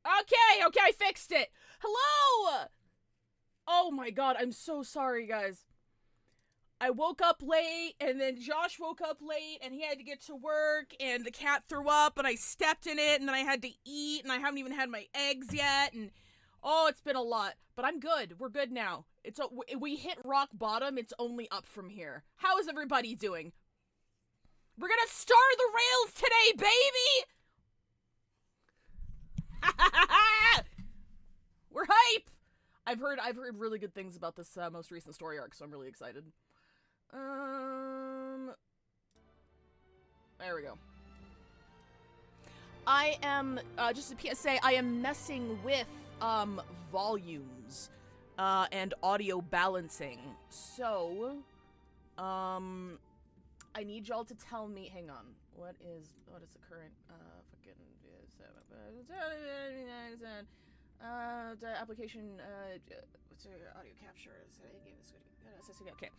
Okay, I fixed it. Hello! Oh my god, I'm so sorry, guys. I woke up late, and then Josh woke up late, and he had to get to work, and the cat threw up, and I stepped in it, and then I had to eat, and I haven't even had my eggs yet, and oh, it's been a lot. But I'm good. We're good now. We hit rock bottom. It's only up from here. How is everybody doing? We're gonna star the rails today, baby! We're hype! I've heard really good things about this most recent story arc, so I'm really excited. There we go. I am, just a PSA, I am messing with, volumes, and audio balancing. So, I need y'all to tell me, hang on, what is the current, the application, what's the audio capture? Okay.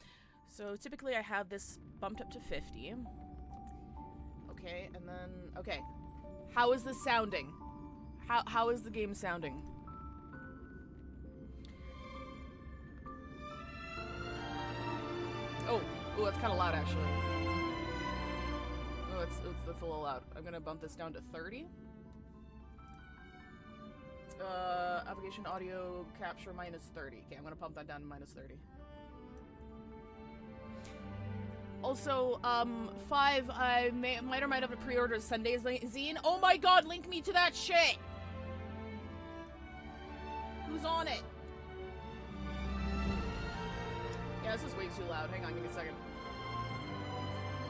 So typically I have this bumped up to 50. Okay, and then, okay. How is this sounding? How is the game sounding? Oh, that's kind of loud actually. Oh, that's a little loud. I'm gonna bump this down to 30. Application audio capture minus 30. Okay, I'm gonna pump that down to minus 30. Also, 5, I might or might have a pre-order Sunday's zine. Oh my god, link me to that shit! Who's on it? Yeah, this is way too loud. Hang on, give me a second.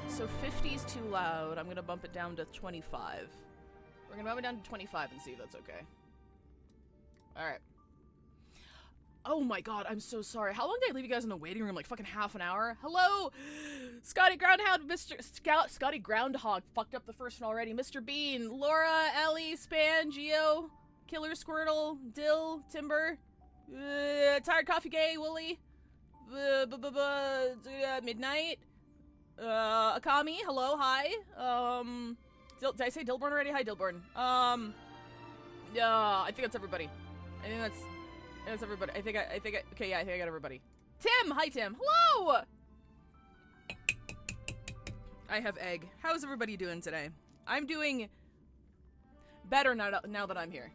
So 50 is too loud. I'm gonna bump it down to 25. We're gonna bump it down to 25 and see if that's okay. Alright. Oh my god, I'm so sorry. How long did I leave you guys in the waiting room? Like fucking half an hour? Hello! Scotty Groundhog, Scotty Groundhog fucked up the first one already. Mr. Bean, Laura, Ellie, Span, Geo, Killer Squirtle, Dill, Timber, Tired Coffee Gay, Wooly, Midnight, Akami, hello, hi. Did I say Dillborn already? Hi, Dillborn. I think that's everybody. I think that's everybody. Okay, yeah, I think I got everybody. Tim! Hi, Tim. Hello! I have egg. How's everybody doing today? I'm doing better now that I'm here.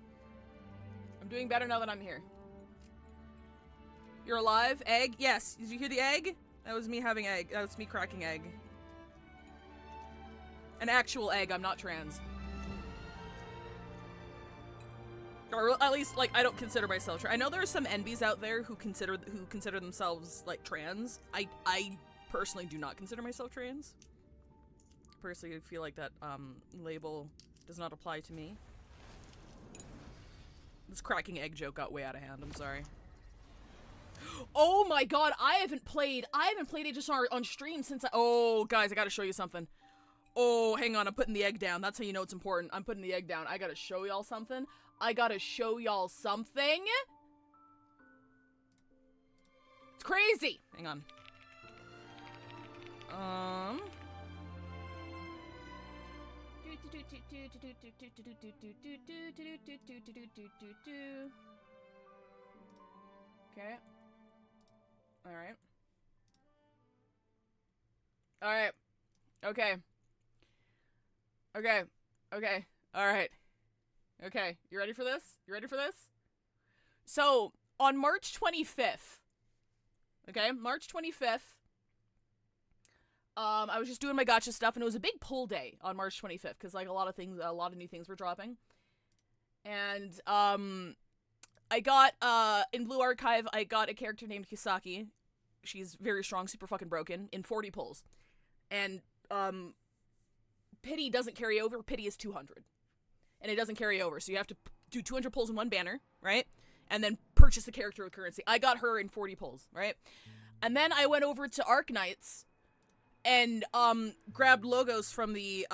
I'm doing better now that I'm here. You're alive? Egg? Yes. Did you hear the egg? That was me having egg. That was me cracking egg. An actual egg. I'm not trans. Or at least, like, I don't consider myself trans. I know there are some NBs out there who consider themselves, like, trans. I personally do not consider myself trans. Personally, I feel like that, label does not apply to me. This cracking egg joke got way out of hand, I'm sorry. Oh my god, I haven't played HSR on stream since oh, guys, I gotta show you something. Oh, hang on, I'm putting the egg down. That's how you know it's important. I'm putting the egg down. I gotta show y'all something. It's crazy. Hang on. Okay. Alright. Alright. Okay. Okay. Okay. Alright. Okay. You ready for this? So, on March 25th, okay, March 25th, I was just doing my gacha stuff, and it was a big pull day on March 25th, because, like, a lot of new things were dropping. And, I got, in Blue Archive, I got a character named Kisaki. She's very strong, super fucking broken, in 40 pulls. And, Pity doesn't carry over. Pity is 200. And it doesn't carry over, so you have to do 200 pulls in one banner, right? And then purchase the character with currency. I got her in 40 pulls, right? And then I went over to Arknights and, grabbed logos from the,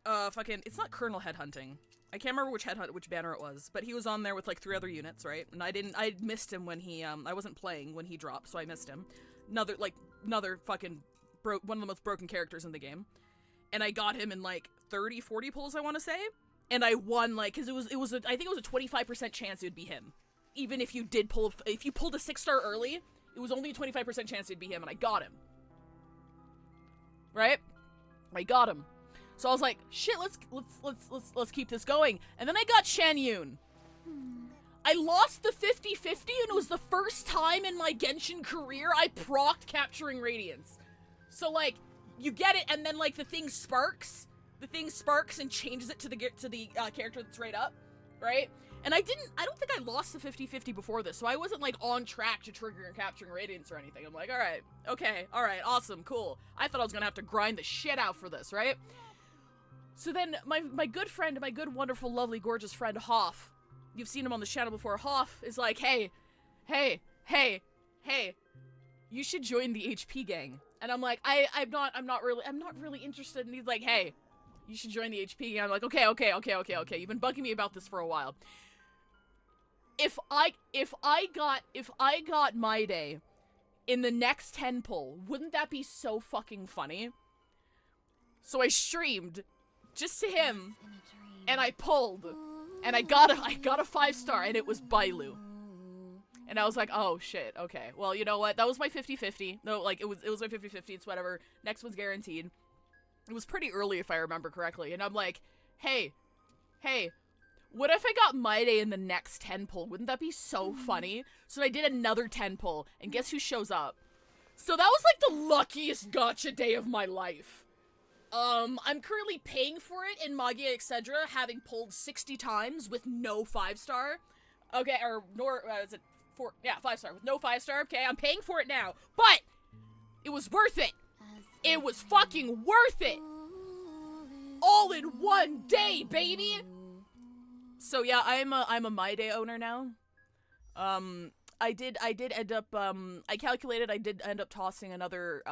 it's not Colonel Headhunting. I can't remember which banner it was, but he was on there with, like, 3 other units, right? And I missed him when he, I wasn't playing when he dropped, so I missed him. Another fucking one of the most broken characters in the game. And I got him in, like, 30, 40 pulls, I want to say. and I won, like, because I think it was a 25% chance it would be him. Even if you pulled a 6-star early, it was only a 25% chance it'd be him, and I got him. Right? I got him. So I was like, shit, let's keep this going. And then I got Shan Yun. I lost the 50-50, and it was the first time in my Genshin career I procced Capturing Radiance. So, like, you get it, and then, like, the thing sparks. The thing sparks and changes it to the character that's right up, right? And I don't think I lost the 50-50 before this, so I wasn't, like, on track to trigger and Capturing Radiance or anything. I'm like, alright, okay, alright, awesome, cool. I thought I was gonna have to grind the shit out for this, right? So then, my good friend, my good, wonderful, lovely, gorgeous friend, Hoff, you've seen him on the channel before, Hoff is like, hey, you should join the HP gang. And I'm like, I'm not really interested. And he's like, hey, you should join the HP gang. I'm like, okay. You've been bugging me about this for a while. If I got my day in the next 10 pull, wouldn't that be so fucking funny? So I streamed just to him, and I pulled, and I got a 5-star, and it was Bailu. And I was like, oh shit, okay. Well, you know what? That was my 50-50. No, like, it was my 50-50, it's whatever. Next one's guaranteed. It was pretty early if I remember correctly. And I'm like, hey, what if I got my day in the next 10 pull? Wouldn't that be so funny? So I did another 10 pull, and guess who shows up? So that was like the luckiest gacha day of my life. I'm currently paying for it in Magia Etc., having pulled 60 times with no 5-star. Okay, or nor is it 4? Yeah, 5-star with no 5-star. Okay, I'm paying for it now, but it was worth it. It was fucking worth it. All in one day, baby. So yeah, I'm a My Day owner now. I did end up, I calculated I did end up tossing another,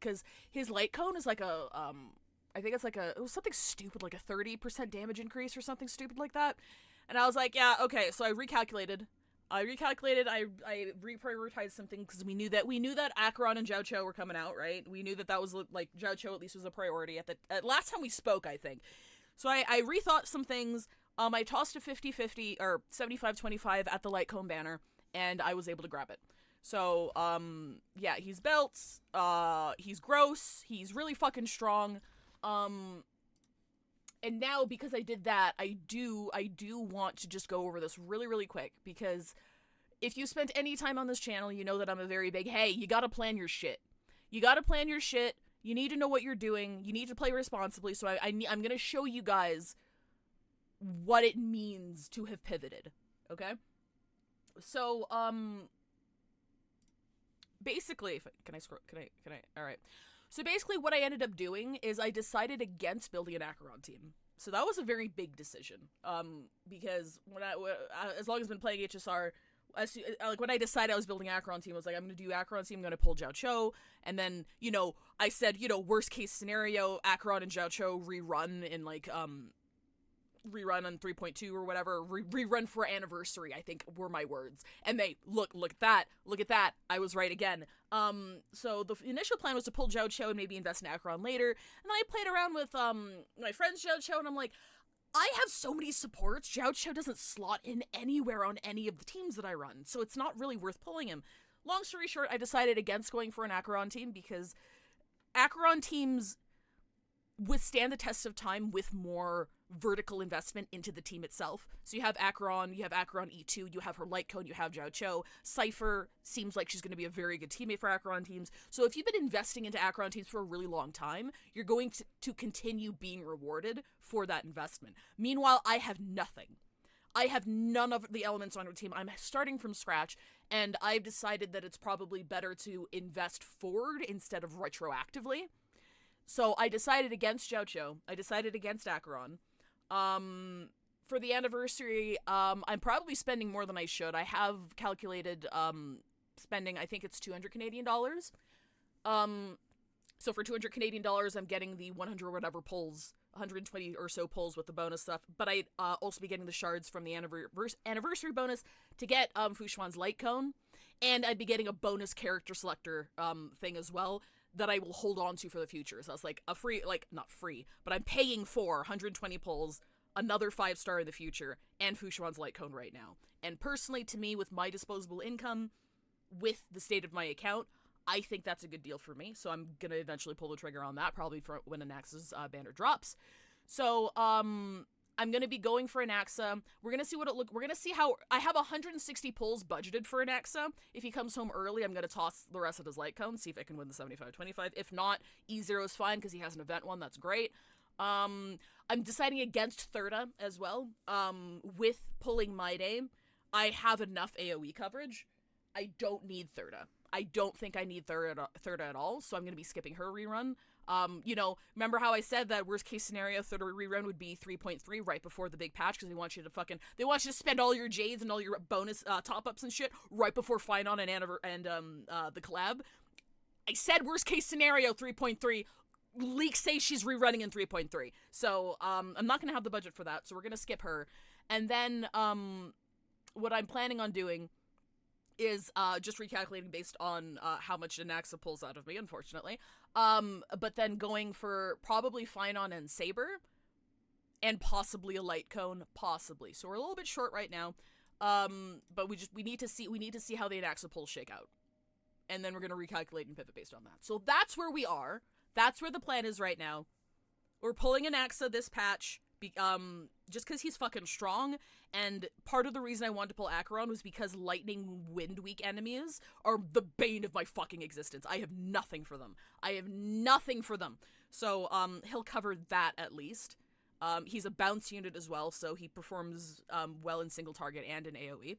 cause his light cone is like a, I think it's like it was something stupid, like a 30% damage increase or something stupid like that. And I was like, yeah, okay, so I recalculated, I reprioritized something, because we knew that Acheron and Zhao Cho were coming out, right? We knew that was, like, Zhao Cho at least was a priority at last time we spoke, I think. So I rethought some things, I tossed a 50-50, or 75-25 at the light cone banner, and I was able to grab it. So, yeah, he's belts, he's gross, he's really fucking strong, and now, because I did that, I do want to just go over this really, really quick, because if you spent any time on this channel, you know that I'm a very big, hey, you gotta plan your shit. You gotta plan your shit, you need to know what you're doing, you need to play responsibly, so I'm gonna show you guys what it means to have pivoted, okay? So, basically, alright. So basically what I ended up doing is I decided against building an Acheron team. So that was a very big decision, because as long as I've been playing HSR, like when I decided I was building an Acheron team, I was like, I'm going to do Acheron team, I'm going to pull Zhao Cho, and then, you know, I said, you know, worst case scenario, Acheron and Zhao Cho rerun in, like, rerun on 3.2 or whatever, rerun for anniversary, I think were my words. And they, look at that, I was right again. So the initial plan was to pull Zhao Cho and maybe invest in Acheron later, and then I played around with, my friend's Zhao Cho, and I'm like, I have so many supports, Zhao Cho doesn't slot in anywhere on any of the teams that I run, so it's not really worth pulling him. Long story short, I decided against going for an Acheron team, because Acheron teams withstand the test of time with more vertical investment into the team itself. So you have Acheron E2, you have her light cone, you have Zhao Cho. Cypher seems like she's going to be a very good teammate for Acheron teams. So if you've been investing into Acheron teams for a really long time, you're going to continue being rewarded for that investment. Meanwhile, I have nothing. I have none of the elements on her team. I'm starting from scratch, and I've decided that it's probably better to invest forward instead of retroactively. So I decided against Zhao Cho. I decided against Acheron. For the anniversary, I'm probably spending more than I should. I have calculated, spending, I think it's 200 Canadian dollars. So for 200 Canadian dollars, I'm getting the 100 or whatever pulls, 120 or so pulls with the bonus stuff, but I'd also be getting the shards from the anniversary bonus to get, Fushuan's light cone, and I'd be getting a bonus character selector, thing as well, that I will hold on to for the future. So it's like a free, like, not free, but I'm paying for 120 pulls, another 5-star in the future, and Fushuan's Light Cone right now. And personally, to me, with my disposable income, with the state of my account, I think that's a good deal for me. So I'm gonna eventually pull the trigger on that, probably for when Anaxa's banner drops. So, I'm gonna be going for Anaxa. We're gonna see what it we're gonna see how, I have 160 pulls budgeted for Anaxa. If he comes home early, I'm gonna toss the rest of his Light Cone, see if I can win the 75-25. If not, E0 is fine, because he has an event one, that's great. I'm deciding against Thirda as well. With pulling My Day, I have enough AoE coverage. I don't need Thirda. I don't think I need Thirda at all, so I'm gonna be skipping her rerun. You know, remember how I said that worst case scenario Thirda rerun would be 3.3 right before the big patch, because they want you to spend all your Jades and all your bonus top-ups and shit right before Finon and the collab. I said worst case scenario 3.3. Leaks say she's rerunning in 3.3. So, I'm not gonna have the budget for that, so we're gonna skip her. And then, what I'm planning on doing is just recalculating based on how much Anaxa pulls out of me, unfortunately. But then going for probably Finon and Saber, and possibly a Light Cone, possibly. So we're a little bit short right now, but we need to see how the Anaxa pulls shake out, and then we're gonna recalculate and pivot based on that. So that's where we are. That's where the plan is right now. We're pulling Anaxa this patch, just because he's fucking strong, and part of the reason I wanted to pull Acheron was because lightning wind weak enemies are the bane of my fucking existence. I have nothing for them. So, he'll cover that at least. He's a bounce unit as well, so he performs, well in single target and in AoE.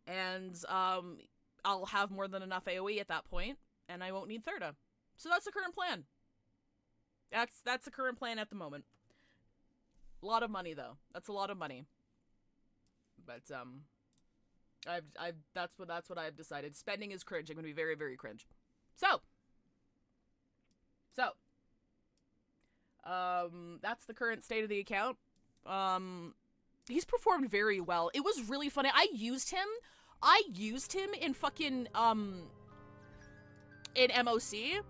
And, I'll have more than enough AoE at that point, and I won't need Thirda. So that's the current plan. That's the current plan at the moment. A lot of money, though. That's a lot of money. But, that's what I've decided. Spending is cringe. I'm gonna be very, very cringe. So, that's the current state of the account. He's performed very well. It was really funny. I used him in fucking, in MOC.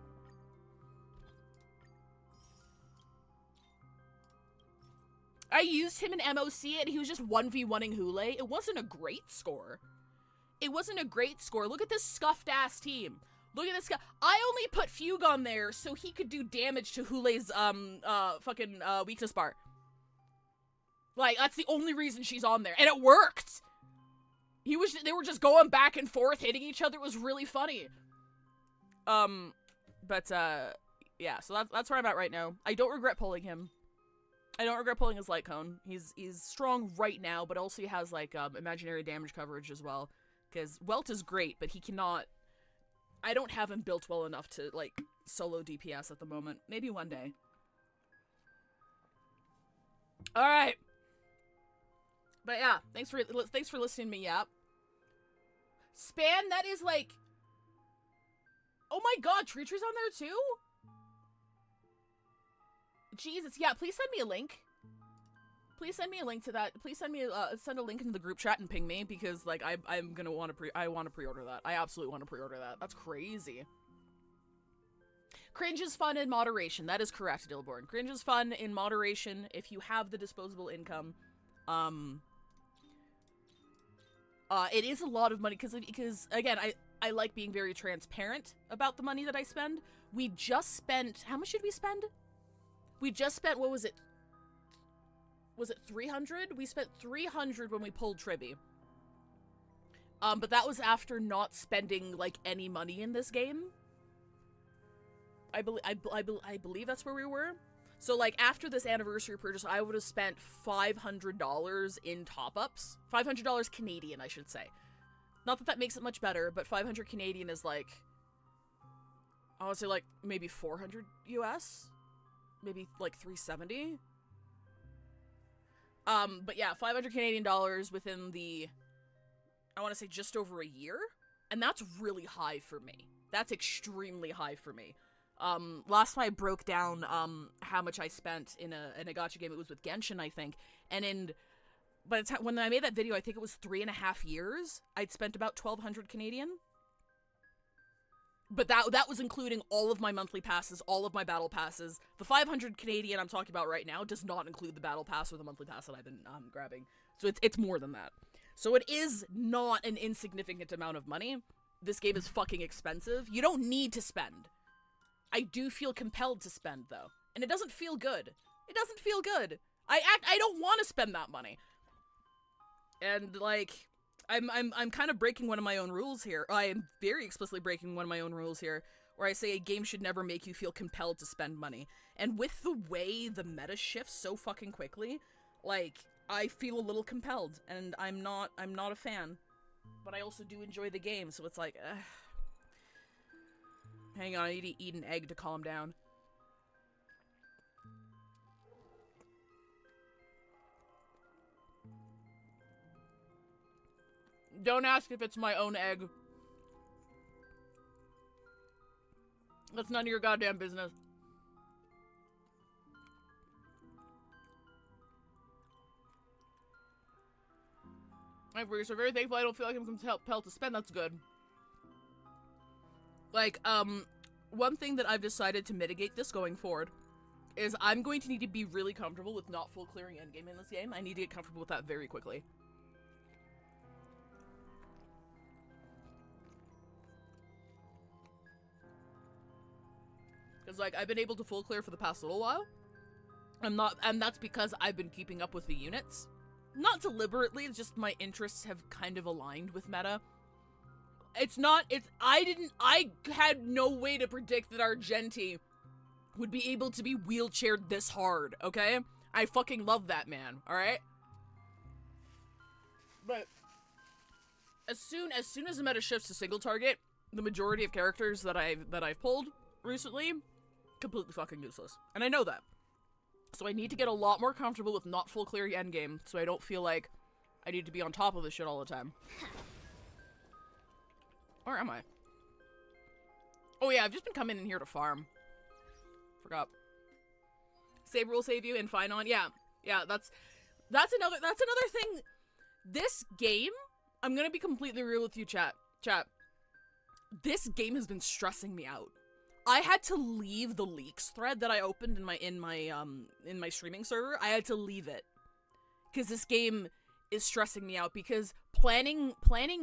I used him in MOC, and he was just 1v1ing Hule. It wasn't a great score. Look at this scuffed-ass team. Look at this guy. I only put Fugue on there so he could do damage to Hule's, fucking, weakness bar. Like, that's the only reason she's on there. And it worked! They were just going back and forth, hitting each other. It was really funny. Yeah, so that's where I'm at right now. I don't regret pulling him. I don't regret pulling his Light Cone. He's strong right now, but also he has, like, imaginary damage coverage as well. Because Welt is great, but he cannot... I don't have him built well enough to, like, solo DPS at the moment. Maybe one day. Alright. But yeah, thanks for listening to me yap. Span, that is, like... Oh my god, Tree's on there too? Jesus, yeah, please send me a link. Please send me a link to that. Please send a link into the group chat and ping me, because, like, I'm gonna want to I want to pre-order that. I absolutely want to pre-order that. That's crazy. Cringe is fun in moderation. That is correct, Dillborn. Cringe is fun in moderation if you have the disposable income. It is a lot of money, because again, I like being very transparent about the money that I spend. We just spent, how much did we spend? We just spent, what was it? Was it 300? We spent 300 when we pulled Tribby. But that was after not spending, like, any money in this game. I believe that's where we were. So, like, after this anniversary purchase, I would have spent $500 in top-ups. $500 Canadian, I should say. Not that that makes it much better, but 500 Canadian is, like, I want to say, like, maybe 400 US? Maybe, like, 370? But yeah, 500 Canadian dollars within the, I want to say, just over a year? And that's really high for me. That's extremely high for me. Last time I broke down, how much I spent in a gacha game, it was with Genshin, I think, and by the time, when I made that video, I think it was 3.5 years, I'd spent about 1,200 Canadian. But that was including all of my monthly passes, all of my battle passes. The 500 Canadian I'm talking about right now does not include the battle pass or the monthly pass that I've been grabbing. So it's more than that. So it is not an insignificant amount of money. This game is fucking expensive. You don't need to spend. I do feel compelled to spend, though. And it doesn't feel good. It doesn't feel good. I don't want to spend that money. And, like, I'm kind of breaking one of my own rules here. I am very explicitly breaking one of my own rules here, where I say a game should never make you feel compelled to spend money. And with the way the meta shifts so fucking quickly, like, I feel a little compelled, and I'm not a fan. But I also do enjoy the game, so it's like, hang on, I need to eat an egg to calm down. Don't ask if it's my own egg. That's none of your goddamn business. I'm very thankful I don't feel like I'm compelled to spend. That's good. Like, one thing that I've decided to mitigate this going forward is I'm going to need to be really comfortable with not full clearing endgame in this game. I need to get comfortable with that very quickly. Because, like, I've been able to full clear for the past little while. And that's because I've been keeping up with the units. Not deliberately, it's just my interests have kind of aligned with meta. I had no way to predict that Argenti would be able to be wheelchaired this hard, okay? I fucking love that man, alright? But as soon as the meta shifts to single target, the majority of characters that I've pulled recently, completely fucking useless. And I know that. So I need to get a lot more comfortable with not full clearing endgame, so I don't feel like I need to be on top of this shit all the time. Where am I? Oh yeah, I've just been coming in here to farm. Forgot. Saber will save you and Finon. Yeah, that's another thing. This game, I'm gonna be completely real with you, chat. This game has been stressing me out. I had to leave the leaks thread that I opened in my streaming server. I had to leave it because this game is stressing me out, because planning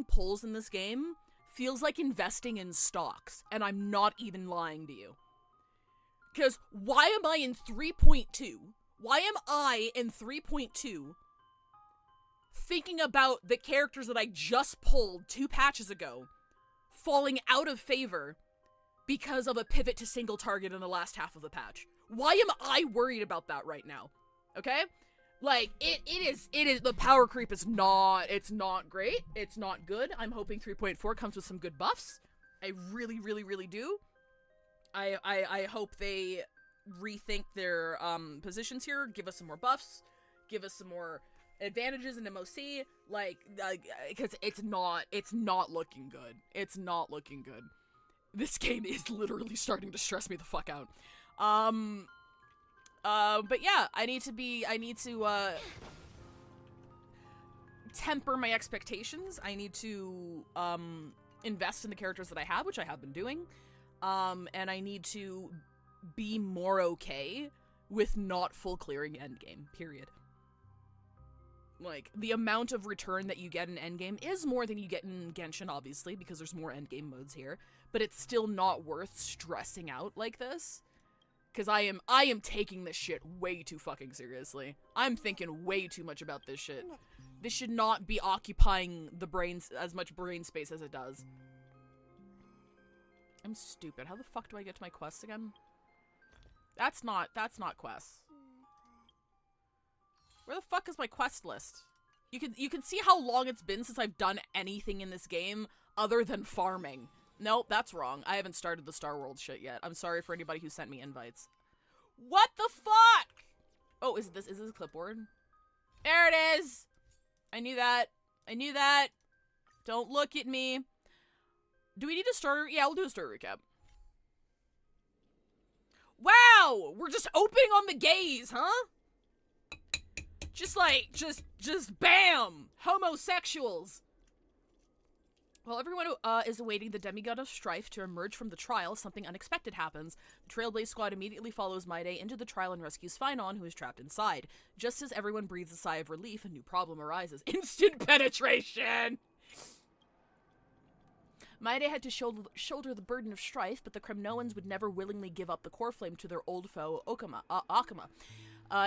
pulls in this game feels like investing in stocks, and I'm not even lying to you. Because why am I in 3.2? Why am I in 3.2 thinking about the characters that I just pulled 2 patches ago falling out of favor because of a pivot to single target in the last half of the patch? Why am I worried about that right now? Okay? Like, it is, the power creep is not, it's not great. It's not good. I'm hoping 3.4 comes with some good buffs. I really, really, really do. I hope they rethink their, positions here, give us some more buffs, give us some more advantages in MOC, like, because it's not looking good. It's not looking good. This game is literally starting to stress me the fuck out. But yeah, I need to temper my expectations. I need to, invest in the characters that I have, which I have been doing. And I need to be more okay with not full clearing endgame, period. Like, the amount of return that you get in endgame is more than you get in Genshin, obviously, because there's more endgame modes here, but it's still not worth stressing out like this. Because I am taking this shit way too fucking seriously. I'm thinking way too much about this shit. This should not be occupying the brains, as much brain space as it does. I'm stupid. How the fuck do I get to my quests again? That's not quests. Where the fuck is my quest list? You can see how long it's been since I've done anything in this game other than farming. Nope, that's wrong. I haven't started the Star World shit yet. I'm sorry for anybody who sent me invites. What the fuck? Oh, is this a clipboard? There it is! I knew that. I knew that. Don't look at me. Do we need a story? Yeah, we'll do a story recap. Wow! We're just opening on the gays, huh? Just like, just bam! Homosexuals. While everyone is awaiting the demigod of strife to emerge from the trial, something unexpected happens. The Trailblaze squad immediately follows Maide into the trial and rescues Finon, who is trapped inside. Just as everyone breathes a sigh of relief, a new problem arises. Instant penetration! Maide had to shoulder the burden of strife, but the Kremnoans would never willingly give up the core flame to their old foe, Akama.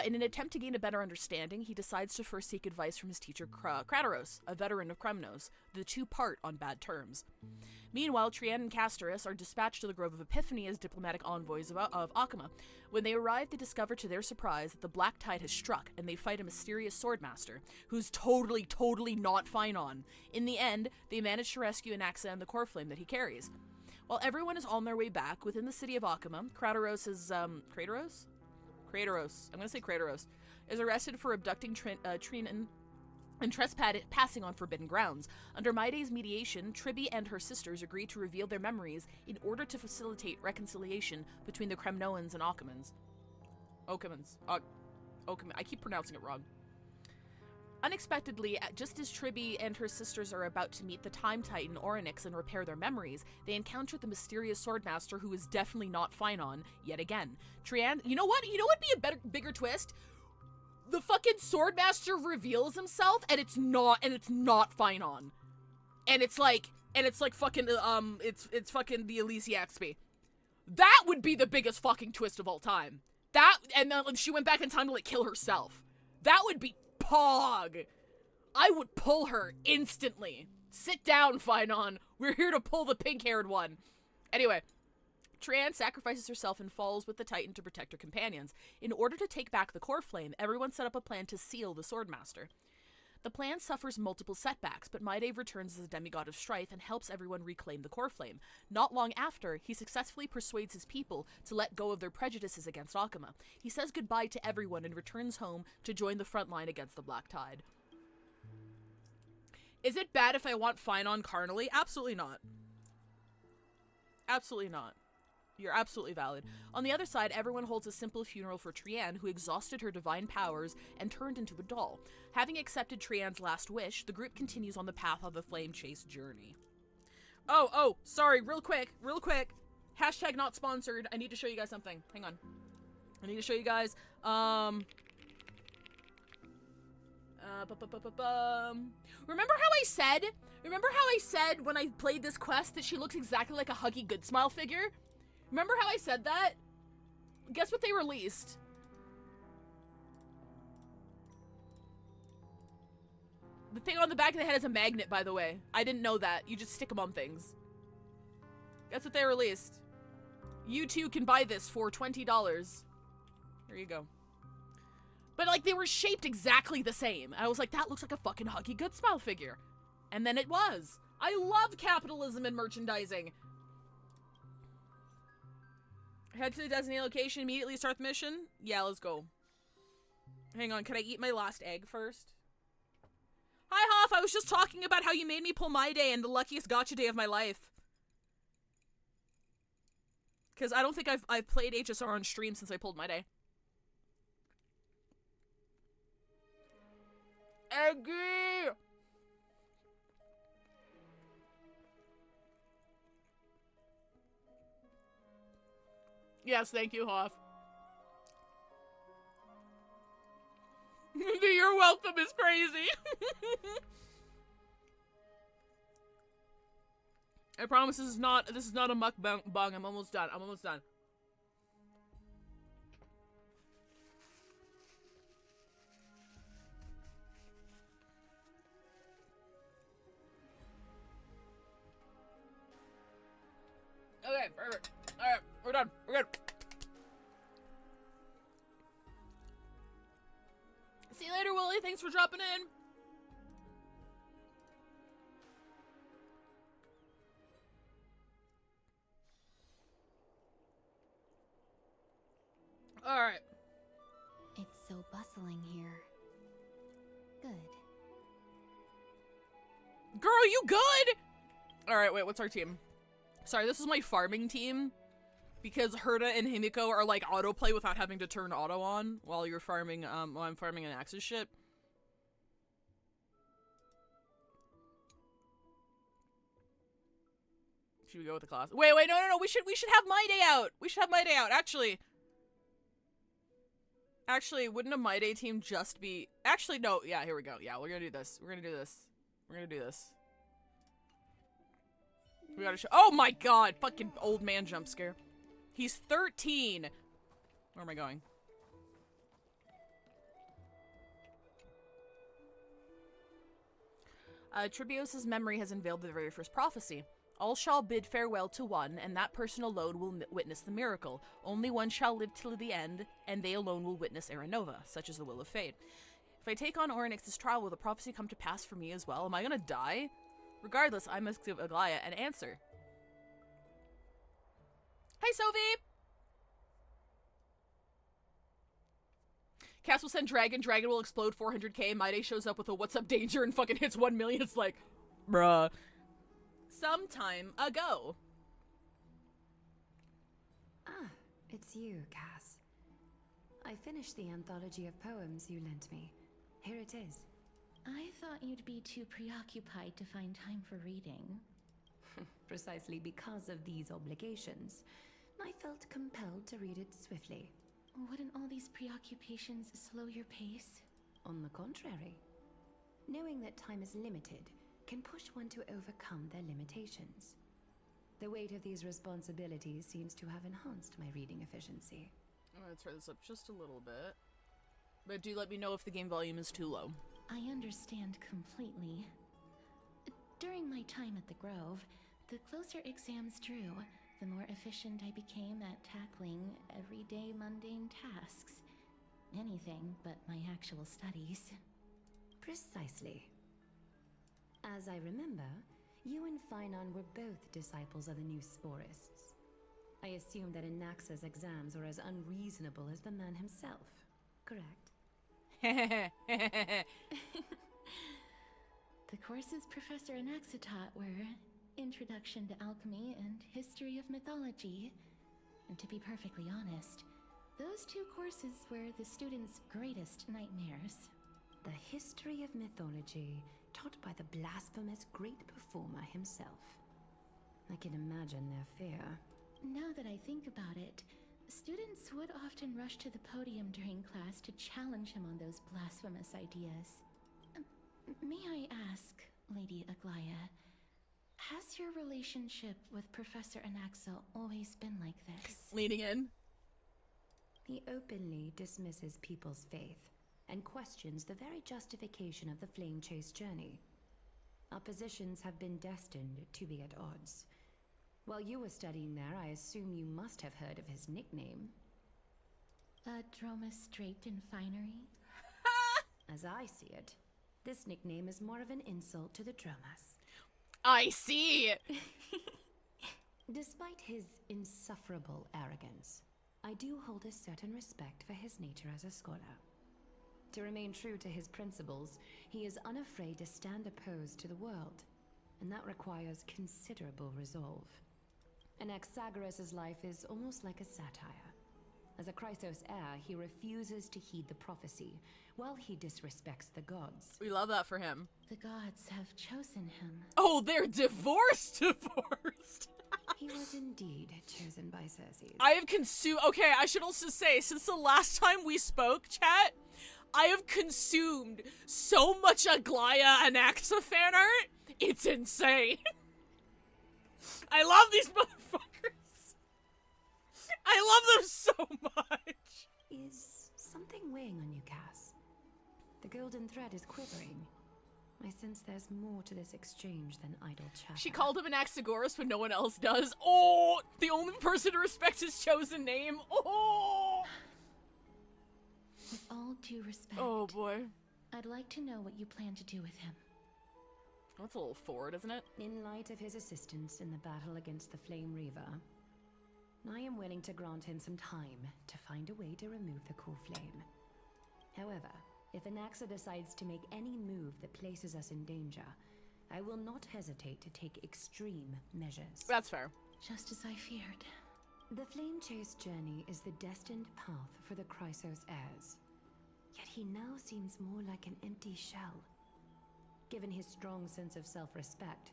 In an attempt to gain a better understanding, he decides to first seek advice from his teacher, Krataros, a veteran of Kremnos. The two part on bad terms. Meanwhile, Trian and Castoris are dispatched to the Grove of Epiphany as diplomatic envoys of Akama. When they arrive, they discover to their surprise that the Black Tide has struck, and they fight a mysterious swordmaster, who's totally not Finon. In the end, they manage to rescue Anaxa and the core flame that he carries. While everyone is on their way back, within the city of Akama, Krataros is, Krataros, I'm gonna say Krataros, is arrested for abducting Trinan and trespassing on forbidden grounds. Under Maide's mediation, Tribby and her sisters agree to reveal their memories in order to facilitate reconciliation between the Kremnoans and Occamans. I keep pronouncing it wrong. Unexpectedly, just as Tribby and her sisters are about to meet the Time Titan Orynyx and repair their memories, they encounter the mysterious swordmaster who is definitely not Finon yet again. Trian, you know what? You know what'd be a bigger twist? The fucking swordmaster reveals himself, and it's not Finon, and it's like fucking it's fucking the Elysiaxby. That would be the biggest fucking twist of all time. That, and then she went back in time to like kill herself. That would be pog. I would pull her instantly. Sit down, Finon. We're here to pull the pink-haired one. Anyway, Trian sacrifices herself and falls with the Titan to protect her companions. In order to take back the core flame, everyone set up a plan to seal the Swordmaster. The plan suffers multiple setbacks, but Maide returns as a demigod of strife and helps everyone reclaim the core flame. Not long after, he successfully persuades his people to let go of their prejudices against Akama. He says goodbye to everyone and returns home to join the front line against the Black Tide. Is it bad if I want Finon carnally? Absolutely not. Absolutely not. You're absolutely valid. On the other side, everyone holds a simple funeral for Trian, who exhausted her divine powers and turned into a doll. Having accepted Trian's last wish, the group continues on the path of the flame chase journey. Oh, sorry, real quick. Hashtag not sponsored. I need to show you guys something. Hang on. I need to show you guys, Remember how I said when I played this quest that she looks exactly like a Huggy Good Smile figure? Remember how I said that? Guess what they released? The thing on the back of the head is a magnet, by the way. I didn't know that. You just stick them on things. Guess what they released? You too can buy this for $20. There you go. But, like, they were shaped exactly the same. I was like, that looks like a fucking Huggy Good Smile figure. And then it was. I love capitalism and merchandising. Head to the designated location, immediately start the mission? Yeah, let's go. Hang on, can I eat my last egg first? Hi, Hoff, I was just talking about how you made me pull my day and the luckiest gotcha day of my life. Because I don't think I've played HSR on stream since I pulled my day. Eggy! Yes, thank you, Hoff. Your welcome is crazy. I promise this is not a mukbang. I'm almost done. Okay, perfect. Alright, we're done. We're good. See you later, Willie. Thanks for dropping in. Alright. It's so bustling here. Good. Girl, you good? Alright, wait, what's our team? Sorry, this is my farming team. Because Herta and Himiko are like autoplay without having to turn auto on while you're farming, while I'm farming an Axis ship. Should we go with the class? Wait, no. We should have my day out. We should have my day out. Actually, wouldn't a My Day team just be... Actually, no. Yeah, here we go. Yeah, we're gonna do this. We're gonna do this. We gotta show... Oh my god! Fucking old man jump scare. He's 13! Where am I going? Tribios' memory has unveiled the very first prophecy. All shall bid farewell to one, and that person alone will witness the miracle. Only one shall live till the end, and they alone will witness Aranova, such is the will of fate. If I take on Orynyx's trial, will the prophecy come to pass for me as well? Am I gonna die? Regardless, I must give Aglaya an answer. Hi, Sophie! Cass will send Dragon will explode 400k, My Day shows up with a what's up danger and fucking hits 1 million. It's like, bruh. Some time ago. Ah, it's you, Cass. I finished the anthology of poems you lent me. Here it is. I thought you'd be too preoccupied to find time for reading. Precisely because of these obligations, I felt compelled to read it swiftly. Wouldn't all these preoccupations slow your pace? On the contrary. Knowing that time is limited can push one to overcome their limitations. The weight of these responsibilities seems to have enhanced my reading efficiency. I'm gonna turn this up just a little bit. But do let me know if the game volume is too low. I understand completely. During my time at the Grove, the closer exams drew, the more efficient I became at tackling everyday mundane tasks. Anything but my actual studies. Precisely. As I remember, you and Finon were both disciples of the new Sporists. I assume that Anaxa's exams were as unreasonable as the man himself, correct? The courses Professor Anaxa taught were Introduction to Alchemy and History of Mythology. And to be perfectly honest, those two courses were the students' greatest nightmares. The history of mythology taught by the blasphemous great performer himself. I can imagine their fear. Now that I think about it, students would often rush to the podium during class to challenge him on those blasphemous ideas. May I ask, Lady Aglaya, has your relationship with Professor Anaxa always been like this? Leaning in. He openly dismisses people's faith and questions the very justification of the Flame Chase journey. Our positions have been destined to be at odds. While you were studying there, I assume you must have heard of his nickname. Dromus draped in finery? As I see it, this nickname is more of an insult to the Dromas. I see! Despite his insufferable arrogance, I do hold a certain respect for his nature as a scholar. To remain true to his principles, he is unafraid to stand opposed to the world, and that requires considerable resolve. Anaxagoras' life is almost like a satire. As a Chrysos heir, he refuses to heed the prophecy, while he disrespects the gods. We love that for him. The gods have chosen him. Oh, they're divorced! He was indeed chosen by Circe. I have consumed... Okay, I should also say, since the last time we spoke, chat, I have consumed so much Aglaya Anaxa fan art. It's insane. I love these motherfuckers. I love them so much. Is something weighing on you, Cass? The golden thread is quivering. I sense there's more to this exchange than idle chatter. She called him Anaxagoras when no one else does. Oh, the only person to respect his chosen name. Oh. With all due respect, Oh boy. I'd like to know what you plan to do with him. That's a little forward, isn't it? In light of his assistance in the battle against the Flame Reaver, I am willing to grant him some time to find a way to remove the cool flame. However, if Anaxa decides to make any move that places us in danger, I will not hesitate to take extreme measures. That's fair. Just as I feared. The Flame Chase journey is the destined path for the Chrysos heirs. Yet he now seems more like an empty shell. Given his strong sense of self-respect,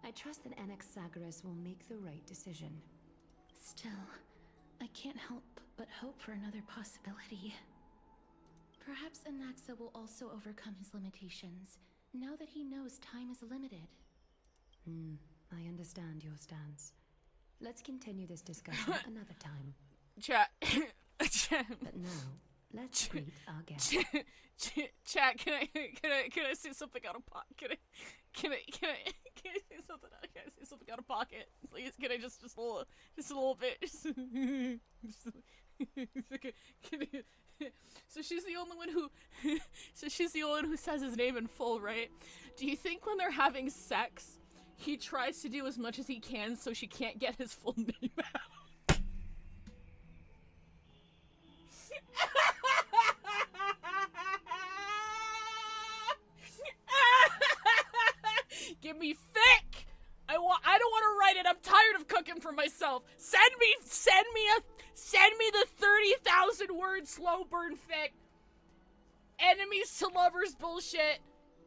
I trust that Anaxagoras will make the right decision. Still, I can't help but hope for another possibility. Perhaps Anaxa will also overcome his limitations, now that he knows time is limited. I understand your stance. Let's continue this discussion another time. Chat. But now, let's greet our guest. Chat, can I say something out of pocket? Can I say something out? Can I say something out of pocket? Please, can I just a little bit? So she's the only one who, says his name in full, right? Do you think when they're having sex, he tries to do as much as he can so she can't get his full name out? Give me thick. I don't want to write it. I'm tired of cooking for myself. Send me the 30,000 word slow burn fic. Enemies to lovers bullshit.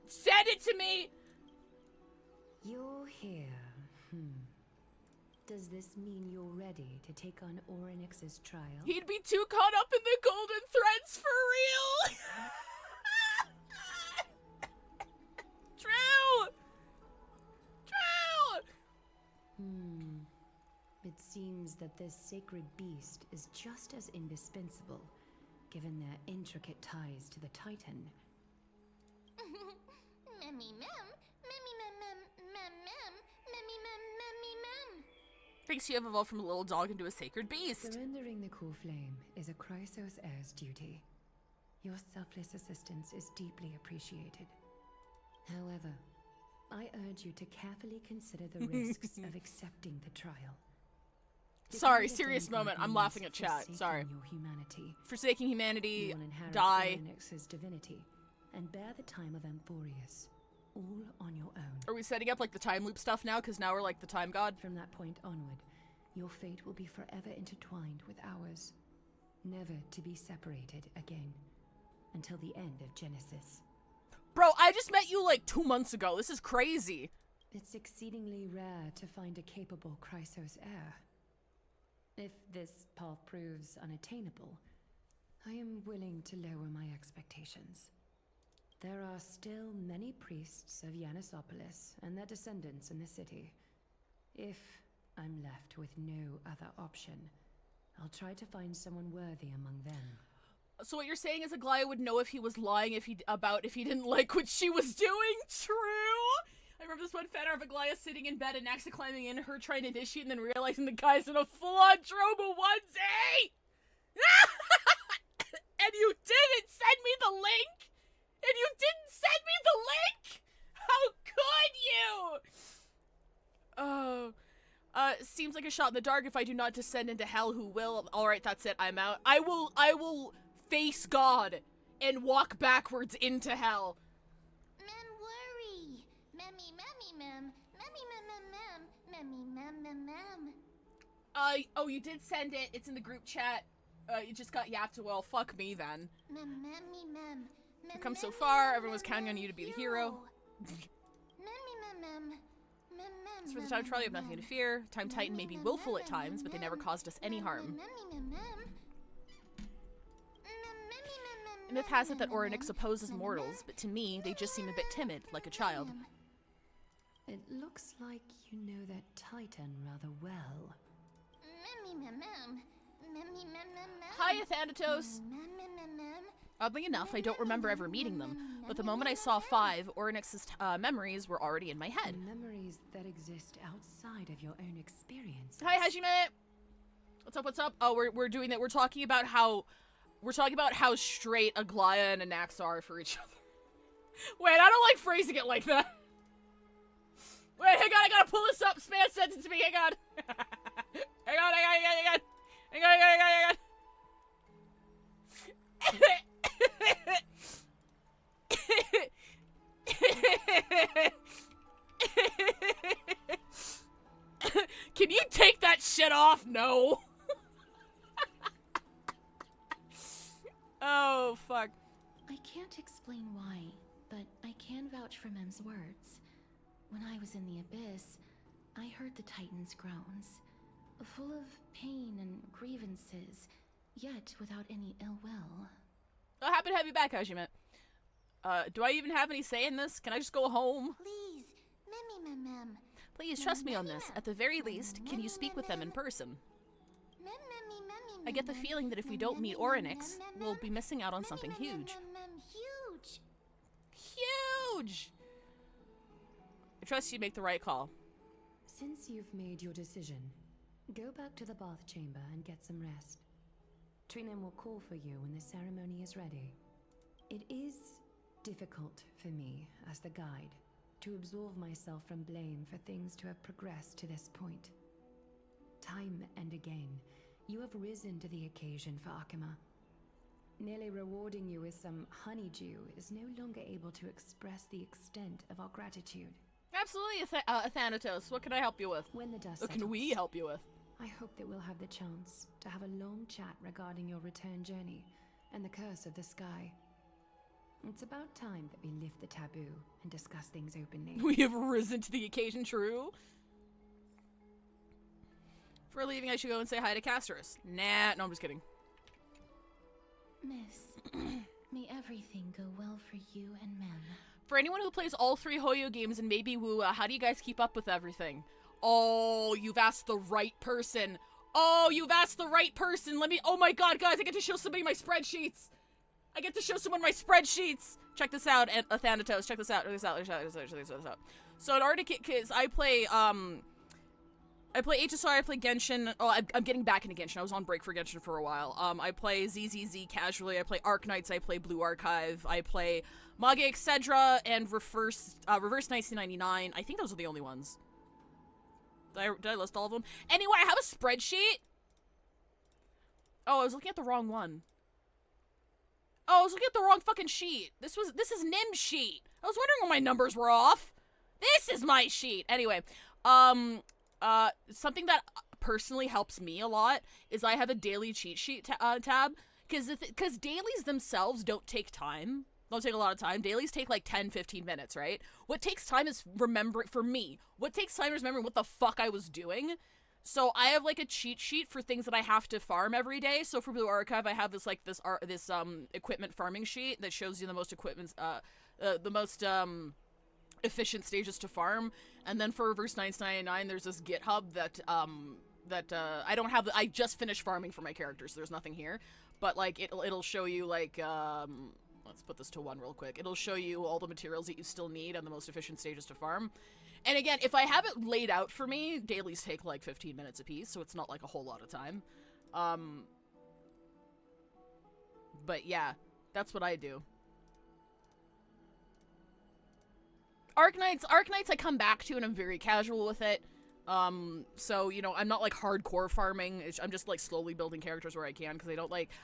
Send it to me. You're here. Does this mean you're ready to take on Orynyx's trial? He'd be too caught up in the golden threads for real. True. It seems that this sacred beast is just as indispensable, given their intricate ties to the Titan. Memmy mem, memmy mem mem mem mem, memmy mem memmy mem. Thinks you have evolved from a little dog into a sacred beast. Surrendering the core flame is a Chrysos heir's duty. Your selfless assistance is deeply appreciated. However, I urge you to carefully consider the risks of accepting the trial. Sorry, serious moment. I'm laughing at chat. Sorry. Your humanity. Forsaking humanity, You will inherit die. Orynyx's divinity and bear the time of Amphorius, all on your own. Are we setting up like the time loop stuff now? Because now we're like the time god? From that point onward, your fate will be forever intertwined with ours, never to be separated again, until the end of Genesis. Bro, I just met you like 2 months ago. This is crazy. It's exceedingly rare to find a capable Chrysos heir. If this path proves unattainable, I am willing to lower my expectations. There are still many priests of Yanissopolis and their descendants in the city. If I'm left with no other option, I'll try to find someone worthy among them. So what you're saying is Aglaya would know if he was lying if he didn't like what she was doing? True? I remember this one fanart of Aglaya sitting in bed and Naxa climbing in, her trying to initiate, and then realizing the guy's in a full-on Drobo onesie! And you didn't send me the link! And you didn't send me the link! How could you? Oh. Seems like a shot in the dark. If I do not descend into hell, who will? Alright, that's it. I'm out. I will face God and walk backwards into hell. Mem worry. Memmy memmy mem. Memmy mem mem mem. Memmy mem mem mem. Oh, you did send it. It's in the group chat. You just got yapped. Well, fuck me then. Mem memmy mem. We've come so far. Everyone was counting on you to be the hero. Memmy mem mem. As for the time trial, you have nothing to fear. Time Titan may be willful at times, but they never caused us any harm. The myth has it that Orynyx opposes mortals, but to me, they just seem a bit timid, like a child. It looks like you know that Titan rather well. Hi, Athanatos! Oddly enough, I don't remember ever meeting them, but the moment I saw 5, Orynyx's memories were already in my head. Memories that exist outside of your own experience. Hi, Hajime! What's up? Oh, we're doing that. We're talking about how straight Aglaya and Anaxa are for each other. Wait, I don't like phrasing it like that. Wait, hang on, I gotta pull this up. Span sends it to me, hang on. Hang on. Can you take that shit off? No. Oh, fuck. I can't explain why, but I can vouch for Mem's words. when I was in the Abyss, I heard the Titan's groans, full of pain and grievances, yet without any ill will. Oh, happy to have you back, Hajime. Do I even have any say in this? Can I just go home? Please, mem. Please trust me on this. At the very least, can you speak with them in person? I get the feeling that if we don't meet Orynyx, we'll be missing out on something huge. Huge. Huge! I trust you make the right call. Since you've made your decision, go back to the bath chamber and get some rest. Trinem will call for you when the ceremony is ready. It is difficult for me, as the guide, to absolve myself from blame for things to have progressed to this point. Time and again, you have risen to the occasion for Akima. Nearly rewarding you with some honeydew is no longer able to express the extent of our gratitude. Absolutely, Thanatos. What can I help you with? When the dust What can settles, we help you with? I hope that we'll have the chance to have a long chat regarding your return journey and the curse of the sky. It's about time that we lift the taboo and discuss things openly. We have risen to the occasion, true? For leaving, I should go and say hi to Casterus. Nah, no, I'm just kidding. Miss, may everything go well for you and Mem. For anyone who plays all 3 Hoyo games and maybe Wua, how do you guys keep up with everything? Oh, you've asked the right person. Oh, you've asked the right person. Oh my god, guys, I get to show somebody my spreadsheets. I get to show someone my spreadsheets. Check this out, Thanatos. Check this out. Check this out. So in order to because I play HSR, I play Genshin. Oh, I'm getting back into Genshin. I was on break for Genshin for a while. I play ZZZ casually. I play Arknights. I play Blue Archive. I play Mage Excedra and Reverse 1999. I think those are the only ones. Did I list all of them? Anyway, I have a spreadsheet. Oh, I was looking at the wrong one. Oh, I was looking at the wrong fucking sheet. This is Nim's sheet. I was wondering when my numbers were off. This is my sheet. Anyway, something that personally helps me a lot is I have a daily cheat sheet tab, because dailies themselves don't take time. Don't take a lot of time. Dailies take like 10-15 minutes, right? What takes time is remembering what the fuck I was doing. So I have like a cheat sheet for things that I have to farm every day. So for Blue Archive, I have this equipment farming sheet that shows you the most efficient stages to farm. And then for Reverse 999, there's this GitHub that I don't have. I just finished farming for my characters. So there's nothing here, but like it'll show you like let's put this to 1 real quick. It'll show you all the materials that you still need and the most efficient stages to farm. And again, if I have it laid out for me, dailies take like 15 minutes a piece, so it's not like a whole lot of time. But yeah, that's what I do. Arknights I come back to and I'm very casual with it. So, you know, I'm not like hardcore farming. I'm just like slowly building characters where I can, because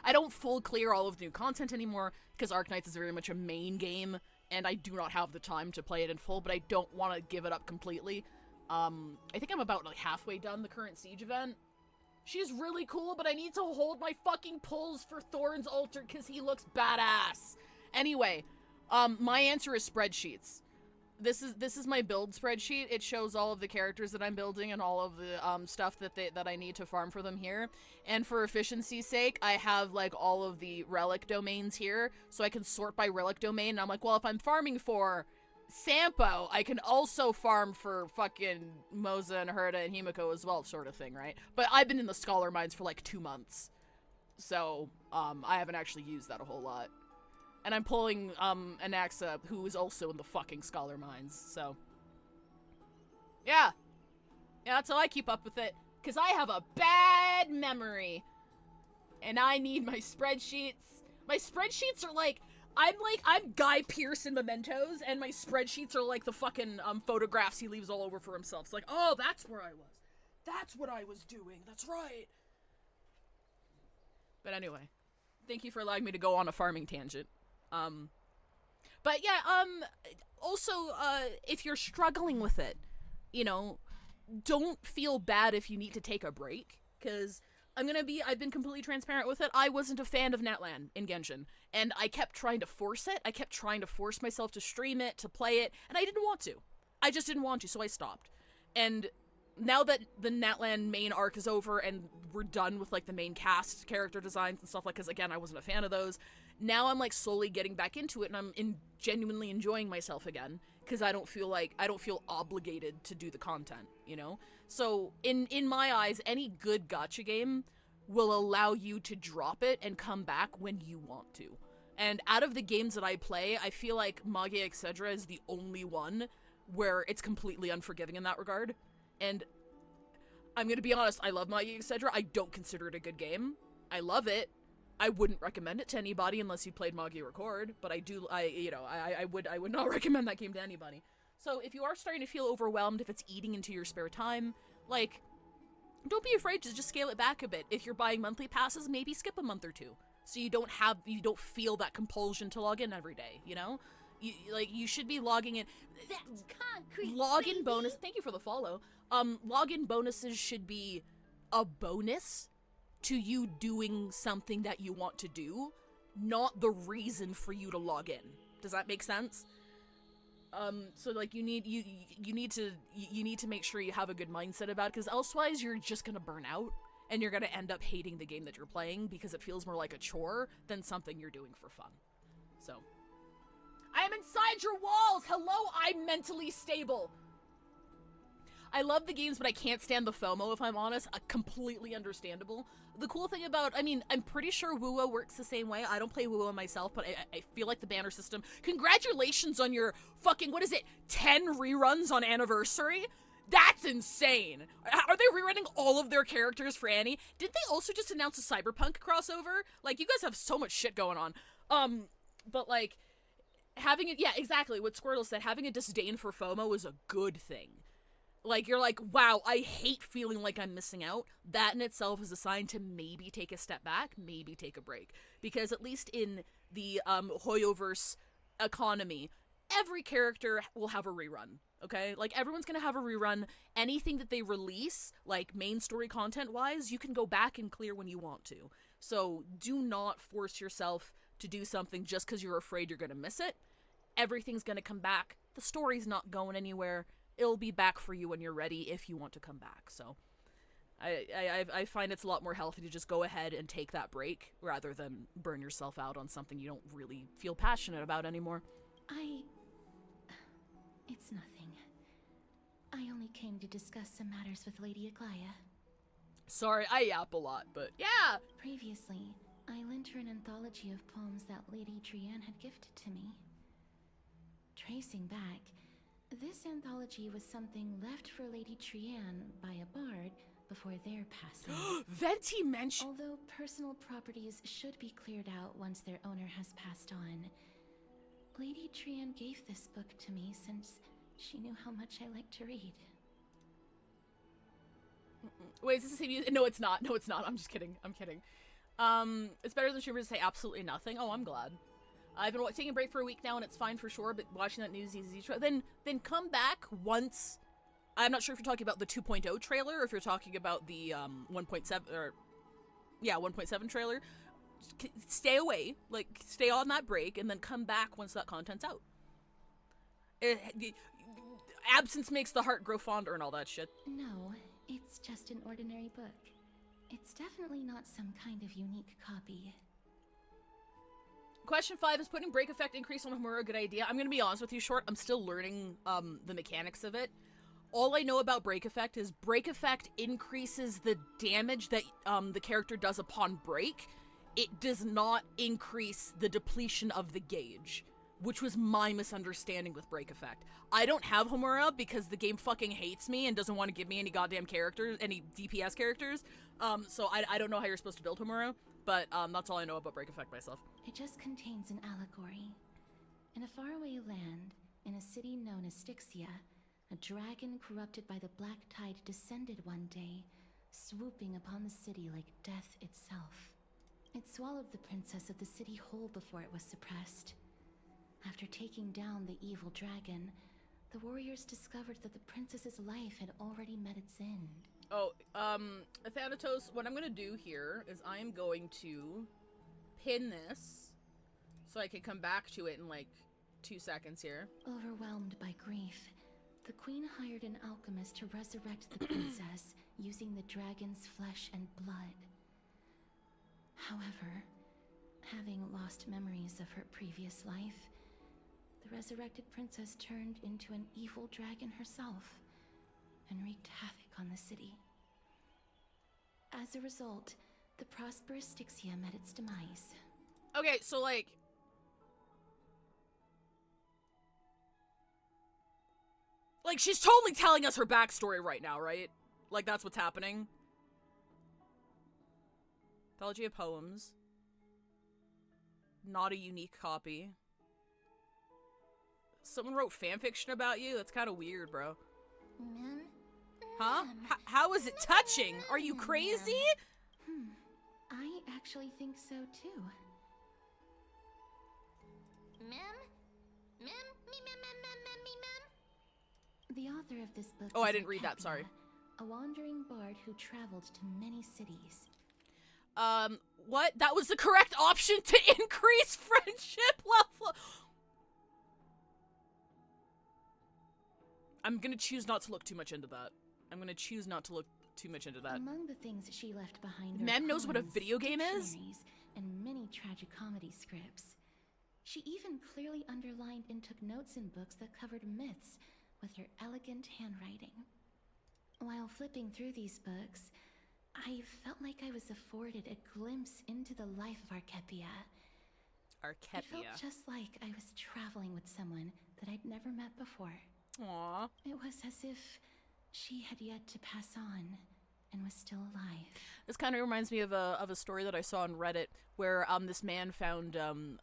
I don't full clear all of the new content anymore, because Arknights is very much a main game, and I do not have the time to play it in full, but I don't want to give it up completely. I think I'm about like halfway done the current siege event. She's really cool, but I need to hold my fucking pulls for Thorn's altar because he looks badass. Anyway, my answer is spreadsheets. This is my build spreadsheet. It shows all of the characters that I'm building and all of the stuff that I need to farm for them here. And for efficiency's sake, I have like all of the relic domains here, so I can sort by relic domain. And I'm like, well, if I'm farming for Sampo, I can also farm for fucking Moza and Herda and Himiko as well, sort of thing, right? But I've been in the Scholar Mines for like 2 months, so I haven't actually used that a whole lot. And I'm pulling Anaxa, who is also in the fucking Scholar Mines, so. Yeah, that's how I keep up with it, because I have a bad memory. And I need my spreadsheets. My spreadsheets are like, I'm Guy Pearce in Mementos, and my spreadsheets are like the fucking photographs he leaves all over for himself. It's like, oh, that's where I was. That's what I was doing. That's right. But anyway, thank you for allowing me to go on a farming tangent. But yeah, also, if you're struggling with it, you know, don't feel bad if you need to take a break, because I've been completely transparent with it. I wasn't a fan of Natlan in Genshin, and I kept trying to force it. I kept trying to force myself to stream it, to play it, and I didn't want to. I just didn't want to, so I stopped. And now that the Natlan main arc is over and we're done with, like, the main cast character designs and stuff, like, because, again, I wasn't a fan of those, now I'm, like, slowly getting back into it, and I'm genuinely enjoying myself again, because I don't feel obligated to do the content, you know? So, in my eyes, any good gacha game will allow you to drop it and come back when you want to. And out of the games that I play, I feel like Magia Etc. is the only one where it's completely unforgiving in that regard. And I'm gonna be honest, I love Magia Etc. I don't consider it a good game. I love it. I wouldn't recommend it to anybody unless you played Magia Record, but I would not recommend that game to anybody. So if you are starting to feel overwhelmed, if it's eating into your spare time, like, don't be afraid to just scale it back a bit. If you're buying monthly passes, maybe skip a month or two, so you don't feel that compulsion to log in every day, you know? You should be logging in. That's concrete, Login bonus. Thank you for the follow. Login bonuses should be a bonus to you doing something that you want to do, not the reason for you to log in. Does that make sense? So like you need to make sure you have a good mindset about it, because elsewise you're just gonna burn out and you're gonna end up hating the game that you're playing because it feels more like a chore than something you're doing for fun. So, I am inside your walls! Hello, I'm mentally stable! I love the games, but I can't stand the FOMO, if I'm honest. Completely understandable. The cool thing about, I mean, I'm pretty sure WoWo works the same way. I don't play WoWo myself, but I feel like the banner system. Congratulations on your fucking, 10 reruns on Anniversary? That's insane! Are they rerunning all of their characters for Annie? Didn't they also just announce a Cyberpunk crossover? Like, you guys have so much shit going on. But like, having it, yeah, exactly, what Squirtle said, having a disdain for FOMO is a good thing. Like, you're like, wow, I hate feeling like I'm missing out. That in itself is a sign to maybe take a step back, maybe take a break. Because at least in the Hoyoverse economy, every character will have a rerun, okay? Like, everyone's gonna have a rerun. Anything that they release, like main story content-wise, you can go back and clear when you want to. So do not force yourself to do something just because you're afraid you're gonna miss it. Everything's gonna come back. The story's not going anywhere. It'll be back for you when you're ready if you want to come back. So I find it's a lot more healthy to just go ahead and take that break rather than burn yourself out on something you don't really feel passionate about anymore. It's nothing. I only came to discuss some matters with Lady Aglaya. Sorry, I yap a lot, but yeah! Previously, I lent her an anthology of poems that Lady Trianne had gifted to me. Tracing back, this anthology was something left for Lady Trianne by a bard before their passing. Venti mentioned— Although personal properties should be cleared out once their owner has passed on, Lady Trianne gave this book to me since she knew how much I like to read. Wait, is this the same? No, it's not. No, it's not. I'm just kidding. I'm kidding. It's better than she ever to say absolutely nothing. Oh, I'm glad. I've been taking a break for a week now, and it's fine for sure, but watching that new ZZ trailer, then come back once. I'm not sure if you're talking about the 2.0 trailer, or if you're talking about the 1.7, or, yeah, 1.7 trailer. Stay away, like, stay on that break, and then come back once that content's out. Absence makes the heart grow fonder and all that shit. No, it's just an ordinary book. It's definitely not some kind of unique copy. Question 5, is putting break effect increase on Homura a good idea? I'm gonna be honest with you, Short. I'm still learning the mechanics of it. All I know about break effect is break effect increases the damage that the character does upon break. It does not increase the depletion of the gauge, which was my misunderstanding with break effect. I don't have Homura because the game fucking hates me and doesn't want to give me any goddamn characters, any DPS characters. So I don't know how you're supposed to build Homura, but that's all I know about break effect myself. It just contains an allegory. In a faraway land, in a city known as Styxia, a dragon corrupted by the Black Tide descended one day, swooping upon the city like death itself. It swallowed the princess of the city whole before it was suppressed. After taking down the evil dragon, the warriors discovered that the princess's life had already met its end. Oh, Thanatos, what I'm gonna do here is I am going to pin this so I can come back to it in like 2 seconds here. Overwhelmed by grief, the queen hired an alchemist to resurrect the princess using the dragon's flesh and blood. However, having lost memories of her previous life, the resurrected princess turned into an evil dragon herself and wreaked havoc on the city. As a result, the prosperous Styxia met its demise. Okay, so like... Like, she's totally telling us her backstory right now, right? Like, that's what's happening. Anthology of poems. Not a unique copy. Someone wrote fanfiction about you? That's kind of weird, bro. Mem? Huh? How is it touching? Are you crazy? I actually think so too. Mem? Me, mem. The author of this book Oh, I is didn't read that, Akepia, sorry. a wandering bard who traveled to many cities. What? That was the correct option to increase friendship level. I'm gonna choose not to look too much into that. Among the things she left behind are Mem knows what a poems, video game is? dictionaries, and many tragic comedy scripts. She even clearly underlined and took notes in books that covered myths with her elegant handwriting. While flipping through these books, I felt like I was afforded a glimpse into the life of Akepia. It felt just like I was traveling with someone that I'd never met before. Aww. It was as if she had yet to pass on and was still alive. This kind of reminds me of a story that I saw on Reddit where this man found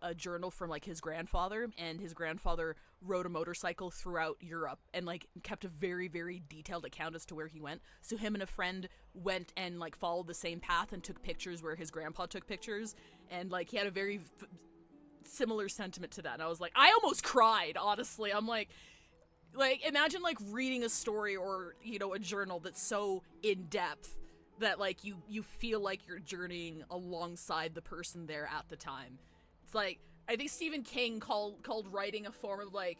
a journal from like his grandfather, and his grandfather rode a motorcycle throughout Europe and like kept a very, very detailed account as to where he went. So him and a friend went and like followed the same path and took pictures where his grandpa took pictures, and like he had a very similar sentiment to that. And I was like, I almost cried, honestly. I'm like imagine like reading a story or, you know, a journal that's so in depth that like you feel like you're journeying alongside the person there at the time. It's like, I think Stephen King called writing a form of like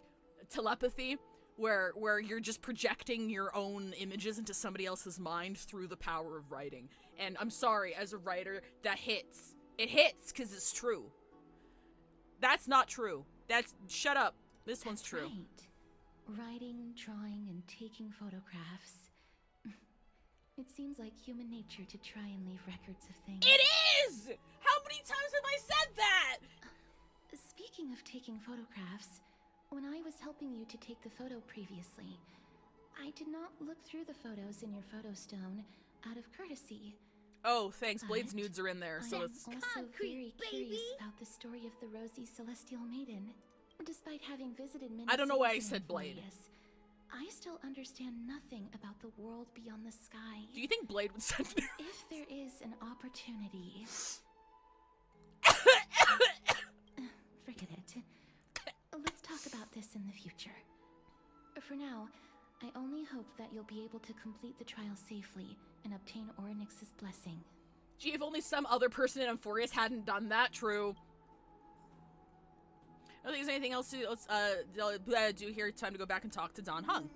telepathy, where you're just projecting your own images into somebody else's mind through the power of writing. And I'm sorry, as a writer, that hits. It hits because it's true. That's not true. Shut up. This one's true. Right. Writing, drawing, and taking photographs. It seems like human nature to try and leave records of things. It is! How many times have I said that? Speaking of taking photographs, when I was helping you to take the photo previously, I did not look through the photos in your photo stone out of courtesy. Oh, thanks. Blade's But nudes are in there, so I am it's... also Concrete, very curious baby. about the story of the Rosy Celestial Maiden. Despite having visited many I don't know why I cities in said Blade. Arthurius, I still understand nothing about the world beyond the sky. Do you think Blade would send nudes? If there is an opportunity... Forget it. Let's talk about this in the future. For now, I only hope that you'll be able to complete the trial safely and obtain Orynyx's blessing. Gee, if only some other person in Amphorius hadn't done that. True. I don't think there's anything else to do here. Time to go back and talk to Don Hung.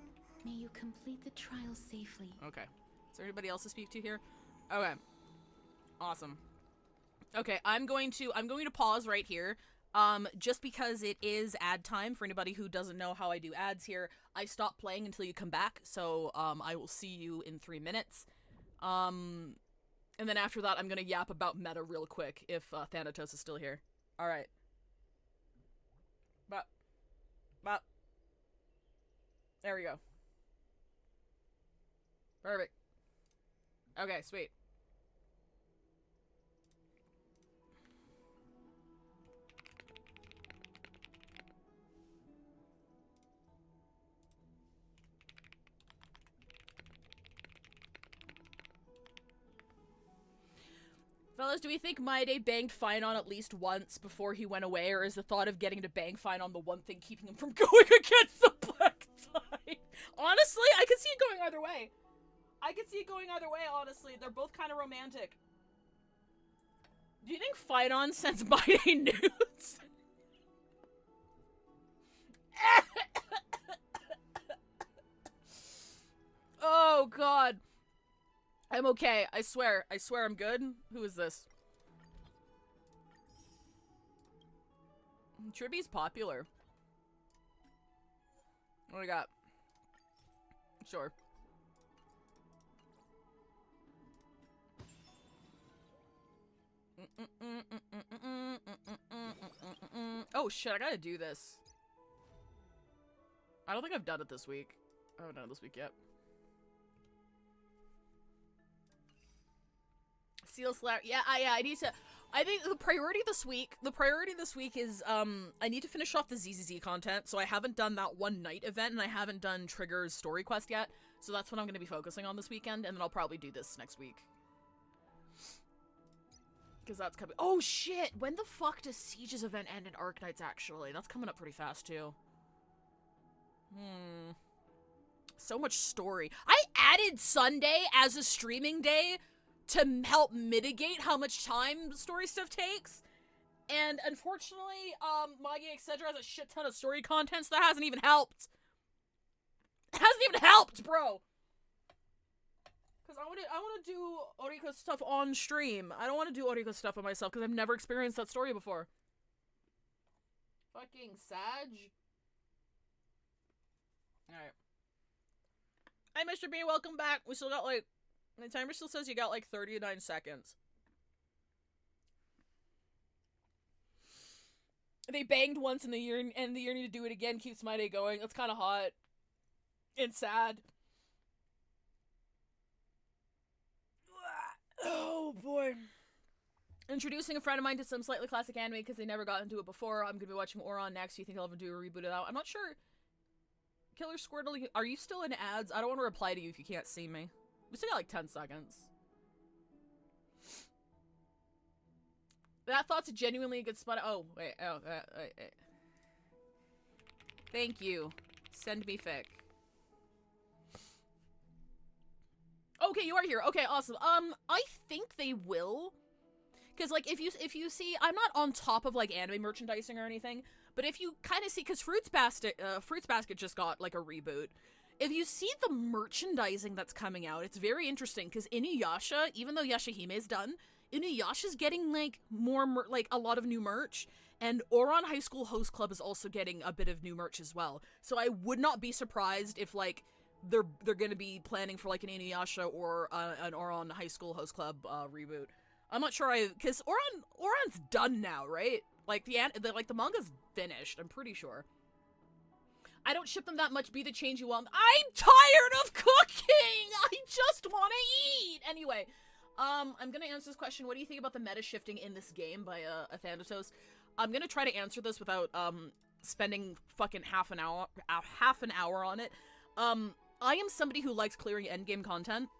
May you complete the trial safely. Okay. Is there anybody else to speak to here? Okay. Awesome. Okay, I'm going to pause right here. Just because it is ad time. For anybody who doesn't know how I do ads here, I stop playing until you come back. So I will see you in 3 minutes. And then after that, I'm gonna yap about meta real quick if Thanatos is still here. All right. Bop. There we go. Perfect. Okay, sweet. Fellas, do we think Maide banged Fine on at least once before he went away, or is the thought of getting to bang Fine on the one thing keeping him from going against the Black Tide? Honestly, I could see it going either way. Honestly. They're both kind of romantic. Do you think Fine sends Maide nudes? I'm okay. I swear I'm good. Who is this? Tribby's popular. What do we got? Sure. Oh shit, I gotta do this. I don't think I've done it this week. I haven't done it this week yet. Seal slap. Yeah, I need to. I think the priority this week is, I need to finish off the ZZZ content, so I haven't done that one night event, and I haven't done Trigger's story quest yet, so that's what I'm gonna be focusing on this weekend, and then I'll probably do this next week. Because that's coming. Oh shit! When the fuck does Siege's event end in Arknights, actually? That's coming up pretty fast, too. So much story. I added Sunday as a streaming day to help mitigate how much time story stuff takes. And unfortunately, Magi etc. has a shit ton of story content, so that hasn't even helped. It hasn't even helped, bro! Because I want to do Oriko stuff on stream. I don't want to do Oriko stuff on myself, because I've never experienced that story before. Fucking Sag. Alright. Hi, Mr. B, welcome back. We still got, like, the timer still says you got, like, 39 seconds. They banged once in the year, and the yearning to do it again keeps my day going. That's kind of hot. And sad. Oh, boy. Introducing a friend of mine to some slightly classic anime because they never got into it before. I'm going to be watching Oron next. Do you think they'll ever do a reboot of that? I'm not sure. Killer Squirtle, are you still in ads? I don't want to reply to you if you can't see me. We still got like 10 seconds. That thought's genuinely a good spot. Oh, wait. Oh, wait. Thank you. Send me fic. Okay, you are here. Okay, awesome. I think they will. Because, like, if you see, I'm not on top of, like, anime merchandising or anything, but if you kind of see, because Fruits Basket just got, like, a reboot. If you see the merchandising that's coming out, it's very interesting, because Inuyasha, even though Yashahime is done, Inuyasha's getting, like, a lot of new merch, and Oron High School Host Club is also getting a bit of new merch as well. So I would not be surprised if, like, they're gonna be planning for, like, an Inuyasha or an Oron High School Host Club reboot. I'm not sure because Oron's done now, right? Like, the manga's finished, I'm pretty sure. I don't ship them that much, be the change you want. I'm tired of cooking! I just want to eat! Anyway, I'm gonna answer this question. What do you think about the meta shifting in this game by Athanatos? I'm gonna try to answer this without spending fucking half an hour on it. I am somebody who likes clearing endgame content.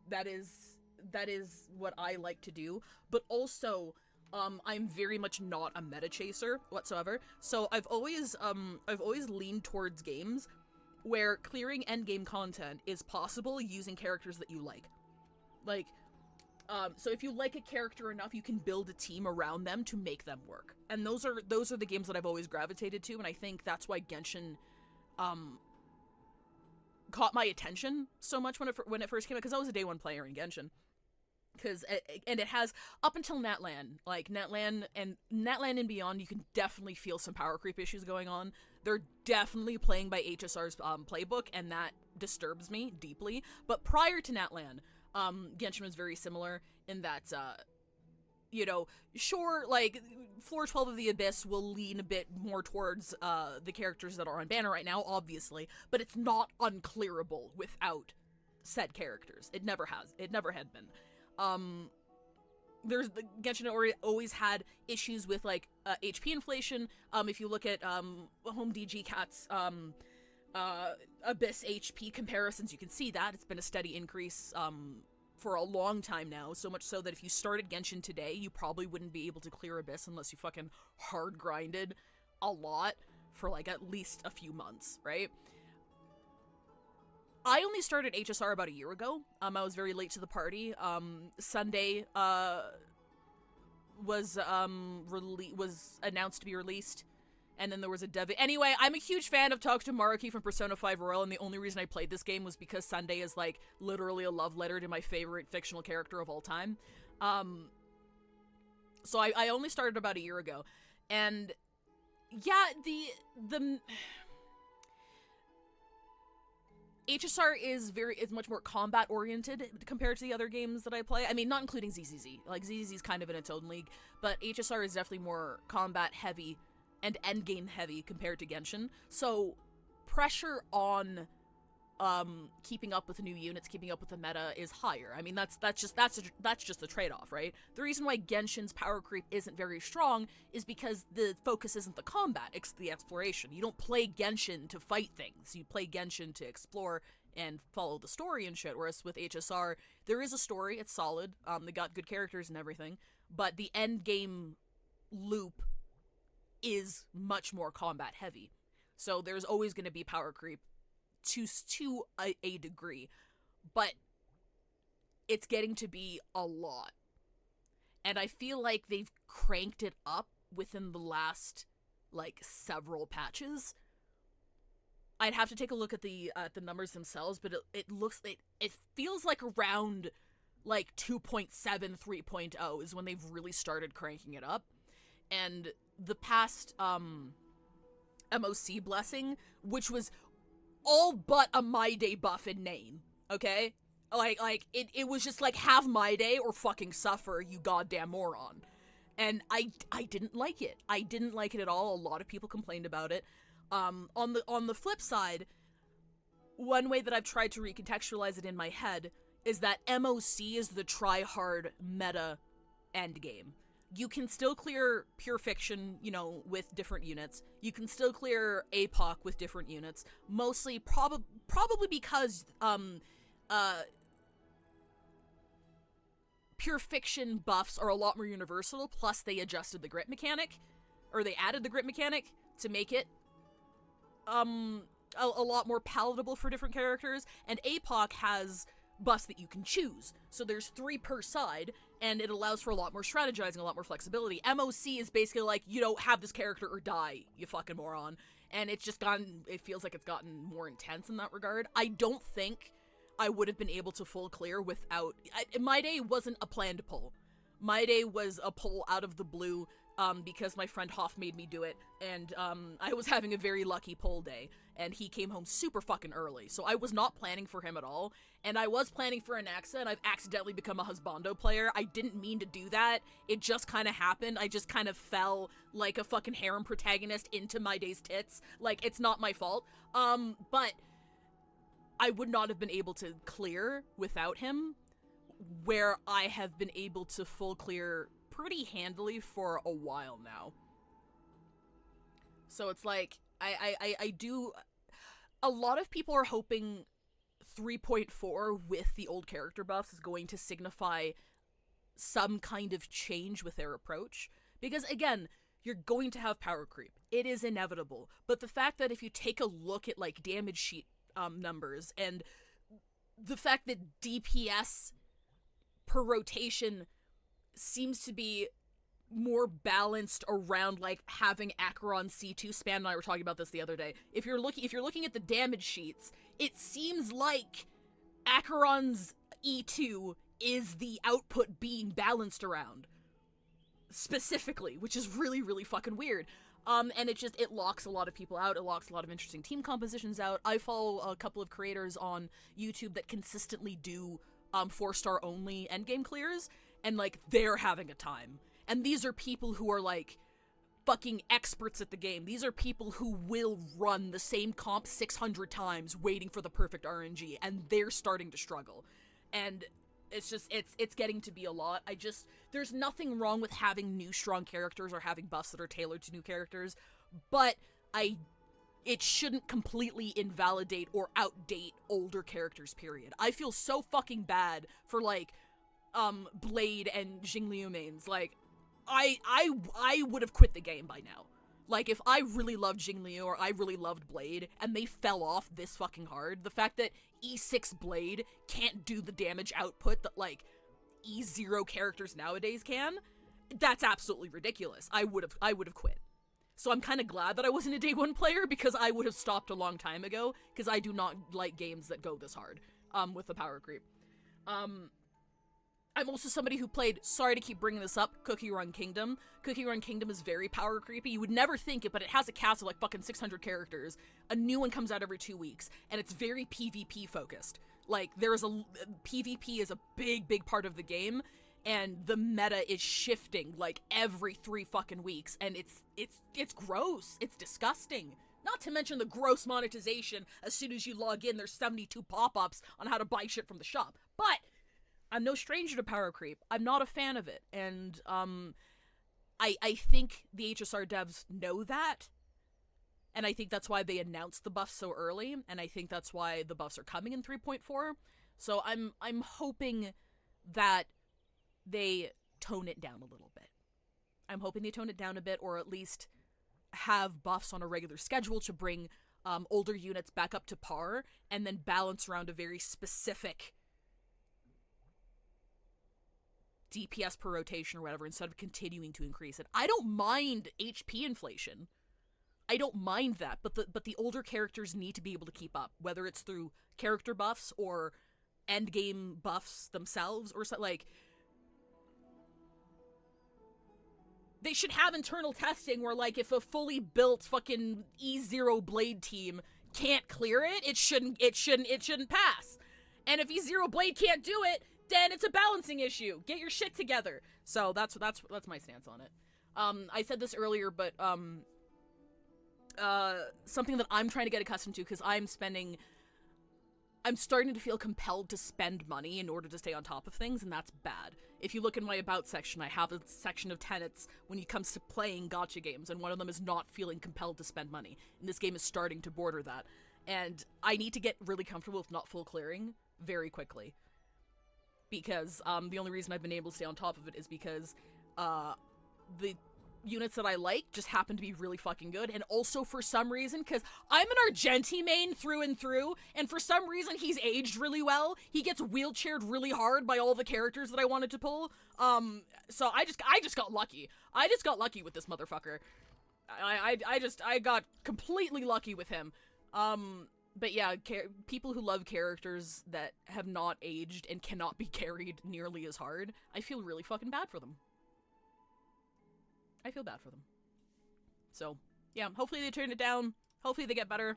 That is what I like to do, but also I'm very much not a meta chaser whatsoever. So I've always leaned towards games where clearing endgame content is possible using characters that you like. Like, so if you like a character enough, you can build a team around them to make them work. And those are the games that I've always gravitated to, and I think that's why Genshin caught my attention so much when it first came out, because I was a day one player in Genshin. And it has, up until Natlan, like Natlan and beyond, you can definitely feel some power creep issues going on. They're definitely playing by HSR's playbook, and that disturbs me deeply. But prior to Natlan, Genshin was very similar in that, sure, like, Floor 12 of the Abyss will lean a bit more towards the characters that are on banner right now, obviously, but it's not unclearable without said characters. It never has. It never had been. Genshin always had issues with, like, HP inflation. If you look at Home DG Cat's Abyss HP comparisons, you can see that. It's been a steady increase for a long time now, so much so that if you started Genshin today, you probably wouldn't be able to clear Abyss unless you fucking hard grinded a lot for, like, at least a few months, right? I only started HSR about a year ago. I was very late to the party. Sunday was announced to be released, And then there was a dev. Anyway, I'm a huge fan of Takuto Maruki from Persona 5 Royal, and the only reason I played this game was because Sunday is, like, literally a love letter to my favorite fictional character of all time. So I only started about a year ago. And, yeah, the HSR is much more combat-oriented compared to the other games that I play. I mean, not including ZZZ. Like, ZZZ is kind of in its own league, but HSR is definitely more combat-heavy and endgame heavy compared to Genshin. So pressure on keeping up with the new units, keeping up with the meta is higher. I mean, that's just the trade-off, right? The reason why Genshin's power creep isn't very strong is because the focus isn't the combat, it's the exploration. You don't play Genshin to fight things. You play Genshin to explore and follow the story and shit, whereas with HSR, there is a story, it's solid, they got good characters and everything, but the end game loop is much more combat heavy. So there's always going to be power creep to a degree, but it's getting to be a lot. And I feel like they've cranked it up within the last, like, several patches. I'd have to take a look at the numbers themselves, but it feels like around, like, 2.7, 3.0 is when they've really started cranking it up. And the past MOC blessing, which was all but a My Day buff in name, okay? Like it was just like, have My Day or fucking suffer, you goddamn moron. And I didn't like it. I didn't like it at all. A lot of people complained about it. On the flip side, one way that I've tried to recontextualize it in my head is that MOC is the try-hard meta endgame. You can still clear Pure Fiction, you know, with different units. You can still clear APOC with different units. Mostly, probably because, Pure Fiction buffs are a lot more universal, plus they adjusted the grit mechanic, or they added the grit mechanic to make it, a lot more palatable for different characters, and APOC has buffs that you can choose. So there's 3 per side, and it allows for a lot more strategizing, a lot more flexibility. MOC is basically like, you don't have this character or die, you fucking moron. And it feels like it's gotten more intense in that regard. I don't think I would have been able to full clear without... My Day wasn't a planned pull. My Day was a pull out of the blue, because my friend Hoff made me do it, and I was having a very lucky pull day, and he came home super fucking early, so I was not planning for him at all, and I was planning for Anaxa, and I've accidentally become a husbando player. I didn't mean to do that, it just kind of happened. I just kind of fell like a fucking harem protagonist into My Day's tits. Like, it's not my fault, but I would not have been able to clear without him, where I have been able to full clear pretty handily for a while now. So it's like, I do... A lot of people are hoping 3.4 with the old character buffs is going to signify some kind of change with their approach. Because, again, you're going to have power creep. It is inevitable. But the fact that if you take a look at, like, damage sheet numbers, and the fact that DPS per rotation seems to be more balanced around, like, having Acheron C2. Span and I were talking about this the other day. If you're looking at the damage sheets, it seems like Acheron's E2 is the output being balanced around, specifically, which is really, really fucking weird. And it locks a lot of people out. It locks a lot of interesting team compositions out. I follow a couple of creators on YouTube that consistently do 4-star only endgame clears, and, like, they're having a time. And these are people who are, like, fucking experts at the game. These are people who will run the same comp 600 times waiting for the perfect RNG, and they're starting to struggle. And it's just, it's getting to be a lot. There's nothing wrong with having new strong characters or having buffs that are tailored to new characters, but it shouldn't completely invalidate or outdate older characters, period. I feel so fucking bad for, like, Blade and Xingqiu mains. Like, I would have quit the game by now. Like, if I really loved Xingqiu or I really loved Blade, and they fell off this fucking hard, the fact that E6 Blade can't do the damage output that, like, E0 characters nowadays can, that's absolutely ridiculous. I would have quit. So I'm kind of glad that I wasn't a day one player, because I would have stopped a long time ago, because I do not like games that go this hard with the power creep. I'm also somebody who played, sorry to keep bringing this up, Cookie Run Kingdom. Cookie Run Kingdom is very power creepy. You would never think it, but it has a cast of like fucking 600 characters. A new one comes out every 2 weeks, and it's very PvP focused. Like, PvP is a big part of the game, and the meta is shifting like every 3 fucking weeks, and it's gross. It's disgusting. Not to mention the gross monetization. As soon as you log in, there's 72 pop-ups on how to buy shit from the shop. But I'm no stranger to power creep. I'm not a fan of it, and I think the HSR devs know that, and I think that's why they announced the buffs so early, and I think that's why the buffs are coming in 3.4. So I'm hoping that they tone it down a little bit. I'm hoping they tone it down a bit, or at least have buffs on a regular schedule to bring older units back up to par, and then balance around a very specific DPS per rotation or whatever, instead of continuing to increase it. I don't mind HP inflation. I don't mind that, but the older characters need to be able to keep up, whether it's through character buffs or endgame buffs themselves, or something like. They should have internal testing where, like, if a fully built fucking E0 Blade team can't clear it, it shouldn't pass. And if E0 Blade can't do it, then it's a balancing issue. Get your shit together. So that's my stance on it. I said this earlier, but something that I'm trying to get accustomed to, because I'm starting to feel compelled to spend money in order to stay on top of things, and that's bad. If you look in my About section, I have a section of tenets when it comes to playing gacha games, and one of them is not feeling compelled to spend money. And this game is starting to border that. And I need to get really comfortable with not full clearing very quickly. Because the only reason I've been able to stay on top of it is because the units that I like just happen to be really fucking good, and also for some reason, because I'm an Argenti main through and through, and for some reason he's aged really well. He gets wheelchaired really hard by all the characters that I wanted to pull. So I just got lucky. I just got lucky with this motherfucker. I got completely lucky with him. But yeah, people who love characters that have not aged and cannot be carried nearly as hard, I feel really fucking bad for them. I feel bad for them. So, yeah, hopefully they turn it down. Hopefully they get better.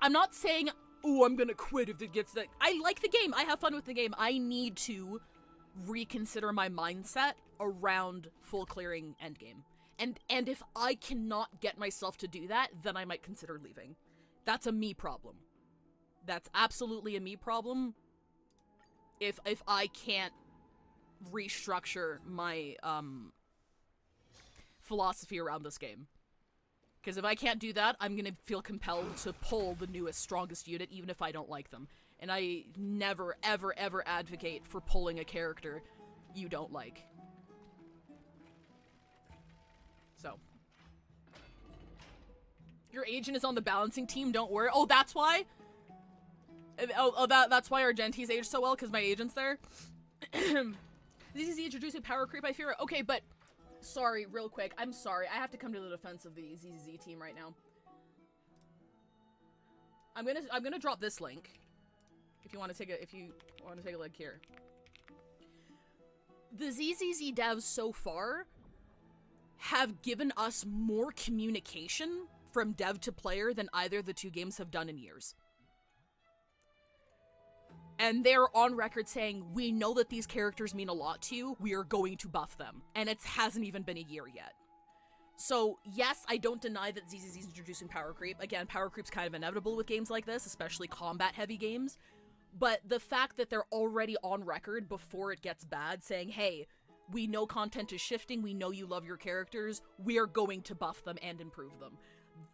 I'm not saying, oh, I'm gonna quit if it gets that. I like the game. I have fun with the game. I need to reconsider my mindset around full clearing endgame. And if I cannot get myself to do that, then I might consider leaving. That's a me problem. That's absolutely a me problem. If I can't restructure my philosophy around this game. Because if I can't do that, I'm gonna feel compelled to pull the newest, strongest unit, even if I don't like them. And I never, ever, ever advocate for pulling a character you don't like. So. Your agent is on the balancing team, don't worry. Oh, that's why? That's why Argenti's aged so well, because my agent's there? This is the introducing power creep, I fear. Okay, but sorry, real quick. I'm sorry. I have to come to the defense of the ZZ team right now. I'm gonna drop this link. If you want to take a look here. The ZZZ devs so far have given us more communication from dev to player than either of the two games have done in years. And they're on record saying, we know that these characters mean a lot to you, we are going to buff them. And it hasn't even been a year yet. So, yes, I don't deny that ZZZ is introducing power creep. Again, power creep's kind of inevitable with games like this, especially combat-heavy games. But the fact that they're already on record before it gets bad, saying, hey, we know content is shifting, we know you love your characters, we are going to buff them and improve them.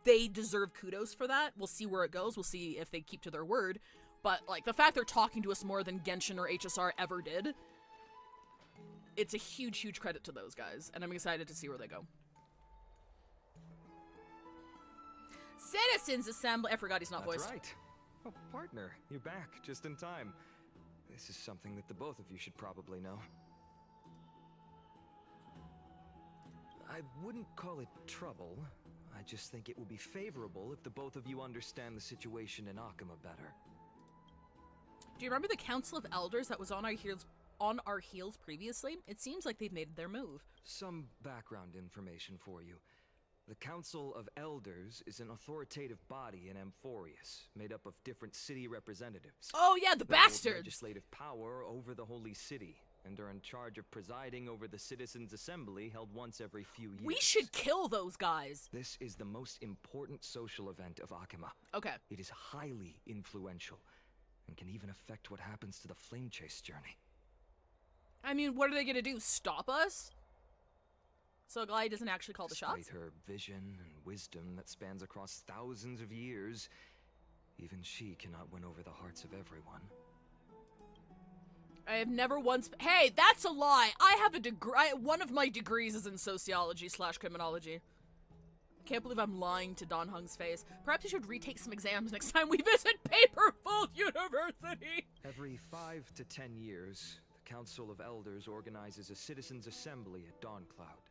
They deserve kudos for that. We'll see where it goes. We'll see if they keep to their word. But, like, the fact they're talking to us more than Genshin or HSR ever did, it's a huge, huge credit to those guys. And I'm excited to see where they go. Citizens Assembly. I forgot he's not voiced. That's right. Oh, partner, you're back just in time. This is something that the both of you should probably know. I wouldn't call it trouble. I just think it will be favorable if the both of you understand the situation in Akima better. Do you remember the Council of Elders that was on our heels previously? It seems like they've made their move. Some background information for you. The Council of Elders is an authoritative body in Amphorius, made up of different city representatives. Oh yeah, the They hold bastards! legislative power over the Holy City, and are in charge of presiding over the Citizens' Assembly held once every few years. We should kill those guys. This is the most important social event of Akima. Okay. It is highly influential, and can even affect what happens to the Flame Chase journey. I mean, what are they gonna do? Stop us? So Glide doesn't actually call the shots? Despite her vision and wisdom that spans across thousands of years, even she cannot win over the hearts of everyone. I have never once— Hey, that's a lie! I have a degree— one of my degrees is in sociology/criminology. I can't believe I'm lying to Don Hung's face. Perhaps you should retake some exams next time we visit Paperfold University! Every 5 to 10 years, the Council of Elders organizes a Citizens' Assembly at Dawncloud.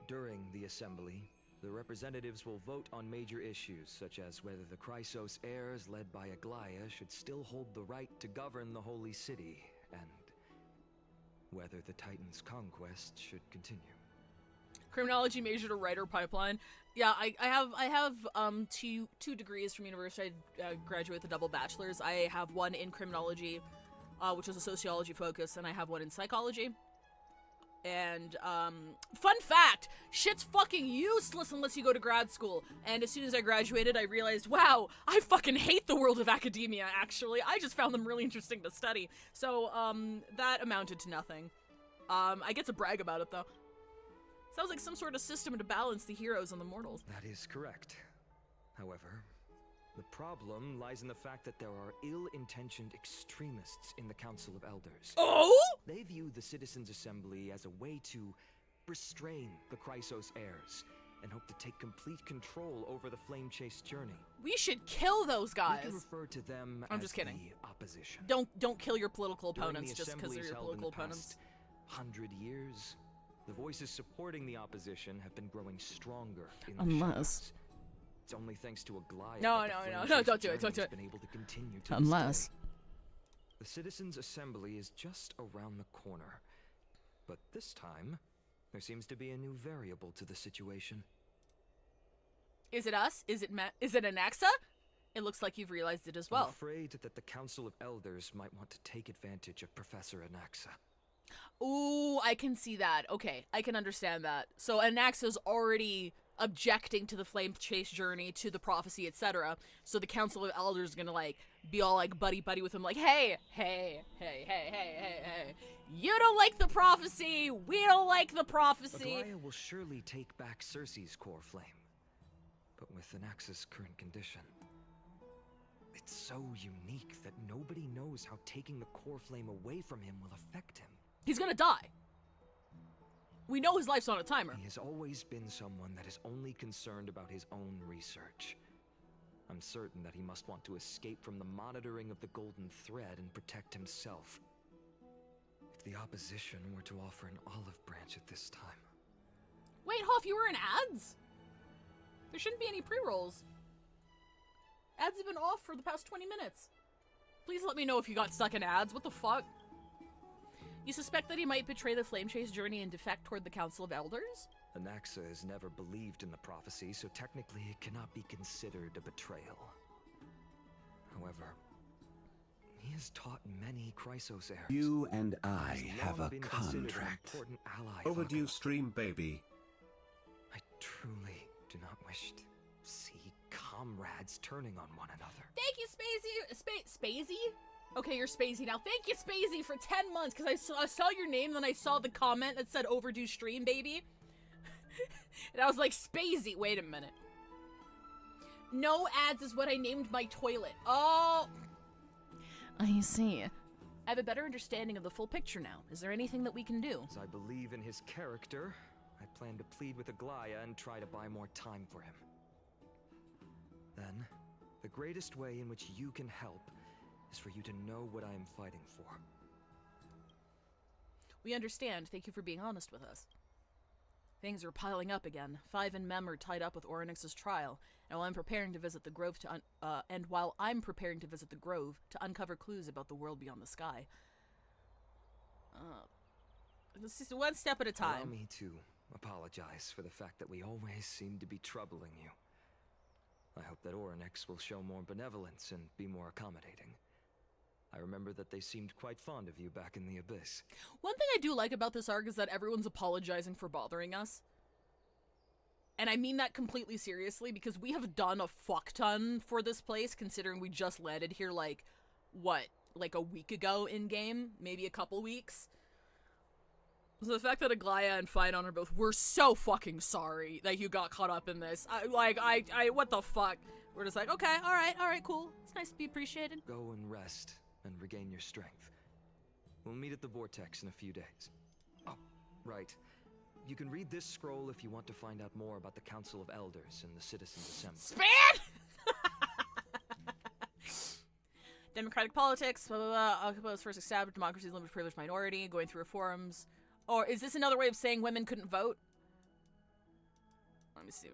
During the assembly, the representatives will vote on major issues, such as whether the Chrysos heirs led by Aglaya should still hold the right to govern the Holy City, and whether the Titan's conquest should continue. Criminology major to writer pipeline. Yeah, I have two degrees from university. I graduate with a double bachelor's. I have one in criminology, which is a sociology focus, and I have one in psychology. And, fun fact, shit's fucking useless unless you go to grad school. And as soon as I graduated, I realized, wow, I fucking hate the world of academia, actually. I just found them really interesting to study. So, that amounted to nothing. I get to brag about it, though. Sounds like some sort of system to balance the heroes and the mortals. That is correct. However, the problem lies in the fact that there are ill-intentioned extremists in the Council of Elders. Oh? They view the Citizens' Assembly as a way to restrain the Chrysos heirs, and hope to take complete control over the Flame Chase journey. We should kill those guys. We can refer to them I'm as just kidding. the opposition. Don't kill your political During opponents the just because they're assemblies your held in political the opponents. past 100 years, the voices supporting the opposition have been growing stronger in the Unless- shadows. It's only thanks to Aglaya No, that the no, Flame no, Chase don't do it, journey don't do has it. been able to continue to Unless- this day. The Citizens' Assembly is just around the corner, but this time there seems to be a new variable to the situation. Is it us? Is it Anaxa? It looks like you've realized it as I'm well. afraid that the Council of Elders might want to take advantage of Professor Anaxa. Ooh, I can see that. Okay, I can understand that. So Anaxa's already objecting to the Flame Chase journey, to the prophecy, etc. So the Council of Elders is gonna, like, be all, like, buddy-buddy with him, like, hey, you don't like the prophecy, we don't like the prophecy. Aglaya will surely take back Cersei's core flame. But with Anaxa's current condition, it's so unique that nobody knows how taking the core flame away from him will affect him. He's gonna die. We know his life's on a timer. He has always been someone that is only concerned about his own research. I'm certain that he must want to escape from the monitoring of the Golden Thread and protect himself. If the opposition were to offer an olive branch at this time. Wait, Hoff, you were in ads? There shouldn't be any pre-rolls. Ads have been off for the past 20 minutes. Please let me know if you got stuck in ads. What the fuck? You suspect that he might betray the Flame Chase journey and defect toward the Council of Elders? Anaxa has never believed in the prophecy, so technically it cannot be considered a betrayal. However, he has taught many Chrysos heirs. You and I He's have long a been considered an contract. important ally of Overdue Akima. stream, baby. I truly do not wish to see comrades turning on one another. Thank you, Spacey. Spacey? Okay, you're Spacey now. Thank you, Spacey, for 10 months, because I saw your name, then I saw the comment that said overdue stream, baby. And I was like, Spacey. Wait a minute. No ads is what I named my toilet. Oh. I see. I have a better understanding of the full picture now. Is there anything that we can do? As I believe in his character, I plan to plead with Aglaya and try to buy more time for him. Then, the greatest way in which you can help is for you to know what I am fighting for. We understand. Thank you for being honest with us. Things are piling up again. Five and Mem are tied up with Orynyx's trial, and while I'm preparing to visit the Grove to uncover clues about the world beyond the sky. This is one step at a time. Allow me to apologize for the fact that we always seem to be troubling you. I hope that Orynyx will show more benevolence and be more accommodating. I remember that they seemed quite fond of you back in the Abyss. One thing I do like about this arc is that everyone's apologizing for bothering us. And I mean that completely seriously, because we have done a fuck ton for this place, considering we just landed here, like, what, like a week ago in-game? Maybe a couple weeks? So the fact that Aglaya and Phaidon are both, we're so fucking sorry that you got caught up in this. What the fuck? We're just like, okay, alright, cool. It's nice to be appreciated. Go and rest and regain your strength. We'll meet at the Vortex in a few days. Oh, right. You can read this scroll if you want to find out more about the Council of Elders and the Citizens' Assembly. Span! Democratic politics, blah, blah, blah. Occupa's first established democracy's limited privileged minority, going through reforms. Or is this another way of saying women couldn't vote? Let me see.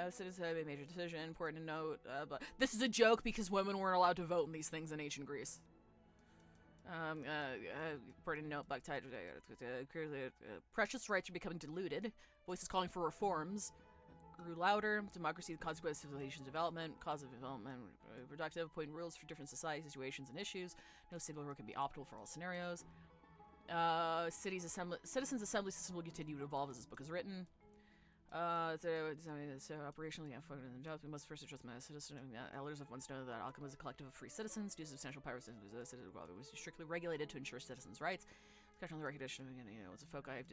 Citizens have a major decision. Important to note. But this is a joke because women weren't allowed to vote in these things in ancient Greece. Important to note. Black tide. Precious rights are becoming diluted. Voices calling for reforms grew louder. Democracy, the consequence of civilization's development. Cause of development. Productive. Appointing rules for different society situations and issues. No single rule can be optimal for all scenarios. Citizens' assembly system will continue to evolve as this book is written. So operationally, jobs. We must first address my citizens. Elders have once known that Alchemy is a collective of free citizens. Do substantial powers. It was strictly regulated to ensure citizens' rights. Discussion on the recognition of, it's a foci of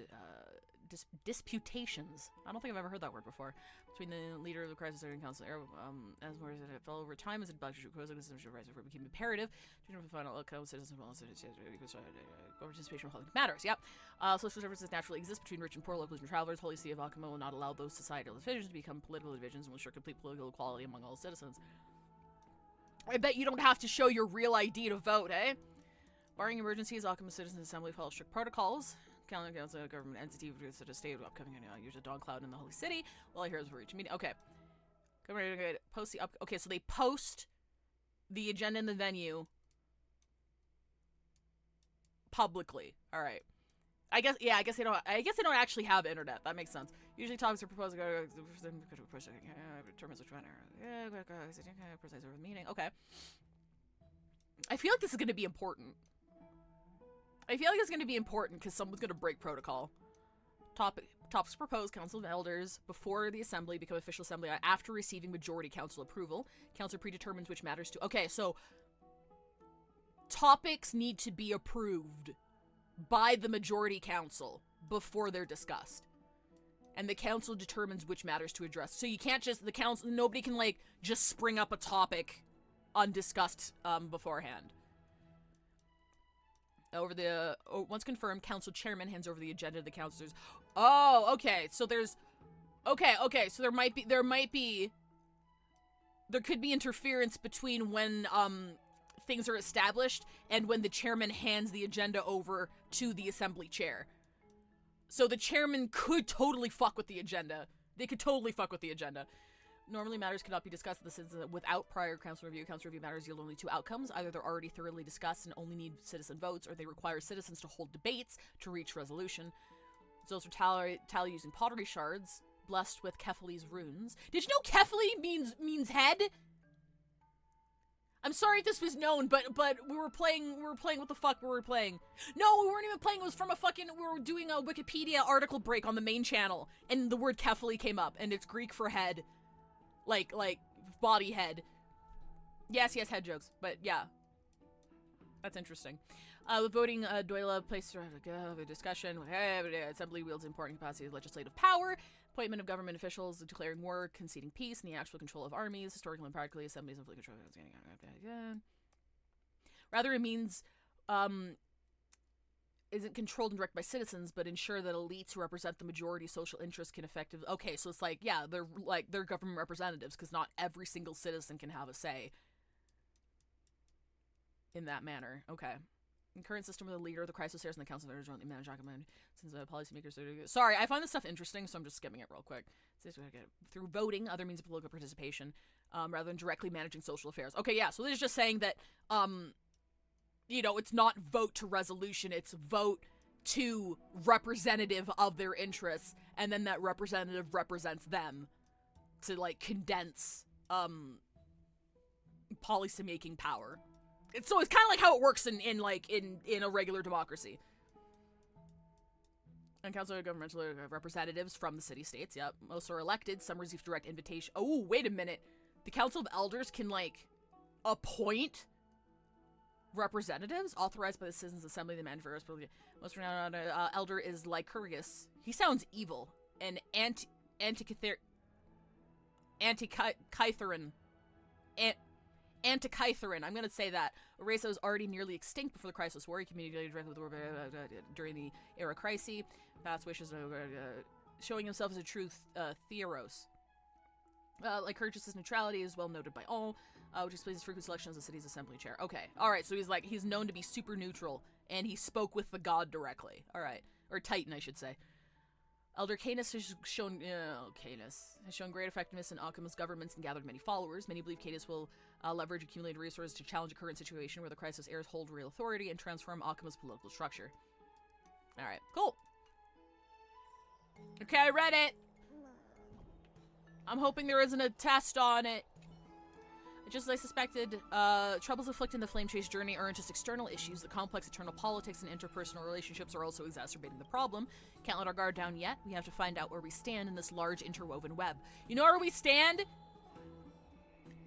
disputations. I don't think I've ever heard that word before. Between the leader of the crisis and council, as more as it fell over time, as it became imperative to the final outcome, citizens participation in public matters. Yep. Social differences naturally exist between rich and poor, locals and travelers. Holy See of Alchemy will not allow those societal divisions to become political divisions and will ensure complete political equality among all citizens. I bet you don't have to show your real ID to vote, eh? Barring emergencies, Alchemist Citizens Assembly follows strict protocols. Calendar Council, a government entity, such as state of upcoming use of Dawn Cloud in the Holy City. Well, here's for each meeting. Okay. Post the up. Okay, so they post the agenda in the venue publicly. All right. I guess they don't actually have internet. That makes sense. Usually topics are proposed determines which manner. Precise over the meeting. Okay. I feel like this is going to be important. Because someone's going to break protocol. Topics proposed, Council of Elders, before the Assembly become official Assembly, after receiving majority Council approval. Council predetermines which matters to... Okay, so... Topics need to be approved by the majority Council before they're discussed. And the Council determines which matters to address. So you can't just... The Council... Nobody can, like, just spring up a topic undiscussed beforehand. Once confirmed, council chairman hands over the agenda to the councilors. Oh, okay. So there's, okay. So there could be interference between when things are established and when the chairman hands the agenda over to the assembly chair. So the chairman could totally fuck with the agenda. They could totally fuck with the agenda. Normally, matters cannot be discussed in the citizen without prior council review. Council review matters yield only two outcomes. Either they're already thoroughly discussed and only need citizen votes, or they require citizens to hold debates to reach resolution. Results are tally using pottery shards, blessed with Kefali's runes. Did you know Kefali means head? I'm sorry if this was known, but we were playing what the fuck were we playing? No, we weren't even playing. It was from we were doing a Wikipedia article break on the main channel, and the word Kefali came up, and it's Greek for head. Like, body head. Yes, head jokes. But, yeah. That's interesting. With voting, Doyla placed a discussion. Assembly wields important capacity of legislative power. Appointment of government officials, declaring war, conceding peace, and the actual control of armies. Historically and practically, assemblies and control. Rather, it means, isn't controlled and directed by citizens, but ensure that elites who represent the majority social interests can effectively... Okay, so it's like, yeah, they're government representatives, because not every single citizen can have a say in that manner. Okay. The current system with the leader of the crisis and the council of jointly manage document since the policymakers are... Sorry, I find this stuff interesting, so I'm just skimming it real quick. Through voting, other means of political participation, rather than directly managing social affairs. Okay, yeah, so this is just saying that, you know, it's not vote to resolution, it's vote to representative of their interests, and then that representative represents them to, like, condense, policy-making power. So it's kind of like how it works in a regular democracy. And council of governmental representatives from the city-states, yep. Most are elected, some receive direct invitation. Oh, wait a minute. The Council of Elders can, like, appoint representatives authorized by the Citizens' Assembly, the manager. Most renowned elder is Lycurgus. He sounds evil. And Antikytheran. Antikytheran, I'm gonna say that. A race that was already nearly extinct before the Crisis War. He communicated directly with the war during the era crisis. Past wishes showing himself as a true Theros. Lycurgus' neutrality is well noted by all, which explains his frequent selection as the city's assembly chair. Okay, alright, so he's known to be super neutral, and he spoke with the god directly. Alright, or Titan, I should say. Elder Canis has shown great effectiveness in Alchemist governments and gathered many followers. Many believe Canis will leverage accumulated resources to challenge a current situation where the crisis heirs hold real authority and transform Alchemist's political structure. Alright, cool. Okay, I read it. I'm hoping there isn't a test on it. Just as I suspected, troubles afflicting the Flame Chase journey aren't just external issues. The complex internal politics and interpersonal relationships are also exacerbating the problem. Can't let our guard down yet. We have to find out where we stand in this large interwoven web. You know where we stand?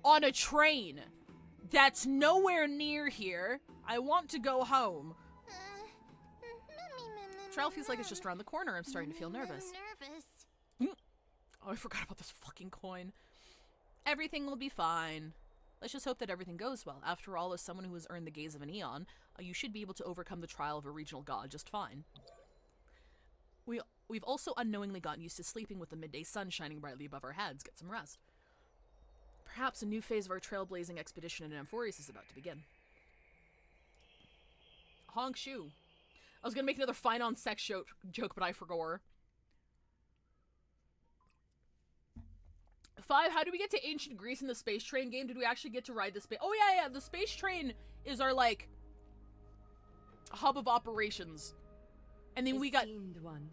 On a train. That's nowhere near here. I want to go home. Trial feels like it's just around the corner. I'm starting to feel nervous. Oh, I forgot about this fucking coin. Everything will be fine. Let's just hope that everything goes well. After all, as someone who has earned the gaze of an eon, you should be able to overcome the trial of a regional god just fine. We've also unknowingly gotten used to sleeping with the midday sun shining brightly above our heads. Get some rest. Perhaps a new phase of our trailblazing expedition in Amphorius is about to begin. Honk shoe. I was gonna make another fine on sex joke, but I forgot. 5, how do we get to ancient Greece in the space train game? Did we actually get to ride the space? Oh yeah, the space train is our, like, hub of operations. And then we got... Esteemed one.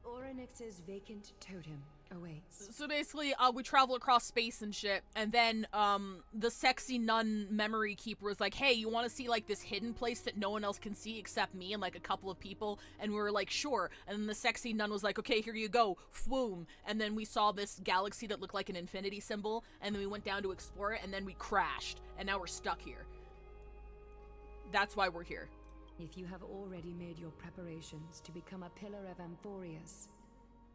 Orynyx's vacant totem awaits. So basically, we travel across space and shit, and then, the sexy nun memory keeper was like, hey, you want to see, like, this hidden place that no one else can see except me and, like, a couple of people? And we were like, sure. And then the sexy nun was like, okay, here you go. Fwoom. And then we saw this galaxy that looked like an infinity symbol, and then we went down to explore it, and then we crashed. And now we're stuck here. That's why we're here. If you have already made your preparations to become a pillar of Amphorius,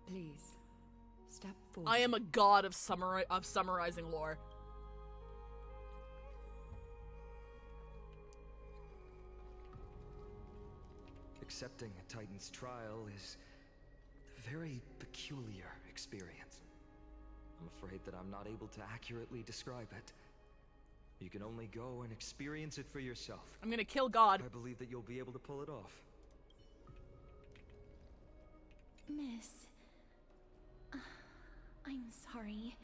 please, step forward. I am a god of summarizing lore. Accepting a Titan's trial is a very peculiar experience. I'm afraid that I'm not able to accurately describe it. You can only go and experience it for yourself. I'm gonna kill God. I believe that you'll be able to pull it off. Miss, I'm sorry.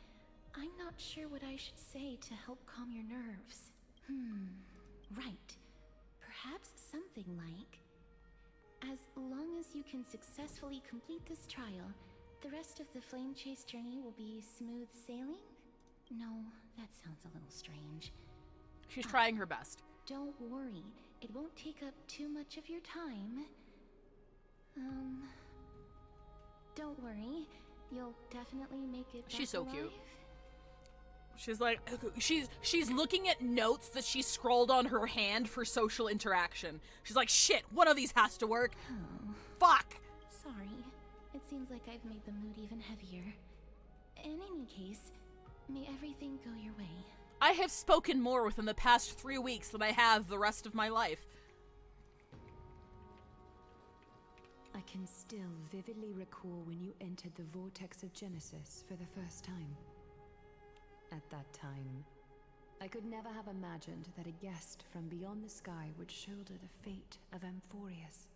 I'm not sure what I should say to help calm your nerves. Right. Perhaps something like, as long as you can successfully complete this trial, the rest of the Flame Chase journey will be smooth sailing? No, that sounds a little strange. She's trying her best. Don't worry. It won't take up too much of your time. Don't worry. You'll definitely make it back She's so alive. cute. She's like, she's looking at notes that she scrolled on her hand for social interaction. She's like, shit, one of these has to work. Oh. Fuck. Sorry. It seems like I've made the mood even heavier. In any case, may everything go your way. I have spoken more within the past 3 weeks than I have the rest of my life. I can still vividly recall when you entered the vortex of Genesis for the first time. At that time, I could never have imagined that a guest from beyond the sky would shoulder the fate of Amphorius.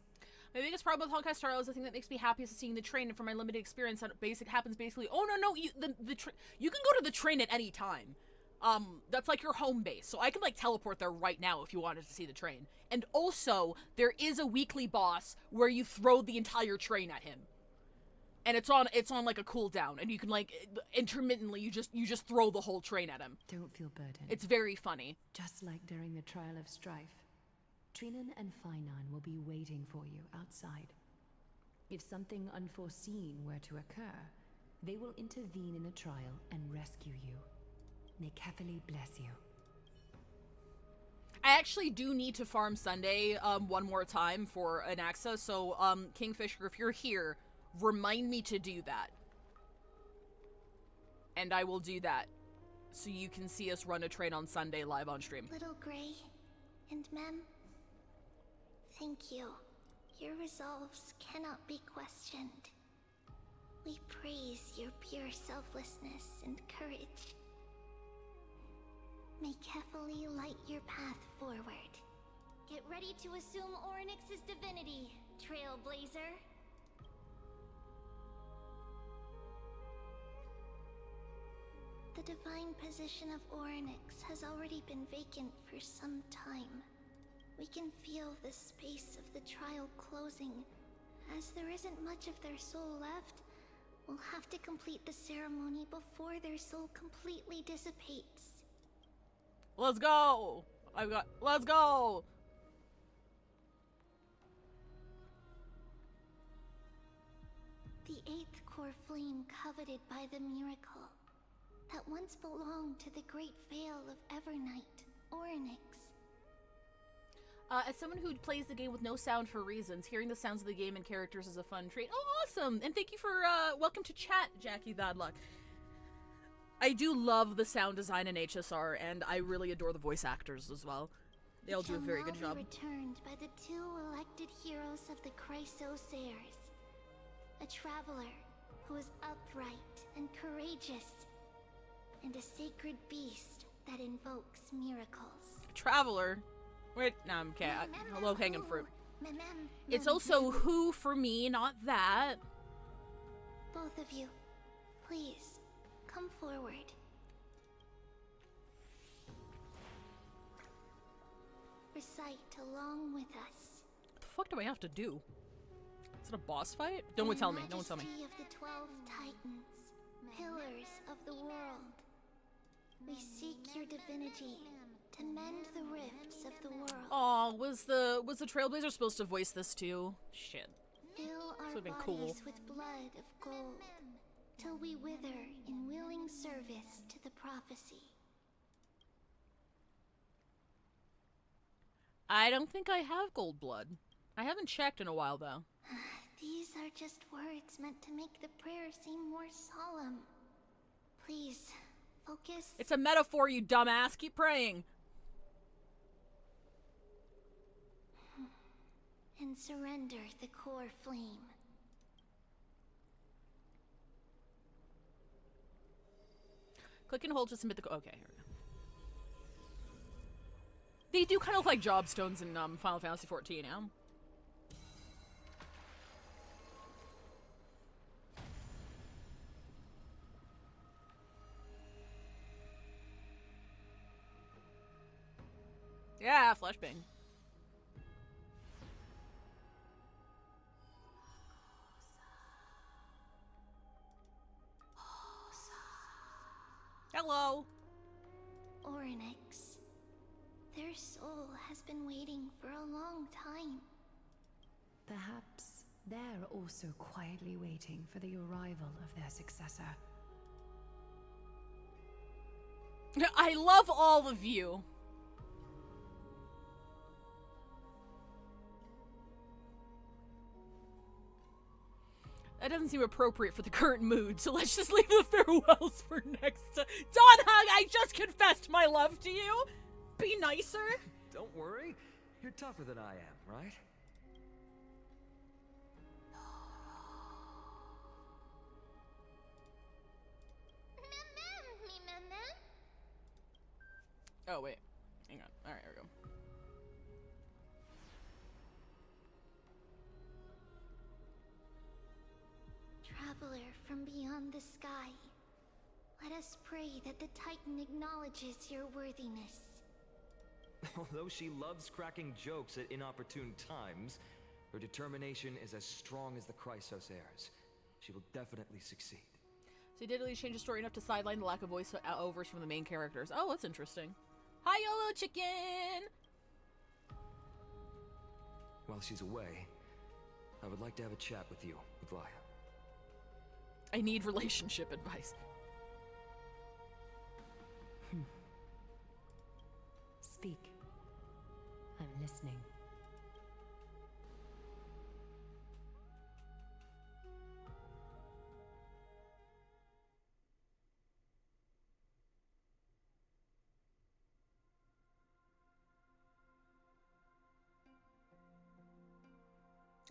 My biggest problem with Honkai Star Rail is the thing that makes me happiest is seeing the train, and from my limited experience, that happens basically. Oh no, you can go to the train at any time. That's like your home base, so I can like teleport there right now if you wanted to see the train. And also, there is a weekly boss where you throw the entire train at him, and it's on like a cooldown, and you can like intermittently you just throw the whole train at him. Don't feel burdened. It's very funny. Just like during the Trial of Strife, Trinan and Finan will be waiting for you outside. If something unforeseen were to occur, they will intervene in the trial and rescue you. May Kefali bless you. I actually do need to farm Sunday one more time for an access, so Kingfisher, if you're here, remind me to do that. And I will do that, so you can see us run a train on Sunday live on stream. Little Gray and Mem, thank you. Your resolves cannot be questioned. We praise your pure selflessness and courage. May Kefali light your path forward. Get ready to assume Orynyx's divinity, Trailblazer. The divine position of Orynyx has already been vacant for some time. We can feel the space of the trial closing. As there isn't much of their soul left, we'll have to complete the ceremony before their soul completely dissipates. Let's go! Let's go! The eighth core flame coveted by the miracle that once belonged to the great Veil of Evernight, Orynyx. As someone who plays the game with no sound for reasons, hearing the sounds of the game and characters is a fun treat. Oh, awesome! And thank you for, welcome to chat, Jackie Bad Luck. I do love the sound design in HSR, and I really adore the voice actors as well. They all do a very good job. Returned by the two elected heroes of the Chrysosairs. A traveler who is upright and courageous, and a sacred beast that invokes miracles. Traveler? Wait, no, I'm okay. Low-hanging fruit. It's also who for me, not that. Both of you, please, come forward. Recite along with us. What the fuck do I have to do? Is it a boss fight? No one tell me. No one tell me. Majesty of the 12 Titans, pillars of the world. We seek your divinity to mend the rifts of the world. Oh, was the Trailblazer supposed to voice this too? Shit. Fill our would've been bodies cool. with blood of gold, till we wither in willing service to the prophecy. I don't think I have gold blood. I haven't checked in a while though. These are just words meant to make the prayer seem more solemn. Please, focus. It's a metaphor, you dumbass. Keep praying. And surrender the core flame. Click and hold to submit the. Okay, here we go. They do kind of look like job stones in Final Fantasy XIV, yeah? Yeah, flashbang. Hello. Orynyx. Their soul has been waiting for a long time. Perhaps they're also quietly waiting for the arrival of their successor. I love all of you. That doesn't seem appropriate for the current mood, so let's just leave the farewells for next time. Dawn Hug, I just confessed my love to you. Be nicer. Don't worry. You're tougher than I am, right? Oh, wait. Hang on. Alright, here we go. Traveler from beyond the sky, let us pray that the Titan acknowledges your worthiness. Although she loves cracking jokes at inopportune times, her determination is as strong as the Chrysos heirs. She will definitely succeed. So he did at least change the story enough to sideline the lack of voice-overs from the main characters. Oh, that's interesting. Hi, YOLO chicken! While she's away, I would like to have a chat with you, Aglaya. I need relationship advice. Speak. I'm listening.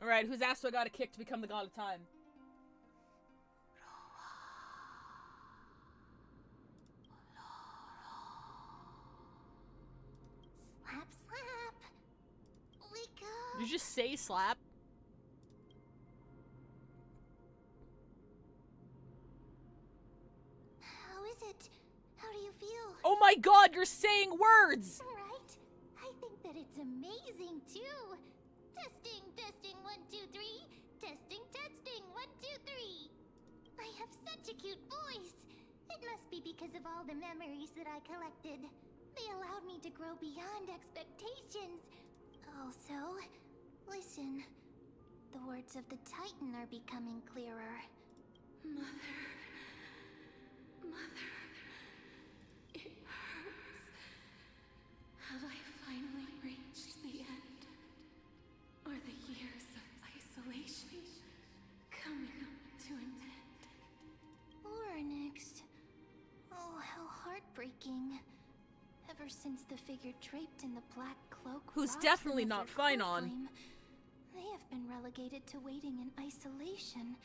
Alright, whose ass do I gotta kick to become the god of time? Slap, slap! Wake up! Did you just say slap? How is it? How do you feel? Oh my god, you're saying words! Right? I think that it's amazing too. Testing, testing, 1, 2, 3. Testing, testing, 1, 2, 3. I have such a cute voice. It must be because of all the memories that I collected. They allowed me to grow beyond expectations. Also, listen. The words of the Titan are becoming clearer. Mother. Mother. It hurts. Have I finally reached the end? Are the years of isolation coming to an end? Oryx. Oh, how heartbreaking. Ever since the figure draped in the black cloak, Who's robbed definitely them of not their fine core on. flame, they have been relegated to waiting in isolation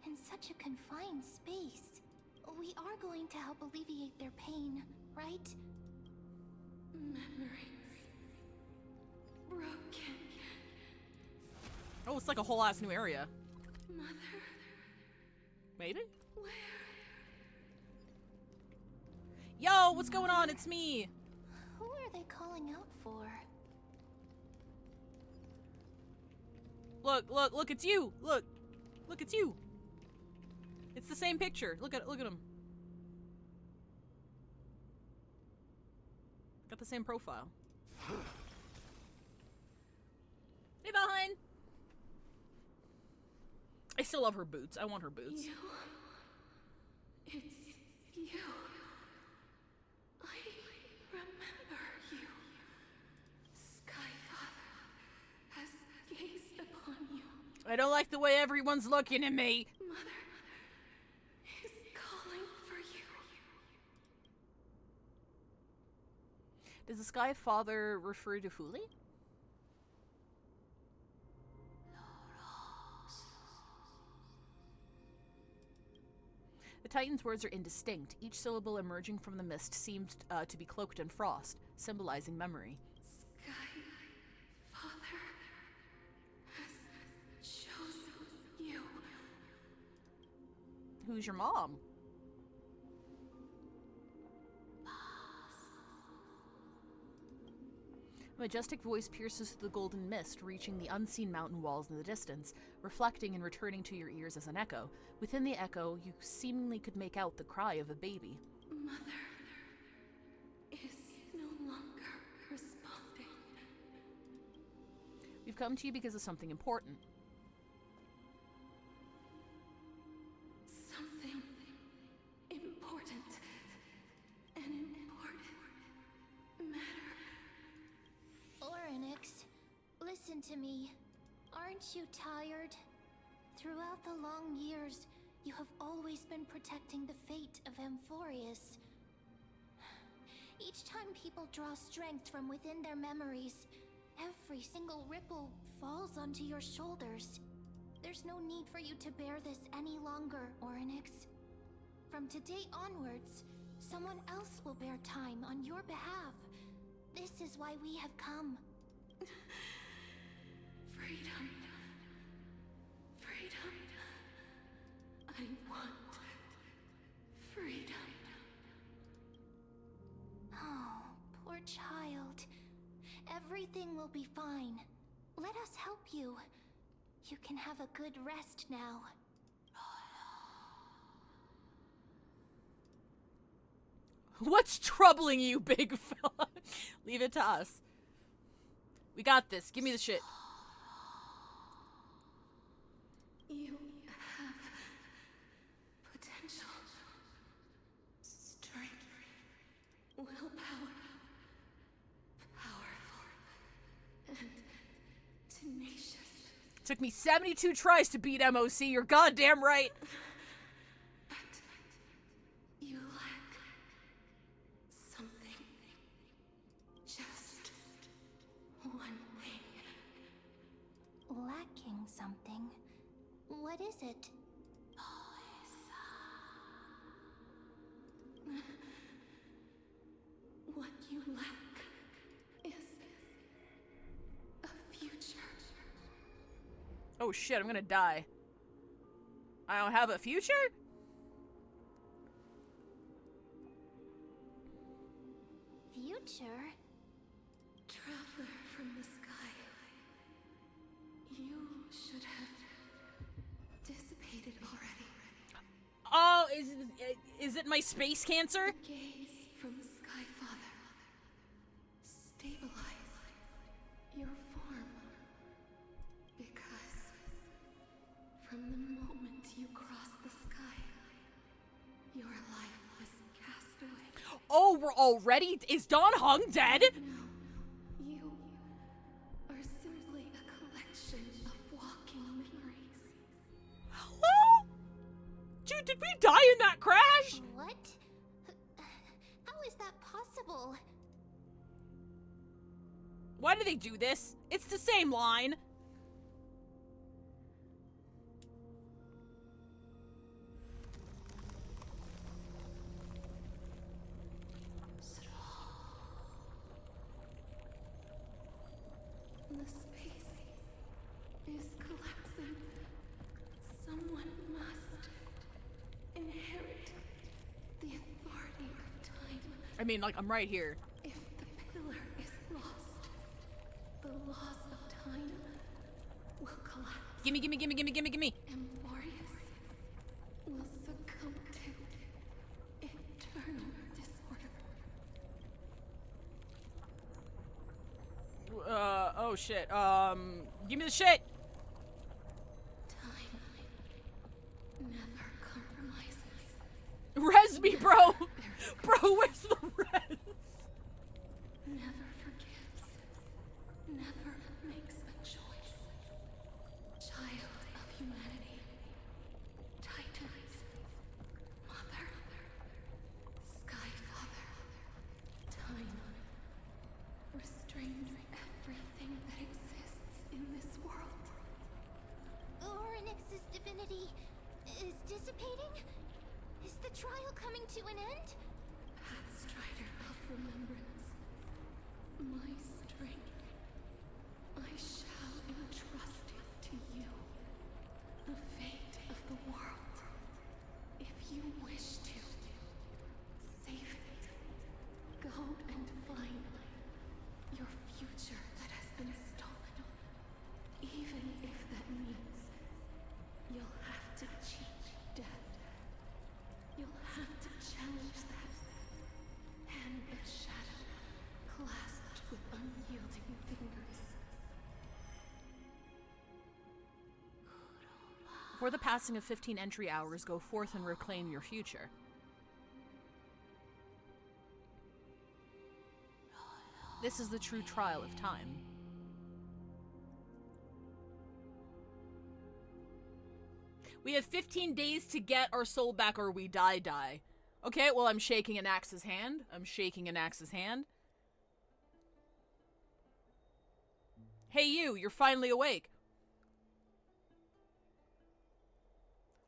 in such a confined space. We are going to help alleviate their pain, right? Memories. Broken. Oh, it's like a whole ass new area. Mother. Maybe? Where? Yo, what's going on? It's me! Who are they calling out for? Look, it's you! Look, it's you! It's the same picture. Look at him. Got the same profile. Hey, behind! I still love her boots. I want her boots. You. It's you. I remember you. Skyfather has gazed upon you. I don't like the way everyone's looking at me. Mother is calling for you. Does the Sky Father refer to Fuli? The Titan's words are indistinct. Each syllable emerging from the mist seemed to be cloaked in frost, symbolizing memory. Skyfather has chosen you. Who's your mom? A majestic voice pierces through the golden mist, reaching the unseen mountain walls in the distance, reflecting and returning to your ears as an echo. Within the echo, you seemingly could make out the cry of a baby. Mother is no longer responding. We've come to you because of something important. Something important. An important matter. Oryx, listen to me. Aren't you tired? Throughout the long years, you have always been protecting the fate of Amphorius. Each time people draw strength from within their memories, every single ripple falls onto your shoulders. There's no need for you to bear this any longer, Oryx. From today onwards, Someone else will bear time on your behalf. This is why we have come. Freedom. Freedom. I want freedom. Oh, poor child. Everything will be fine. Let us help you. You can have a good rest now. What's troubling you, big fella? Leave it to us. We got this. Give me the shit. You have potential, strength, willpower, powerful, and tenacious. Took me 72 tries to beat MOC. You're goddamn right. But you lack something. Just one thing. Lacking something. What is it? What you lack is a future. Oh shit, I'm gonna die. I don't have a future? Future? Traveler from the sky. You should have dissipated already. Oh, is it my space cancer? Gaze from the Sky Father. Stabilize your form. Because from the moment you cross the sky, your life was cast away. Oh, we're already? Is Don Hung dead? No, you are simply a collection of walking memories. Hello? Dude, did we die in that crash? What? How is that possible? Why do they do this? It's the same line. The space is collapsing. Someone must inherit the authority of time. I mean, like, I'm right here. If the pillar is lost, the laws of time will collapse. Gimme, gimme, gimme, gimme, gimme, gimme. Emborius will succumb to eternal disorder. Oh shit. Give me the shit. Time never compromises. Res me, bro. Bro, where's the res? Never forgives. Never makes a choice. Child of humanity. Titans. Mother. Sky Father. Time restrains everything that exists in this world. Orynyx's divinity is dissipating? Is the trial coming to an end? Pathstrider of remembrance. My strength. I shall entrust it to you. The fate of the world. If you wish to, save it. Go and find your future that has been stolen. Even if that means you'll have to cheat death. You'll have to challenge that. Hand of shadow, clasped with unyielding fingers. Before the passing of 15 entry hours, go forth and reclaim your future. This is the true trial of time. We have 15 days to get our soul back or we die. Okay, well, I'm shaking Anax's hand. Hey you, you're finally awake.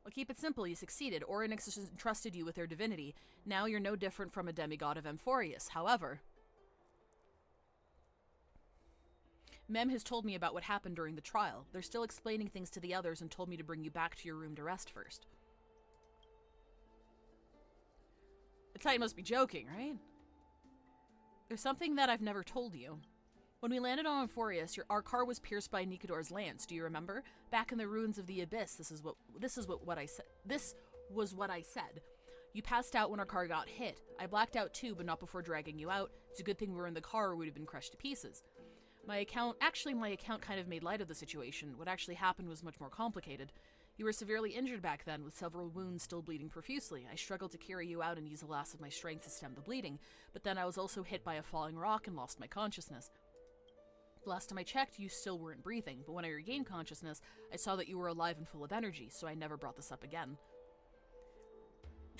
I'll keep it simple. You succeeded. Oryx has entrusted you with their divinity. Now you're no different from a demigod of Amphorius. However, Mem has told me about what happened during the trial. They're still explaining things to the others and told me to bring you back to your room to rest first. The Titan must be joking, right? There's something that I've never told you. When we landed on Amphorius, our car was pierced by Nikador's lance. Do you remember? Back in the ruins of the Abyss, this was what I said. You passed out when our car got hit. I blacked out too, but not before dragging you out. It's a good thing we were in the car or we'd have been crushed to pieces. My account kind of made light of the situation. What actually happened was much more complicated. You were severely injured back then, with several wounds still bleeding profusely. I struggled to carry you out and use the last of my strength to stem the bleeding, but then I was also hit by a falling rock and lost my consciousness. The last time I checked, you still weren't breathing, but when I regained consciousness, I saw that you were alive and full of energy, so I never brought this up again.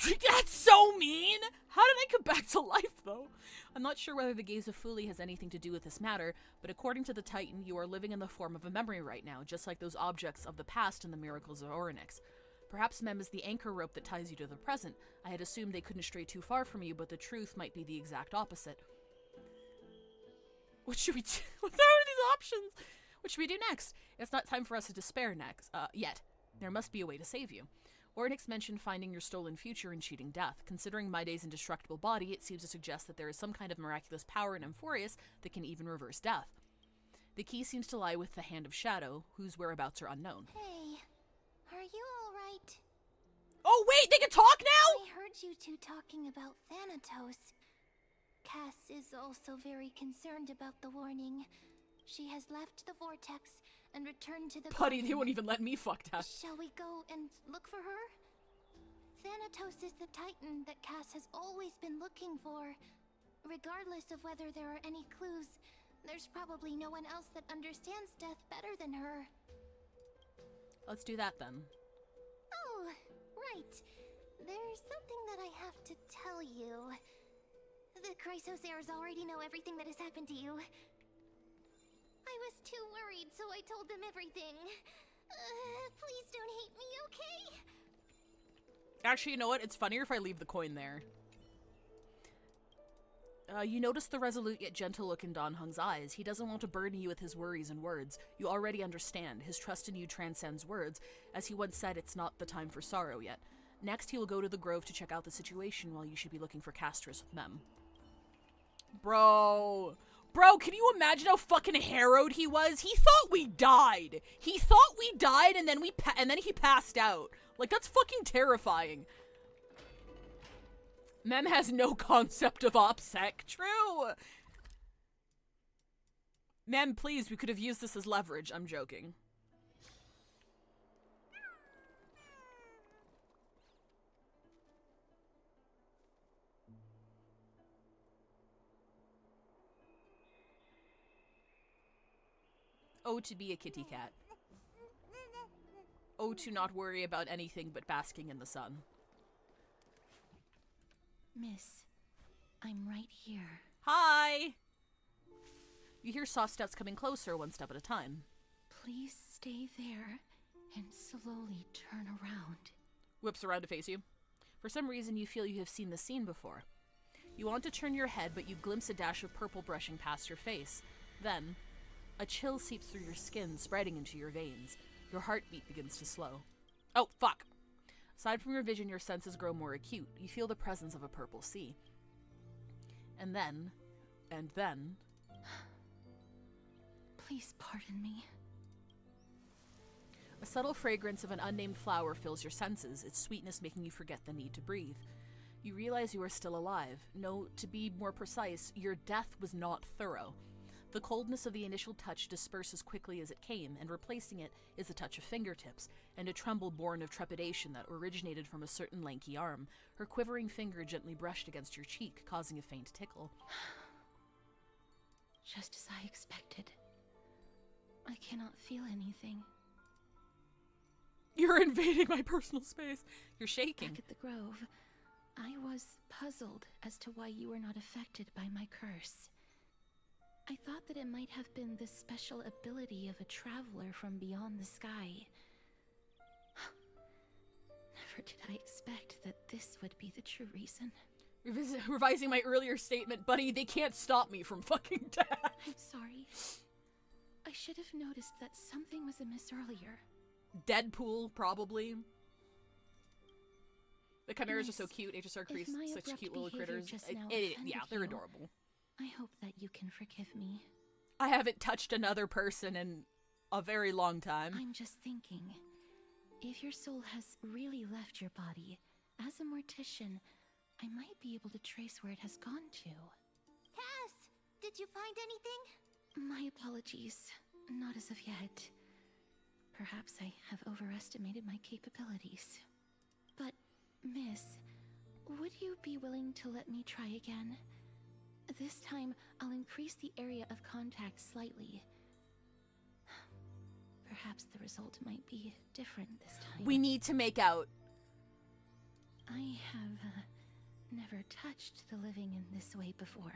That's so mean! How did I come back to life, though? I'm not sure whether the gaze of Fuli has anything to do with this matter, but according to the Titan, you are living in the form of a memory right now, just like those objects of the past and the miracles of Oryx. Perhaps Mem is the anchor rope that ties you to the present. I had assumed they couldn't stray too far from you, but the truth might be the exact opposite. What should we do? What are these options? What should we do next? It's not time for us to despair yet. There must be a way to save you. Oryx mentioned finding your stolen future and cheating death. Considering Maide's indestructible body, it seems to suggest that there is some kind of miraculous power in Amphorius that can even reverse death. The key seems to lie with the Hand of Shadow, whose whereabouts are unknown. Hey, are you alright? Oh wait, they can talk now?! I heard you two talking about Thanatos. Cass is also very concerned about the warning. She has left the vortex and returned to the Buddy, they garden. won't even let me fuck that. Shall we go and look for her? Thanatos is the Titan that Cass has always been looking for. Regardless of whether there are any clues, there's probably no one else that understands death better than her. Let's do that then. Oh, right. There's something that I have to tell you. The Chrysosairs already know everything that has happened to you. I was too worried, so I told them everything. Please don't hate me, okay? Actually, you know what? It's funnier if I leave the coin there. You notice the resolute yet gentle look in Don Hung's eyes. He doesn't want to burden you with his worries and words. You already understand. His trust in you transcends words. As he once said, it's not the time for sorrow yet. Next, he will go to the grove to check out the situation while you should be looking for Castris with Mem. Bro, can you imagine how fucking harrowed he was? He thought we died. He thought we died, and then he passed out. Like, that's fucking terrifying. Mem has no concept of OPSEC. True. Mem, please, we could have used this as leverage. I'm joking. Oh, to be a kitty cat. Oh, to not worry about anything but basking in the sun. Miss, I'm right here. Hi! You hear soft steps coming closer, one step at a time. Please stay there and slowly turn around. Whips around to face you. For some reason, you feel you have seen the scene before. You want to turn your head, but you glimpse a dash of purple brushing past your face. Then, a chill seeps through your skin, spreading into your veins. Your heartbeat begins to slow. Oh, fuck! Aside from your vision, your senses grow more acute. You feel the presence of a purple sea. And then... Please pardon me. A subtle fragrance of an unnamed flower fills your senses, its sweetness making you forget the need to breathe. You realize you are still alive. No, to be more precise, your death was not thorough. The coldness of the initial touch disperses quickly as it came, and replacing it is a touch of fingertips, and a tremble born of trepidation that originated from a certain lanky arm. Her quivering finger gently brushed against your cheek, causing a faint tickle. Just as I expected. I cannot feel anything. You're invading my personal space. You're shaking. Back at the grove, I was puzzled as to why you were not affected by my curse. I thought that it might have been the special ability of a traveler from beyond the sky. Never did I expect that this would be the true reason. Revising my earlier statement, buddy, they can't stop me from fucking death. I'm sorry. I should have noticed that something was amiss earlier. Deadpool, probably. The chimeras are so Miss, cute. HSR if creates my such abrupt cute little behavior critters. just now Yeah, offended they're you, adorable. I hope that you can forgive me. I haven't touched another person in a very long time. I'm just thinking, if your soul has really left your body, as a mortician, I might be able to trace where it has gone to. Cass, did you find anything? My apologies. Not as of yet. Perhaps I have overestimated my capabilities. But, miss, would you be willing to let me try again? This time, I'll increase the area of contact slightly. Perhaps the result might be different this time. We need to make out. I have never touched the living in this way before.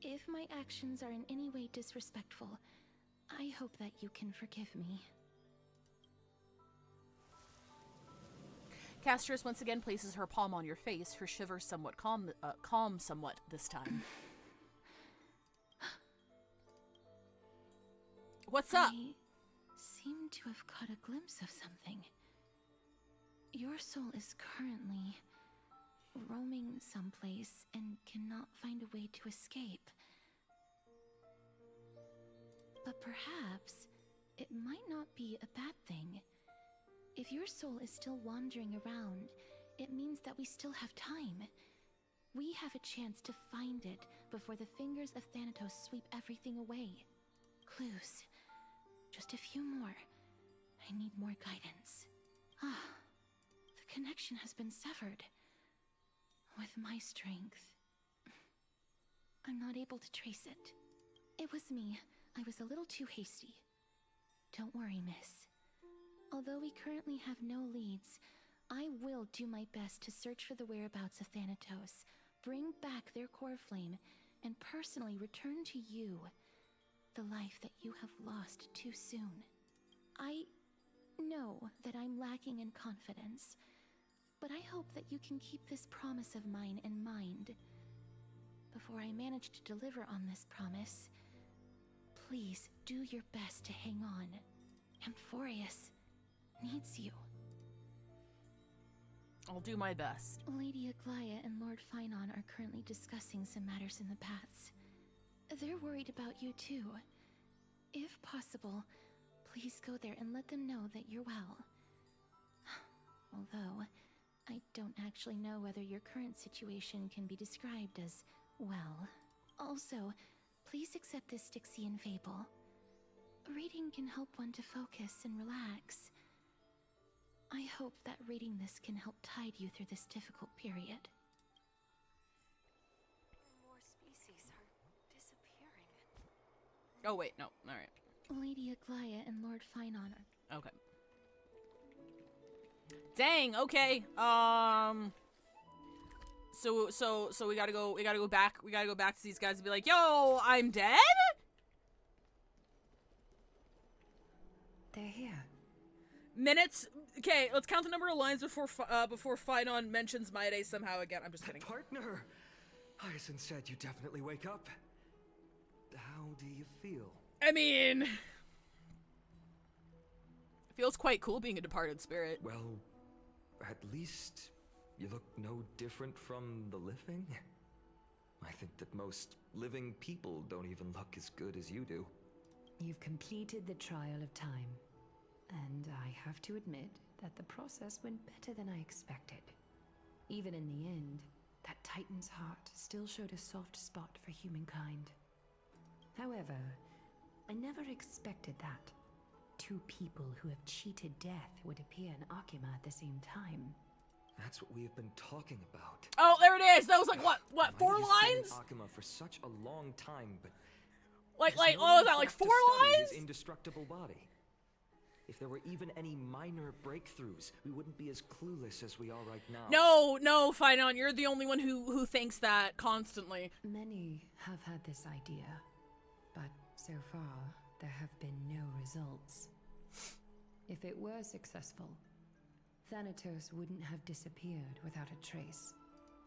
If my actions are in any way disrespectful, I hope that you can forgive me. Castress once again places her palm on your face, her shiver somewhat calm somewhat this time. What's up? I seem to have caught a glimpse of something. Your soul is currently roaming someplace and cannot find a way to escape. But perhaps it might not be a bad thing. If your soul is still wandering around, it means that we still have time. We have a chance to find it before the fingers of Thanatos sweep everything away. Clues. Just a few more. I need more guidance. Ah, the connection has been severed. With my strength, I'm not able to trace it. It was me. I was a little too hasty. Don't worry, miss. Although we currently have no leads, I will do my best to search for the whereabouts of Thanatos, bring back their core flame, and personally return to you the life that you have lost too soon. I know that I'm lacking in confidence, but I hope that you can keep this promise of mine in mind. Before I manage to deliver on this promise, please do your best to hang on. Amphorius needs you. I'll do my best. Lady Aglaya and Lord Finon are currently discussing some matters in the paths. They're worried about you too. If possible, please go there and let them know that you're well. Although, I don't actually know whether your current situation can be described as well. Also, please accept this Styxian fable. Reading can help one to focus and relax. I hope that reading this can help tide you through this difficult period. More species are disappearing. Oh, wait, no. Alright. Lady Aglaya and Lord Finon are... Okay. Dang, okay. So we gotta go back to these guys and be like, yo, I'm dead? They're here. Minutes. Okay, let's count the number of lines before Finon mentions Maide somehow again. I'm just kidding. Partner! Hyacinth said you definitely wake up. How do you feel? I mean, it feels quite cool being a departed spirit. Well, at least you look no different from the living. I think that most living people don't even look as good as you do. You've completed the trial of time, and I have to admit that the process went better than I expected. Even in the end, that Titan's heart still showed a soft spot for humankind. However, I never expected that. Two people who have cheated death would appear in Akima at the same time. That's what we have been talking about. Oh, there it is. That was like what? Four Might have been in lines? Akima for such a long time, but Like, there's no what was one that? Like left to 4 study lines? his indestructible body. If there were even any minor breakthroughs, we wouldn't be as clueless as we are right now. No, Finon, you're the only one who thinks that constantly. Many have had this idea, but so far, there have been no results. If it were successful, Thanatos wouldn't have disappeared without a trace.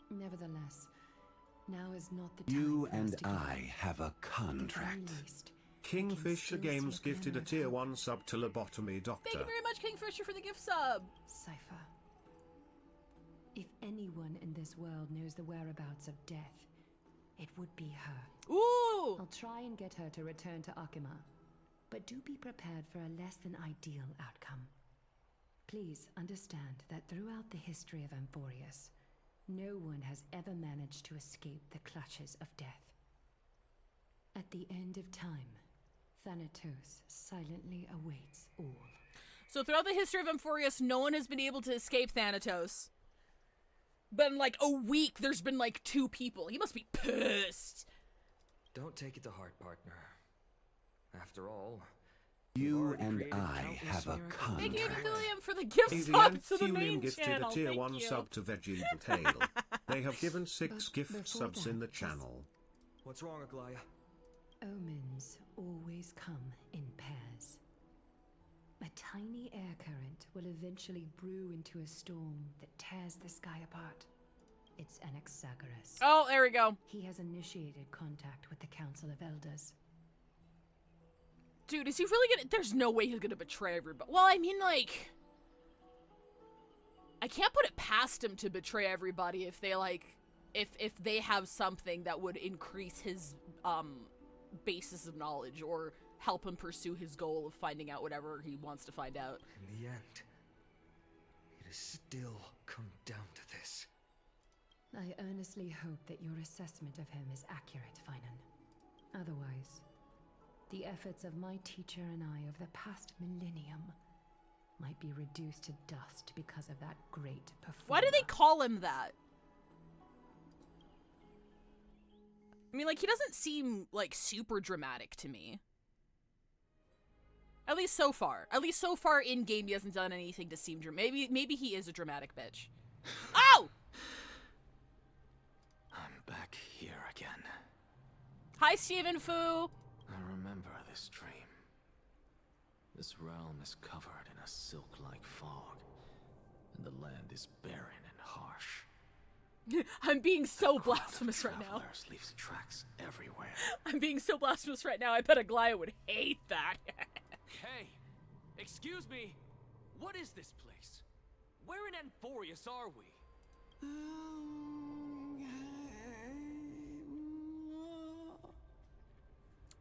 Nevertheless, now is not the time You for us and to give I up. have a At the very contract. least, Kingfisher still see Games a gifted a glimmer of tier hope. 1 sub to Lobotomy Doctor. Thank you very much, Kingfisher, for the gift sub. Cypher. If anyone in this world knows the whereabouts of death, it would be her. Ooh! I'll try and get her to return to Akima, but do be prepared for a less than ideal outcome. Please understand that throughout the history of Amphorius, no one has ever managed to escape the clutches of death. At the end of time, Thanatos silently awaits all. So throughout the history of Amphorius, no one has been able to escape Thanatos. But in like a week, there's been like 2 people. He must be pissed. Don't take it to heart, partner. After all, You already and created I countless have a miracles. Thank you, contract. Ephilium, for the gift The sub to the main Anthulium gifted channel. a tier Thank 1 you. sub to Veggie Tail. They have given 6 But gift before subs in the that, just- channel. What's wrong, Aglaya? Omens always come in pairs. A tiny air current will eventually brew into a storm that tears the sky apart. It's Anaxagoras. Oh, there we go. He has initiated contact with the Council of Elders. Dude, is he really gonna... There's no way he's gonna betray everybody. Well, I mean, like... I can't put it past him to betray everybody if they, like... If they have something that would increase his, basis of knowledge or help him pursue his goal of finding out whatever he wants to find out. In the end, it has still come down to this. I earnestly hope that your assessment of him is accurate, Finan. Otherwise, the efforts of my teacher and I of the past millennium might be reduced to dust because of that great performer. Why do they call him that? I mean, like, he doesn't seem, like, super dramatic to me. At least so far. At least so far in-game, he hasn't done anything to seem dramatic. Maybe he is a dramatic bitch. Oh! I'm back here again. Hi, Stephen Fu! I remember this dream. This realm is covered in a silk-like fog, and the land is barren and harsh. I'm being so The crowd of blasphemous right now. travelers leaves tracks everywhere. I'm being so blasphemous right now. I bet Aglaya would hate that. Hey, excuse me. What is this place? Where in Amphorius are we?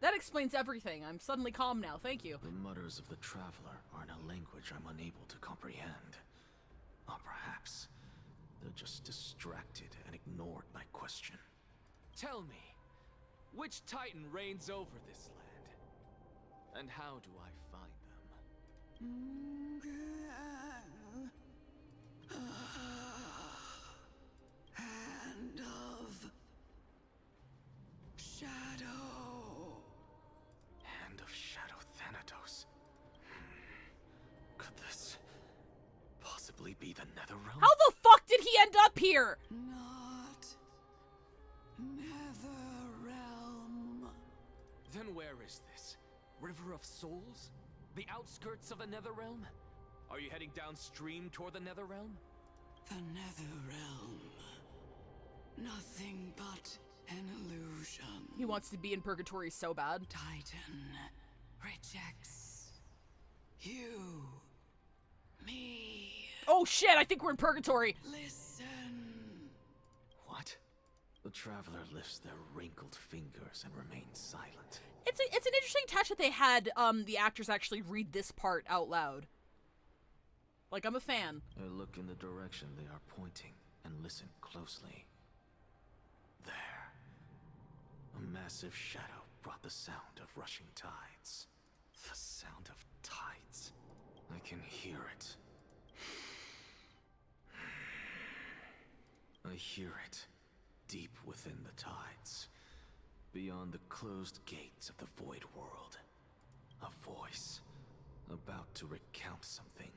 That explains everything. I'm suddenly calm now. Thank you. The mutters of the traveler are in a language I'm unable to comprehend. Or perhaps they're just distracted and ignored my question. Tell me, which Titan reigns over this land? And how do I find them? Hand of Shadow. Hand of Shadow Thanatos. Could this possibly be the Netherrealm? How the fuck did he end up here? Not Netherrealm. Then where is this? River of Souls? The outskirts of the Netherrealm? Are you heading downstream toward the Netherrealm? The Netherrealm. Nothing but an illusion. He wants to be in purgatory so bad. Titan rejects you. Me. Oh shit, I think we're in purgatory. Listen. What? The traveler lifts their wrinkled fingers and remains silent. It's an interesting touch that they had the actors actually read this part out loud. Like, I'm a fan. I look in the direction they are pointing and listen closely. There. A massive shadow brought the sound of rushing tides. The sound of tides. I can hear it. I hear it, deep within the tides, beyond the closed gates of the Void World. A voice, about to recount something.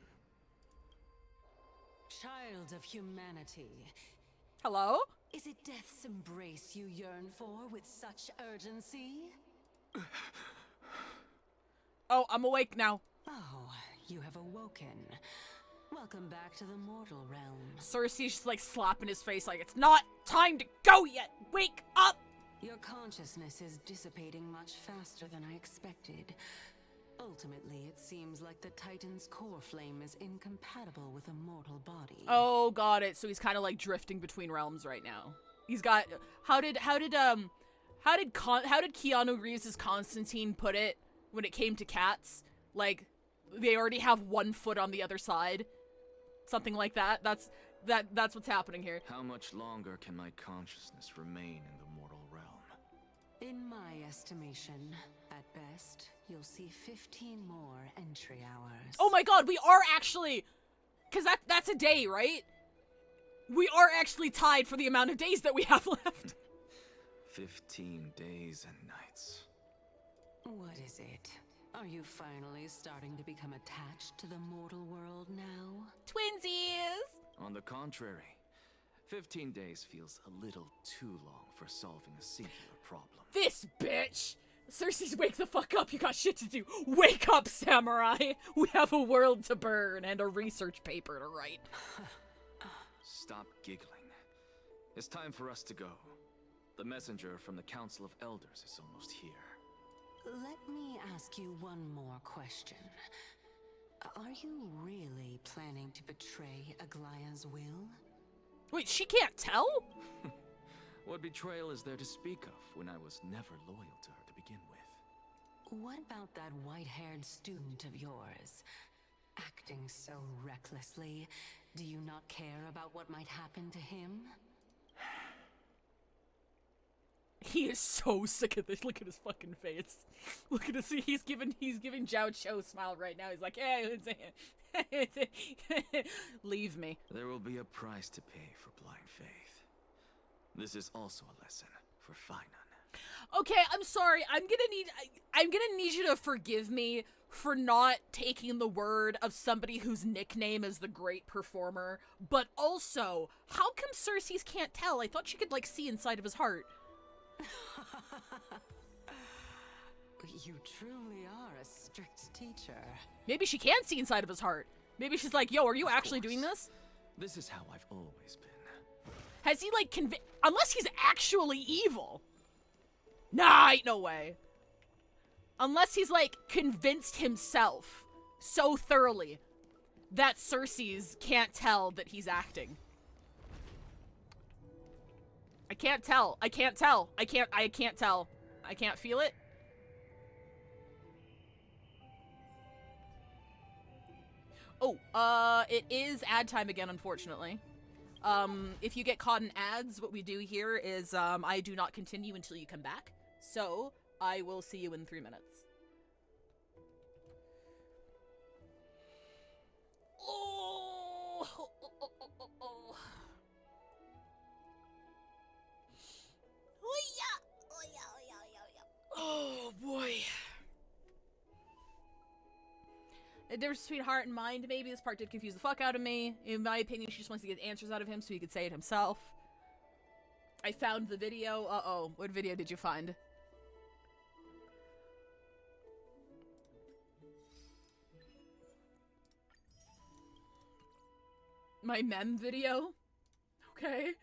Child of humanity, Hello? is it death's embrace you yearn for with such urgency? Oh, I'm awake now. Oh, you have awoken. Welcome back to the mortal realm. Cersei's just like slapping his face like, it's not time to go yet! Wake up! Your consciousness is dissipating much faster than I expected. Ultimately, it seems like the Titan's core flame is incompatible with a mortal body. Oh, got it. So he's kind of like drifting between realms right now. He's got, how did Keanu Reeves' Constantine put it when it came to cats? Like, they already have one foot on the other side. Something like that. That's what's happening here. How much longer can my consciousness remain in the mortal realm? In my estimation, at best, you'll see 15 more entry hours. Oh my god, we are actually... Because that's a day, right? We are actually tied for the amount of days that we have left. 15 days and nights. What is it? Are you finally starting to become attached to the mortal world now? Twinsies! On the contrary, 15 days feels a little too long for solving a singular problem. This bitch! Cersei's, wake the fuck up, you got shit to do. Wake up, samurai! We have a world to burn and a research paper to write. Stop giggling. It's time for us to go. The messenger from the Council of Elders is almost here. Let me ask you one more question. Are you really planning to betray Aglaya's will? Wait, she can't tell? What betrayal is there to speak of when I was never loyal to her to begin with? What about that white-haired student of yours? Acting so recklessly, do you not care about what might happen to him? He is so sick of this. Look at his fucking face. Look at his. He's giving Zhao Cho a smile right now. He's like, hey, leave me. There will be a price to pay for blind faith. This is also a lesson for Finan. Okay, I'm sorry. I'm gonna need you to forgive me for not taking the word of somebody whose nickname is the Great Performer. But also, how come Cersei's can't tell? I thought she could like see inside of his heart. You truly are a strict teacher. Maybe she can see inside of his heart. Maybe she's like, yo, are you actually doing this? This is how I've always been. Has he like unless he's actually evil. Nah, ain't no way. Unless he's like convinced himself so thoroughly that Cersei's can't tell that he's acting. I can't tell. I can't tell. I can't tell. I can't feel it. Oh, it is ad time again, unfortunately. If you get caught in ads, what we do here is, I do not continue until you come back. So, I will see you in 3 minutes. Oh! Oh boy. The difference between heart and mind, maybe. This part did confuse the fuck out of me. In my opinion, she just wants to get answers out of him so he could say it himself. I found the video. Uh-oh. What video did you find? My mem video? Okay.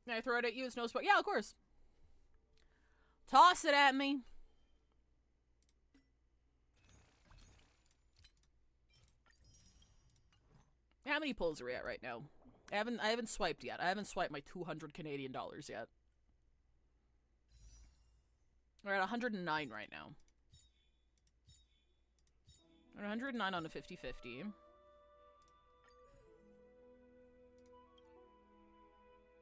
Can I throw it at you? It's no sport. Yeah, of course. Toss it at me. How many pulls are we at right now? I haven't swiped yet. I haven't swiped my 200 Canadian dollars yet. We're at 109 right now. We're at 109 on a 50-50.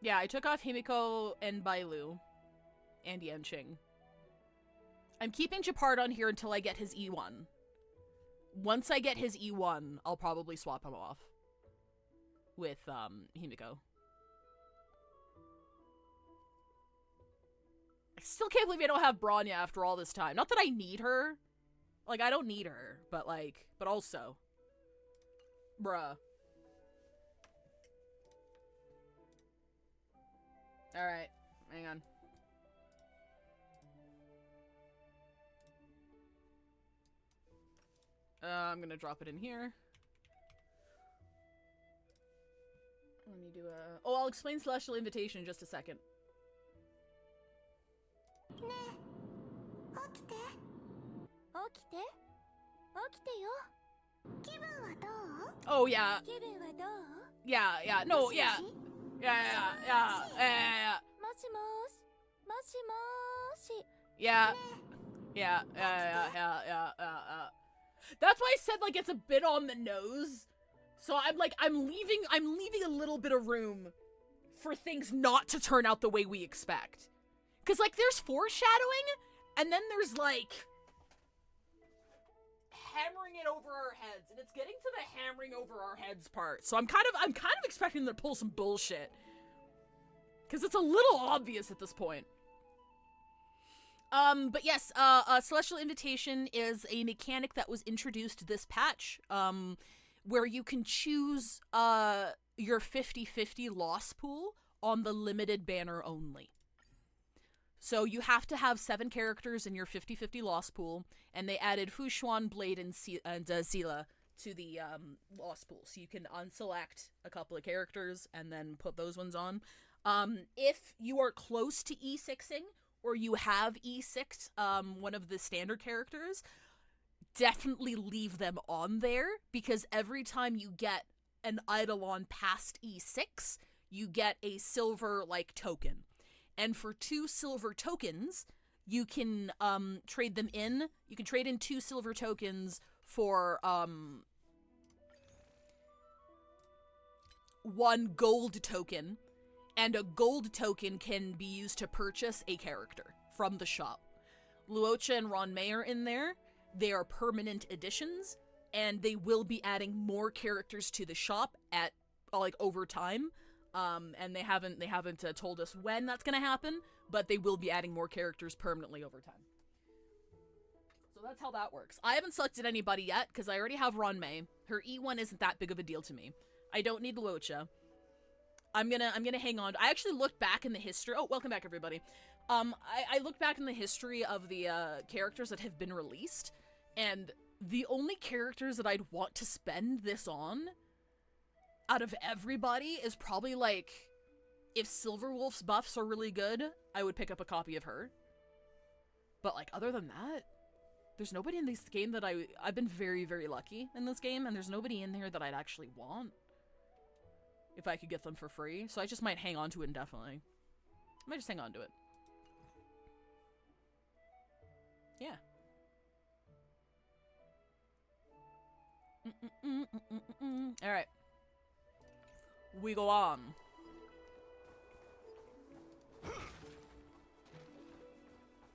Yeah, I took off Himiko and Bailu. And Yanqing. I'm keeping Japard on here until I get his E1. Once I get his E1, I'll probably swap him off. With, Himiko. I still can't believe I don't have Bronya after all this time. Not that I need her. Like, I don't need her, but like, but also, bruh. Alright, hang on. I'm gonna drop it in here. Let me do a... Oh, I'll explain Celestial Invitation in just a second. Oh, yeah. Yeah, no, yeah. Yeah. That's why I said, like, it's a bit on the nose. So I'm leaving a little bit of room for things not to turn out the way we expect. Cause like there's foreshadowing, and then there's like hammering it over our heads, and it's getting to the hammering over our heads part. So I'm kind of expecting them to pull some bullshit. Cause it's a little obvious at this point. But yes, Celestial Invitation is a mechanic that was introduced this patch, where you can choose, your 50-50 loss pool on the limited banner only. So you have to have 7 characters in your 50-50 loss pool, and they added Fushuan, Blade, and Zila to the, loss pool. So you can unselect a couple of characters and then put those ones on. If you are close to E6ing, or you have E6, one of the standard characters, definitely leave them on there, because every time you get an Eidolon past E6, you get a silver, like, token. And for 2 silver tokens, you can, trade them in. You can trade in 2 silver tokens for, 1 gold token. And a gold token can be used to purchase a character from the shop. Luocha and Ron May are in there. They are permanent additions, and they will be adding more characters to the shop at, like, over time. And they haven't told us when that's gonna happen, but they will be adding more characters permanently over time. So that's how that works. I haven't selected anybody yet, because I already have Ron May. Her E1 isn't that big of a deal to me. I don't need Luocha. I'm gonna hang on. I actually looked back in the history. Oh, welcome back, everybody. I looked back in the history of the characters that have been released, and the only characters that I'd want to spend this on, out of everybody, is probably, like, if Silverwolf's buffs are really good, I would pick up a copy of her. But, like, other than that, there's nobody in this game that I've been very, very lucky in this game, and there's nobody in there that I'd actually want. If I could get them for free. So I just might hang on to it indefinitely. I might just hang on to it. Yeah. Alright. We go on.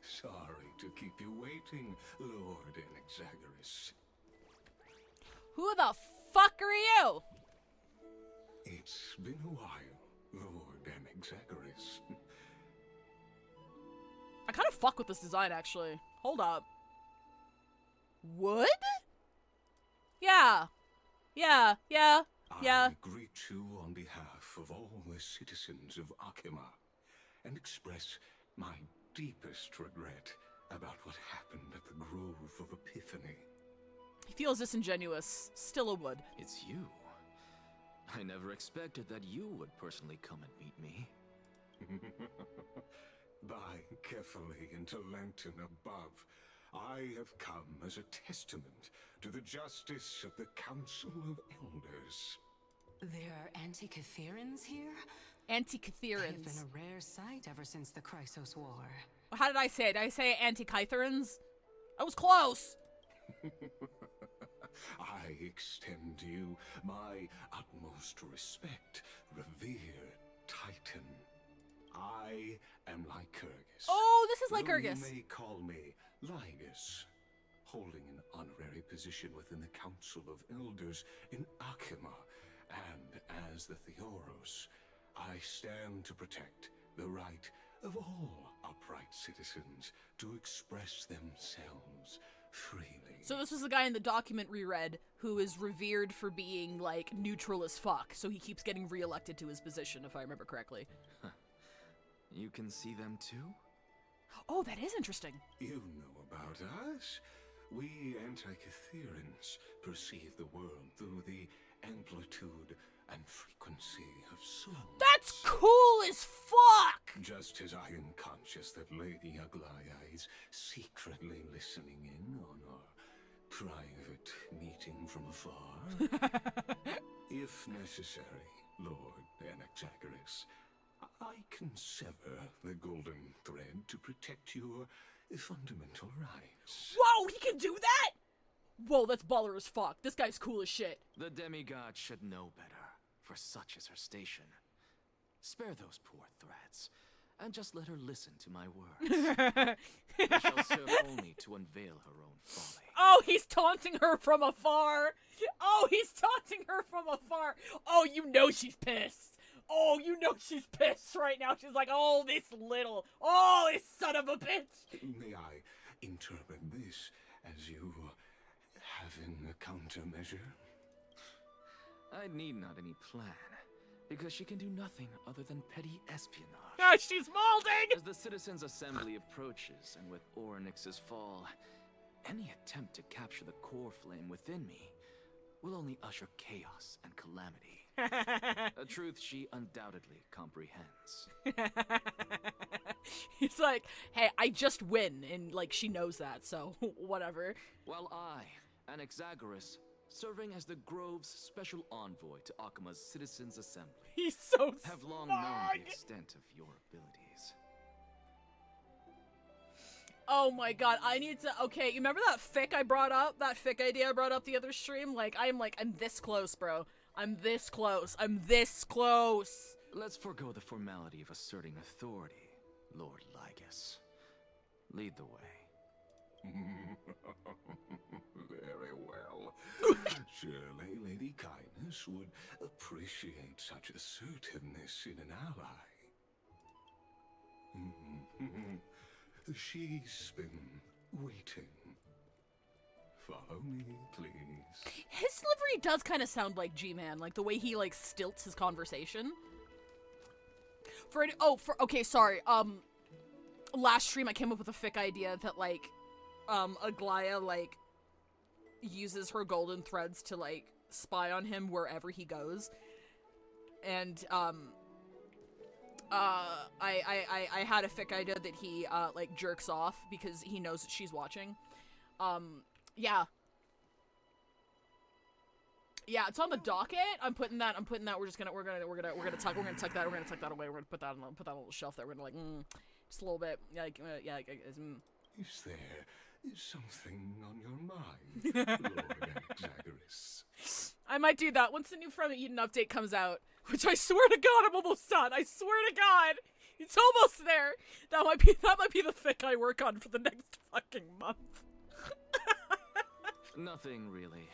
Sorry to keep you waiting, Lord Inexagaris. Who the fuck are you? It's been a while, Lord Inexagaris. I kind of fuck with this design, actually. Hold up. Wood? Yeah. I greet you on behalf of all the citizens of Akima, and express my deepest regret about what happened at the Grove of Epiphany. He feels disingenuous. Still a wood. It's you. I never expected that you would personally come and meet me. By carefully into Lantern above, I have come as a testament to the justice of the Council of Elders. There are Antikytherans here? Antikytherans. They've been a rare sight ever since the Chrysos War. How did I say it? Did I say Antikytherans? I was close! I extend to you my utmost respect, revered Titan. I am Lycurgus. Oh, this is Lycurgus. You may call me Lygus, holding an honorary position within the Council of Elders in Akima, and as the Theoros, I stand to protect the right of all upright citizens to express themselves freely. So this was the guy in the document we read who is revered for being, like, neutral as fuck, so he keeps getting reelected to his position, if I remember correctly. You can see them too? Oh, that is interesting. You know about us. We Antikytherians perceive the world through the amplitude and frequency of souls. That's cool as fuck! Just as I am conscious that Lady Aglaya is secretly listening in on our private meeting from afar. If necessary, Lord Anaxagoras, I can sever the golden thread to protect your fundamental rights. Whoa, he can do that?! Whoa, that's baller as fuck. This guy's cool as shit. The demigod should know better, for such is her station. Spare those poor threats, and just let her listen to my words. They shall serve only to unveil her own folly. Oh, he's taunting her from afar! Oh, he's taunting her from afar! Oh, you know she's pissed! Oh, you know she's pissed right now. She's like, oh, this son of a bitch! May I interpret this as you having a countermeasure? I need not any plan, because she can do nothing other than petty espionage. Ah, she's molding! As the Citizens' Assembly approaches, and with Orynyx's fall, any attempt to capture the core flame within me will only usher chaos and calamity. A truth she undoubtedly comprehends. He's like, hey, I just win, and, like, she knows that, so whatever. While I, Anaxagoras, serving as the Grove's special envoy to Akima's Citizens' Assembly, He's so have long smug. known the extent of your abilities. Oh my god, I need to, okay, you remember that fic I brought up? That fic idea I brought up the other stream? Like, I'm this close, bro. I'm this close. I'm this close. Let's forego the formality of asserting authority, Lord Lygus. Lead the way. Very well. Surely Lady Kindness would appreciate such assertiveness in an ally. She's been waiting. Follow me, please. His delivery does kind of sound like G-Man, like the way he, like, stilts his conversation. Okay, sorry, last stream I came up with a fic idea that, like, Aglaya, like, uses her golden threads to, like, spy on him wherever he goes. And, I had a fic idea that he, like, jerks off because he knows that she's watching. Yeah. Yeah, it's on the docket. I'm putting that, we're gonna tuck that away. We're gonna put that on a little shelf there. We're gonna, like, just a little bit, like, yeah, Is there something on your mind, Lord Anaxagoras? I might do that once the new From Eden update comes out, which I swear to God I'm almost done. I swear to God, it's almost there. That might be the fic I work on for the next fucking month. Nothing, really.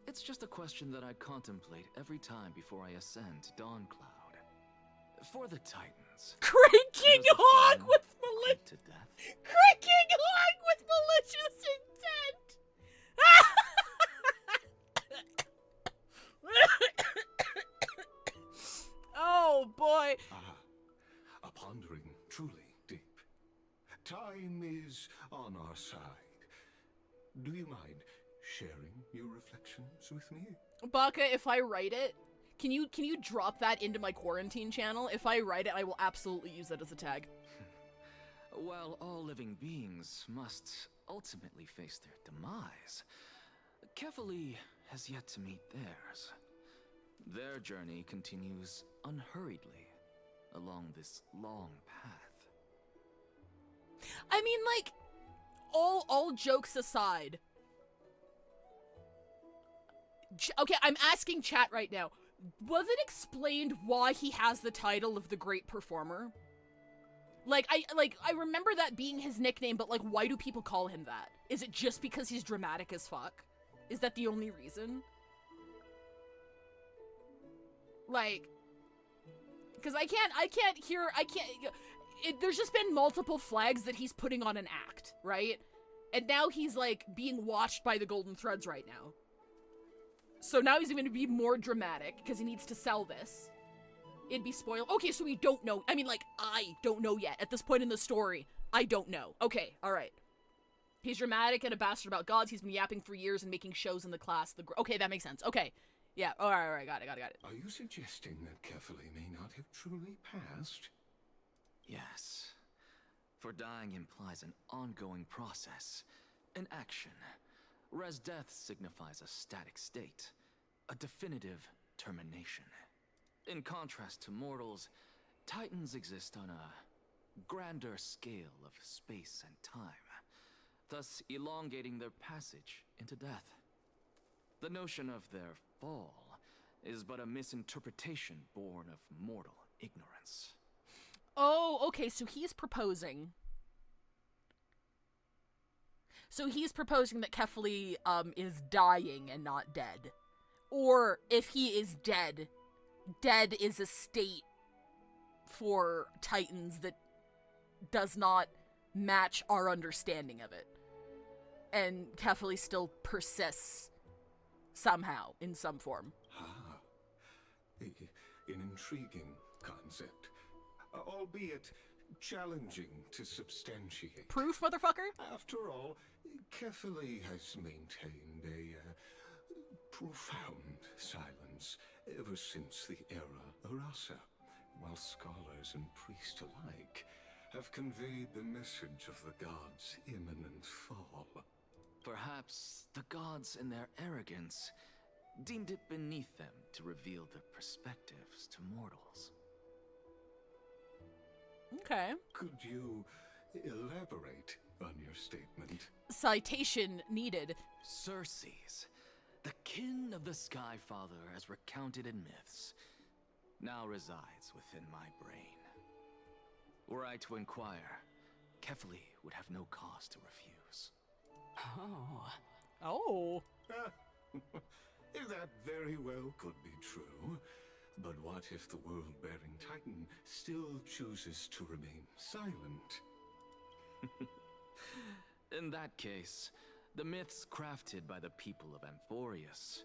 It's just a question that I contemplate every time before I ascend to Dawncloud. For the Titans. Creaking hog with to death. Creaking hog with malicious intent! Oh, boy. A pondering truly deep. Time is on our side. Do you mind sharing your reflections with me? Baka, if I write it, can you drop that into my quarantine channel? If I write it, I will absolutely use that as a tag. While all living beings must ultimately face their demise, Kefali has yet to meet theirs. Their journey continues unhurriedly along this long path. I mean, like, all jokes aside. Okay, I'm asking chat right now. Was it explained why he has the title of the Great Performer? I remember that being his nickname, but, like, why do people call him that? Is it just because he's dramatic as fuck? Is that the only reason? Like, because there's just been multiple flags that he's putting on an act, right? And now he's, like, being watched by the Golden Threads right now. So now he's going to be more dramatic, because he needs to sell this. It'd be spoiled. Okay, so we don't know. I mean, like, I don't know yet. At this point in the story, I don't know. Okay, alright. He's dramatic and a bastard about gods. He's been yapping for years and making shows in the class. Okay, that makes sense. Okay. Yeah, alright, got it. Are you suggesting that Kefali may not have truly passed? Yes. For dying implies an ongoing process, an action. Whereas death signifies a static state, a definitive termination. In contrast to mortals, Titans exist on a grander scale of space and time, thus elongating their passage into death. The notion of their fall is but a misinterpretation born of mortal ignorance. Oh, okay, so he's proposing. So he's proposing that Kefali, is dying and not dead. Or, if he is dead, dead is a state for Titans that does not match our understanding of it. And Kefali still persists somehow, in some form. An intriguing concept, albeit challenging to substantiate. Proof, motherfucker? After all, Kefali has maintained a profound silence ever since the era Arasa, while scholars and priests alike have conveyed the message of the gods' imminent fall. Perhaps the gods, in their arrogance, deemed it beneath them to reveal their perspectives to mortals. Okay. Could you elaborate on your statement? Citation needed. Circes, the kin of the Skyfather as recounted in myths, now resides within my brain. Were I to inquire, Kefali would have no cause to refuse. Oh. That very well could be true. But what if the world-bearing Titan still chooses to remain silent? In that case, the myths crafted by the people of Amphorius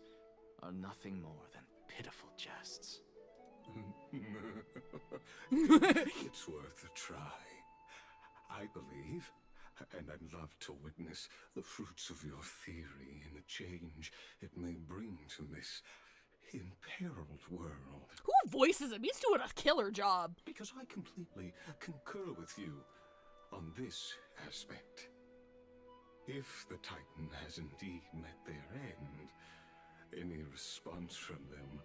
are nothing more than pitiful jests. It's worth a try. I believe, and I'd love to witness the fruits of your theory and the change it may bring to this imperiled world. Who voices him? He's doing a killer job. Because I completely concur with you on this aspect. If the Titan has indeed met their end, any response from them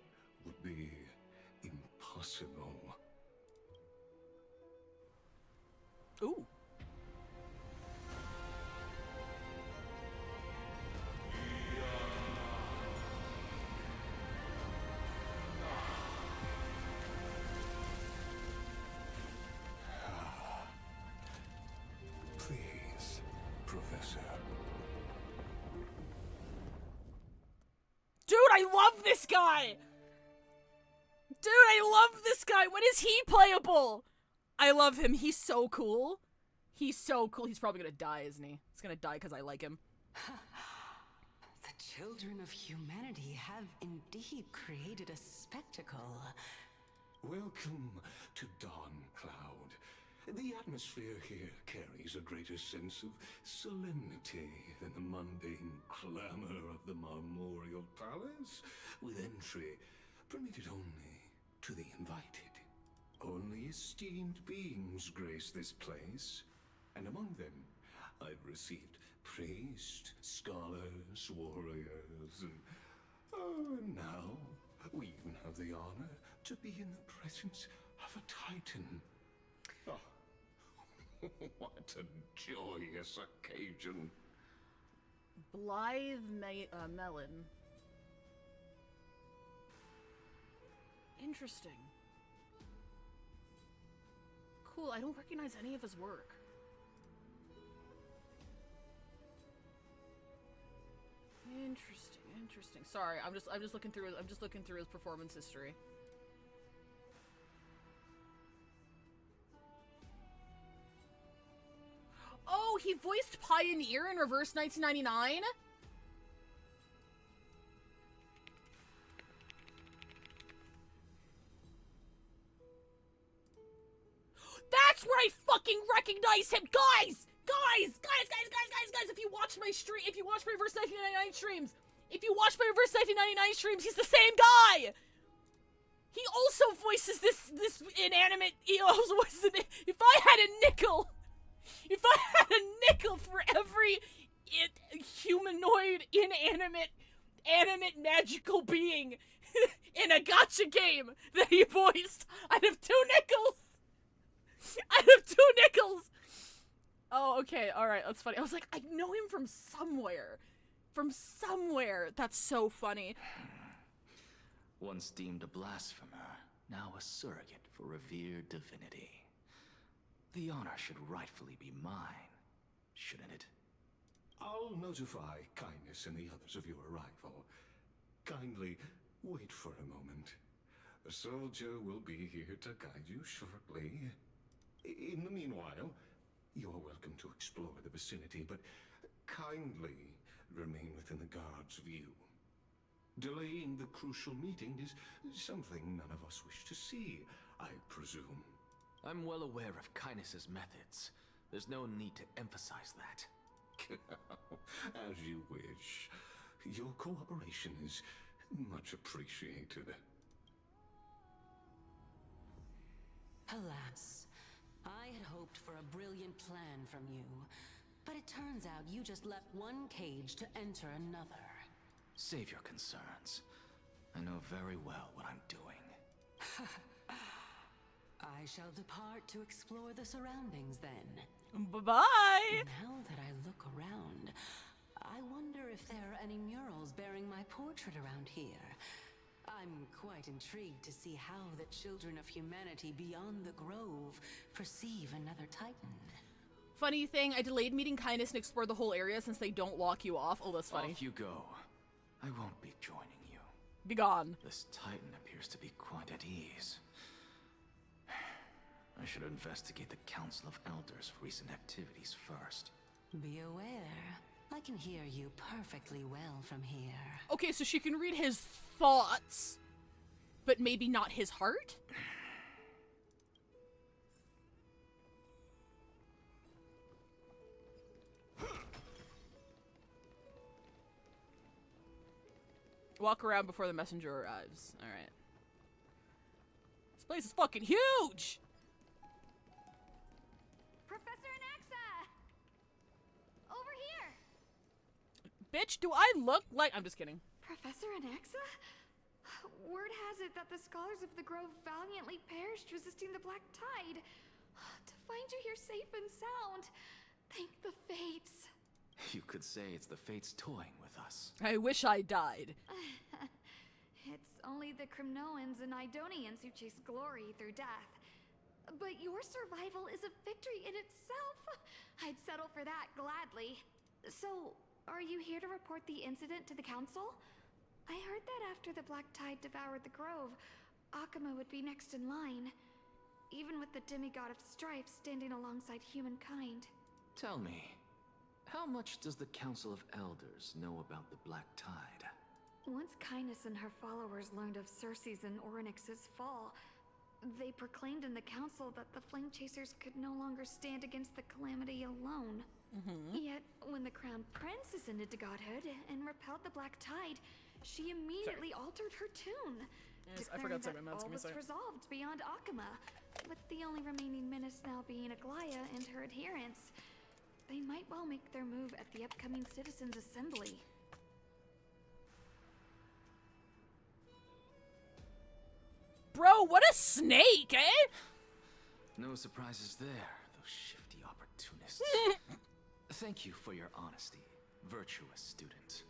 would be impossible. Ooh. Please, Professor. Dude, I love this guy! Dude, I love this guy! When is he playable? I love him. He's so cool. He's so cool. He's probably gonna die, isn't he? He's gonna die because I like him. The children of humanity have indeed created a spectacle. Welcome to Dawn Cloud. The atmosphere here carries a greater sense of solemnity than the mundane clamor of the Marmorial Palace, with entry permitted only to the invited. Only esteemed beings grace this place, and among them I've received priests, scholars, warriors, and now we even have the honor to be in the presence of a Titan. Oh, what a joyous occasion. Blythe Melon. Interesting. Cool, I don't recognize any of his work. Interesting. Sorry, I'm just looking through his performance history. Oh, he voiced Pioneer in Reverse 1999? That's where I fucking recognize him! Guys! Guys! If you watch my stream, if you watch my Reverse 1999 streams, he's the same guy! He also voices this inanimate, he also voices it. If I had a nickel for every humanoid, inanimate, animate, magical being in a gacha game that he voiced, I'd have 2 nickels! Oh, okay, alright, that's funny. I was like, I know him from somewhere. That's so funny. Once deemed a blasphemer, now a surrogate for revered divinity. The honor should rightfully be mine, shouldn't it? I'll notify Kindness and the others of your arrival. Kindly wait for a moment. A soldier will be here to guide you shortly. In the meanwhile, you're welcome to explore the vicinity, but kindly remain within the guard's view. Delaying the crucial meeting is something none of us wish to see, I presume. I'm well aware of Kindness's methods. There's no need to emphasize that. As you wish. Your cooperation is much appreciated. Alas, I had hoped for a brilliant plan from you, but it turns out you just left one cage to enter another. Save your concerns. I know very well what I'm doing. I shall depart to explore the surroundings then. Bye-bye! Now that I look around, I wonder if there are any murals bearing my portrait around here. I'm quite intrigued to see how the children of humanity beyond the grove perceive another Titan. Funny thing, I delayed meeting Kindness and explored the whole area since they don't lock you off. Oh, that's funny. Off you go. I won't be joining you. Be gone. This Titan appears to be quite at ease. I should investigate the Council of Elders' recent activities first. Be aware, I can hear you perfectly well from here. Okay, so she can read his thoughts, but maybe not his heart? Walk around before the messenger arrives. Alright. This place is fucking huge! Professor Anaxa! Over here! Bitch, do I look like— I'm just kidding. Professor Anaxa? Word has it that the scholars of the Grove valiantly perished resisting the Black Tide. To find you here safe and sound, thank the Fates. You could say it's the Fates toying with us. I wish I died. It's only the Cremnoans and Idonians who chase glory through death. But your survival is a victory in itself. I'd settle for that gladly. So, are you here to report the incident to the council? I heard that after the Black Tide devoured the Grove, Akuma would be next in line, even with the demigod of strife standing alongside humankind. Tell me, how much does the Council of Elders know about the Black Tide? Once Kindness and her followers learned of Circe's and Orynyx's fall, they proclaimed in the council that the Flame Chasers could no longer stand against the calamity alone. Yet, when the Crown Prince ascended to godhood and repelled the Black Tide, she immediately altered her tune, Yes, I declaring forgot to say that my meds. all Give me a was second. resolved beyond Akuma, with the only remaining menace now being Aglaya and her adherents. They might well make their move at the upcoming Citizens' Assembly. Bro, what a snake, eh? No surprises there, those shifty opportunists. Thank you for your honesty, virtuous student.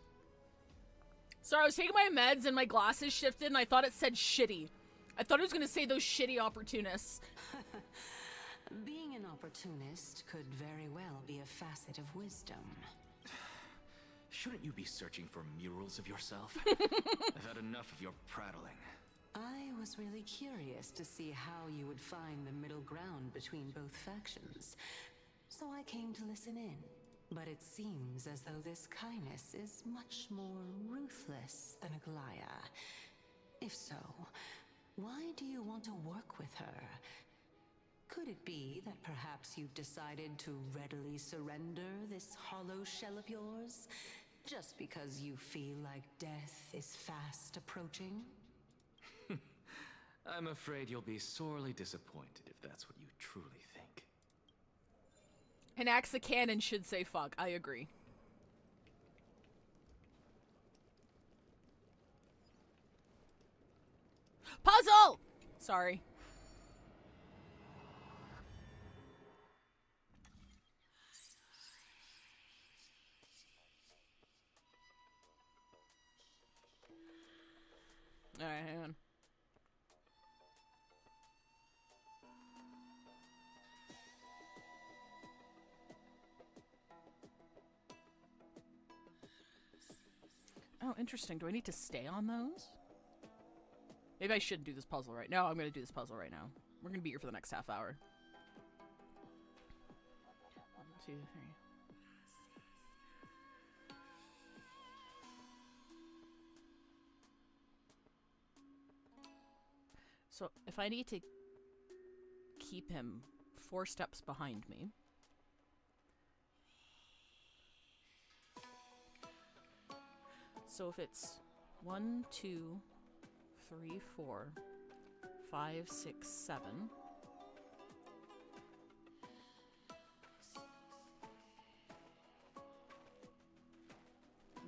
Sorry, I was taking my meds and my glasses shifted and I thought it said shitty. I thought it was gonna say those shitty opportunists. Being an opportunist could very well be a facet of wisdom. Shouldn't you be searching for murals of yourself? I've had enough of your prattling. I was really curious to see how you would find the middle ground between both factions. so I came to listen in. But it seems as though this kindness is much more ruthless than Aglaya. If so, why do you want to work with her? Could it be that perhaps you've decided to readily surrender this hollow shell of yours, just because you feel like death is fast approaching? I'm afraid you'll be sorely disappointed if that's what you truly think. An axe of cannon should say fuck. I agree. Puzzle! Sorry. Alright, hang on. Oh, interesting. Do I need to stay on those? Maybe I shouldn't do this puzzle right now. I'm going to do this puzzle right now. We're going to be here for the next half hour. 1, 2, 3. So, if I need to keep him 4 steps behind me. So if it's 1, 2, 3, 4, 5, 6, 7.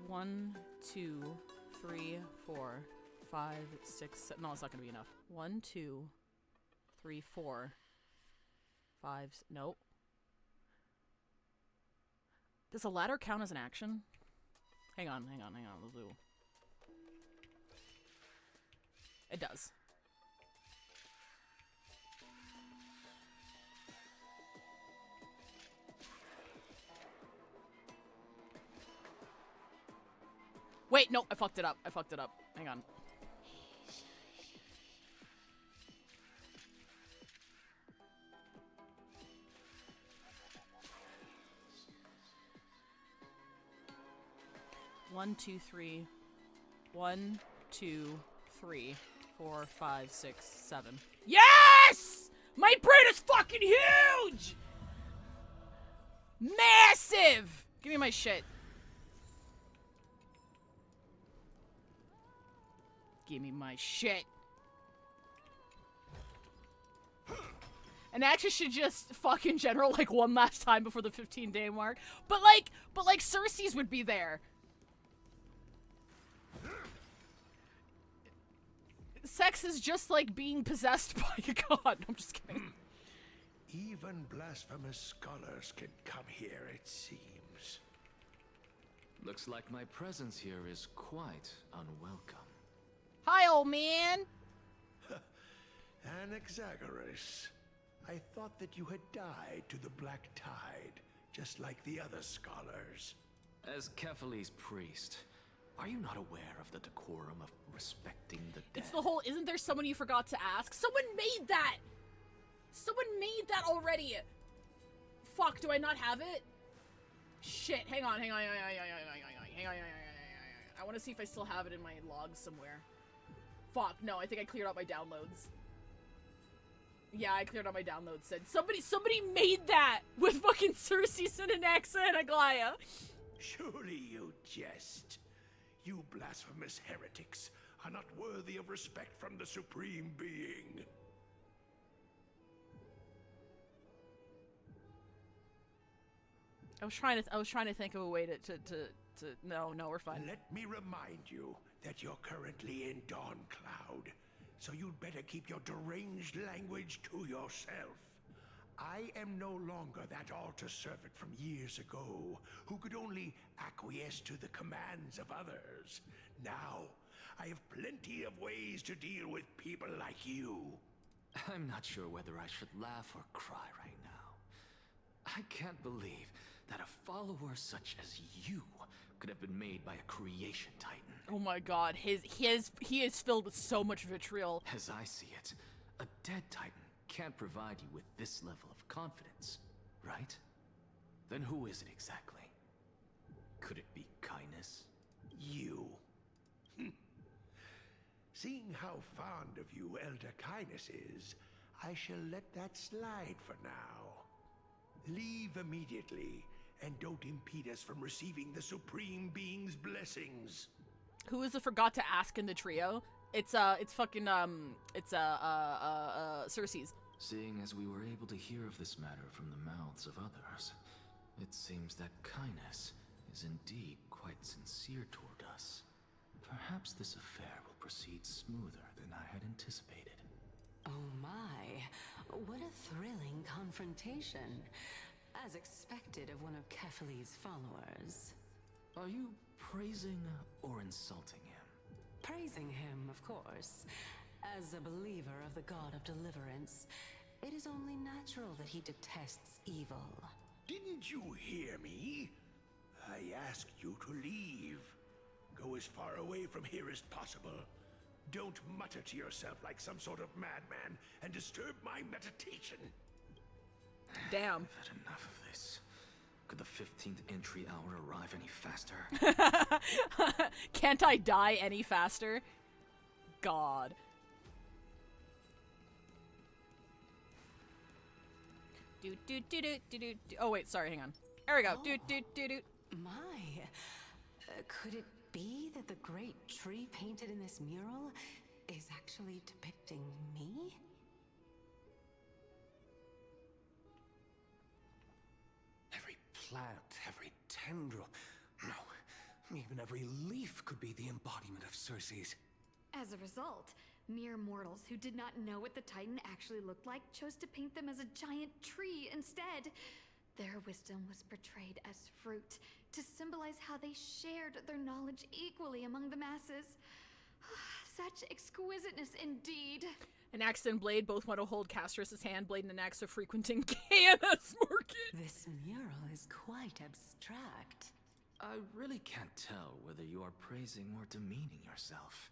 1, 2, 3, 4, 5, 6, 7. No, it's not gonna be enough. 1, 2, 3, 4, 5. Nope. Does a ladder count as an action? Hang on. Let's do. It does. Wait, no, I fucked it up. Hang on. One, two, three. 1, 2, 3, 4, 5, 6, 7. Yes! My brain is fucking huge! Massive! Give me my shit. Give me my shit. And actually should just fuck in general like one last time before the 15-day mark. But like Cersei's would be there. Sex is just like being possessed by a god. I'm just kidding. Even blasphemous scholars can come here, it seems. Looks like my presence here is quite unwelcome. Hi, old man. Anaxagoras, I thought that you had died to the Black Tide, just like the other scholars. As Kefali's priest, are you not aware of the decorum of respecting the dead? It's the whole, isn't there someone you forgot to ask? Someone made that! Someone made that already! Fuck, do I not have it? Shit, hang on. I want to see if I still have it in my logs somewhere. Fuck, no, I think I cleared out my downloads. Yeah, I cleared out my downloads. Said somebody made that with fucking Cersei, Synanexa, and Aglaya. Surely you jest. You blasphemous heretics are not worthy of respect from the Supreme Being. I was trying to think of a way to no, we're fine. Let me remind you that you're currently in Dawncloud, so you'd better keep your deranged language to yourself. I am no longer that altar servant from years ago, who could only acquiesce to the commands of others. Now, I have plenty of ways to deal with people like you. I'm not sure whether I should laugh or cry right now. I can't believe that a follower such as you could have been made by a creation titan. Oh my god, he is filled with so much vitriol. As I see it, a dead titan can't provide you with this level of confidence, right? Then who is it exactly? Could it be kindness? You. Seeing how fond of you Elder Kindness is, I shall let that slide for now. Leave immediately, and don't impede us from receiving the Supreme Being's blessings. Who is it forgot to ask in the trio? It's fucking, Cersei's. Seeing as we were able to hear of this matter from the mouths of others, it seems that kindness is indeed quite sincere toward us. Perhaps this affair will proceed smoother than I had anticipated. Oh my, what a thrilling confrontation. As expected of one of Kefali's followers. Are you praising or insulting him? Praising him, of course. As a believer of the god of deliverance, it is only natural that he detests evil. Didn't you hear me? I asked you to leave. Go as far away from here as possible. Don't mutter to yourself like some sort of madman and disturb my meditation. Damn. I've had enough of this. Could the 15th entry hour arrive any faster? Can't I die any faster? God. Do do do do do do. Oh wait, sorry, hang on. There we go. Do do do do. My, could it be that the great tree painted in this mural is actually depicting me? Every plant, every tendril, no, even every leaf could be the embodiment of Cersei's. As a result, mere mortals who did not know what the Titan actually looked like chose to paint them as a giant tree instead. Their wisdom was portrayed as fruit, to symbolize how they shared their knowledge equally among the masses. Such exquisiteness indeed. An axe and Blade both want to hold Castrus's hand. Blade and an axe are frequenting Canna's market. This mural is quite abstract. I really can't tell whether you are praising or demeaning yourself.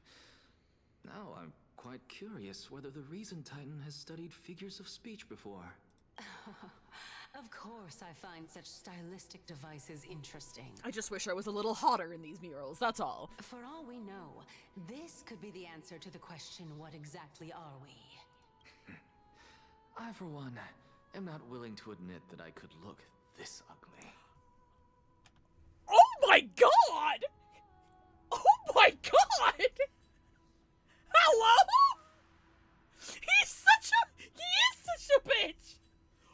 Now I'm quite curious whether the Reason Titan has studied figures of speech before. Of course I find such stylistic devices interesting. I just wish I was a little hotter in these murals, that's all. For all we know, this could be the answer to the question, what exactly are we? I, for one, am not willing to admit that I could look this ugly. Oh my god! Oh my god! Hello? He is such a bitch!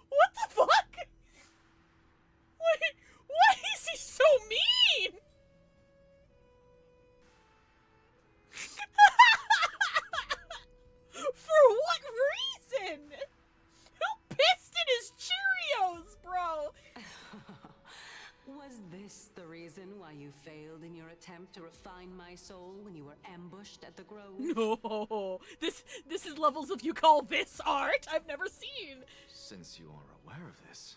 What the fuck? Why is he so mean? For what reason? Who pissed in his Cheerios, bro? Was this the reason why you failed in your attempt to refine my soul when you were ambushed at the grove? No, this is levels of you call this art I've never seen. Since you are aware of this,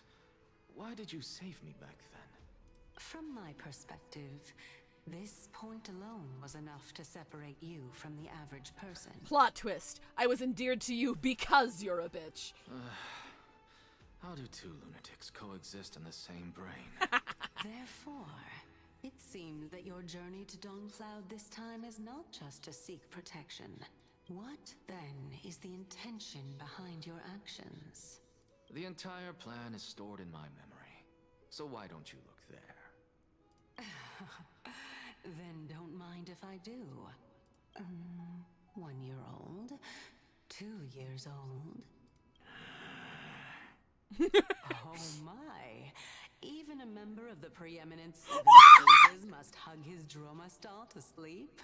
why did you save me back then? From my perspective, this point alone was enough to separate you from the average person. Plot twist. I was endeared to you because you're a bitch. How do two lunatics coexist in the same brain? Therefore, it seems that your journey to Dawncloud this time is not just to seek protection. What, then, is the intention behind your actions? The entire plan is stored in my memory, so why don't you look there? Then don't mind if I do. 1 year old, 2 years old. Oh my! Even a member of the preeminent Seven Sages must hug his droma stall to sleep?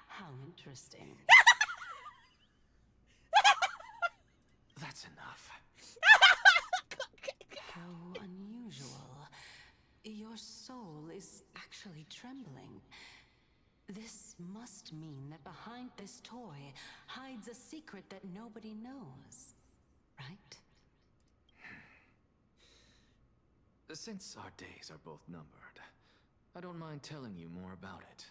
How interesting. That's enough. How unusual. Your soul is actually trembling. This must mean that behind this toy hides a secret that nobody knows, right? Since our days are both numbered, I don't mind telling you more about it.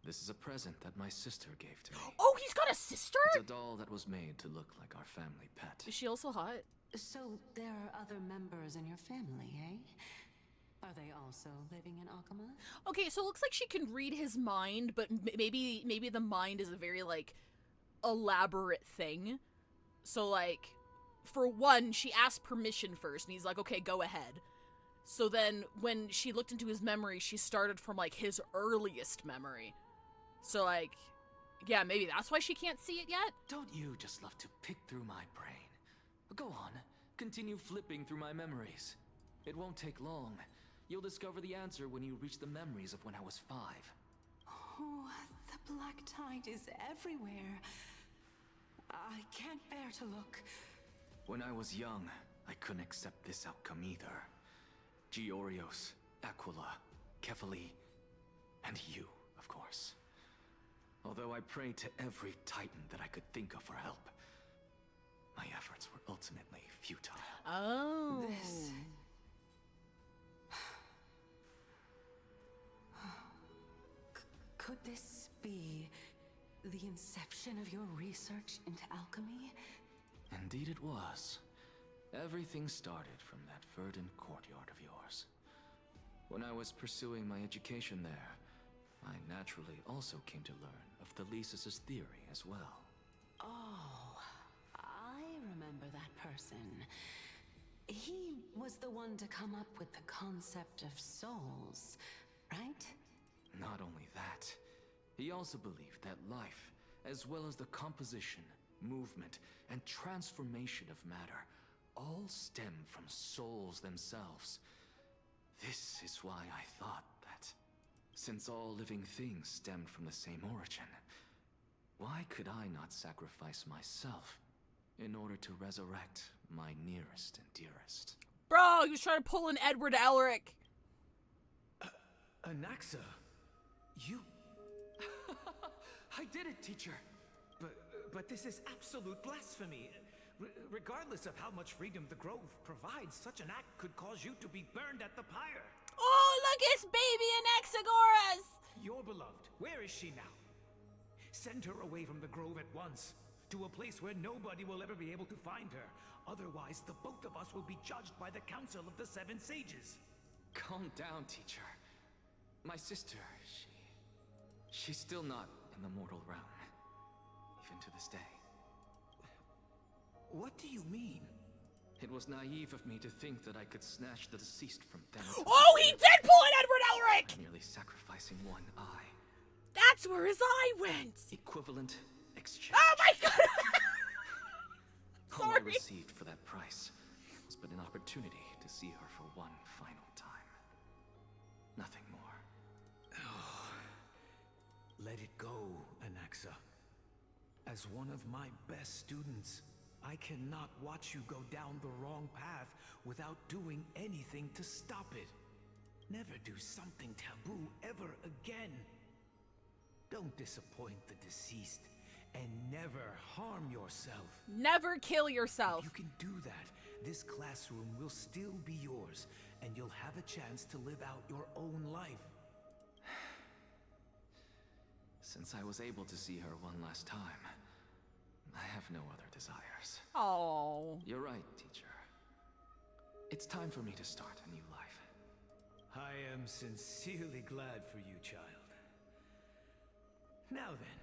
This is a present that my sister gave to me. Oh, he's got a sister? It's a doll that was made to look like our family pet. Is she also hot? So there are other members in your family, eh? Are they also living in Akama? Okay, so it looks like she can read his mind, but maybe the mind is a very, like, elaborate thing. So, like, for one, she asked permission first, and he's like, okay, go ahead. So then, when she looked into his memory, she started from, like, his earliest memory. So, like, yeah, maybe that's why she can't see it yet? Don't you just love to pick through my brain? Go on, continue flipping through my memories. It won't take long. You'll discover the answer when you reach the memories of when I was 5. Oh, the black tide is everywhere. I can't bear to look. When I was young, I couldn't accept this outcome either. Georios, Aquila, Kefali, and you, of course. Although I prayed to every titan that I could think of for help, my efforts were ultimately futile. Oh. This... Could this be the inception of your research into alchemy? Indeed it was. Everything started from that verdant courtyard of yours. When I was pursuing my education there, I naturally also came to learn of the Thesis' theory as well. Oh, I remember that person. He was the one to come up with the concept of souls, right? Not only that, he also believed that life, as well as the composition, movement, and transformation of matter, all stem from souls themselves. This is why I thought that, since all living things stemmed from the same origin, why could I not sacrifice myself in order to resurrect my nearest and dearest? Bro, he was trying to pull an Edward Elric. Anaxa, you... I did it, teacher! But this is absolute blasphemy. Regardless of how much freedom the Grove provides, such an act could cause you to be burned at the pyre. Oh, look, it's baby Anaxagoras! Your beloved, where is she now? Send her away from the Grove at once, to a place where nobody will ever be able to find her. Otherwise, the both of us will be judged by the Council of the Seven Sages. Calm down, teacher. My sister, she's still not in the mortal realm, even to this day. What do you mean? It was naive of me to think that I could snatch the deceased from them. Oh, he did pull an Edward Elric! Nearly sacrificing one eye. That's where his eye went! Equivalent exchange. Oh my god! All I received for that price was but an opportunity to see her for one final time. Nothing more. Oh, let it go, Anaxa. As one of my best students, I cannot watch you go down the wrong path without doing anything to stop it. Never do something taboo ever again. Don't disappoint the deceased, and never harm yourself. Never kill yourself. If you can do that, this classroom will still be yours, and you'll have a chance to live out your own life. Since I was able to see her one last time, I have no other desires. Oh. You're right, teacher. It's time for me to start a new life. I am sincerely glad for you, child. Now then,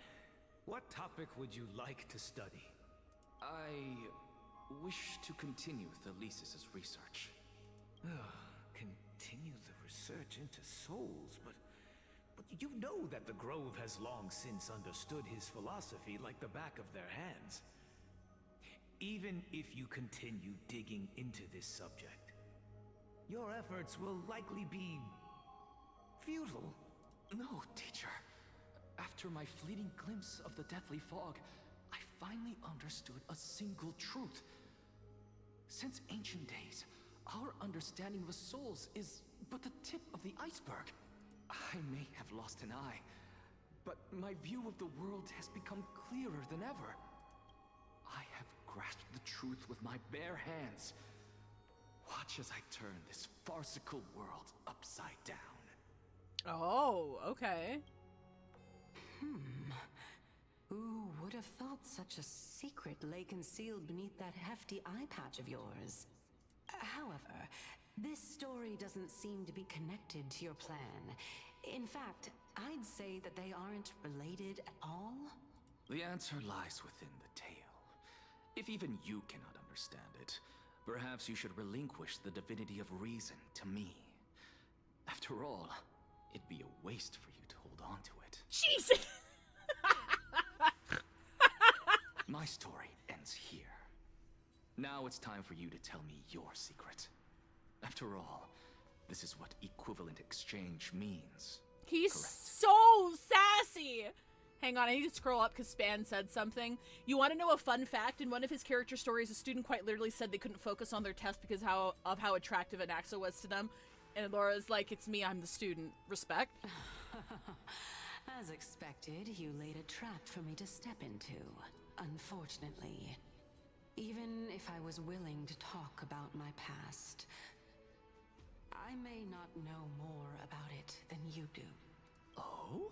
what topic would you like to study? I wish to continue Thesis' research. Continue the research into souls, but you know that the Grove has long since understood his philosophy like the back of their hands. Even if you continue digging into this subject, your efforts will likely be futile. No, teacher. After my fleeting glimpse of the deathly fog, I finally understood a single truth. Since ancient days, our understanding of the souls is but the tip of the iceberg. I may have lost an eye, but my view of the world has become clearer than ever. I have grasped the truth with my bare hands. Watch as I turn this farcical world upside down. Oh, okay. Who would have thought such a secret lay concealed beneath that hefty eye patch of yours? However, This story doesn't seem to be connected to your plan. In fact, I'd say that they aren't related at all. The answer lies within the tale. If even you cannot understand it, perhaps you should relinquish the divinity of reason to me. After all, it'd be a waste for you to hold on to it. Jesus! My story ends here. Now it's time for you to tell me your secret. After all, this is what equivalent exchange means. He's correct? So sassy! Hang on, I need to scroll up because Span said something. You want to know a fun fact? In one of his character stories, a student quite literally said they couldn't focus on their test because of how attractive Anaxa was to them. And Laura's like, it's me, I'm the student. Respect? As expected, you laid a trap for me to step into. Unfortunately. Even if I was willing to talk about my past, I may not know more about it than you do. Oh?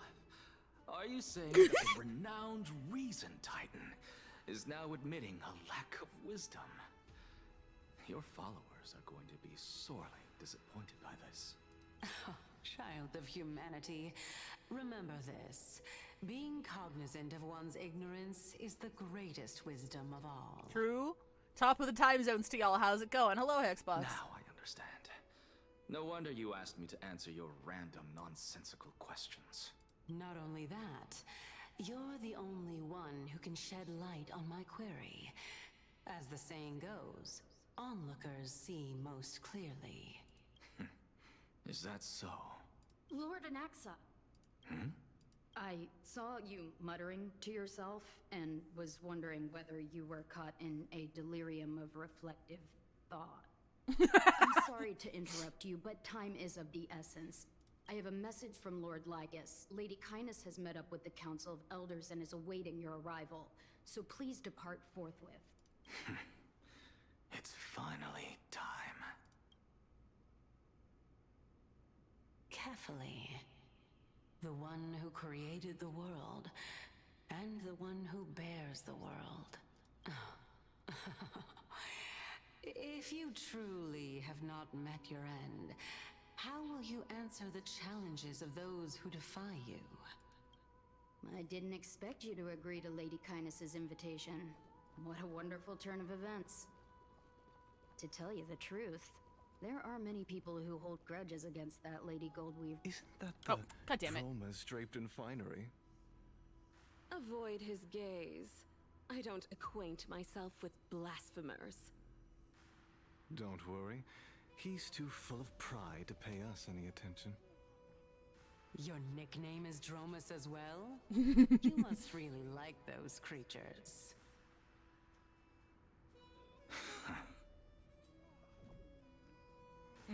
Are you saying that the renowned Reason Titan is now admitting a lack of wisdom? Your followers are going to be sorely disappointed by this. Child of humanity, remember this. Being cognizant of one's ignorance is the greatest wisdom of all. True. Top of the time zones to y'all. How's it going? Hello, Xbox. Now I understand. No wonder you asked me to answer your random, nonsensical questions. Not only that, you're the only one who can shed light on my query. As the saying goes, onlookers see most clearly. Is that so? Lord Anaxa. I saw you muttering to yourself and was wondering whether you were caught in a delirium of reflective thought. I'm sorry to interrupt you, but time is of the essence. I have a message from Lord Lygus. Lady Kindness has met up with the Council of Elders and is awaiting your arrival, so please depart forthwith. It's finally time. Carefully. The one who created the world, and the one who bears the world. If you truly have not met your end, how will you answer the challenges of those who defy you? I didn't expect you to agree to Lady Kindness's invitation. What a wonderful turn of events. To tell you the truth, there are many people who hold grudges against that Lady Goldweave. Isn't that the goddammit. Dromas draped in finery? Avoid his gaze. I don't acquaint myself with blasphemers. Don't worry. He's too full of pride to pay us any attention. Your nickname is Dromas as well? You must really like those creatures.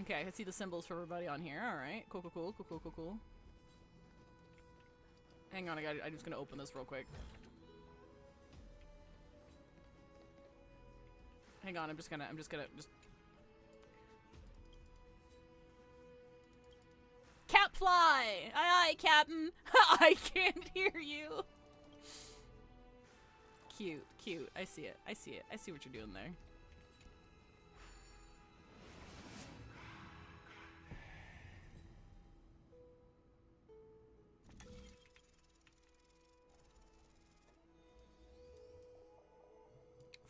Okay, I can see the symbols for everybody on here. Alright, cool. Hang on, I'm just gonna open this real quick. Hang on, I'm just gonna Capfly! Aye aye, Captain! I can't hear you! Cute. I see it. I see what you're doing there.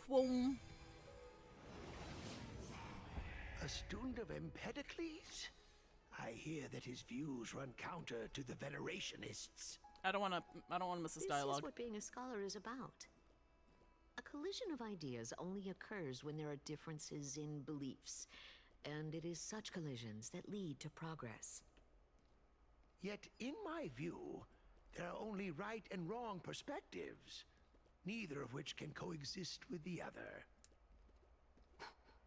Whoom. A student of Empedocles? I hear that his views run counter to the Venerationists. I don't wanna miss this dialogue. This is what being a scholar is about. A collision of ideas only occurs when there are differences in beliefs, and it is such collisions that lead to progress. Yet, in my view, there are only right and wrong perspectives, neither of which can coexist with the other.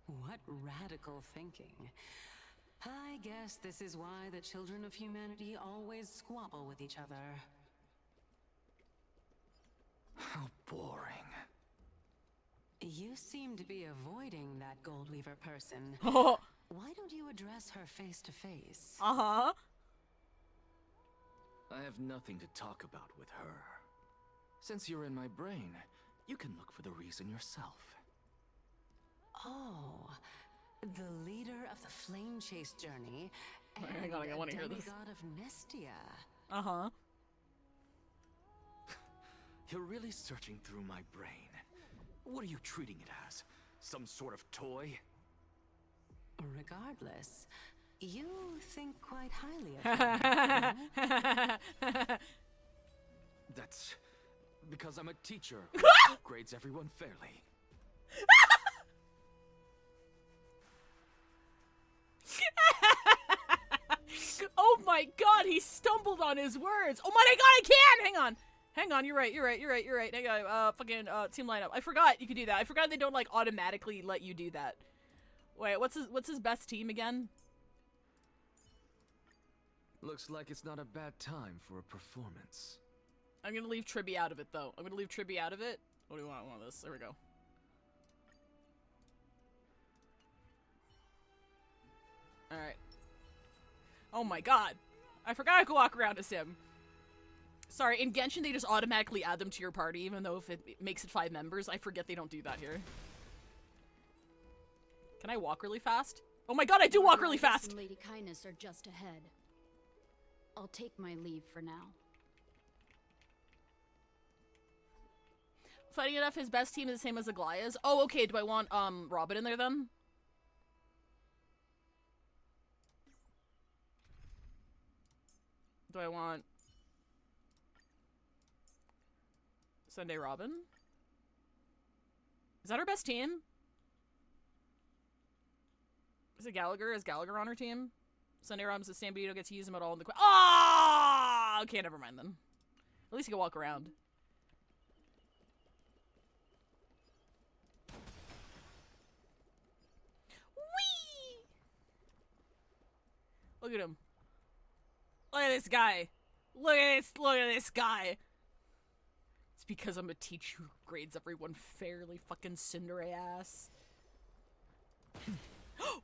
What radical thinking. I guess this is why the children of humanity always squabble with each other. How boring. You seem to be avoiding that Goldweaver person. Why don't you address her face to face? Uh-huh. I have nothing to talk about with her. Since you're in my brain, you can look for the reason yourself. Oh, the leader of the the flame chase journey, and Hang on, I want to hear this. demigod of Nestia. Uh-huh. You're really searching through my brain. What are you treating it as? Some sort of toy? Regardless, you think quite highly of her. That's because I'm a teacher who grades everyone fairly. Oh my god, he stumbled on his words. Oh my god, I can! Hang on, you're right. Hang on, team lineup. I forgot you could do that. I forgot they don't, like, automatically let you do that. Wait, what's his best team again? Looks like it's not a bad time for a performance. I'm gonna leave Tribby out of it, though. What do you want? I want this. There we go. Alright. Oh my god. I forgot I could walk around as him. Sorry, in Genshin they just automatically add them to your party, even though if it makes it 5 members. I forget they don't do that here. Can I walk really fast? Oh my god, I do walk really fast! And Lady Kindness are just ahead. I'll take my leave for now. Funny enough, his best team is the same as Aglaya's. Oh, okay, do I want, Robin in there then? Do I want Sunday Robin? Is that her best team? Is it Gallagher? Is Gallagher on her team? Sunday Robin's the Stampede, gets to use him at all in the Ah! Okay, never mind then. At least he can walk around. Whee! Look at him. Look at this guy. Look at this guy. It's because I'm a teacher who grades everyone fairly, fucking Cinderay ass.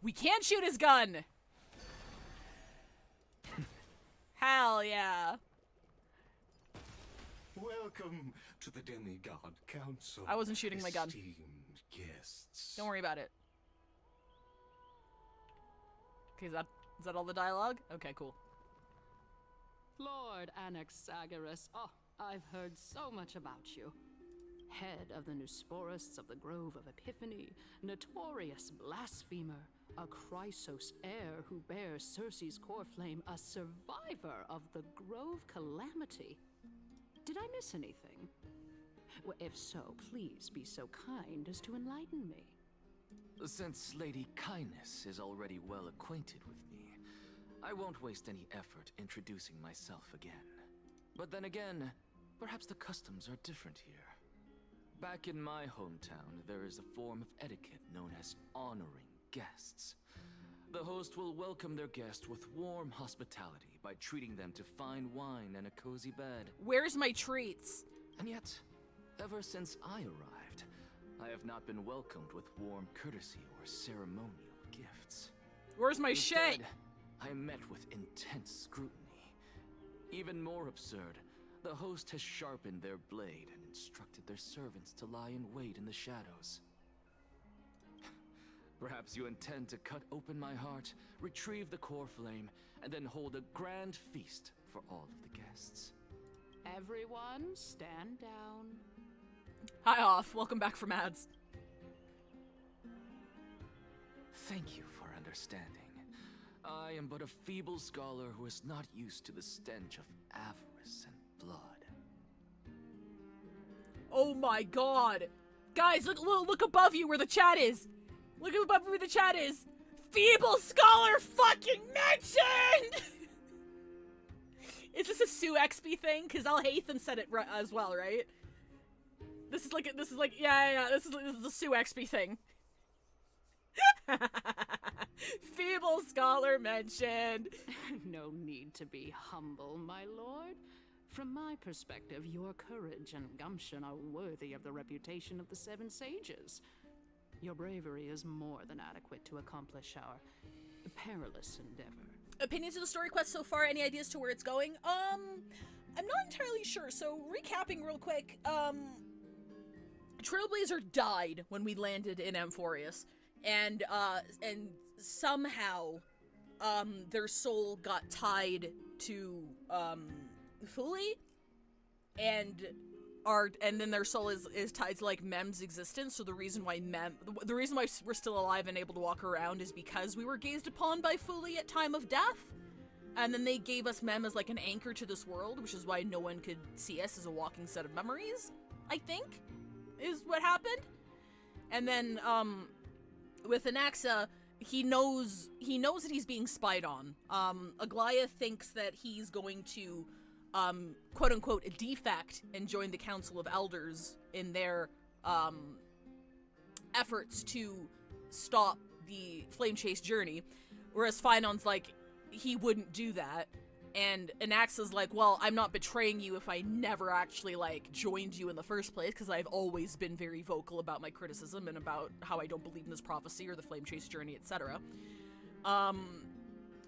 We can't shoot his gun! Hell yeah. Welcome to the Demigod Council. I wasn't shooting my gun. Esteemed guests. Don't worry about it. Okay, is that all the dialogue? Okay, cool. Lord Anaxagoras, oh, I've heard so much about you. Head of the Nusporists of the Grove of Epiphany, notorious blasphemer, a Chrysos heir who bears Circe's core flame, a survivor of the Grove calamity. Did I miss anything? Well, if so, please be so kind as to enlighten me. Since Lady Kindness is already well acquainted with me, I won't waste any effort introducing myself again. But then again, perhaps the customs are different here. Back in my hometown, there is a form of etiquette known as honoring guests. The host will welcome their guest with warm hospitality by treating them to fine wine and a cozy bed. Where's my treats? And yet, ever since I arrived, I have not been welcomed with warm courtesy or ceremonial gifts. Where's my shit? I am met with intense scrutiny. Even more absurd, the host has sharpened their blade and instructed their servants to lie in wait in the shadows. Perhaps you intend to cut open my heart, retrieve the core flame, and then hold a grand feast for all of the guests. Everyone, stand down. Hi, Off. Welcome back from ads. Thank you for understanding. I am but a feeble scholar who is not used to the stench of avarice and blood. Oh my god. Guys, look above you where the chat is. Look above where the chat is. Feeble scholar fucking mentioned! Is this a Sue XP thing? Because Alhaitham said it as well, right? This is like, yeah, this is a Sue XP thing. Feeble scholar mentioned. No need to be humble, my lord. From my perspective, your courage and gumption are worthy of the reputation of the Seven Sages. Your bravery is more than adequate to accomplish our perilous endeavor. Opinions of the story quest so far? Any ideas to where it's going? I'm not entirely sure. So recapping real quick, Trailblazer died when we landed in Amphorius, and somehow, their soul got tied to, Fully, and then their soul is tied to, like, Mem's existence, so the reason why we're still alive and able to walk around is because we were gazed upon by Fully at time of death, and then they gave us Mem as, like, an anchor to this world, which is why no one could see us as a walking set of memories, I think, is what happened. And then, with Anaxa, he knows that he's being spied on. Aglaya thinks that he's going to, quote-unquote, defect and join the Council of Elders in their, efforts to stop the Flame Chase journey, whereas Phinon's like, he wouldn't do that, and Anaxa's like, well, I'm not betraying you if I never actually, like, joined you in the first place, because I've always been very vocal about my criticism and about how I don't believe in this prophecy or the Flame Chase journey, etc.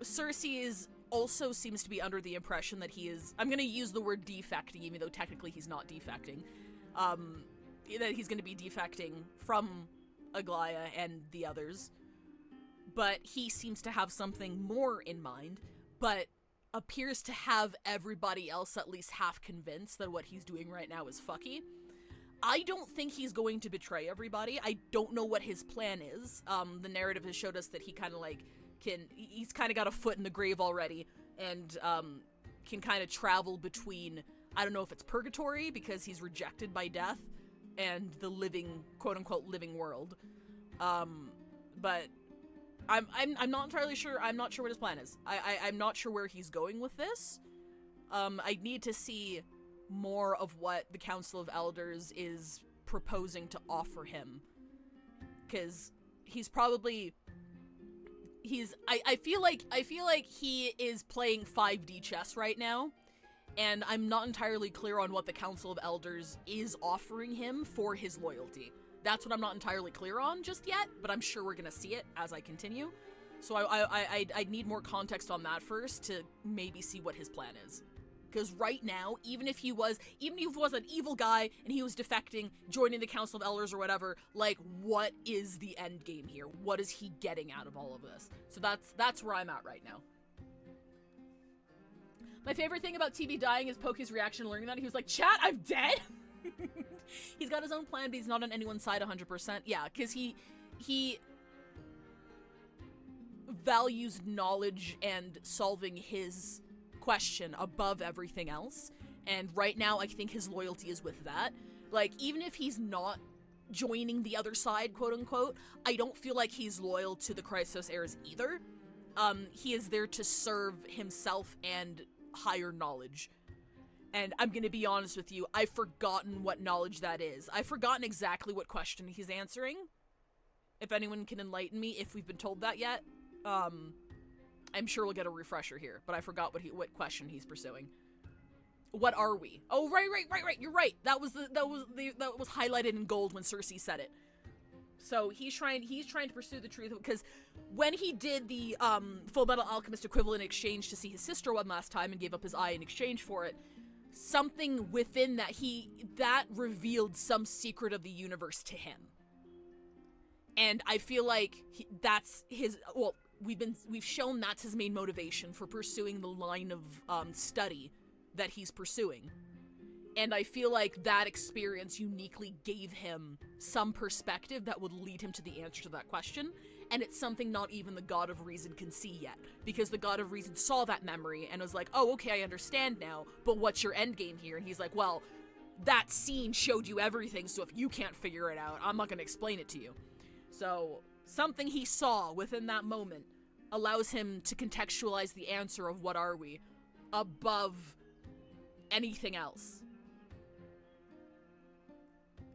Cersei also seems to be under the impression that he is, I'm gonna use the word defecting, even though technically he's not defecting, that he's gonna be defecting from Aglaya and the others, but he seems to have something more in mind, but appears to have everybody else at least half convinced that what he's doing right now is fucky. I don't think he's going to betray everybody. I don't know what his plan is. The narrative has showed us that he kind of, like, he's kind of got a foot in the grave already, and can kind of travel between, I don't know if it's purgatory because he's rejected by death, and the living, quote-unquote, living world. But I'm not entirely sure. I'm not sure what his plan is. I'm not sure where he's going with this. I need to see more of what the Council of Elders is proposing to offer him. Because he's probably... I feel like he is playing 5D chess right now, and I'm not entirely clear on what the Council of Elders is offering him for his loyalty. That's what I'm not entirely clear on just yet, but I'm sure we're gonna see it as I continue. So I need more context on that first to maybe see what his plan is. Because right now, even if he was an evil guy and he was defecting, joining the Council of Elders or whatever, like, what is the end game here? What is he getting out of all of this? So that's where I'm at right now. My favorite thing about TB dying is Poke's reaction learning that. He was like, chat, I'm dead? He's got his own plan, but he's not on anyone's side 100%. Yeah, because he values knowledge and solving his question above everything else. And right now, I think his loyalty is with that. Like, even if he's not joining the other side, quote unquote, I don't feel like he's loyal to the Chrysos heirs either. He is there to serve himself and higher knowledge. And I'm gonna be honest with you, I've forgotten what knowledge that is. I've forgotten exactly what question he's answering. If anyone can enlighten me, if we've been told that yet, I'm sure we'll get a refresher here, but I forgot what question he's pursuing. What are we? Oh, right, you're right. That was highlighted in gold when Cersei said it. So he's trying to pursue the truth, because when he did the Full Metal Alchemist equivalent exchange to see his sister one last time and gave up his eye in exchange for it, something within that revealed some secret of the universe to him. And I feel like that's his, well, we've shown that's his main motivation for pursuing the line of study that he's pursuing. And I feel like that experience uniquely gave him some perspective that would lead him to the answer to that question. And it's something not even the God of Reason can see yet. Because the God of Reason saw that memory and was like, oh, okay, I understand now, but what's your end game here? And he's like, well, that scene showed you everything, so if you can't figure it out, I'm not going to explain it to you. So, something he saw within that moment allows him to contextualize the answer of what are we above anything else.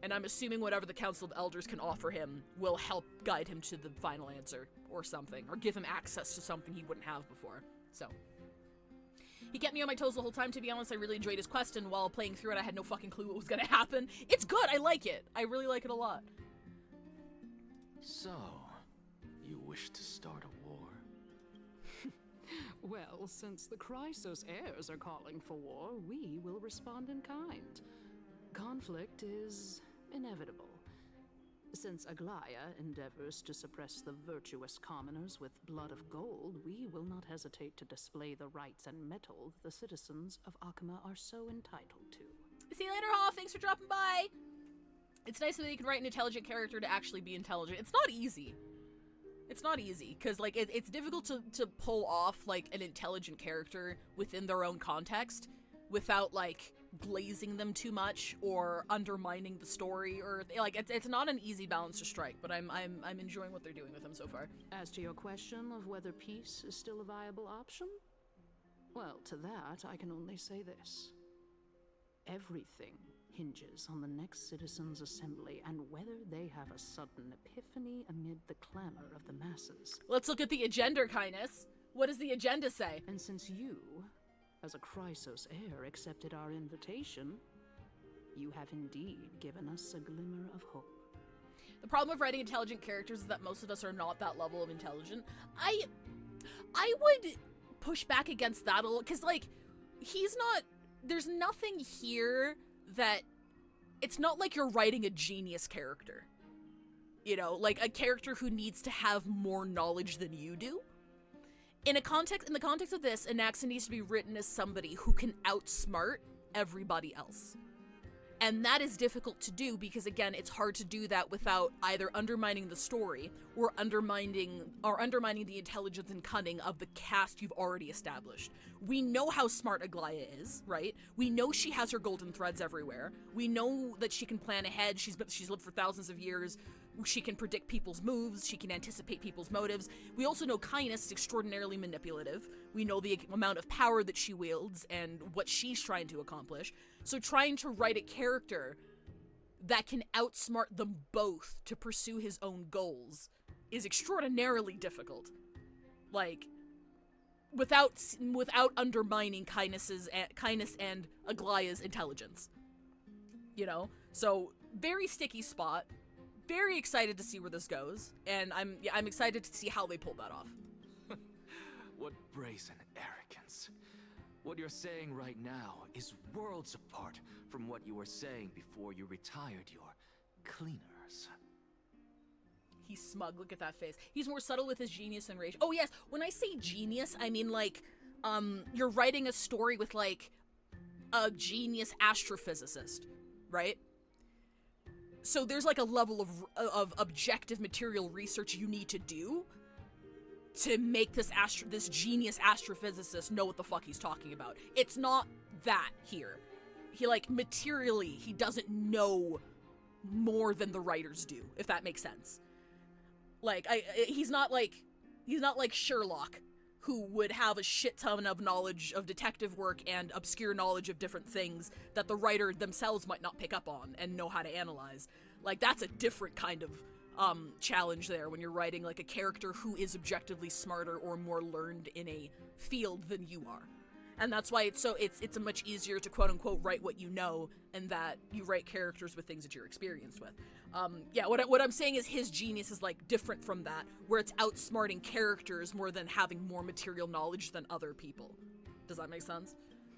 And I'm assuming whatever the Council of Elders can offer him will help guide him to the final answer or something, or give him access to something he wouldn't have before. So, he kept me on my toes the whole time. To be honest, I really enjoyed his quest, and while playing through it, I had no fucking clue what was gonna happen. It's good, I like it. I really like it a lot. So, you wish to start a war? Well, since the Chrysos heirs are calling for war, we will respond in kind. Conflict is inevitable. Since Aglaya endeavors to suppress the virtuous commoners with blood of gold, we will not hesitate to display the rights and metal the citizens of Akima are so entitled to. See you later, Hoff. Thanks for dropping by. It's nice that you can write an intelligent character to actually be intelligent. It's not easy. It's not easy, because, like, it's difficult to pull off, like, an intelligent character within their own context without, like, glazing them too much or undermining the story, or like it's not an easy balance to strike, but I'm enjoying what they're doing with them so far. As to your question of whether peace is still a viable option, well, to that I can only say this: everything hinges on the next citizens' assembly and whether they have a sudden epiphany amid the clamor of the masses. Let's look at the agenda, Kindness. What does the agenda say? And since you, as a Chrysos heir, accepted our invitation, you have indeed given us a glimmer of hope. The problem with writing intelligent characters is that most of us are not that level of intelligent. I would push back against that a little, because, like, there's nothing here that, it's not like you're writing a genius character. You know, like a character who needs to have more knowledge than you do. In the context of this, Anaxa needs to be written as somebody who can outsmart everybody else. And that is difficult to do because, again, it's hard to do that without either undermining the story or undermining the intelligence and cunning of the cast you've already established. We know how smart Aglaya is, right? We know she has her golden threads everywhere. We know that she can plan ahead. She's lived for thousands of years. She can predict people's moves. She can anticipate people's motives. We also know Kindness is extraordinarily manipulative. We know the amount of power that she wields and what she's trying to accomplish. So trying to write a character that can outsmart them both to pursue his own goals is extraordinarily difficult. Like, without undermining Kindness and Aglaya's intelligence. You know? So, very sticky spot. Very excited to see where this goes, and I'm excited to see how they pull that off. What brazen arrogance. What you're saying right now is worlds apart from what you were saying before you retired your cleaners. He's smug, look at that face. He's more subtle with his genius and rage. Oh yes, when I say genius, I mean like, you're writing a story with like a genius astrophysicist, right? So there's like a level of objective material research you need to do to make this genius astrophysicist know what the fuck he's talking about. It's not that here. He, like, materially, he doesn't know more than the writers do, if that makes sense. Like, he's not like Sherlock, who would have a shit ton of knowledge of detective work and obscure knowledge of different things that the writer themselves might not pick up on and know how to analyze. Like, that's a different kind of challenge there when you're writing, like, a character who is objectively smarter or more learned in a field than you are. And that's why it's a much easier to quote-unquote write what you know, and that you write characters with things that you're experienced with. Yeah, what I'm saying is his genius is, like, different from that, where it's outsmarting characters more than having more material knowledge than other people. Does that make sense?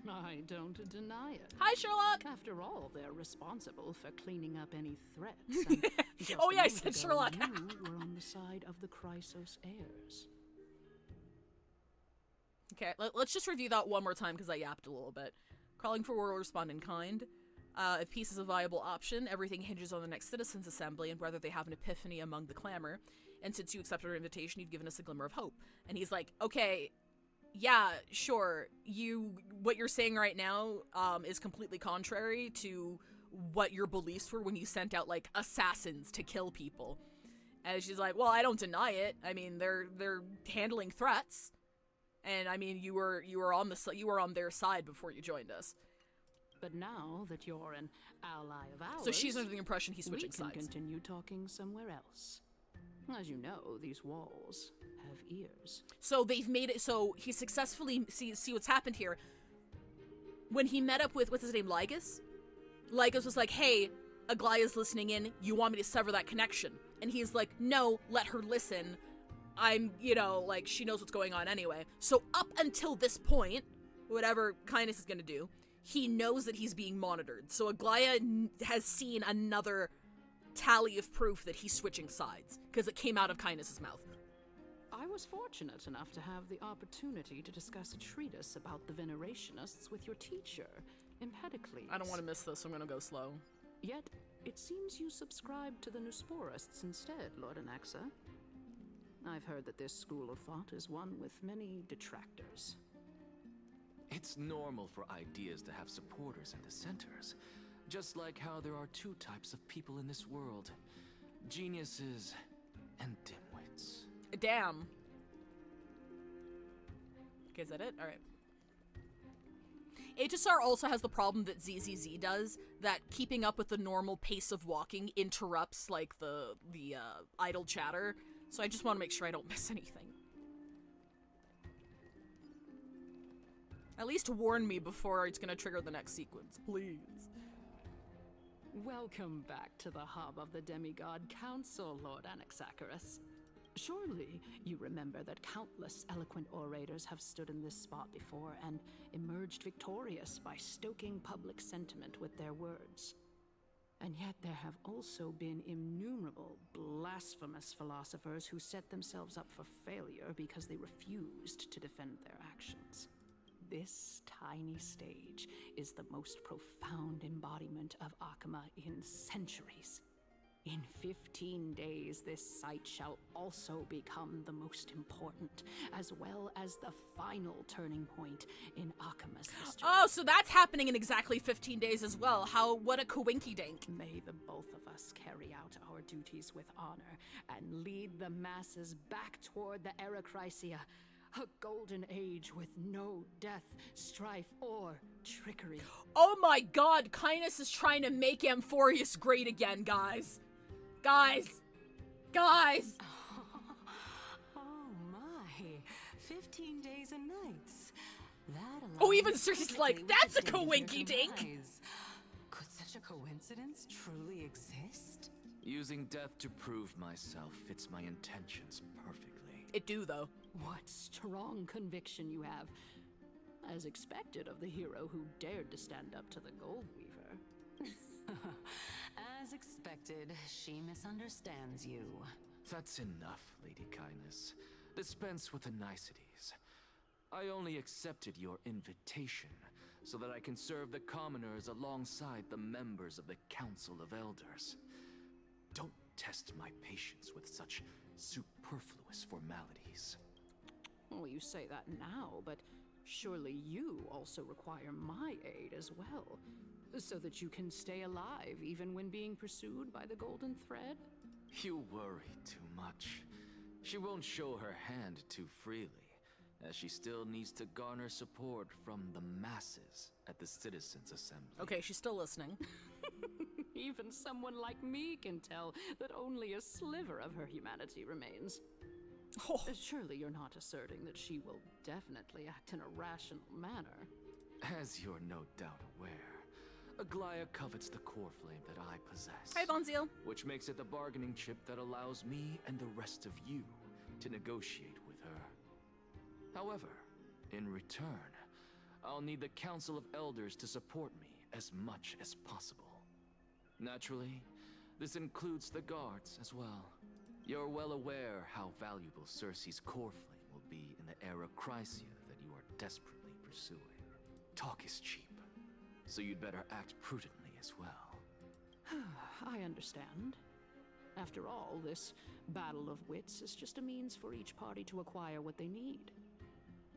I don't deny it. Hi, Sherlock! After all, they're responsible for cleaning up any threats. And just oh yeah, I a said moment ago, Sherlock. You were on the side of the Chrysos heirs. Okay, let's just review that one more time because I yapped a little bit. Crawling for war will respond in kind. If peace is a viable option, everything hinges on the next citizens' assembly and whether they have an epiphany among the clamor. And since you accepted our invitation, you've given us a glimmer of hope. And he's like, okay, yeah, sure. What you're saying right now is completely contrary to what your beliefs were when you sent out, like, assassins to kill people. And she's like, well, I don't deny it. I mean, they're handling threats. And I mean, you were on their side before you joined us. But now that you're an ally of ours, so she's under the impression he's switching we can sides. Continue talking somewhere else. As you know, these walls have ears. So they've made it so he successfully see what's happened here. When he met up with what's his name, Lygus was like, "Hey, Aglaya's listening in. You want me to sever that connection?" And he's like, "No, let her listen. I'm, like, she knows what's going on anyway." So up until this point, whatever Kindness is gonna do, he knows that he's being monitored. So Aglaya has seen another tally of proof that he's switching sides, because it came out of Kindness's mouth. I was fortunate enough to have the opportunity to discuss a treatise about the Venerationists with your teacher, Empedocles. I don't want to miss this, so I'm going to go slow. Yet, it seems you subscribe to the Nusporists instead, Lord Anaxa. I've heard that this school of thought is one with many detractors. It's normal for ideas to have supporters and dissenters, just like how there are two types of people in this world: geniuses and dimwits. Damn. Okay, is that it? Alright. HSR also has the problem that ZZZ does, that keeping up with the normal pace of walking interrupts, like, the idle chatter, so I just want to make sure I don't miss anything. At least warn me before it's gonna trigger the next sequence, please. Welcome back to the hub of the Demigod Council, Lord Anaxagoras. Surely you remember that countless eloquent orators have stood in this spot before and emerged victorious by stoking public sentiment with their words. And yet there have also been innumerable blasphemous philosophers who set themselves up for failure because they refused to defend their actions. This tiny stage is the most profound embodiment of Akama in centuries. In 15 days, this site shall also become the most important, as well as the final turning point in Akama's history. Oh, so that's happening in exactly 15 days as well. What a coinky-dink. May the both of us carry out our duties with honor and lead the masses back toward the Erechrysia, a golden age with no death, strife, or trickery. Oh my god, Kindness is trying to make Amphorius great again, guys. Guys! Oh my, 15 days and nights. That Oh, even Cersei's like, that's a coinky-dink! Could such a coincidence truly exist? Using death to prove myself fits my intentions perfectly. It do, though. What strong conviction you have. As expected of the hero who dared to stand up to the Gold Weaver. As expected, she misunderstands you. That's enough, Lady Kindness. Dispense with the niceties. I only accepted your invitation so that I can serve the commoners alongside the members of the Council of Elders. Don't test my patience with such superfluous formalities. Well, you say that now, but surely you also require my aid as well, so that you can stay alive even when being pursued by the Golden Thread? You worry too much. She won't show her hand too freely, as she still needs to garner support from the masses at the Citizens' Assembly. Okay, she's still listening. Even someone like me can tell that only a sliver of her humanity remains. Oh. Surely you're not asserting that she will definitely act in a rational manner. As you're no doubt aware, Aglaya covets the core flame that I possess. Hi, Bonzio. Which makes it the bargaining chip that allows me and the rest of you to negotiate with her. However, in return, I'll need the Council of Elders to support me as much as possible. Naturally, this includes the guards as well. You're well aware how valuable Cersei's core flame will be in the Erechrysia that you are desperately pursuing. Talk is cheap, so you'd better act prudently as well. I understand. After all, this battle of wits is just a means for each party to acquire what they need.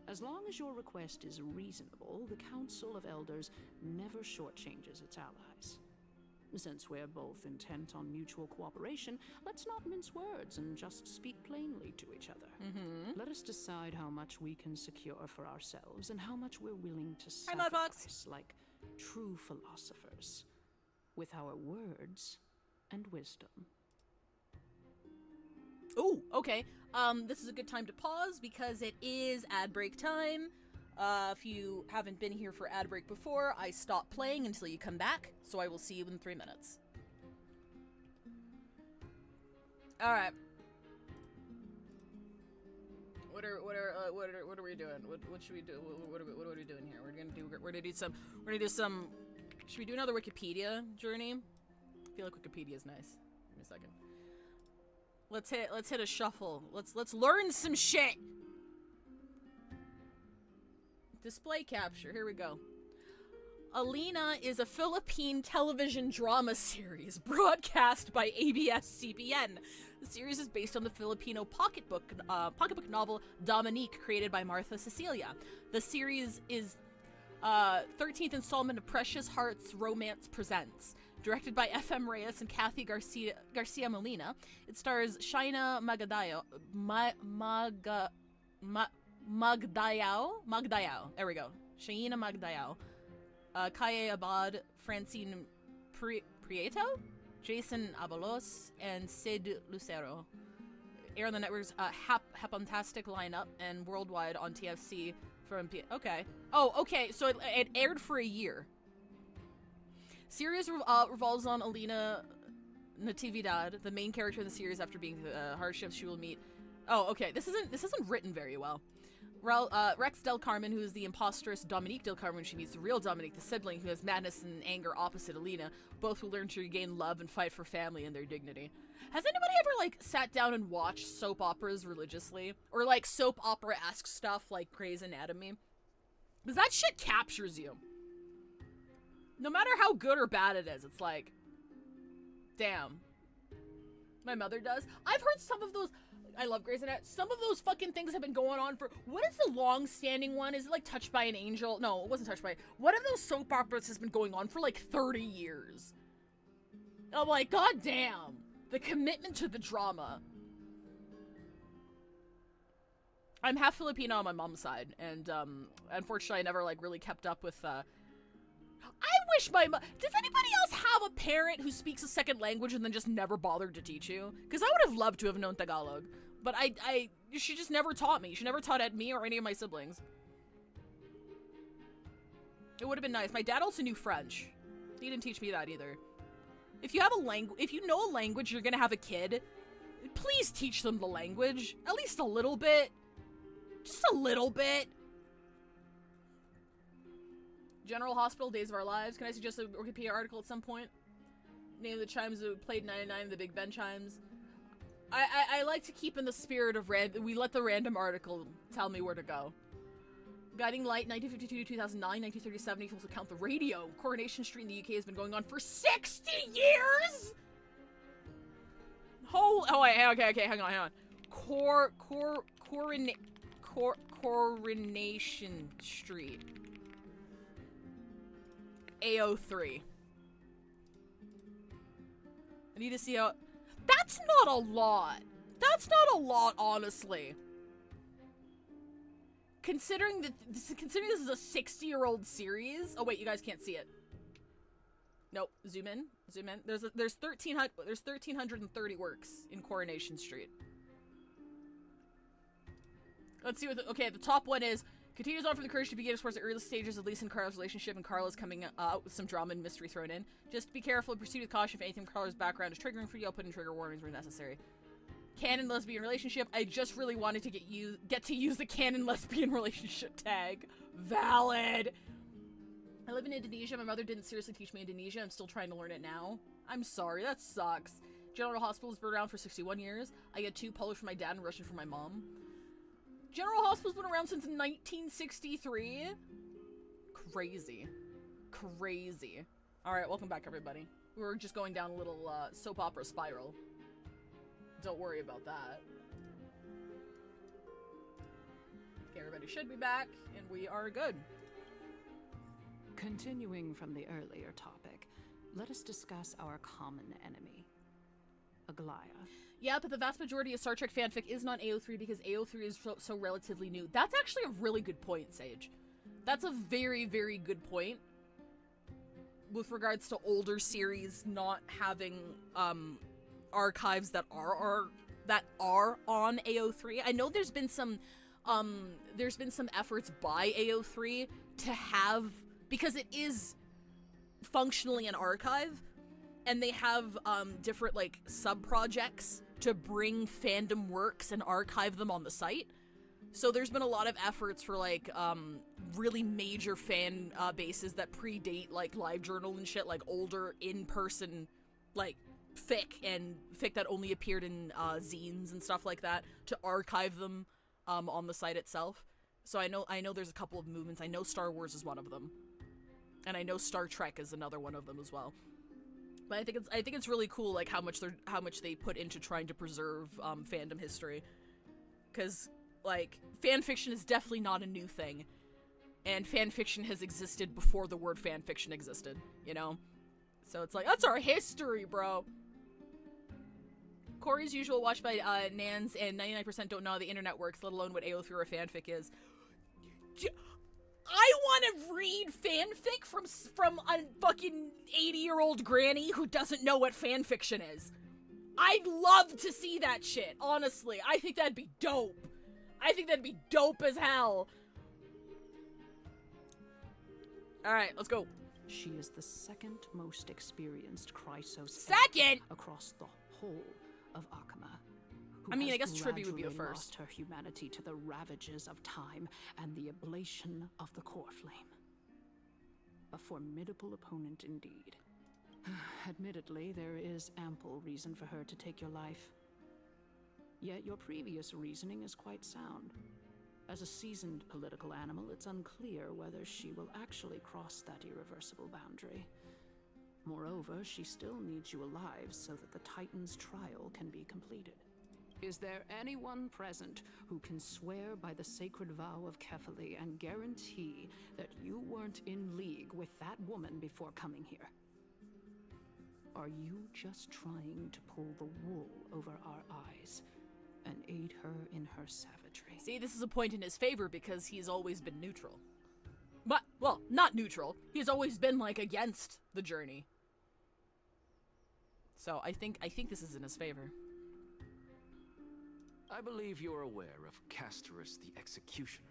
As long as your request is reasonable, the Council of Elders never shortchanges its allies. Since we're both intent on mutual cooperation, let's not mince words and just speak plainly to each other. Let us decide how much we can secure for ourselves and how much we're willing to sacrifice like true philosophers, with our words and wisdom. Ooh, okay. This is a good time to pause because it is ad break time. If you haven't been here for ad break before, I stop playing until you come back, so I will see you in 3 minutes. All right. What are we doing? What should we do? What are we doing here? We're gonna do some. Should we do another Wikipedia journey? I feel like Wikipedia is nice. Give me a second. Let's hit a shuffle. Let's learn some shit. Display capture. Here we go. Alina is a Philippine television drama series broadcast by ABS-CBN. The series is based on the Filipino pocketbook novel Dominique, created by Martha Cecilia. The series is 13th installment of Precious Hearts Romance Presents. Directed by F.M. Reyes and Kathy Garcia Molina, it stars Shaina Magdayao. There we go. Shaina Magdayao. Kaye Abad, Francine Prieto, Jason Abalos, and Sid Lucero. Air on the network's Hapuntastic lineup and worldwide on TFC from okay. Oh, okay. So it aired for a year. Series revolves on Alina Natividad, the main character in the series, after being hardships she will meet. Oh, okay. This isn't written very well. Rex Del Carmen, who is the imposteress Dominique Del Carmen, she meets the real Dominique, the sibling who has madness and anger opposite Alina. Both will learn to regain love and fight for family and their dignity. Has anybody ever, like, sat down and watched soap operas religiously? Or, like, soap opera-esque stuff like Grey's Anatomy? Because that shit captures you. No matter how good or bad it is, it's like, damn. My mother does. I've heard some of those... I love Grey's Anatomy. Some of those fucking things have been going on for... What is the long-standing one? Is it like Touched by an Angel? No, it wasn't Touched by... One of those soap operas has been going on for like 30 years. I'm like, god damn. The commitment to the drama. I'm half Filipino on my mom's side, and unfortunately I never like really kept up with... I wish my mom... Does anybody else have a parent who speaks a second language and then just never bothered to teach you? Because I would have loved to have known Tagalog. But she just never taught me. She never taught at me or any of my siblings. It would have been nice. My dad also knew French. He didn't teach me that either. If you have a language... If you know a language, you're gonna have a kid. Please teach them the language. At least a little bit. Just a little bit. General Hospital, Days of Our Lives. Can I suggest a Wikipedia article at some point? Name of the chimes that played 99, the Big Ben chimes. I like to keep in the spirit of we let the random article tell me where to go. Guiding Light, 1952 to 2009, 1937, if you also count the radio. Coronation Street in the UK has been going on for 60 years?! Okay, hang on. Coronation Street. AO3. I need to see how... That's not a lot. That's not a lot, honestly. Considering this is a 60-year-old series... Oh, wait, you guys can't see it. Nope. Zoom in. There's 1,330 works in Coronation Street. Let's see what okay, the top one is... Continues on from the courage to begin towards the early stages of Lisa and Carla's relationship, and Carla's coming out with some drama and mystery thrown in. Just be careful and proceed with caution if anything from Carla's background is triggering for you. I'll put in trigger warnings where necessary. Canon lesbian relationship. I just really wanted to get to use the canon lesbian relationship tag. Valid! I live in Indonesia. My mother didn't seriously teach me Indonesia. I'm still trying to learn it now. I'm sorry, that sucks. General Hospital has been around for 61 years. I get 2 Polish from my dad and Russian from my mom. General Hospital's been around since 1963. Crazy. Alright, welcome back, everybody. We were just going down a little soap opera spiral. Don't worry about that. Okay, everybody should be back, and we are good. Continuing from the earlier topic, let us discuss our common enemy, Aglaia. Yeah, but the vast majority of Star Trek fanfic is not AO3 because AO3 is so relatively new. That's actually a really good point, Sage. That's a very, very good point. With regards to older series not having archives that are on AO3. I know there's been some efforts by AO3 to have, because it is functionally an archive, and they have different like sub-projects to bring fandom works and archive them on the site. So there's been a lot of efforts for like really major fan bases that predate like LiveJournal and shit, like older in-person like fic and fic that only appeared in zines and stuff like that to archive them on the site itself. So I know there's a couple of movements. I know Star Wars is one of them, and I know Star Trek is another one of them as well. But I think it's really cool, like how much they put into trying to preserve fandom history, because like fan fiction is definitely not a new thing, and fan fiction has existed before the word fan fiction existed, you know. So it's like, that's our history, bro. Corey's usual watched by Nans, and 99% don't know how the internet works, let alone what AO3 or a fanfic is. I want to read fanfic from a fucking 80-year-old granny who doesn't know what fanfiction is. I'd love to see that shit, honestly. I think that'd be dope. I think that'd be dope as hell. Alright, let's go. She is the second most experienced Chrysos Second? across the whole of Akama. I mean, I guess Tribute would be the first. Lost her humanity to the ravages of time and the ablation of the core flame. A formidable opponent indeed. Admittedly, there is ample reason for her to take your life. Yet your previous reasoning is quite sound. As a seasoned political animal, it's unclear whether she will actually cross that irreversible boundary. Moreover, she still needs you alive so that the Titan's trial can be completed. Is there anyone present who can swear by the sacred vow of Kefali and guarantee that you weren't in league with that woman before coming here? Are you just trying to pull the wool over our eyes and aid her in her savagery? See, this is a point in his favor because he's always been neutral. But, well, not neutral. He's always been, like, against the journey. So I think this is in his favor. I believe you're aware of Castorus the Executioner.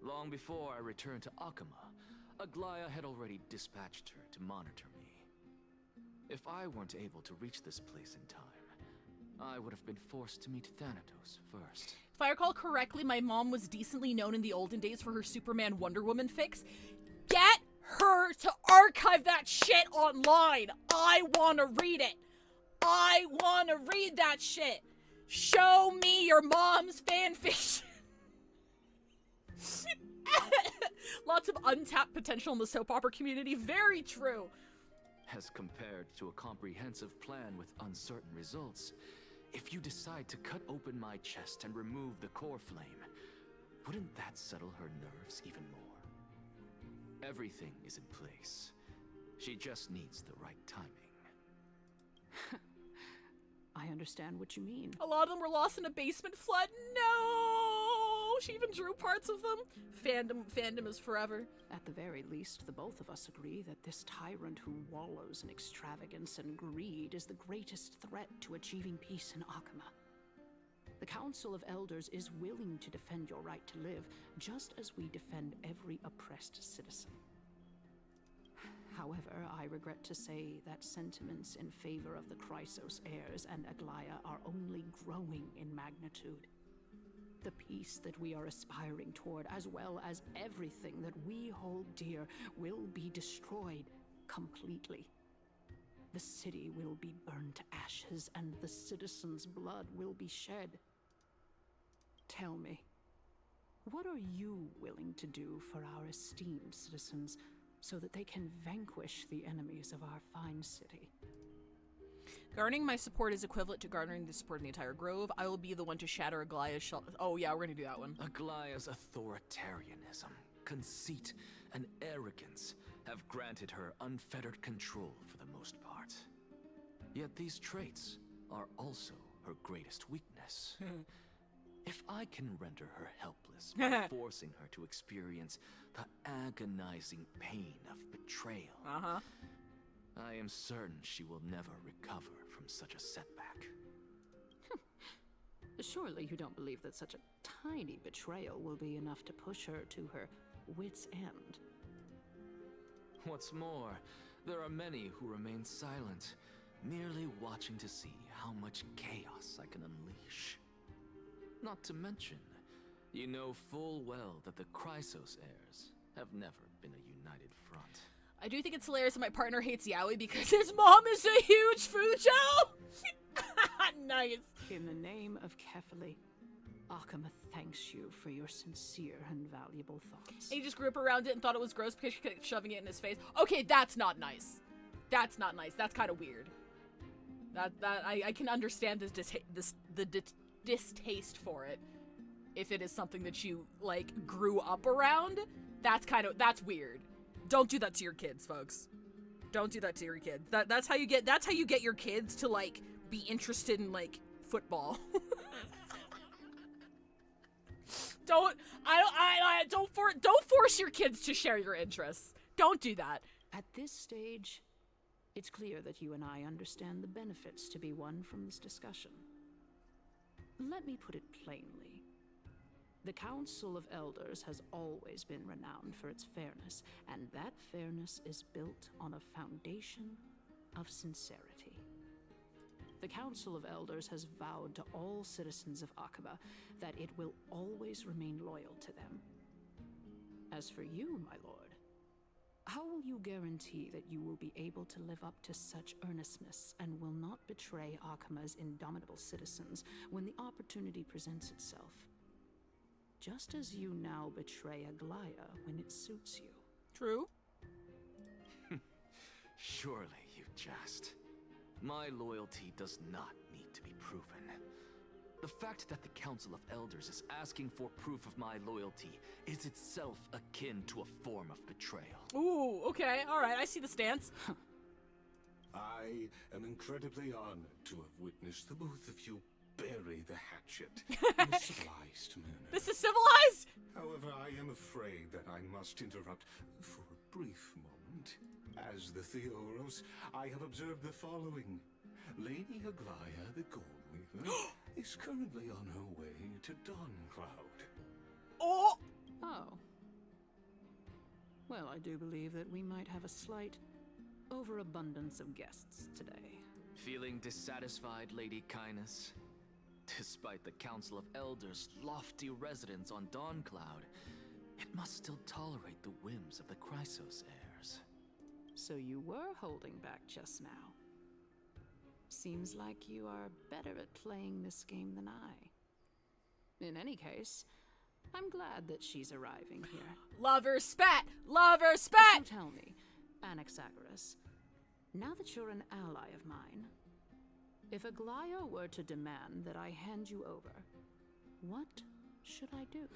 Long before I returned to Akama, Aglaya had already dispatched her to monitor me. If I weren't able to reach this place in time, I would have been forced to meet Thanatos first. If I recall correctly, my mom was decently known in the olden days for her Superman Wonder Woman fix. Get her to archive that shit online! I wanna read it! I wanna read that shit! Show me your mom's fanfiction! Lots of untapped potential in the soap opera community. Very true. As compared to a comprehensive plan with uncertain results, if you decide to cut open my chest and remove the core flame, wouldn't that settle her nerves even more? Everything is in place. She just needs the right timing. I understand what you mean. A lot of them were lost in a basement flood. No! She even drew parts of them. Fandom is forever. At the very least, the both of us agree that this tyrant who wallows in extravagance and greed is the greatest threat to achieving peace in Akama. The Council of Elders is willing to defend your right to live, just as we defend every oppressed citizen. However, I regret to say that sentiments in favor of the Chrysos heirs and Aglaya are only growing in magnitude. The peace that we are aspiring toward, as well as everything that we hold dear, will be destroyed completely. The city will be burned to ashes, and the citizens' blood will be shed. Tell me, what are you willing to do for our esteemed citizens, so that they can vanquish the enemies of our fine city? Garnering my support is equivalent to garnering the support of the entire grove. I will be the one to shatter Aglaya's shell. Oh yeah, we're gonna do that one. Aglaya's authoritarianism, conceit, and arrogance have granted her unfettered control for the most part. Yet these traits are also her greatest weakness. If I can render her helpless by forcing her to experience the agonizing pain of betrayal, I am certain she will never recover from such a setback. Surely you don't believe that such a tiny betrayal will be enough to push her to her wit's end. What's more, there are many who remain silent, merely watching to see how much chaos I can unleash. Not to mention, you know full well that the Chrysos heirs have never been a united front. I do think it's hilarious that my partner hates Yaoi because his mom is a huge Fujo! Nice. In the name of Kefali, Akama thanks you for your sincere and valuable thoughts. He just grew up around it and thought it was gross because she kept shoving it in his face. Okay, that's not nice. That's not nice. That's kind of weird. I can understand the distaste for it if it is something that you like grew up around. That's weird. Don't do that to your kids, folks. Don't do that to your kids. That's how you get your kids to like be interested in like football. Don't force your kids to share your interests. Don't do that. At this stage, it's clear that you and I understand the benefits to be won from this discussion. Let me put it plainly. The Council of Elders has always been renowned for its fairness, and that fairness is built on a foundation of sincerity. The Council of Elders has vowed to all citizens of Akaba that it will always remain loyal to them. As for you, my lord, how will you guarantee that you will be able to live up to such earnestness and will not betray Akama's indomitable citizens when the opportunity presents itself? Just as you now betray Aglaya when it suits you. True. Surely you jest. My loyalty does not need to be proven. The fact that the Council of Elders is asking for proof of my loyalty is itself akin to a form of betrayal. Ooh, okay, alright, I see the stance. I am incredibly honored to have witnessed the both of you bury the hatchet in a civilized manner. This is civilized? However, I am afraid that I must interrupt for a brief moment. As the Theoros, I have observed the following. Lady Aglaya, the Goldweaver, is currently on her way to Dawncloud. Oh! Oh. Well, I do believe that we might have a slight overabundance of guests today. Feeling dissatisfied, Lady Kindness? Despite the Council of Elders' lofty residence on Dawncloud, it must still tolerate the whims of the Chrysos heirs. So you were holding back just now. Seems like you are better at playing this game than I. In any case, I'm glad that she's arriving here. Lover spat! Lover spat! So tell me, Anaxagoras, now that you're an ally of mine, if Aglaya were to demand that I hand you over, what should I do?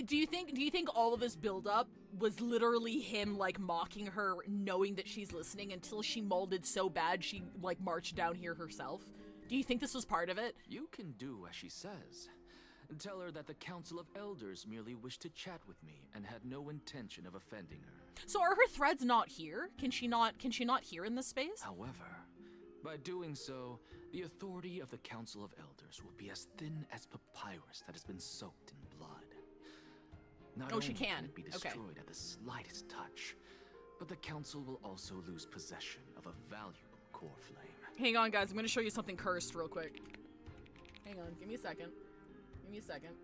Do you think all of this build-up was literally him, like, mocking her, knowing that she's listening, until she molded so bad she, like, marched down here herself? Do you think this was part of it? You can do as she says. Tell her that the Council of Elders merely wished to chat with me and had no intention of offending her. So are her threads not here? Can she not hear in this space? However, by doing so, the authority of the Council of Elders will be as thin as papyrus that has been soaked in blood. Not only she can. it be destroyed at the slightest touch, but the Council will also lose possession of a valuable core flame. Hang on, guys. I'm going to show you something cursed real quick. Hang on. Give me a second. Give me a second.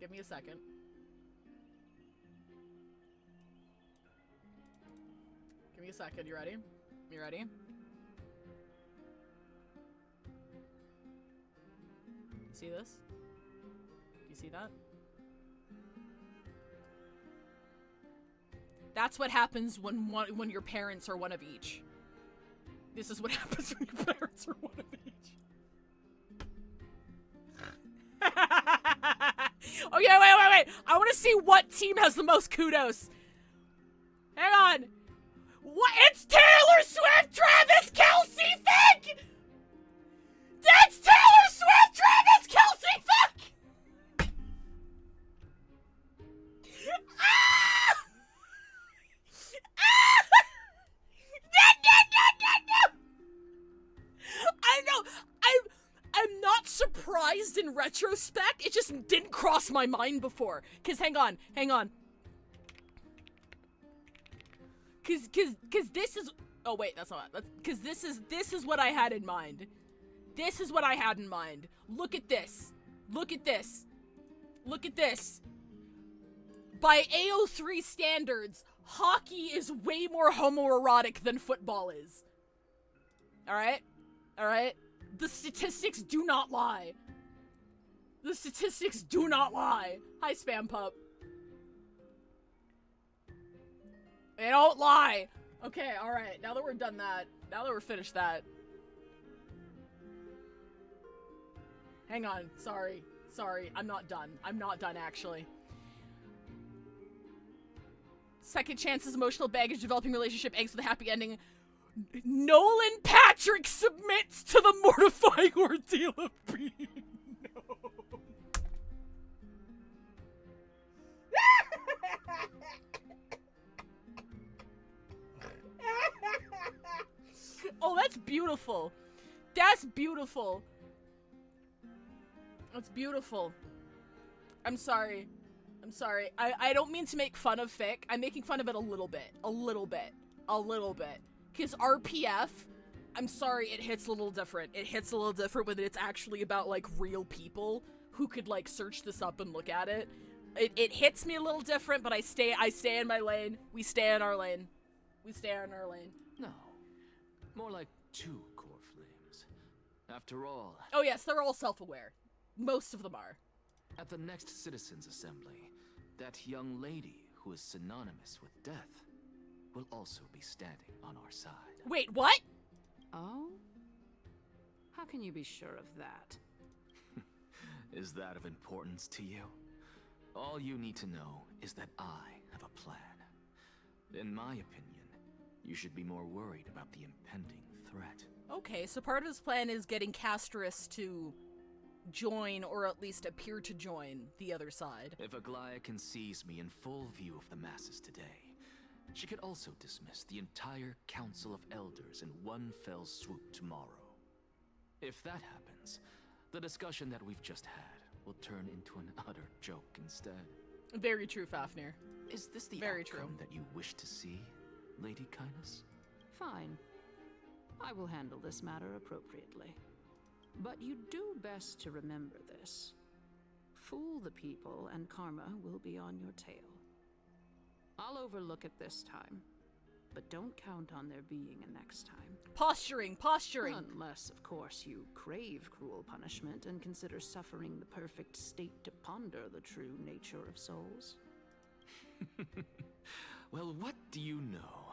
Give me a second. Give me a second. You ready? You ready? See this? Do you see that? That's what happens when your parents are one of each. This is what happens when your parents are one of each. Okay, wait. I want to see what team has the most kudos. Hang on. What? It's Taylor Swift, Travis Kelce, Fick! That's Taylor Swift, Travis Kelce, Fick! Ah! Ah! No! I know. I'm not surprised in retrospect. It just didn't cross my mind before. Cause hang on. Cause this is. Oh wait, that's not. Cause this is what I had in mind. This is what I had in mind. Look at this. Look at this. Look at this. By AO3 standards, Hockey is way more homoerotic than football is. Alright? Alright? The statistics do not lie. The statistics do not lie. Hi, Spam Pup. They don't lie. Okay, alright. Now that we're done that, now that we're finished that. Hang on. Sorry. Sorry. I'm not done. I'm not done, actually. Second chances, emotional baggage, developing relationship, angst with a happy ending. Nolan Patrick submits to the mortifying ordeal of being known. Oh, that's beautiful. That's beautiful. That's beautiful. I'm sorry. I'm sorry. I don't mean to make fun of fic. I'm making fun of it a little bit. A little bit. A little bit. Because RPF, I'm sorry, it hits a little different. It hits a little different when it's actually about, like, real people who could, like, search this up and look at it. It hits me a little different, but I stay in my lane. We stay in our lane. We stay in our lane. No. More like 2 core flames. After all... Oh yes, they're all self-aware. Most of them are. At the next Citizens' Assembly, that young lady who is synonymous with death will also be standing on our side. Wait, what? Oh? How can you be sure of that? Is that of importance to you? All you need to know is that I have a plan. In my opinion, you should be more worried about the impending threat. Okay, so part of his plan is getting Castris to join, or at least appear to join, the other side. If Aglaia sees me in full view of the masses today, she could also dismiss the entire Council of Elders in one fell swoop tomorrow. If that happens, the discussion that we've just had will turn into an utter joke instead. Very true, Fafnir. Is this the Very outcome true. that you wish to see, Lady Kindness? Fine. I will handle this matter appropriately. But you do best to remember this. Fool the people and karma will be on your tail. I'll overlook it this time, but don't count on there being a next time. Posturing, posturing! Unless, of course, you crave cruel punishment and consider suffering the perfect state to ponder the true nature of souls. Well, what do you know?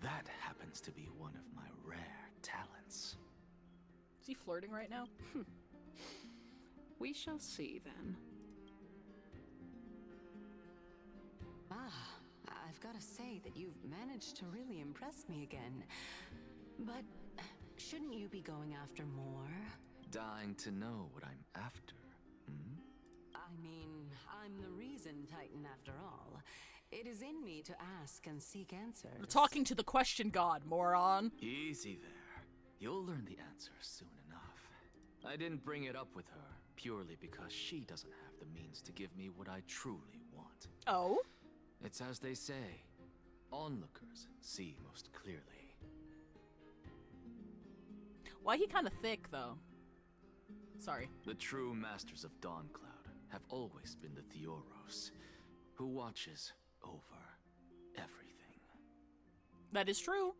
That happens to be one of my rare talents. Is he flirting right now? We shall see then. I've got to say that you've managed to really impress me again. But shouldn't you be going after more? Dying to know what I'm after, hmm? I mean, I'm the reason Titan after all. It is in me to ask and seek answers. We're talking to the question god, moron. Easy there. You'll learn the answer soon enough. I didn't bring it up with her purely because she doesn't have the means to give me what I truly want. Oh? It's as they say, onlookers see most clearly. Why he kind of thick, though? Sorry. The true masters of Dawncloud have always been the Theoros, who watches over everything. That is true.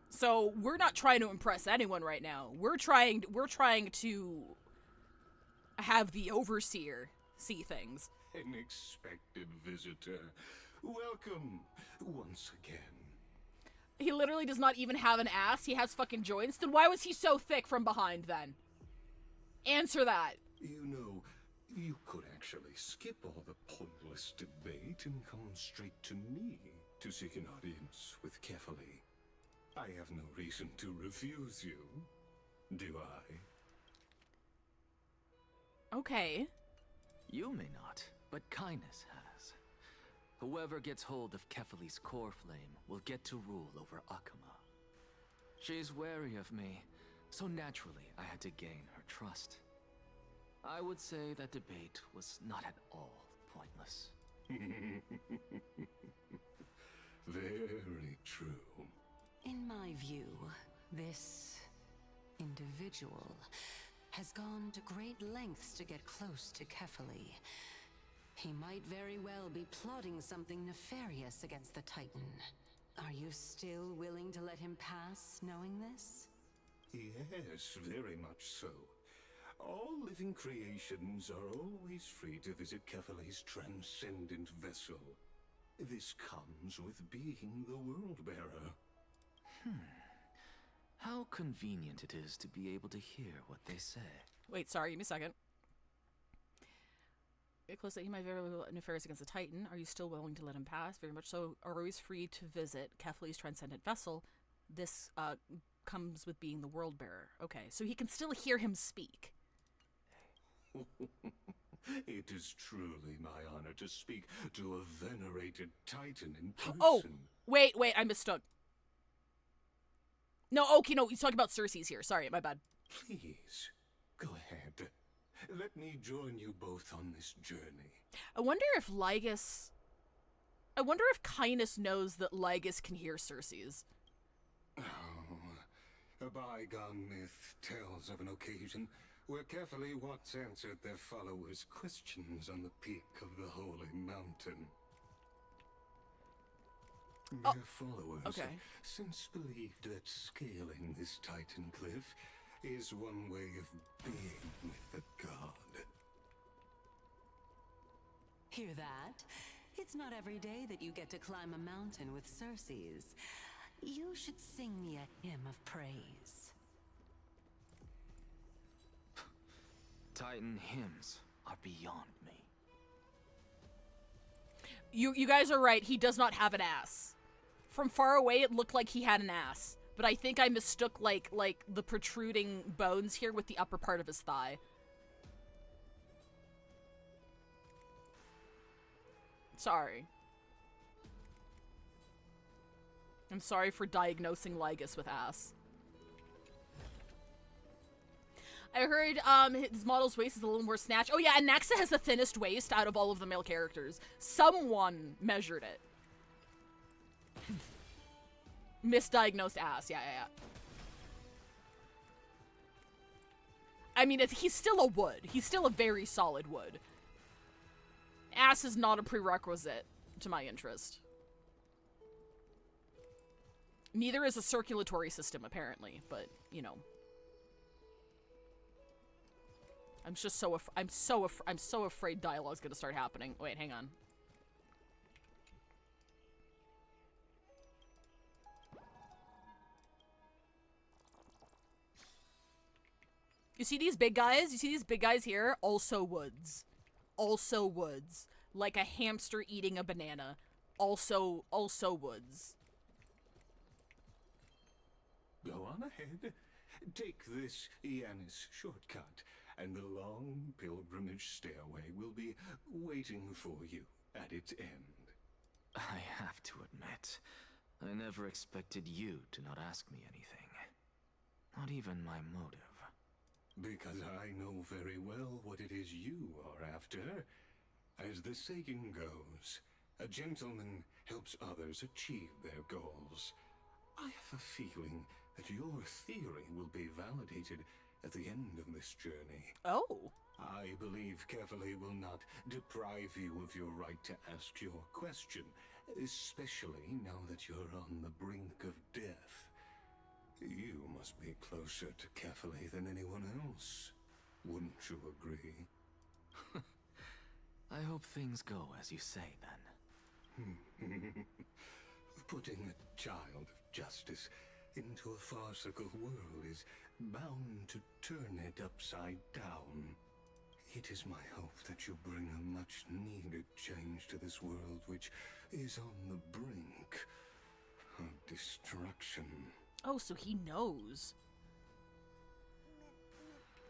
So we're not trying to impress anyone right now. We're trying to have the overseer see things. An expected visitor. Welcome once again. He literally does not even have an ass. He has fucking joints. Then why was he so thick from behind then? Answer that. You know, you could actually skip all the pointless debate and come straight to me to seek an audience with Kefali. I have no reason to refuse you, do I? Okay. You may not, but Kindness has. Whoever gets hold of Kefali's core flame will get to rule over Akama. She's wary of me, so naturally I had to gain her trust. I would say that debate was not at all pointless. Very true. In my view, this individual has gone to great lengths to get close to Kefali. He might very well be plotting something nefarious against the Titan. Are you still willing to let him pass, knowing this? Yes, very much so. All living creations are always free to visit Kephale's transcendent vessel. This comes with being the World-Bearer. How convenient it is to be able to hear what they say. Wait, sorry, give me a second. Get close that he might very well nefarious against the Titan. Are you still willing to let him pass? Very much so. Are always free to visit Kephale's transcendent vessel. This comes with being the World-Bearer. Okay, so he can still hear him speak. It is truly my honor to speak to a venerated Titan in person. Oh, wait, I mistook. No, okay, no, he's talking about Cersei's here. Sorry, my bad. Please, go ahead. Let me join you both on this journey. I wonder if Kynus knows that Lygus can hear Cersei's. Oh, a bygone myth tells of an occasion where Kephale once answered their followers' questions on the peak of the Holy Mountain. Their followers have since believed that scaling this Titan cliff is one way of being with the god. Hear that? It's not every day that you get to climb a mountain with Cersei's. You should sing me a hymn of praise. Titan hymns are beyond me. You guys are right. He does not have an ass. From far away, it looked like he had an ass. But I think I mistook, like the protruding bones here with the upper part of his thigh. Sorry. I'm sorry for diagnosing Lygus with ass. I heard his model's waist is a little more snatched. Oh yeah, and Naxa has the thinnest waist out of all of the male characters. Someone measured it. Misdiagnosed ass. Yeah. I mean, he's still a wood. He's still a very solid wood. Ass is not a prerequisite to my interest. Neither is a circulatory system, apparently, but, you know. I'm just I'm so afraid dialogue's gonna start happening. Wait, hang on. You see these big guys? You see these big guys here? Also woods. Also woods. Like a hamster eating a banana. Also woods. Go on ahead. Take this Yanis shortcut, and the long pilgrimage stairway will be waiting for you at its end. I have to admit, I never expected you to not ask me anything. Not even my motive. Because I know very well what it is you are after. As the saying goes, a gentleman helps others achieve their goals. I have a feeling that your theory will be validated at the end of this journey. Oh. I believe Kephale will not deprive you of your right to ask your question, especially now that you're on the brink of death. You must be closer to Kephale than anyone else. Wouldn't you agree? I hope things go as you say, then. Putting a child of justice into a farcical world is bound to turn it upside down. It is my hope that you bring a much-needed change to this world, which is on the brink of destruction. Oh, so he knows.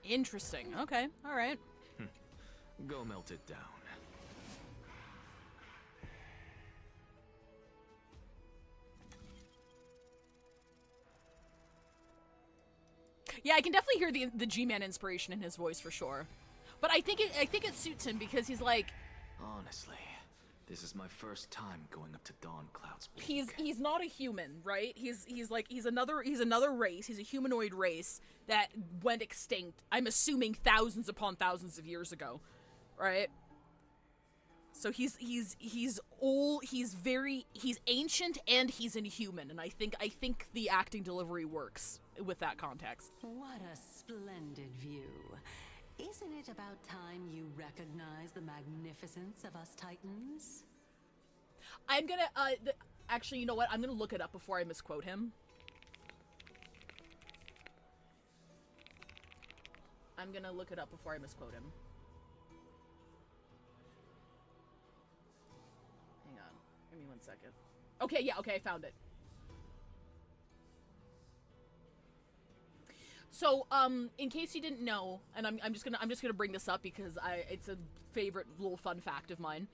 Interesting. Okay, alright. Go melt it down. Yeah, I can definitely hear the G-Man inspiration in his voice for sure. But I think it suits him because he's like, honestly, this is my first time going up to Dawncloud's peak. He's not a human, right? He's another race. He's a humanoid race that went extinct. I'm assuming thousands upon thousands of years ago, right? So he's old, he's ancient, and he's inhuman, and I think the acting delivery works with that context. What a splendid view. Isn't it about time you recognize the magnificence of us Titans? I'm gonna, actually, you know what? I'm gonna look it up before I misquote him. I'm gonna look it up before I misquote him. Hang on. Give me 1 second. Okay, yeah, okay, I found it. So, in case you didn't know, and I'm just gonna bring this up because it's a favorite little fun fact of mine.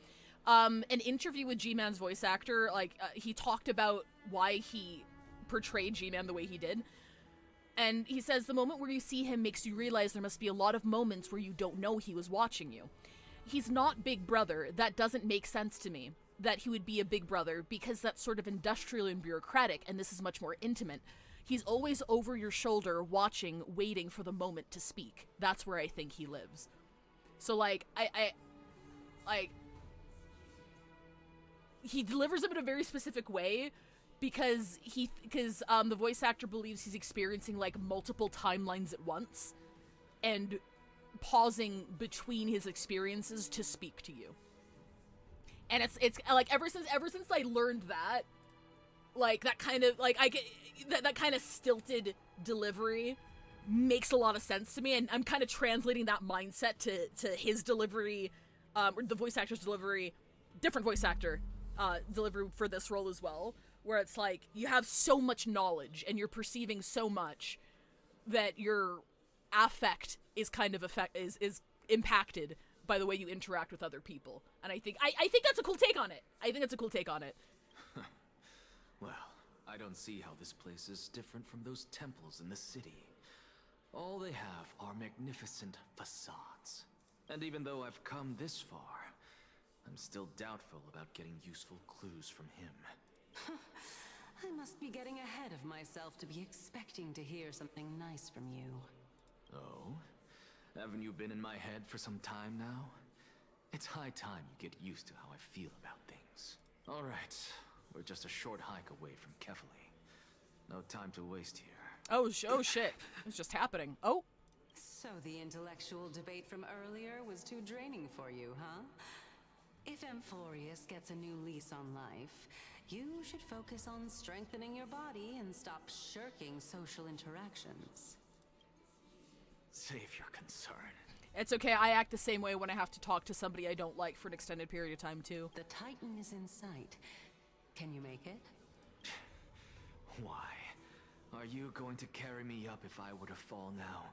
An interview with G-Man's voice actor, he talked about why he portrayed G-Man the way he did. And he says, the moment where you see him makes you realize there must be a lot of moments where you don't know he was watching you. He's not Big Brother. That doesn't make sense to me, that he would be a Big Brother, because that's sort of industrial and bureaucratic, and this is much more intimate. He's always over your shoulder, watching, waiting for the moment to speak. That's where I think he lives. So, he delivers them in a very specific way, because the voice actor believes he's experiencing multiple timelines at once and pausing between his experiences to speak to you. And it's ever since I learned that, that kind of that kind of stilted delivery makes a lot of sense to me, and I'm kind of translating that mindset to his delivery, or the voice actor's delivery, different voice actor delivery for this role as well, where it's you have so much knowledge and you're perceiving so much that your affect is kind of is impacted by the way you interact with other people. And I think that's a cool take on it. Well, I don't see how this place is different from those temples in the city. All they have are magnificent facades. And even though I've come this far, I'm still doubtful about getting useful clues from him. I must be getting ahead of myself to be expecting to hear something nice from you. Oh? Haven't you been in my head for some time now? It's high time you get used to how I feel about things. All right, we're just a short hike away from Kefali. No time to waste here. Oh shit. It's just happening. Oh. So the intellectual debate from earlier was too draining for you, huh? If Amphorius gets a new lease on life, you should focus on strengthening your body and stop shirking social interactions. Save your concern. It's okay, I act the same way when I have to talk to somebody I don't like for an extended period of time, too. The Titan is in sight. Can you make it? Why? Are you going to carry me up if I were to fall now?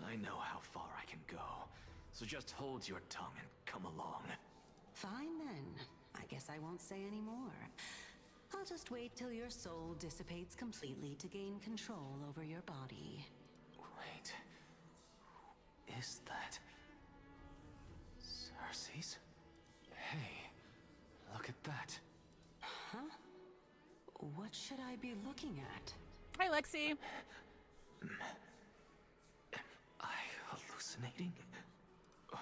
I know how far I can go, so just hold your tongue and come along. Fine then. I guess I won't say any more. I'll just wait till your soul dissipates completely to gain control over your body. Wait. Who is that? Cersei's? Hey, look at that. Huh? What should I be looking at? Hi, Lexi. Am I hallucinating? Or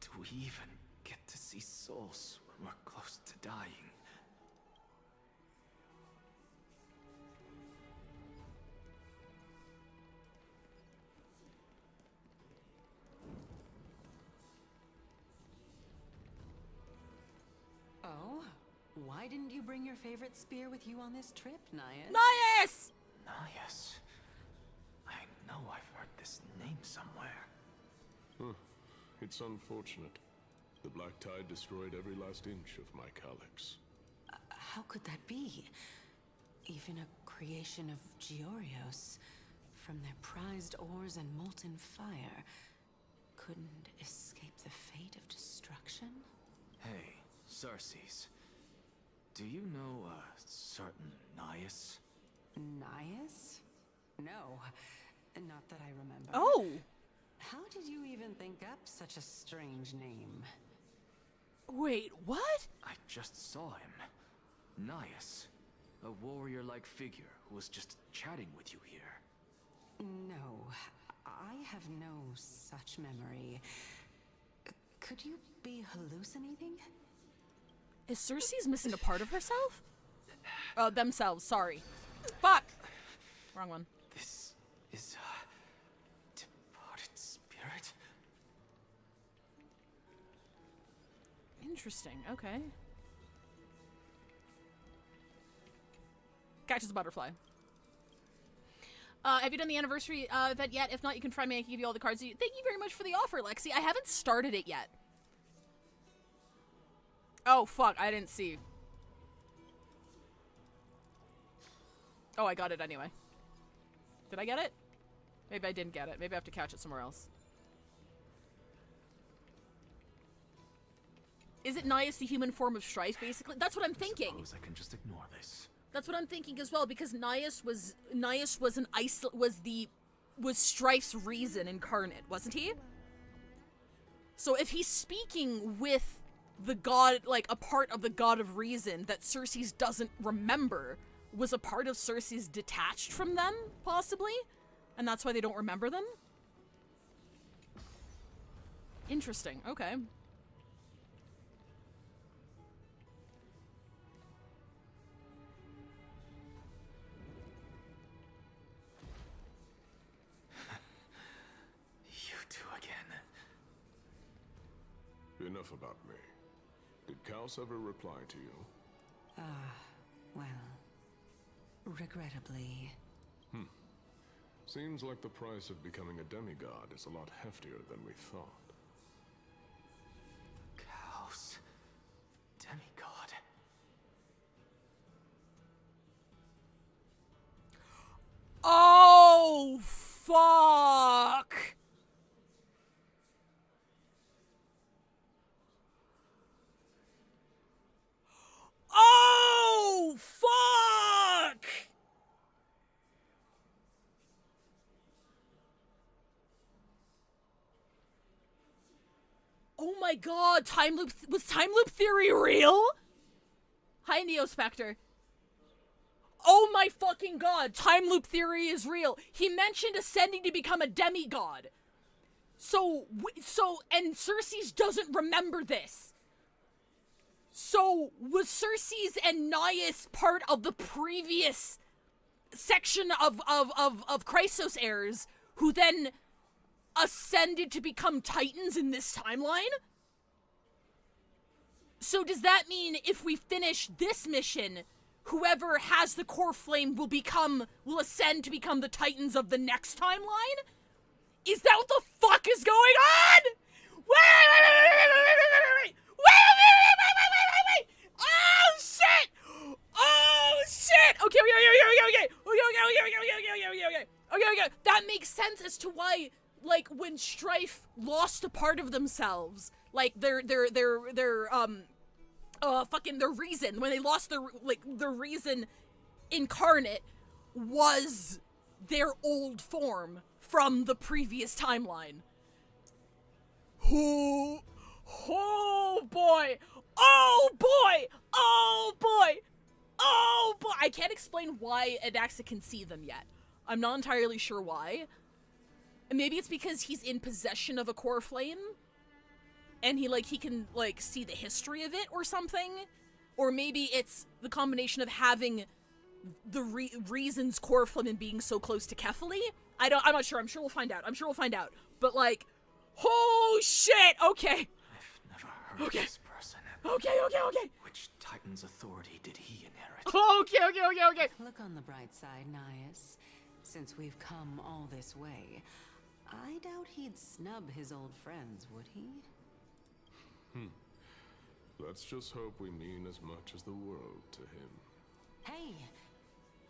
do we even get to see souls when we're close to dying? Oh? Why didn't you bring your favorite spear with you on this trip, Naias? Naias! Naias. I know I've heard this name somewhere. It's unfortunate. The Black Tide destroyed every last inch of my calyx. How could that be? Even a creation of Georios, from their prized ores and molten fire, couldn't escape the fate of destruction? Hey, Cersei's. Do you know a certain Naias? Naias? No, not that I remember. Oh! How did you even think up such a strange name? Wait, what? I just saw him. Naias. A warrior-like figure who was just chatting with you here. No, I have no such memory. Could you be hallucinating? Is Cersei's missing a part of herself? Oh, themselves, sorry. Fuck! Wrong one. This is a departed spirit? Interesting, okay. Catches a butterfly. Have you done the anniversary event yet? If not, you can try me. I can give you all the cards. Thank you very much for the offer, Lexi. I haven't started it yet. Oh, fuck. I didn't see. Oh, I got it anyway. Did I get it? Maybe I didn't get it. Maybe I have to catch it somewhere else. Is it Nias the human form of Strife, basically? That's what I'm thinking. Suppose I can just ignore this. That's what I'm thinking as well, because Nias was Strife's reason incarnate, wasn't he? So if he's speaking with the god, like a part of the god of reason that Cersei's doesn't remember, was a part of Cersei's detached from them, possibly? And that's why they don't remember them? Interesting, okay. Enough about me. Did Kaus ever reply to you? Well, regrettably. Seems like the price of becoming a demigod is a lot heftier than we thought. Kaus. Demigod. Oh, fuck! Oh, fuck! Oh my god, time loop, was time loop theory real? Hi, Neo Spectre. Oh my fucking god, time loop theory is real. He mentioned ascending to become a demigod. And Cersei's doesn't remember this. So, was Cersei's and Nias part of the previous section of Chrysos heirs who then ascended to become Titans in this timeline? So does that mean if we finish this mission, whoever has the core flame will ascend to become the Titans of the next timeline? Is that what the fuck is going on? Wait! Oh shit! Oh shit! Okay. That makes sense as to why, like, when Strife lost a part of themselves, like their reason, when they lost their reason incarnate was their old form from the previous timeline. Oh boy! Oh boy! Oh boy! Oh boy! I can't explain why Adaxa can see them yet. I'm not entirely sure why. Maybe it's because he's in possession of a core flame, and he can see the history of it or something. Or maybe it's the combination of having the reason's core flame and being so close to Kefali. I'm not sure. I'm sure we'll find out. But oh shit! Okay. I've never heard of this person. Okay. Which Titan's authority did he inherit? Okay. Look on the bright side, Nias. Since we've come all this way, I doubt he'd snub his old friends, would he? Let's just hope we mean as much as the world to him. Hey!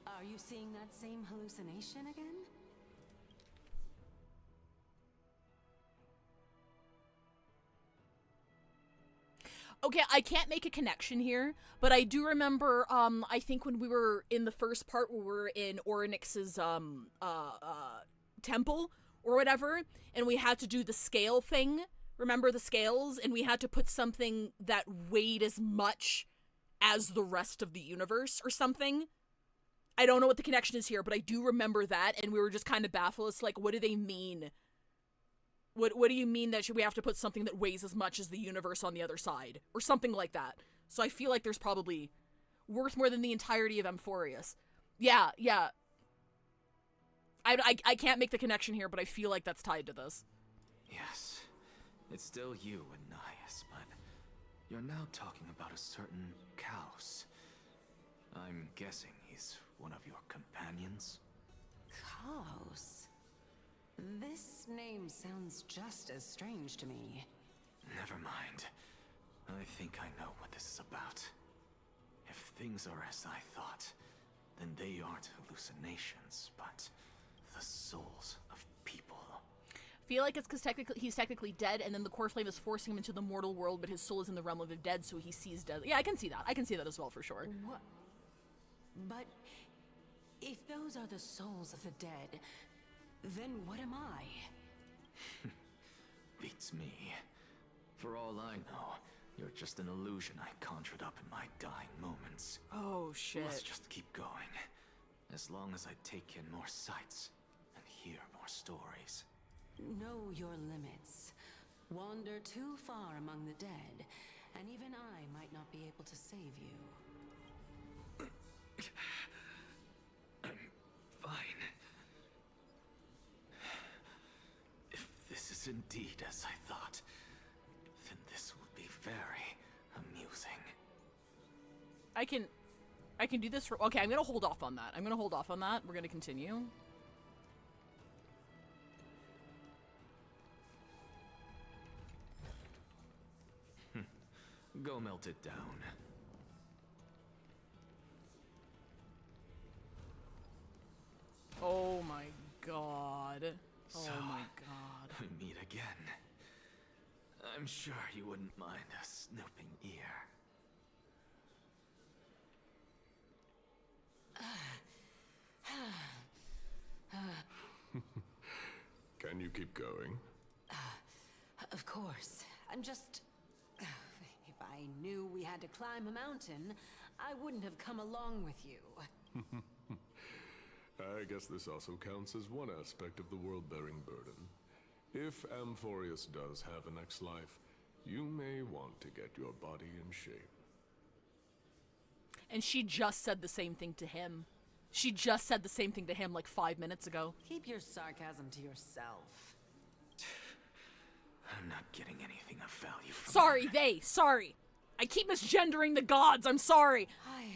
Are you seeing that same hallucination again? Okay, I can't make a connection here, but I do remember, I think when we were in the first part where we were in Orynyx's, temple, or whatever, and we had to do the scale thing, remember the scales? And we had to put something that weighed as much as the rest of the universe, or something. I don't know what the connection is here, but I do remember that, and we were just kind of baffled. It's like, what do they mean What do you mean that we have to put something that weighs as much as the universe on the other side? Or something like that. So I feel like there's probably worth more than the entirety of Amphorius. Yeah. I can't make the connection here, but I feel like that's tied to this. Yes, it's still you, Annias, but you're now talking about a certain Kaos. I'm guessing he's one of your companions? Kaos? This name sounds just as strange to me. Never mind. I think I know what this is about. If things are as I thought, then they aren't hallucinations, but the souls of people. I feel like it's because he's technically dead, and then the core flame is forcing him into the mortal world, but his soul is in the realm of the dead, so he sees death. Yeah, I can see that. I can see that as well, for sure. What? But if those are the souls of the dead, then what am I? Beats me. For all I know, you're just an illusion I conjured up in my dying moments. Oh, shit. Let's just keep going. As long as I take in more sights and hear more stories. Know your limits. Wander too far among the dead, and even I might not be able to save you. I'm fine. If this is indeed as I thought, then this will be very amusing. I can do this for... Okay, I'm gonna hold off on that. We're gonna continue. Go melt it down. Oh my god. So, Oh my god. We meet again. I'm sure you wouldn't mind a snooping ear. Can you keep going? Of course. I'm just... If I knew we had to climb a mountain, I wouldn't have come along with you. I guess this also counts as one aspect of the world-bearing burden. If Amphorius does have a next life, you may want to get your body in shape. And she just said the same thing to him. She just said the same thing to him like 5 minutes ago. Keep your sarcasm to yourself. I'm not getting anything of value from Sorry. I keep misgendering the gods, I'm sorry. I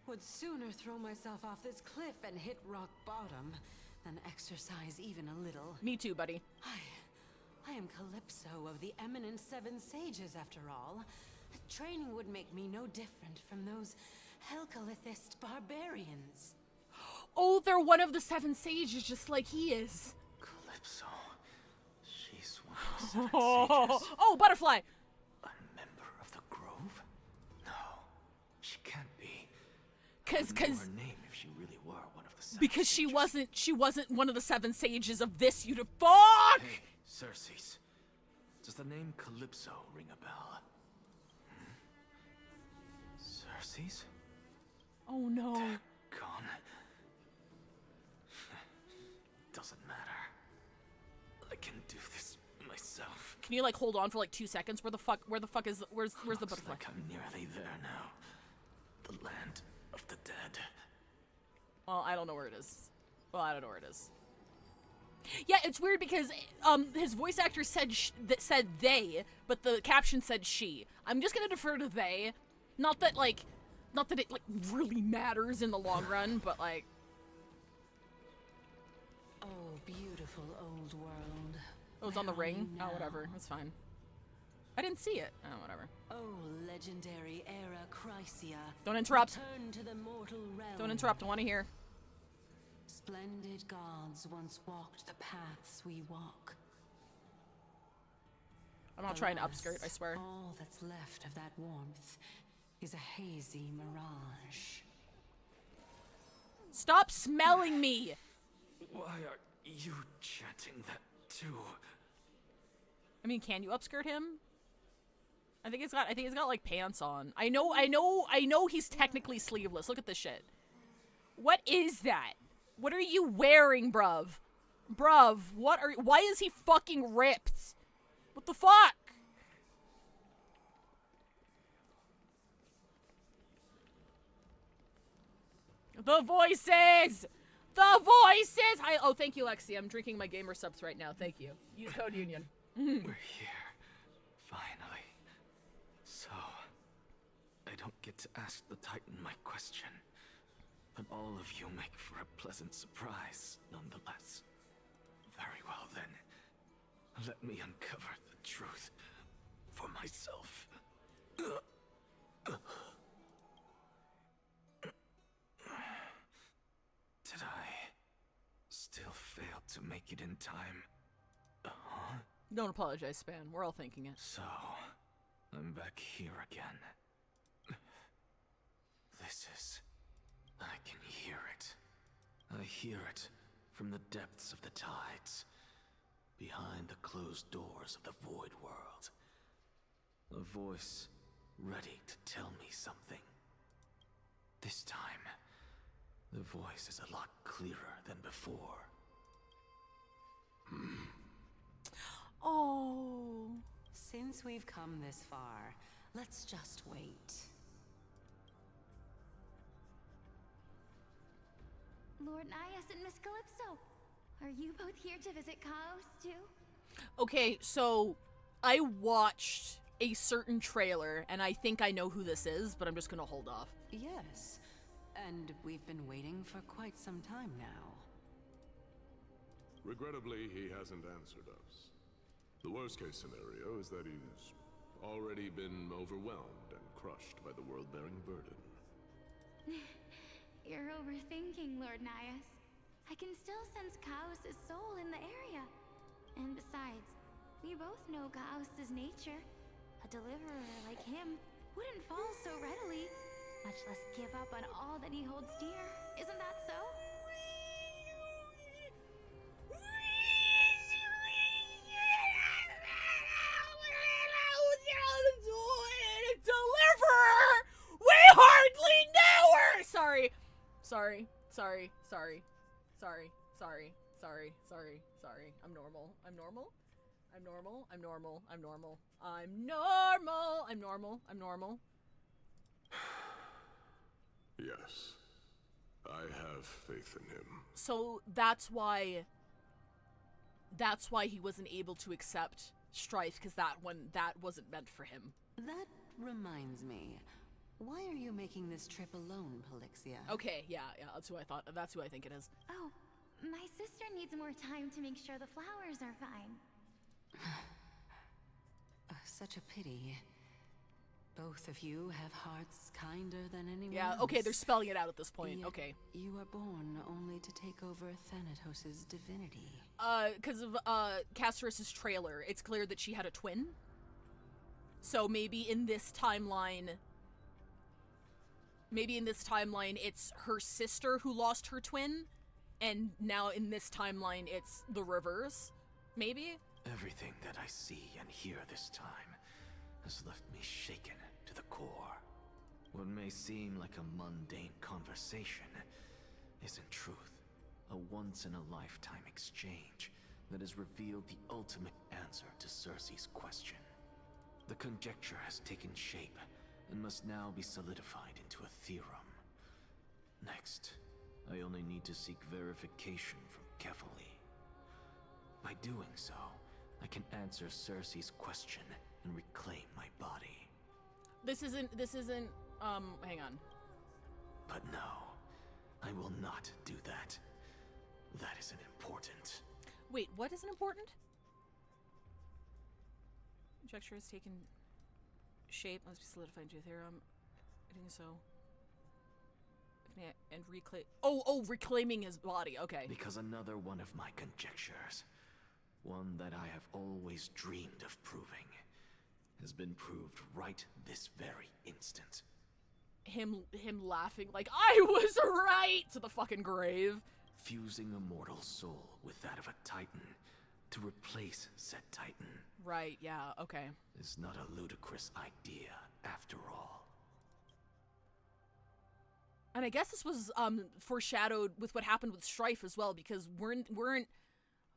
would sooner throw myself off this cliff and hit rock bottom than exercise even a little. Me too, buddy. I am Calypso of the eminent Seven Sages, after all. Training would make me no different from those Helcalithist barbarians. Oh, they're one of the Seven Sages, just like he is. Calypso. She's one of the Seven Sages. Oh, butterfly! A member of the Grove? No, she can't be. Cause her name if she really were one of the Seven because Sages. she wasn't one of the Seven Sages of this fuck! Hey, Circes. Does the name Calypso ring a bell? Circes? Oh no. They're gone. Doesn't matter. I can do this myself. Can you like hold on for like 2 seconds? Where's the butterfly? Like I'm nearly there now. The land of the dead. Well, I don't know where it is. Yeah, it's weird because his voice actor said said they, but the caption said she. I'm just gonna defer to they. Not that it like really matters in the long run, but like. Oh, beautiful old world. It was on the ring. Oh, whatever. It's fine. I didn't see it. Oh, whatever. Oh, legendary era Chrysia. Don't interrupt. Return to the mortal realm. Don't interrupt. I want to hear. Splendid gods once walked the paths we walk. I'm not trying to upskirt, I swear. All that's left of that warmth is a hazy mirage. Stop smelling me! Why are you chanting that too? I mean, can you upskirt him? I think he's got like pants on. I know he's technically sleeveless. Look at this shit. What is that? What are you wearing, bruv? Bruv, why is he fucking ripped? What the fuck? The voices! The voices! Oh, thank you, Lexi. I'm drinking my gamer subs right now. Thank you. Use code union. We're here. Finally. So, I don't get to ask the Titan my question. But all of you make for a pleasant surprise, nonetheless. Very well, then. Let me uncover the truth for myself. Did I still fail to make it in time? Huh? Don't apologize, Span. We're all thinking it. So, I'm back here again. This is... I can hear it. I hear it from the depths of the tides, behind the closed doors of the void world. A voice ready to tell me something. This time, the voice is a lot clearer than before. Oh. Since we've come this far, let's just wait. Lord Nias and Miss Calypso, are you both here to visit Chaos too? Okay, so I watched a certain trailer, and I think I know who this is, but I'm just gonna hold off. Yes, and we've been waiting for quite some time now. Regrettably, he hasn't answered us. The worst-case scenario is that he's already been overwhelmed and crushed by the world-bearing burden. You're overthinking, Lord Nias. I can still sense Chaos' soul in the area. And besides, we both know Chaos' nature. A deliverer like him wouldn't fall so readily, much less give up on all that he holds dear. Isn't that so? Deliverer! We hardly know her! Sorry. I'm normal. Yes. I have faith in him. So that's why he wasn't able to accept Strife, because that wasn't meant for him. That reminds me. Why are you making this trip alone, Polixia? Okay, yeah, that's who I thought. That's who I think it is. Oh, my sister needs more time to make sure the flowers are fine. Such a pity. Both of you have hearts kinder than anyone Yeah, else. okay, they're spelling it out at this point. Yet Okay. You were born only to take over Thanatos' divinity. Because of Castorus's trailer, it's clear that she had a twin. So maybe in this timeline, it's her sister who lost her twin, and now in this timeline, it's the reverse. Maybe? Everything that I see and hear this time has left me shaken to the core. What may seem like a mundane conversation is in truth a once-in-a-lifetime exchange that has revealed the ultimate answer to Cersei's question. The conjecture has taken shape and must now be solidified into a theorem. Next, I only need to seek verification from Kefali. By doing so, I can answer Cersei's question and reclaim my body. This isn't, hang on. But no, I will not do that. That isn't important. Wait, what isn't important? Conjecture has taken shape, must be solidified into a theorem. Doing so. And reclaim. Reclaiming his body, okay. Because another one of my conjectures, one that I have always dreamed of proving, has been proved right this very instant. Him laughing like, I was right! To the fucking grave. Fusing a mortal soul with that of a Titan to replace said Titan. Right, yeah, okay. Is not a ludicrous idea, after all. And I guess this was foreshadowed with what happened with Strife as well, because weren't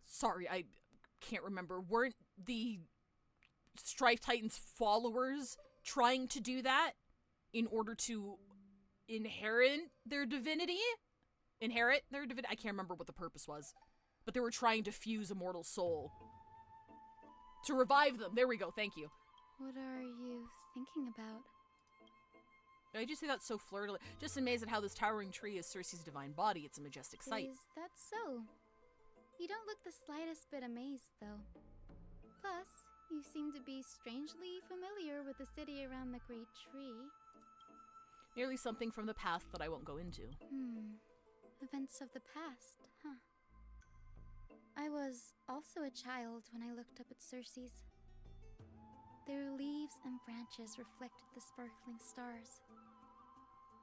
Sorry, I can't remember. Weren't the Strife Titans followers trying to do that in order to inherit their divinity? I can't remember what the purpose was. But they were trying to fuse a mortal soul. To revive them. There we go, thank you. What are you thinking about? I just say that so flirtily. Just amazed at how this towering tree is Circe's divine body. It's a majestic sight. Is that so? You don't look the slightest bit amazed, though. Plus, you seem to be strangely familiar with the city around the great tree. Merely something from the past that I won't go into. Events of the past, huh? I was also a child when I looked up at Circe's. Their leaves and branches reflected the sparkling stars.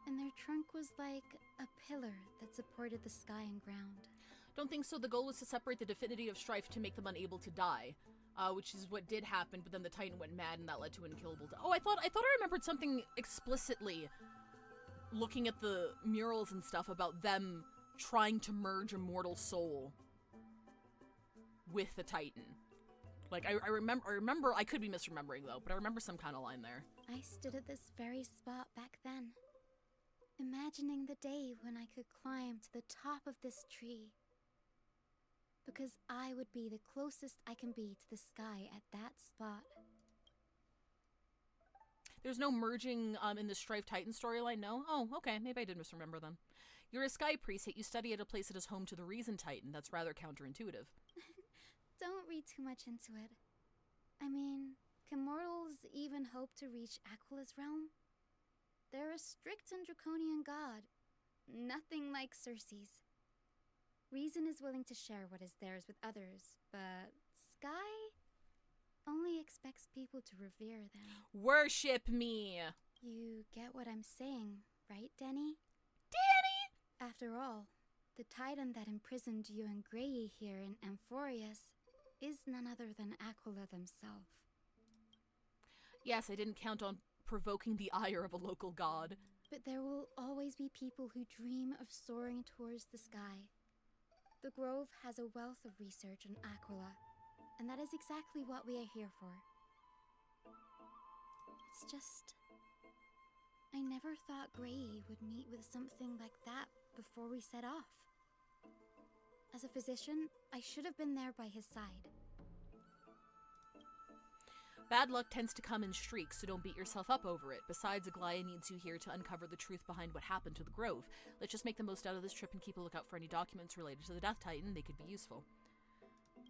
And their trunk was like a pillar that supported the sky and ground. Don't think so. The goal was to separate the divinity of Strife to make them unable to die. Which is what did happen, but then the Titan went mad and that led to an unkillable death. Oh, I thought I remembered something explicitly looking at the murals and stuff about them trying to merge a mortal soul with the Titan. Like, I remember, I could be misremembering though, but I remember some kind of line there. I stood at this very spot back then, imagining the day when I could climb to the top of this tree. Because I would be the closest I can be to the sky at that spot. There's no merging in the Strife Titan storyline, no? Oh, okay, maybe I did misremember then. You're a sky priest, yet you study at a place that is home to the Reason Titan. That's rather counterintuitive. Don't read too much into it. I mean, can mortals even hope to reach Aquila's realm? They're a strict and draconian god. Nothing like Circe's. Reason is willing to share what is theirs with others, but Sky only expects people to revere them. Worship me! You get what I'm saying, right, Denny? Danny! After all, the Titan that imprisoned you and Grey here in Amphorius is none other than Aquila themselves. Yes, I didn't count on provoking the ire of a local god. But there will always be people who dream of soaring towards the sky. The Grove has a wealth of research on Aquila, and that is exactly what we are here for. It's just... I never thought Grey would meet with something like that before we set off. As a physician, I should have been there by his side. Bad luck tends to come in streaks, so don't beat yourself up over it. Besides, Aglaia needs you here to uncover the truth behind what happened to the Grove. Let's just make the most out of this trip and keep a lookout for any documents related to the Death Titan. They could be useful.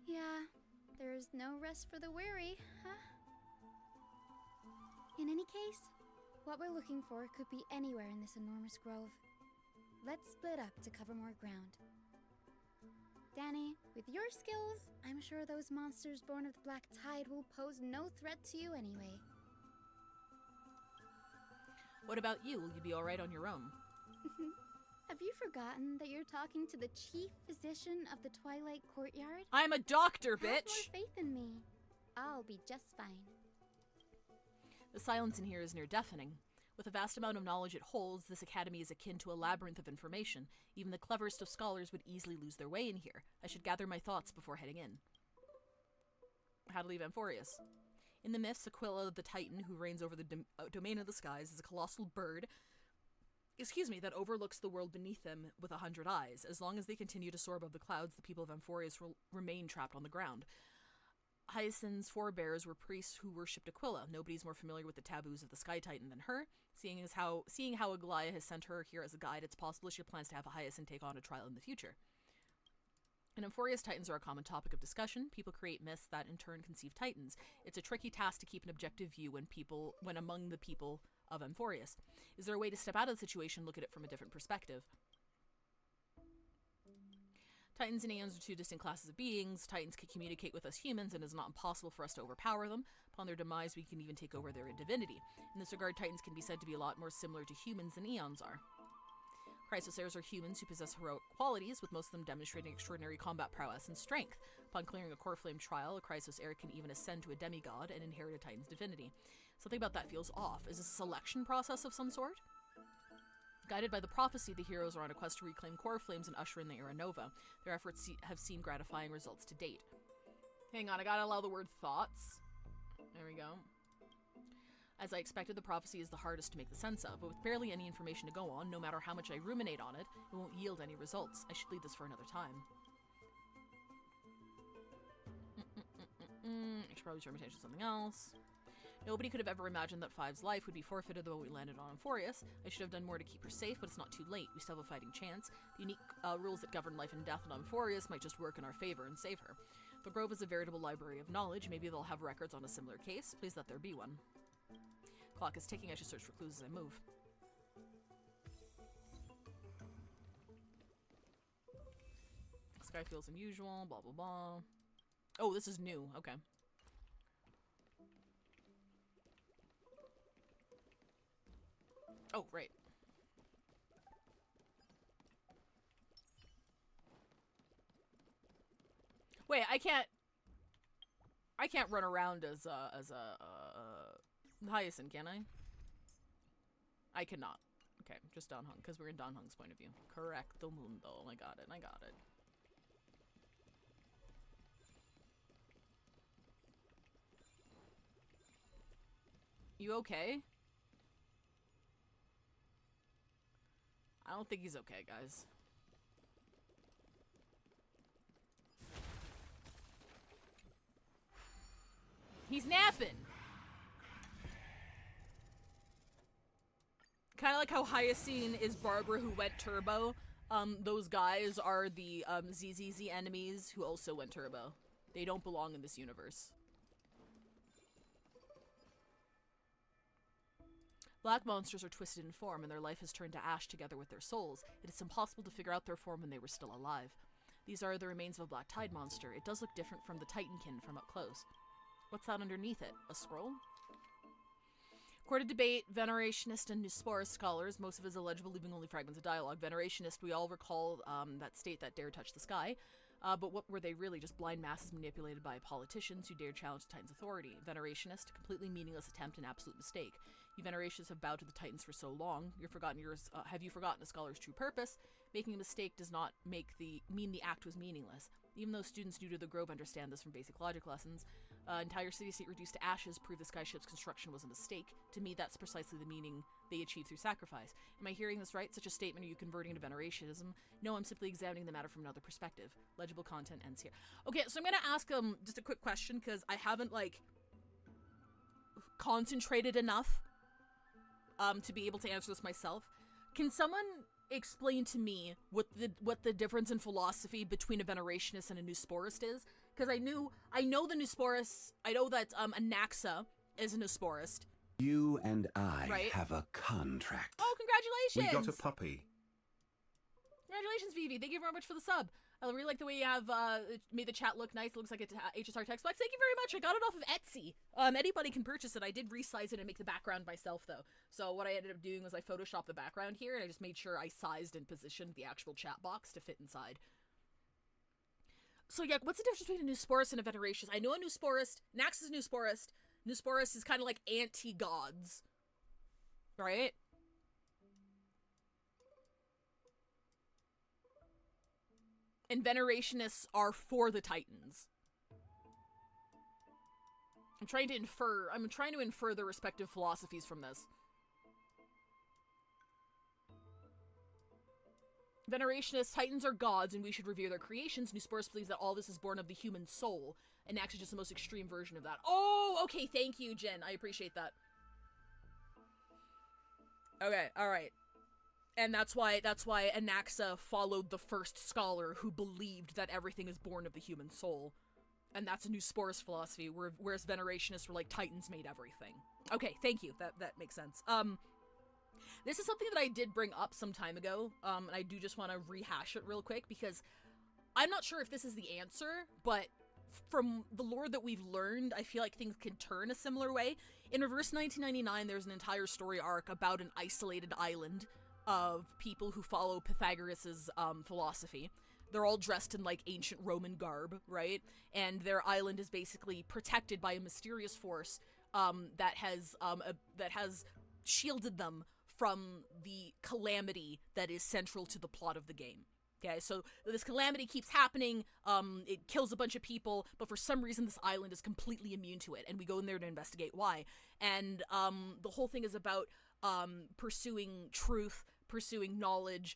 Yeah, there's no rest for the weary, huh? In any case, what we're looking for could be anywhere in this enormous grove. Let's split up to cover more ground. Danny, with your skills, I'm sure those monsters born of the Black Tide will pose no threat to you anyway. What about you? Will you be alright on your own? Have you forgotten that you're talking to the chief physician of the Twilight Courtyard? I'm a doctor, bitch! Have more faith in me. I'll be just fine. The silence in here is near deafening. With a vast amount of knowledge it holds, this academy is akin to a labyrinth of information. Even the cleverest of scholars would easily lose their way in here. I should gather my thoughts before heading in. How to leave Amphorius. In the myths, Aquila, the Titan, who reigns over the domain of the skies, is a colossal bird, that overlooks the world beneath them with 100 eyes. As long as they continue to soar above the clouds, the people of Amphorius will remain trapped on the ground. Hyacinth's forebears were priests who worshipped Aquila. Nobody's more familiar with the taboos of the Sky Titan than her. Seeing how Aglaia has sent her here as a guide, it's possible she plans to have a Hyacinth take on a trial in the future. In Amphorius, Titans are a common topic of discussion. People create myths that in turn conceive Titans. It's a tricky task to keep an objective view when among the people of Amphorius. Is there a way to step out of the situation and look at it from a different perspective? Titans and Aeons are two distinct classes of beings. Titans can communicate with us humans, and it is not impossible for us to overpower them. Upon their demise, we can even take over their divinity. In this regard, Titans can be said to be a lot more similar to humans than Aeons are. Chrysosairs are humans who possess heroic qualities, with most of them demonstrating extraordinary combat prowess and strength. Upon clearing a core flame trial, a Chrysosair can even ascend to a demigod and inherit a Titan's divinity. Something about that feels off. Is this a selection process of some sort? Guided by the prophecy, the heroes are on a quest to reclaim core flames and usher in the era nova. Their efforts have seen gratifying results to date. Hang on, I gotta allow the word thoughts. There we go. As I expected, the prophecy is the hardest to make the sense of, but with barely any information to go on, no matter how much I ruminate on it, it won't yield any results. I should leave this for another time. I should probably turn my attention to something else. Nobody could have ever imagined that Five's life would be forfeited the moment we landed on Amphorius. I should have done more to keep her safe, but it's not too late. We still have a fighting chance. The unique rules that govern life and death on Amphorius might just work in our favor and save her. The Grove is a veritable library of knowledge. Maybe they'll have records on a similar case. Please let there be one. Clock is ticking. I should search for clues as I move. Sky feels unusual. Blah, blah, blah. Oh, this is new. Okay. Oh, right. Wait, I can't run around as a Hyacinth, can I? I cannot. Okay, just Dan Heng, because we're in Dan Heng's point of view. Correcto mundo. I got it. I got it. You okay? I don't think he's okay, guys. He's napping! Kind of like how Hyacinth is Barbara who went turbo. Those guys are the ZZZ enemies who also went turbo. They don't belong in this universe. Black monsters are twisted in form, and their life has turned to ash together with their souls. It is impossible to figure out their form when they were still alive. These are the remains of a black tide monster. It does look different from the Titankin from up close. What's that underneath it? A scroll? Court of debate, Venerationist and Nusporus scholars, most of it is illegible, leaving only fragments of dialogue. Venerationist, we all recall that state that dare touch the sky. But what were they really? Just blind masses manipulated by politicians who dared challenge the Titan's authority. Venerationist, a completely meaningless attempt and absolute mistake. You Venerationists have bowed to the Titans for so long. Have you forgotten a scholar's true purpose? Making a mistake does not mean the act was meaningless. Even though students new to the Grove understand this from basic logic lessons, entire city-state reduced to ashes prove the skyship's construction was a mistake. To me, that's precisely the meaning they achieve through sacrifice. Am I hearing this right? Such a statement, are you converting to Venerationism? No, I'm simply examining the matter from another perspective. Legible content ends here. Okay, so I'm gonna ask just a quick question, because I haven't, like, concentrated enough to be able to answer this myself. Can someone explain to me what the difference in philosophy between a Venerationist and a Nusporist is? Because I know the Nusporus, I know that Anaxa is a Nusporist. You and I Right. have a contract. Oh, congratulations! We got a puppy. Congratulations, Vivi. Thank you very much for the sub. I really like the way you have made the chat look nice. It looks like it's HSR text box. Thank you very much. I got it off of Etsy. Anybody can purchase it. I did resize it and make the background myself, though. So what I ended up doing was I photoshopped the background here, and I just made sure I sized and positioned the actual chat box to fit inside. So yeah, what's the difference between a Nusporus and a Venerationist? I know a Nusporist. Nax is a Nusporist. Nusporus is kind of like anti-gods. Right? And Venerationists are for the Titans. I'm trying to infer the respective philosophies from this. Venerationists, Titans are gods and we should revere their creations. Nusporus believes that all this is born of the human soul, and Nax is just the most extreme version of that. Oh, okay, thank you, Jen. I appreciate that. Okay, alright. And that's why Anaxa followed the first scholar who believed that everything is born of the human soul. And that's a Nusporus philosophy, whereas Venerationists were like, Titans made everything. Okay, thank you. That makes sense. This is something that I did bring up some time ago, and I do just want to rehash it real quick, because I'm not sure if this is the answer, but from the lore that we've learned, I feel like things can turn a similar way. In Reverse 1999, there's an entire story arc about an isolated island of people who follow Pythagoras' philosophy. They're all dressed in, like, ancient Roman garb, right? And their island is basically protected by a mysterious force that has shielded them from the calamity that is central to the plot of the game. Okay, so this calamity keeps happening, it kills a bunch of people, but for some reason this island is completely immune to it, and we go in there to investigate why. And the whole thing is about pursuing truth, pursuing knowledge,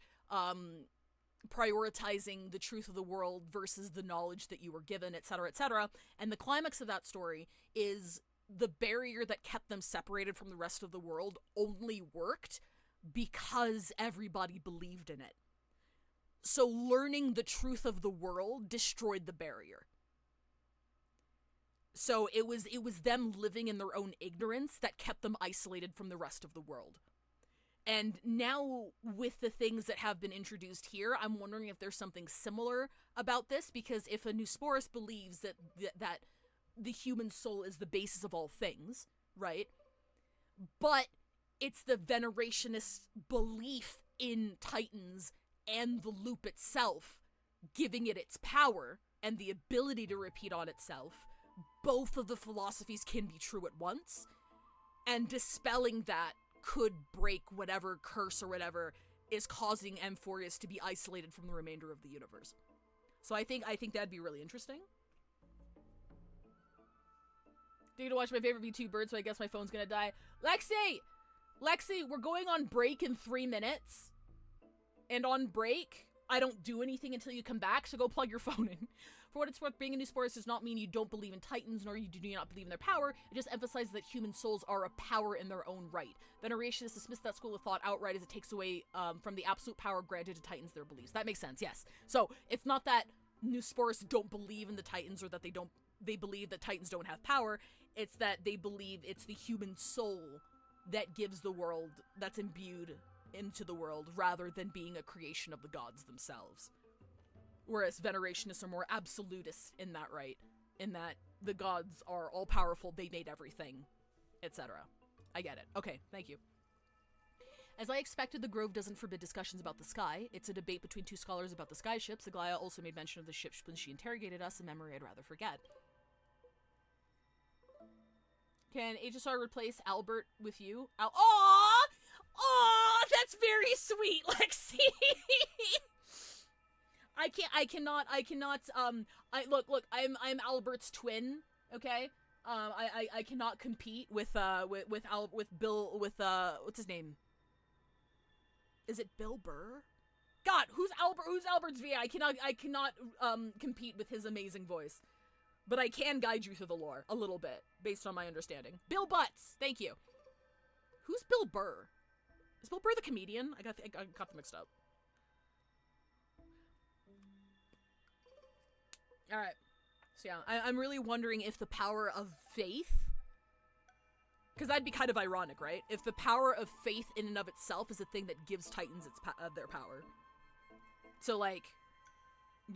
prioritizing the truth of the world versus the knowledge that you were given, etc., etc. And the climax of that story is the barrier that kept them separated from the rest of the world only worked because everybody believed in it. So learning the truth of the world destroyed the barrier. So it was them living in their own ignorance that kept them isolated from the rest of the world. And now with the things that have been introduced here, I'm wondering if there's something similar about this, because if a Nusporus believes that the human soul is the basis of all things, right? But it's the venerationist belief in Titans and the loop itself giving it its power and the ability to repeat on itself. Both of the philosophies can be true at once, and dispelling that could break whatever curse or whatever is causing Amphorius to be isolated from the remainder of the universe. So I think that'd be really interesting. Need to watch my favorite VTuber, so I guess my phone's gonna die. Lexi, we're going on break in 3 minutes. And on break, I don't do anything until you come back, so go plug your phone in. For what it's worth, being a Nusporus does not mean you don't believe in Titans, nor you do not believe in their power. It just emphasizes that human souls are a power in their own right. Venerationists dismiss that school of thought outright as it takes away from the absolute power granted to Titans their beliefs. That makes sense, yes. So, it's not that Nusporus don't believe in the Titans, or that they believe that Titans don't have power. It's that they believe it's the human soul that gives the world, that's imbued into the world, rather than being a creation of the gods themselves. Whereas Venerationists are more absolutist in that, right? In that the gods are all-powerful, they made everything, etc. I get it. Okay, thank you. As I expected, the Grove doesn't forbid discussions about the sky. It's a debate between two scholars about the sky ships. Aglaya also made mention of the ships when she interrogated us, a memory I'd rather forget. Can HSR replace Albert with you? Aww, that's very sweet, Lexi. Look, I'm Albert's twin, okay? I cannot compete with Bill, what's his name? Is it Bill Burr? God, who's Albert's VA? I cannot compete with his amazing voice. But I can guide you through the lore a little bit, based on my understanding. Bill Butts, thank you. Who's Bill Burr? Is Bill Burr the comedian? I got them mixed up. Alright. So yeah, I'm really wondering if the power of faith... Because that'd be kind of ironic, right? If the power of faith in and of itself is the thing that gives Titans their power. So, like,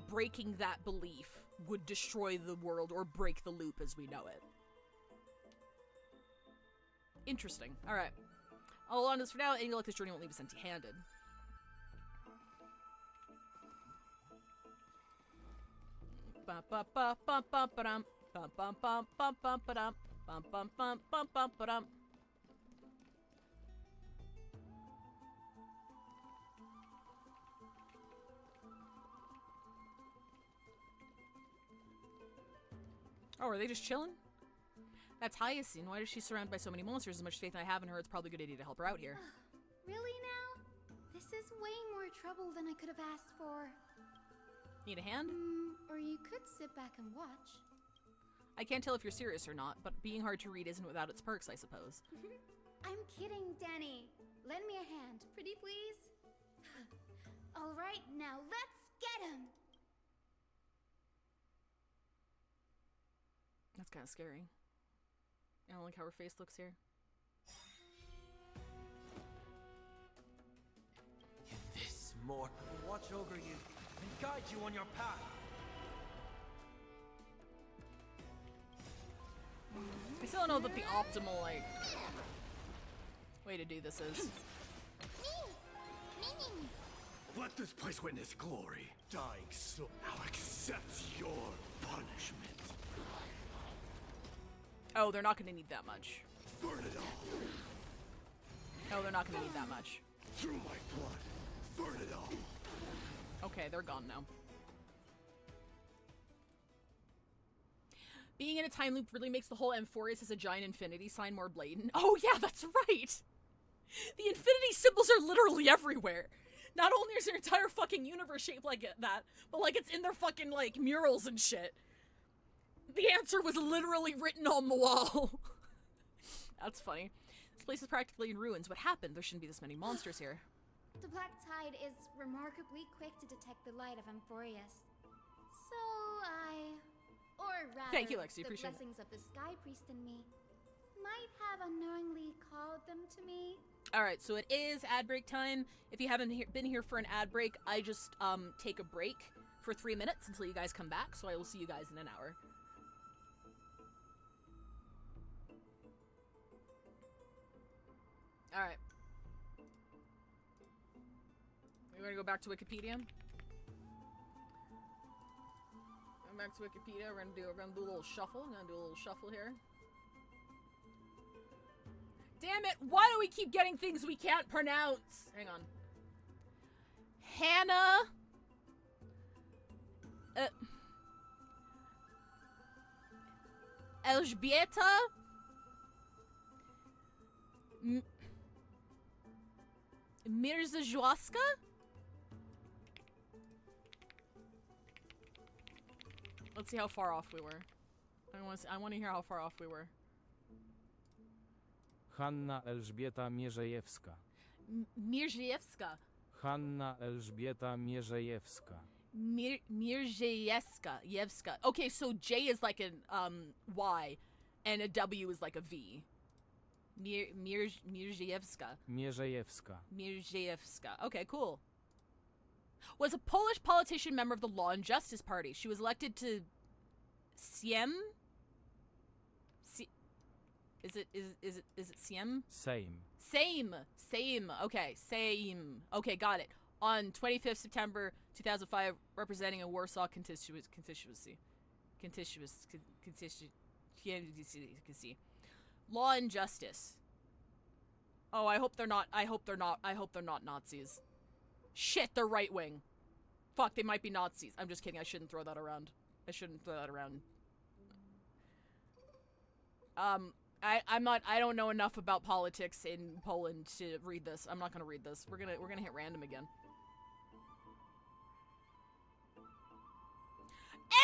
breaking that belief would destroy the world or break the loop as we know it. Interesting. Alright. I'll hold on to this for now. Any luck, this journey won't leave us empty-handed. Oh, are they just chilling? That's Hyacinth. Why is she surrounded by so many monsters? As much faith I have in her, it's probably a good idea to help her out here. Really now? This is way more trouble than I could have asked for. Need a hand? Or you could sit back and watch. I can't tell if you're serious or not, but being hard to read isn't without its perks, I suppose. I'm kidding, Danny. Lend me a hand, pretty please. All right, now let's get him. That's kind of scary. I don't like how her face looks here. This mortal will watch over you and guide you on your path. I still don't know what the optimal, like, way to do this is. Let this place witness glory. Dying soul now accepts your punishment. Oh, they're not gonna need that much. Burn it all. Oh, they're not gonna need that much. Through my blood, burn it all. Okay, they're gone now. Being in a time loop really makes the whole Amphorius as a giant infinity sign more blatant. Oh yeah, that's right! The infinity symbols are literally everywhere. Not only is their entire fucking universe shaped like that, but like it's in their fucking like murals and shit. The answer was literally written on the wall. That's funny. This place is practically in ruins. What happened? There shouldn't be this many monsters here. The black tide is remarkably quick to detect the light of Amphorius. So or rather, thank you, Lexi. the Appreciate it. blessings of the Sky Priest in me might have unknowingly called them to me. Alright, so it is ad break time. If you haven't been here for an ad break, I just take a break for 3 minutes until you guys come back, so I will see you guys in an hour. Alright. We're gonna go back to Wikipedia. Going back to Wikipedia, we're gonna do a little shuffle. I'm gonna do a little shuffle here. Damn it, why do we keep getting things we can't pronounce? Hang on. Hannah. Elżbieta. Mirzajewska? Let's see how far off we were. I want to hear how far off we were. Hanna Elżbieta Mierzejewska. Mierzejewska. Hanna Elżbieta Mierzejewska. Mierzejewska. Okay, so J is like an Y, and a W is like a V. Mierzejewska. Mierzejewska. Okay, cool. Was a Polish politician, member of the Law and Justice Party. She was elected to Sejm? Is it Sejm? Sejm. Okay, Sejm. Okay, got it. On 25th September 2005, representing a Warsaw constituency. Law and Justice. Oh, I hope they're not Nazis. Shit, they're right wing. Fuck, they might be Nazis. I'm just kidding. I shouldn't throw that around. I don't know enough about politics in Poland to read this. I'm not gonna read this. We're gonna hit random again.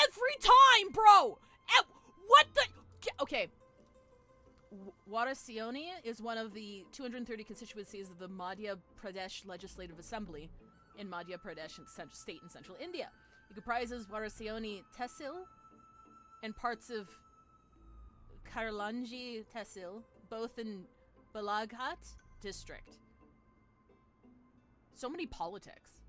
Every time, bro! What the? Okay. Warasioni is one of the 230 constituencies of the Madhya Pradesh Legislative Assembly in Madhya Pradesh state in central India. It comprises Warasioni Tehsil and parts of Karlanji Tehsil, both in Balaghat district. So many politics.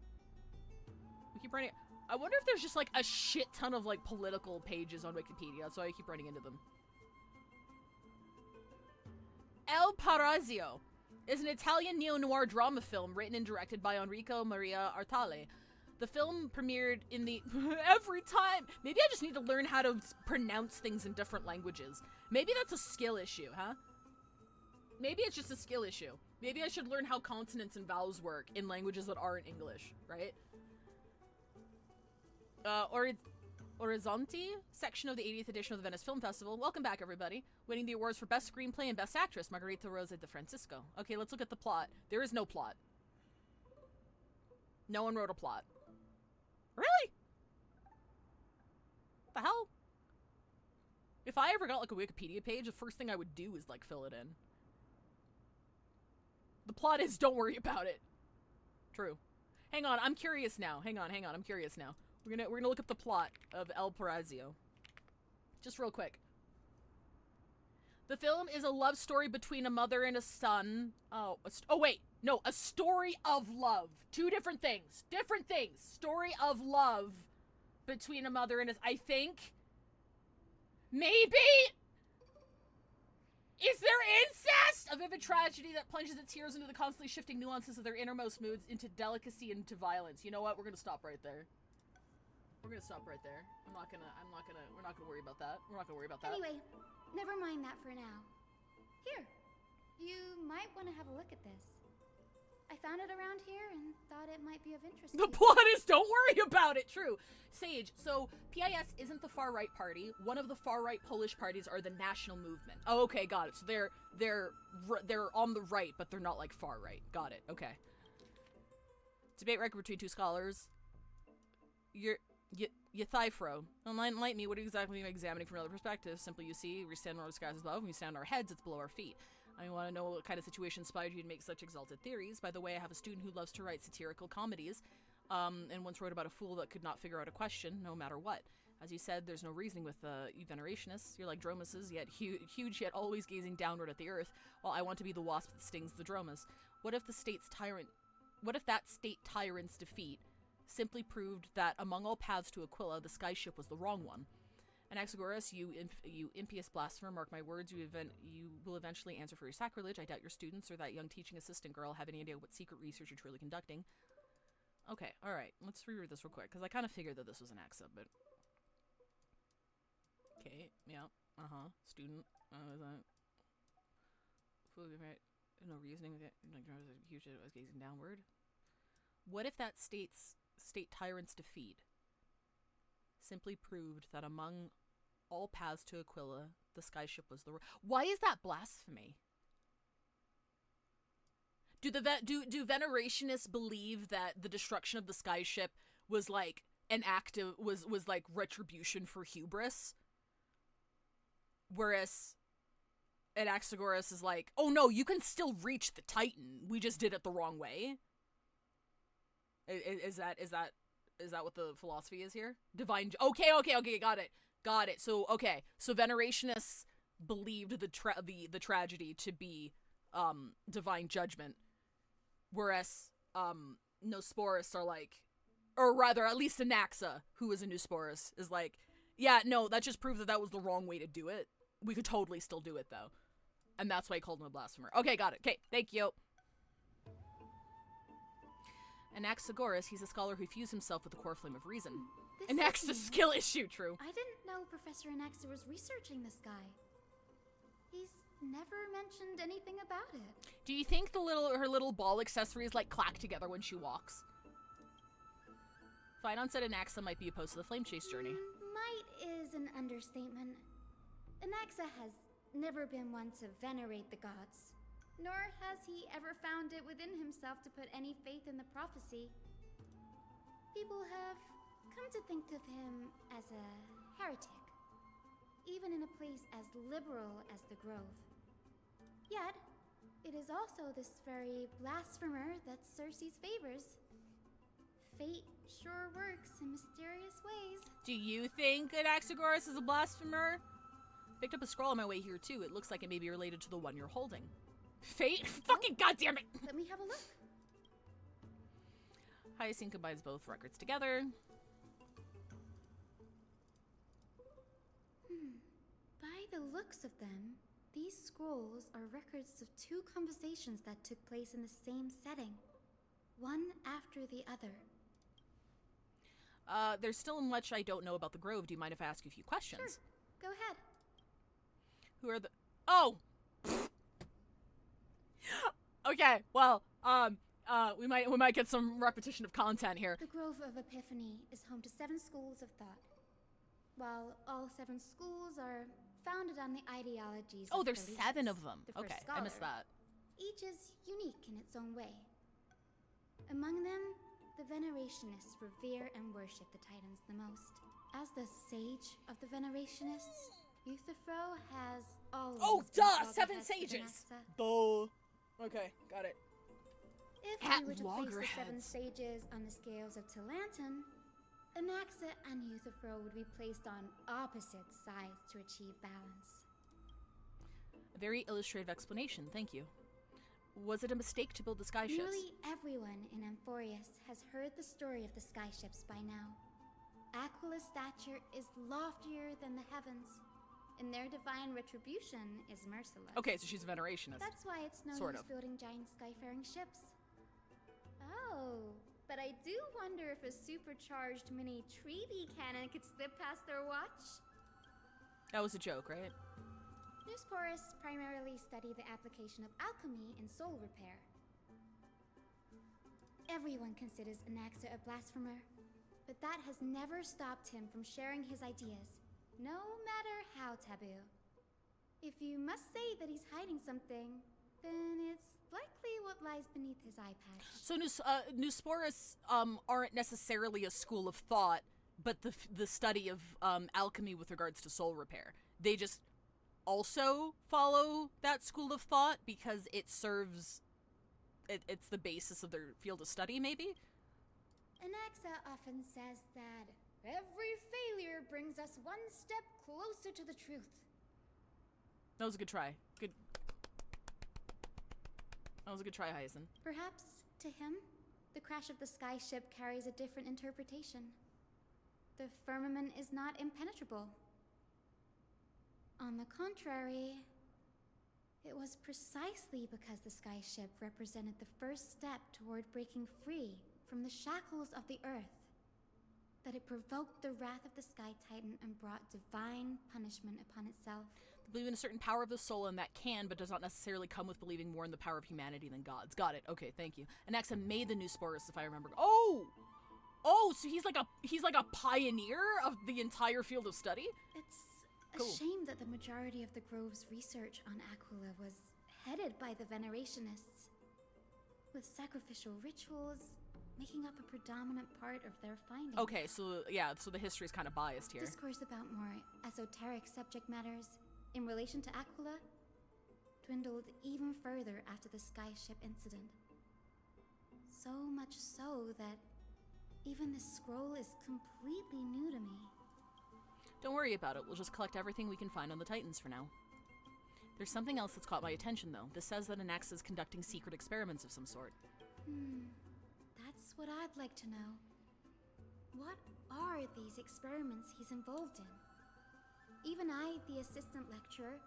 We keep running. I wonder if there's just like a shit ton of like political pages on Wikipedia, so I keep running into them. El Parazio is an Italian neo-noir drama film written and directed by Enrico Maria Artale. The film premiered in the... Every time! Maybe I just need to learn how to pronounce things in different languages. Maybe that's a skill issue, huh? Maybe it's just a skill issue. Maybe I should learn how consonants and vowels work in languages that aren't English, right? Orizzonti, section of the 80th edition of the Venice Film Festival. Welcome back, everybody. Winning the awards for Best Screenplay and Best Actress, Margarita Rosa de Francisco. Okay, let's look at the plot. There is no plot. No one wrote a plot. Really? What the hell? If I ever got, like, a Wikipedia page, the first thing I would do is, like, fill it in. The plot is, don't worry about it. True. Hang on, I'm curious now. Hang on, I'm curious now. We're gonna look up the plot of El Parazio. Just real quick. The film is a love story between a mother and a son. Oh wait. No, a story of love. Two different things. Different things. Story of love between a mother and a... I think... Maybe? Is there incest? A vivid tragedy that plunges its heroes into the constantly shifting nuances of their innermost moods, into delicacy and to violence. You know what? We're gonna stop right there. We're gonna stop right there. we're not gonna worry about that. We're not gonna worry about that. Anyway, never mind that for now. Here, you might want to have a look at this. I found it around here and thought it might be of interest. The plot is don't worry about it. True. Sage, so PIS isn't the far-right party. One of the far-right Polish parties are the National Movement. Oh, okay, got it. So they're on the right, but they're not like far-right. Got it. Okay. Debate record between two scholars. You Thifro. Enlighten me, what exactly am I examining from another perspective? Simply, you see, we stand on our skies above, and we stand on our heads, it's below our feet. I want to know what kind of situation inspired you to make such exalted theories. By the way, I have a student who loves to write satirical comedies, and once wrote about a fool that could not figure out a question, no matter what. As you said, there's no reasoning with you venerationists. You're like dromuses, yet huge, yet always gazing downward at the earth, while I want to be the wasp that stings the dromus. What if that state tyrant's defeat simply proved that among all paths to Aquila, the skyship was the wrong one? Anaxagoras, you impious blasphemer, mark my words, you will eventually answer for your sacrilege. I doubt your students or that young teaching assistant girl have any idea what secret research you're truly conducting. Okay, alright, let's reread this real quick, because I kind of figured that this was an Axa, but... Okay, yeah, student, no reasoning, like, huge, I was gazing downward. What if that state tyrant's defeat simply proved that among all paths to Aquila, the skyship was the... Why is that blasphemy? Do venerationists believe that the destruction of the skyship was like an act of... was like retribution for hubris? Whereas Anaxagoras is like, oh no, you can still reach the Titan. We just did it the wrong way. Is that what the philosophy is here? Divine... Okay, got it. So, okay. So venerationists believed the tragedy to be, divine judgment. Whereas, Nosporus are like... Or rather, at least Anaxa, who is a Nosporus, is like, yeah, no, that just proved that was the wrong way to do it. We could totally still do it, though. And that's why I called him a blasphemer. Okay, got it. Okay, thank you. Anaxagoras, he's a scholar who fused himself with the core flame of reason. Anaxa's skill issue, true. I didn't know Professor Anaxa was researching this guy. He's never mentioned anything about it. Do you think her little ball accessories like clack together when she walks? Phaidon said Anaxa might be opposed to the flame chase journey. Might is an understatement. Anaxa has never been one to venerate the gods. Nor has he ever found it within himself to put any faith in the prophecy. People have come to think of him as a heretic, even in a place as liberal as the Grove. Yet, it is also this very blasphemer that Circe's favors. Fate sure works in mysterious ways. Do you think Anaxagoras is a blasphemer? Picked up a scroll on my way here too. It looks like it may be related to the one you're holding. Fate? Fucking goddammit! Let me have a look. Hyacinth combines both records together. By the looks of them, these scrolls are records of two conversations that took place in the same setting. One after the other. There's still much I don't know about the Grove. Do you mind if I ask you a few questions? Sure. Go ahead. Who are the... Oh! Okay, well, we might get some repetition of content here. The Grove of Epiphany is home to 7 schools of thought. While all 7 schools are founded on the ideologies Oh, of there's Felicius, 7 of them. the first Okay, I missed scholar. that. Each is unique in its own way. Among them, the Venerationists revere and worship the Titans the most. As the sage of the Venerationists, Euthyphro has always been called the 7 head of sages! Anaxa. Duh. Okay, got it. If At we were to place the 7 loggerheads. sages on the scales of Talanton, Anaxa and Euthyphro would be placed on opposite sides to achieve balance. A very illustrative explanation, thank you. Was it a mistake to build the skyships? Nearly everyone in Amphorius has heard the story of the skyships by now. Aquila's stature is loftier than the heavens, and their divine retribution is merciless. Okay, so she's a venerationist. That's why it's no Sort use of. building giant skyfaring ships. Oh, but I do wonder if a supercharged mini Treaty cannon could slip past their watch. That was a joke, right? Newsporists primarily study the application of alchemy in soul repair. Everyone considers Anaxa a blasphemer, but that has never stopped him from sharing his ideas, no matter how taboo. If you must say that he's hiding something, then it's likely what lies beneath his eye patch. So Newsporists aren't necessarily a school of thought, but the study of alchemy with regards to soul repair. They just also follow that school of thought because it serves... It's the basis of their field of study, maybe? Anaxa often says that every failure brings us one step closer to the truth. That was a good try. That was a good try, Hyacinth. Perhaps, to him, the crash of the sky ship carries a different interpretation. The firmament is not impenetrable. On the contrary, it was precisely because the sky ship represented the first step toward breaking free from the shackles of the Earth that it provoked the wrath of the Sky Titan and brought divine punishment upon itself. Believe in a certain power of the soul, and that can, but does not necessarily come with believing more in the power of humanity than God's. Got it. Okay, thank you. Anaxa made the Newsporists, if I remember. Oh, so he's like a pioneer of the entire field of study. It's cool. A shame that the majority of the Grove's research on Aquila was headed by the Venerationists, with sacrificial rituals making up a predominant part of their findings. Okay, so the history is kind of biased here. Discourse about more esoteric subject matters in relation to Aquila dwindled even further after the skyship incident. So much so that even this scroll is completely new to me. Don't worry about it. We'll just collect everything we can find on the Titans for now. There's something else that's caught my attention, though. This says that Anaxa is conducting secret experiments of some sort. That's what I'd like to know. What are these experiments he's involved in? Even I, the assistant lecturer,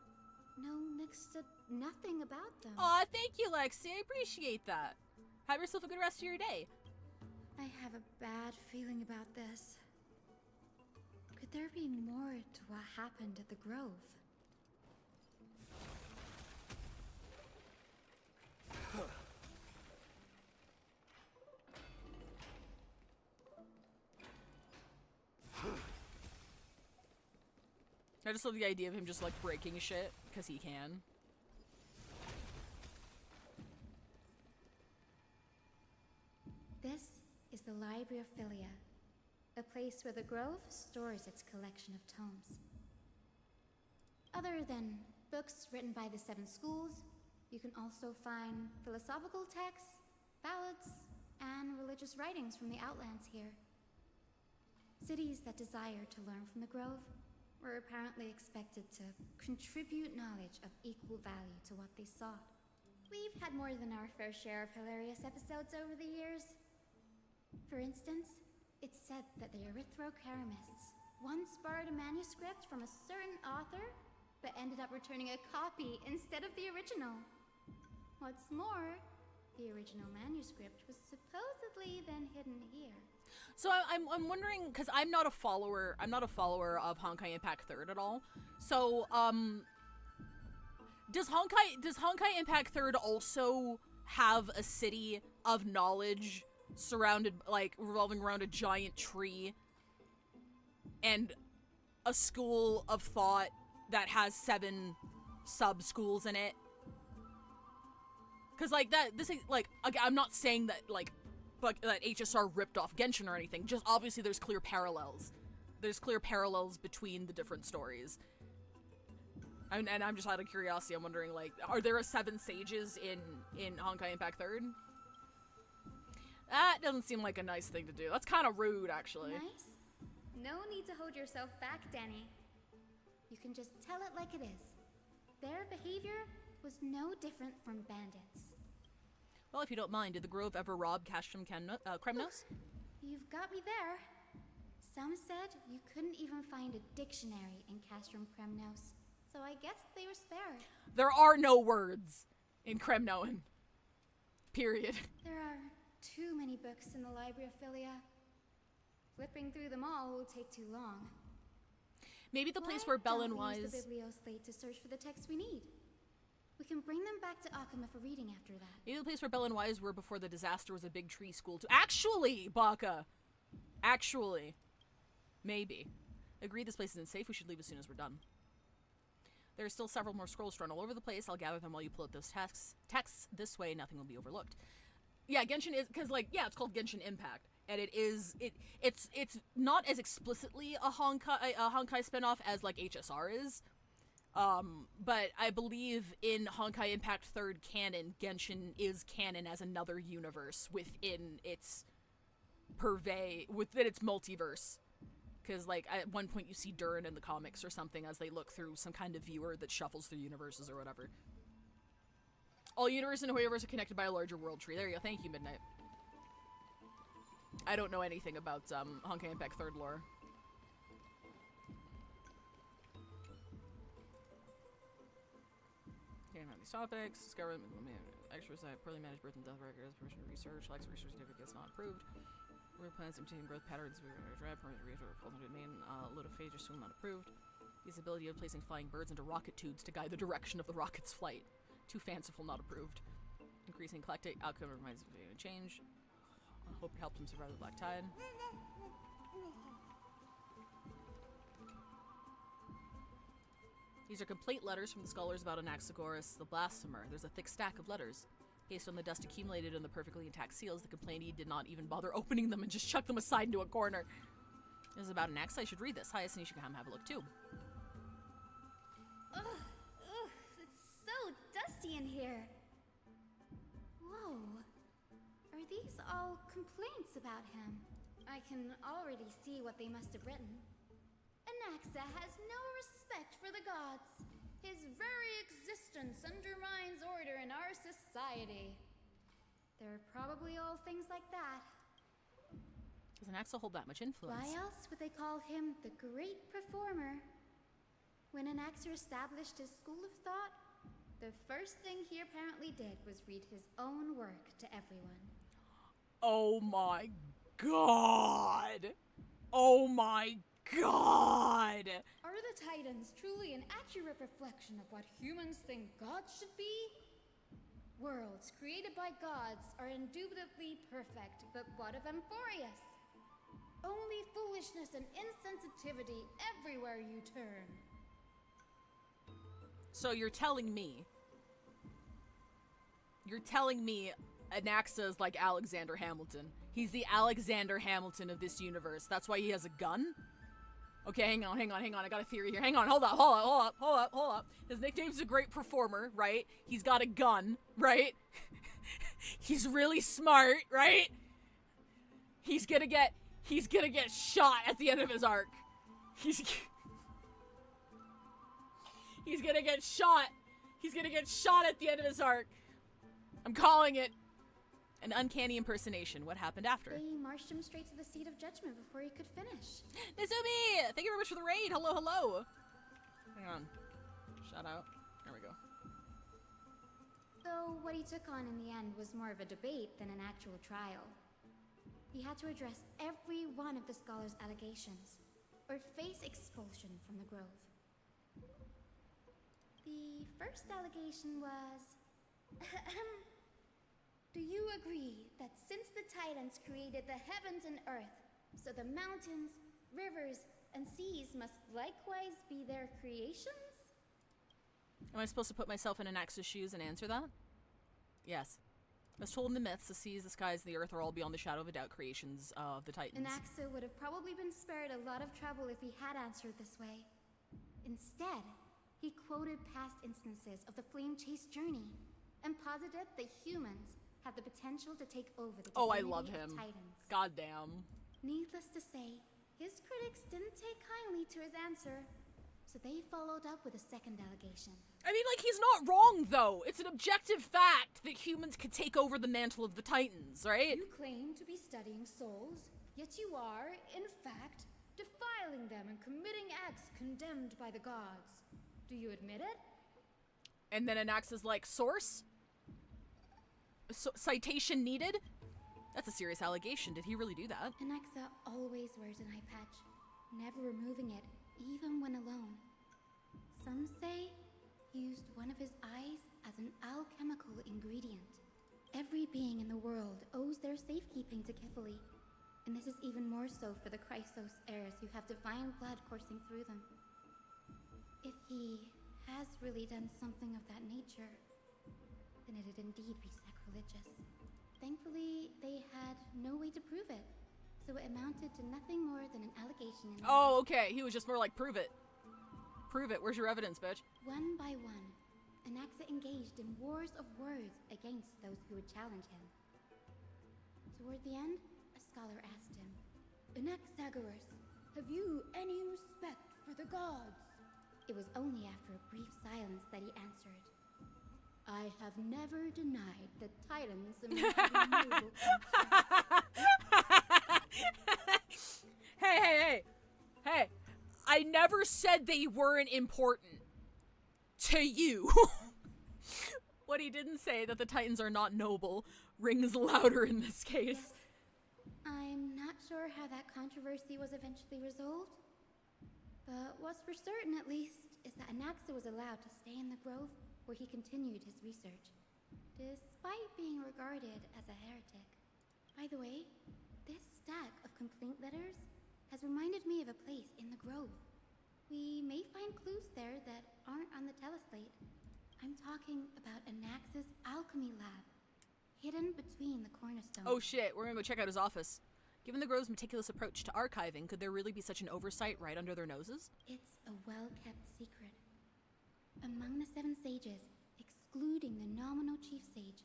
know next to nothing about them. Aw, thank you, Lexi. I appreciate that. Have yourself a good rest of your day. I have a bad feeling about this. Could there be more to what happened at the Grove? I just love the idea of him just, like, breaking shit, because he can. This is the Library of Philia, a place where the Grove stores its collection of tomes. Other than books written by the 7 schools, you can also find philosophical texts, ballads, and religious writings from the Outlands here. Cities that desire to learn from the Grove were apparently expected to contribute knowledge of equal value to what they sought. We've had more than our fair share of hilarious episodes over the years. For instance, it's said that the Erythrocheramists once borrowed a manuscript from a certain author, but ended up returning a copy instead of the original. What's more, the original manuscript was supposedly then hidden here. So I'm wondering, because I'm not a follower of Honkai Impact 3rd at all. So does Honkai Impact 3rd also have a city of knowledge surrounded, like, revolving around a giant tree and a school of thought that has 7 sub-schools in it? Because, like, this is, like, I'm not saying that, like, that HSR ripped off Genshin or anything. Just obviously there's clear parallels. There's clear parallels between the different stories. And I'm just out of curiosity, I'm wondering, like, are there 7 sages in Honkai Impact 3rd? That doesn't seem like a nice thing to do. That's kind of rude, actually. Nice? No need to hold yourself back, Danny. You can just tell it like it is. Their behavior was no different from bandits. Well, if you don't mind, did the Grove ever rob Castrum Kremnos? You've got me there. Some said you couldn't even find a dictionary in Castrum Kremnos, so I guess they were spared. There are no words in Kremnoan. Period. There are too many books in the Library of Philia. Flipping through them all will take too long. Maybe the place Why where Bell don't and we use Wise... the biblioslate to search for the text we need? We can bring them back to Akama for reading after that. Maybe the place where Bell and Wise were before the disaster was a big tree school too. Actually, Baka! Actually. Maybe. Agree this place isn't safe. We should leave as soon as we're done. There are still several more scrolls strewn all over the place. I'll gather them while you pull out those texts. This way, nothing will be overlooked. Yeah, Genshin is... Because, like, yeah, it's called Genshin Impact. And it is... It's not as explicitly a Honkai spinoff as, like, HSR is. But I believe in Honkai Impact 3rd canon, Genshin is canon as another universe within its within its multiverse. Because, like, at one point you see Durin in the comics or something as they look through some kind of viewer that shuffles through universes or whatever. All universes and Hoyoverse are connected by a larger world tree. There you go. Thank you, Midnight. I don't know anything about Honkai Impact 3rd lore. Can't have these topics. Discover extras that poorly managed birth and death records. Permission to research. Lacks research certificates not approved. Root plans imitating growth patterns. Permanent research. Main load of phages still not approved. Usability of placing flying birds into rocket tubes to guide the direction of the rocket's flight. Too fanciful, not approved. Increasing eclectic outcome reminds of a change. I hope it helped him survive the Black Tide. These are complaint letters from the scholars about Anaxagoras the Blasphemer. There's a thick stack of letters. Based on the dust accumulated in the perfectly intact seals, the complainee did not even bother opening them and just chucked them aside into a corner. This is about Anaxa. I should read this. Hi, Asani, you should come have a look too. Ugh, it's so dusty in here. Whoa. Are these all complaints about him? I can already see what they must have written. Anaxa has no respect for the gods. His very existence undermines order in our society. They're probably all things like that. Does Anaxa hold that much influence? Why else would they call him the Great Performer? When Anaxa established his school of thought, the first thing he apparently did was read his own work to everyone. Oh my god! Oh my god! Are the Titans truly an accurate reflection of what humans think gods should be? Worlds created by gods are indubitably perfect, but what of Amphorius? Only foolishness and insensitivity everywhere you turn. So you're telling me Anaxa is like Alexander Hamilton. He's the Alexander Hamilton of this universe. That's why he has a gun? Okay, hang on. I got a theory here. Hang on, hold up. His nickname's a Great Performer, right? He's got a gun, right? He's really smart, right? He's gonna get shot at the end of his arc. He's gonna get shot. He's gonna get shot at the end of his arc. I'm calling it. An uncanny impersonation. What happened after? They marched him straight to the seat of judgment before he could finish. Nizumi! Thank you very much for the raid. Hello. Hang on. Shout out. There we go. Though what he took on in the end was more of a debate than an actual trial. He had to address every one of the scholar's allegations, or face expulsion from the Grove. The first allegation was... Do you agree that since the Titans created the heavens and earth, so the mountains, rivers, and seas must likewise be their creations? Am I supposed to put myself in Anaxa's shoes and answer that? Yes. As told in the myths, the seas, the skies, and the earth are all beyond the shadow of a doubt creations of the Titans. Anaxa would have probably been spared a lot of trouble if he had answered this way. Instead, he quoted past instances of the flame-chased journey and posited that humans have the potential to take over the I divinity love of him. Titans. Goddamn. Needless to say, his critics didn't take kindly to his answer, so they followed up with a second allegation. I mean, like, he's not wrong, though. It's an objective fact that humans could take over the mantle of the Titans, right? You claim to be studying souls, yet you are, in fact, defiling them and committing acts condemned by the gods. Do you admit it? And then Anaxa's like, source? Citation needed? That's a serious allegation. Did he really do that? Anaxa always wears an eye patch, never removing it, even when alone. Some say he used one of his eyes as an alchemical ingredient. Every being in the world owes their safekeeping to Kefali, and this is even more so for the Chrysos heirs who have divine blood coursing through them. If he has really done something of that nature, then it'd indeed be sacrilegious. Thankfully, they had no way to prove it, so it amounted to nothing more than an allegation. Oh, okay. He was just more like, prove it. Prove it. Where's your evidence, bitch? One by one, Anaxa engaged in wars of words against those who would challenge him. Toward the end, a scholar asked him, Anaxagoras, have you any respect for the gods? It was only after a brief silence that he answered, I have never denied that Titans are noble. Hey. I never said they weren't important. To you. What he didn't say, that the Titans are not noble, rings louder in this case. Yes. I'm not sure how that controversy was eventually resolved, but what's for certain, at least, is that Anaxa was allowed to stay in the grove where he continued his research, despite being regarded as a heretic. By the way, this stack of complaint letters has reminded me of a place in the grove. We may find clues there that aren't on the teleslate. I'm talking about Anaxa's alchemy lab, hidden between the cornerstones. Oh shit, we're gonna go check out his office. Given the Grove's meticulous approach to archiving, could there really be such an oversight right under their noses? It's a well-kept secret. Among the 7 sages, excluding the nominal chief sage,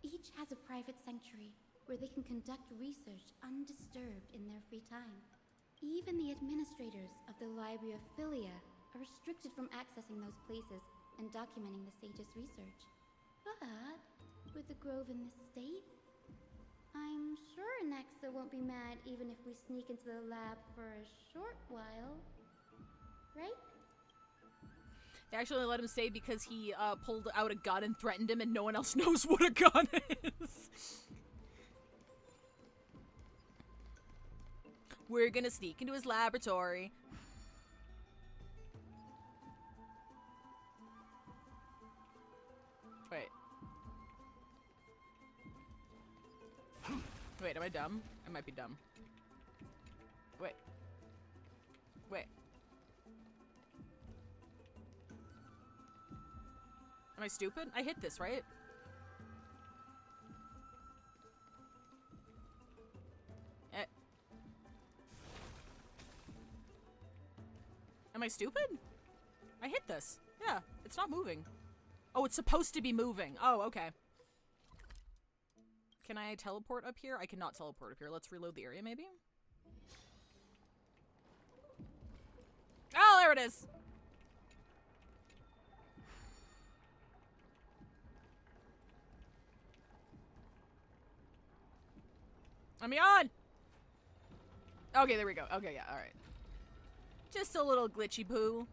each has a private sanctuary where they can conduct research undisturbed in their free time. Even the administrators of the Library of Philia are restricted from accessing those places and documenting the sage's research. But with the grove in this state, I'm sure Anaxa won't be mad even if we sneak into the lab for a short while. Right? They actually let him stay because he pulled out a gun and threatened him and no one else knows what a gun is. We're gonna sneak into his laboratory. Wait, am I dumb? I might be dumb. Wait. Am I stupid? I hit this, right? Am I stupid? I hit this. Yeah, it's not moving. Oh, it's supposed to be moving. Oh, okay. Can I teleport up here? I cannot teleport up here. Let's reload the area, maybe? Oh, there it is! Let me on! Okay, there we go. Okay, yeah, alright. Just a little glitchy poo.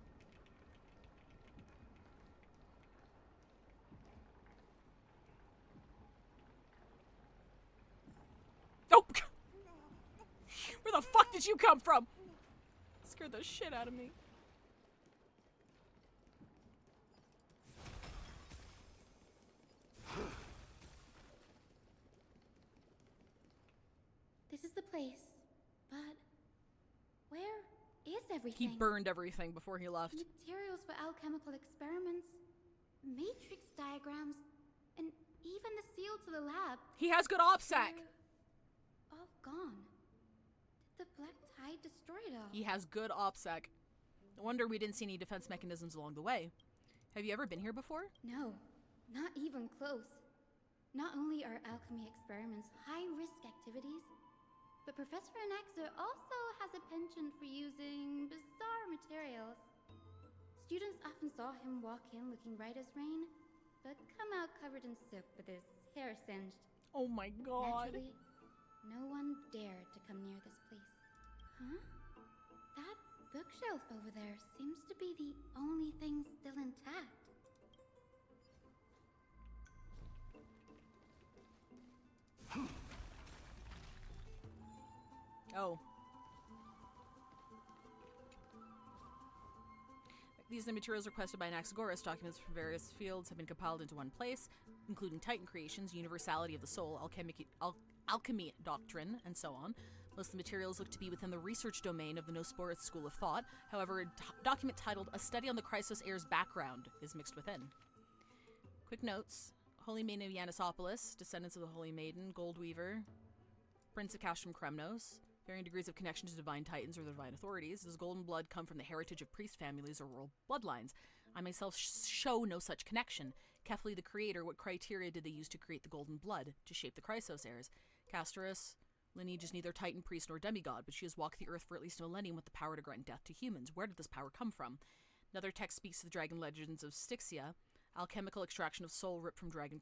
Oh! Where the fuck did you come from? Scared the shit out of me. This is the place, but where is everything? He burned everything before he left. Materials for alchemical experiments, matrix diagrams, and even the seal to the lab. He has good OPSEC. All gone. Did the Black Tide destroy it all? He has good OPSEC. No wonder we didn't see any defense mechanisms along the way. Have you ever been here before? No, not even close. Not only are alchemy experiments high-risk activities, but Professor Anaxa also has a penchant for using bizarre materials. Students often saw him walk in looking right as rain, but come out covered in soot with his hair singed. Oh my god. Naturally, no one dared to come near this place. Huh? That bookshelf over there seems to be the only thing still intact. Oh. These are the materials requested by Anaxagoras. Documents from various fields have been compiled into one place, including Titan creations, universality of the soul, alchemy doctrine, and so on. Most of the materials look to be within the research domain of the Nosporus school of thought. However, a document titled A Study on the Chrysos Heir's Background is mixed within. Quick notes. Holy Maiden of Yanissopolis, descendants of the Holy Maiden, Gold Weaver, Prince of Castrum Kremnos, varying degrees of connection to divine titans or the divine authorities. Does golden blood come from the heritage of priest families or royal bloodlines? I myself show no such connection. Kefli the creator, what criteria did they use to create the golden blood, to shape the Chrysos heirs? Castorus, lineage is neither titan, priest, nor demigod, but she has walked the earth for at least a millennium with the power to grant death to humans. Where did this power come from? Another text speaks to the dragon legends of Styxia. Alchemical extraction of soul ripped from dragon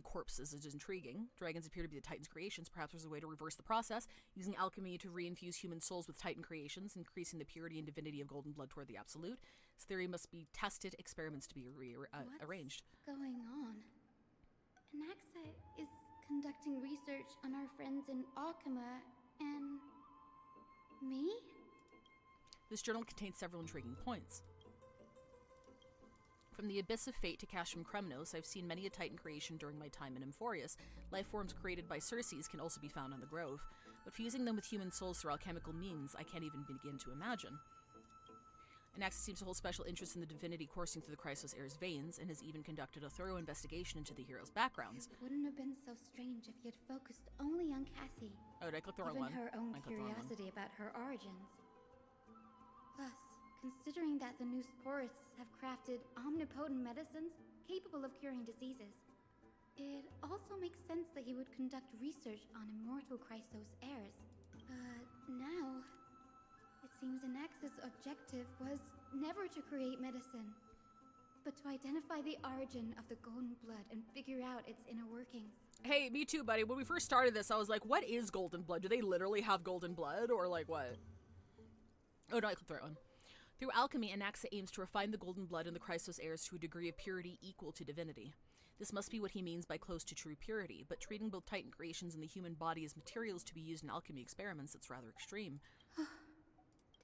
corpses is intriguing. Dragons appear to be the Titan's creations. Perhaps there's a way to reverse the process, using alchemy to reinfuse human souls with Titan creations, increasing the purity and divinity of golden blood toward the absolute. This theory must be tested, experiments to be arranged. What's going on? Anaxa is conducting research on our friends in Alchema and me? This journal contains several intriguing points. From the abyss of fate to Castrum Kremnos, I've seen many a Titan creation during my time in Amphorius. Life forms created by Circes can also be found in the Grove, but fusing them with human souls through alchemical means, I can't even begin to imagine. Anaxa seems to hold special interest in the divinity coursing through the Chrysos heir's veins, and has even conducted a thorough investigation into the heroes' backgrounds. It wouldn't have been so strange if he had focused only on Cassie. Oh, did I click the wrong one? Given her own curiosity about her origins. Plus, considering that the Nosporus have crafted omnipotent medicines capable of curing diseases, it also makes sense that he would conduct research on immortal Chrysos heirs. But now, it seems Anaxa's objective was never to create medicine, but to identify the origin of the golden blood and figure out its inner workings. Hey, me too, buddy. When we first started this, I was like, what is golden blood? Do they literally have golden blood, or like what? Oh no, I clicked the right one. Through alchemy, Anaxa aims to refine the golden blood in the Chrysos heirs to a degree of purity equal to divinity. This must be what he means by close to true purity, but treating both Titan creations and the human body as materials to be used in alchemy experiments, that's rather extreme.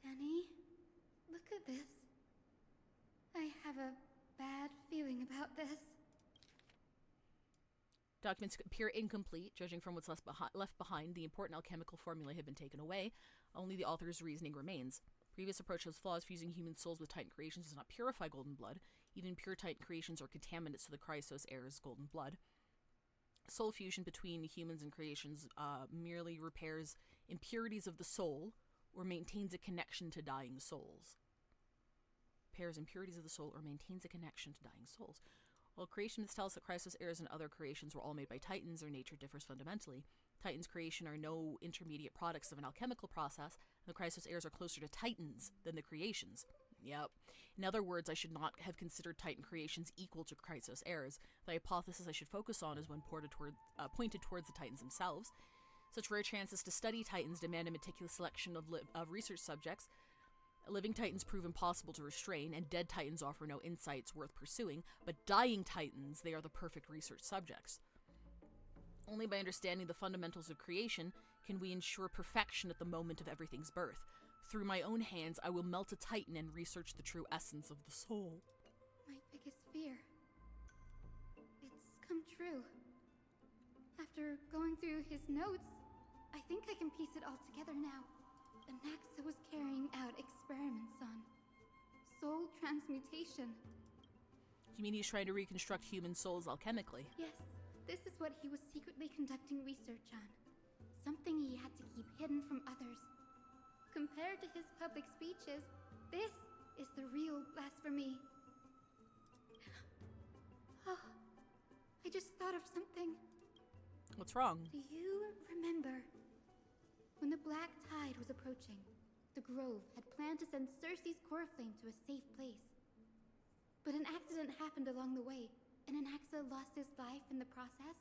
Danny, look at this. I have a bad feeling about this. Documents appear incomplete, judging from what's left behind. The important alchemical formulae have been taken away. Only the author's reasoning remains. Previous approach has flaws. Fusing human souls with Titan creations does not purify golden blood. Even pure Titan creations are contaminants to the Chrysos heirs' golden blood. Soul fusion between humans and creations merely repairs impurities of the soul or maintains a connection to dying souls. Repairs impurities of the soul or maintains a connection to dying souls. While creation myths tell us that Chrysos heirs and other creations were all made by Titans, their nature differs fundamentally. Titans' creation are no intermediate products of an alchemical process, and the Chrysos heirs are closer to Titans than the creations. Yep. In other words, I should not have considered Titan creations equal to Chrysos heirs. The hypothesis I should focus on is one pointed towards the Titans themselves. Such rare chances to study Titans demand a meticulous selection of research subjects. Living Titans prove impossible to restrain, and dead Titans offer no insights worth pursuing, but dying Titans, they are the perfect research subjects. Only by understanding the fundamentals of creation can we ensure perfection at the moment of everything's birth. Through my own hands, I will melt a Titan and research the true essence of the soul. My biggest fear. It's come true. After going through his notes, I think I can piece it all together now. Anaxa was carrying out experiments on soul transmutation. You mean he's trying to reconstruct human souls alchemically? Yes, this is what he was secretly conducting research on. Something he had to keep hidden from others. Compared to his public speeches, this is the real blasphemy. Oh, I just thought of something. What's wrong? Do you remember when the Black Tide was approaching? The Grove had planned to send Circe's core flame to a safe place. But an accident happened along the way, and Anaxa lost his life in the process.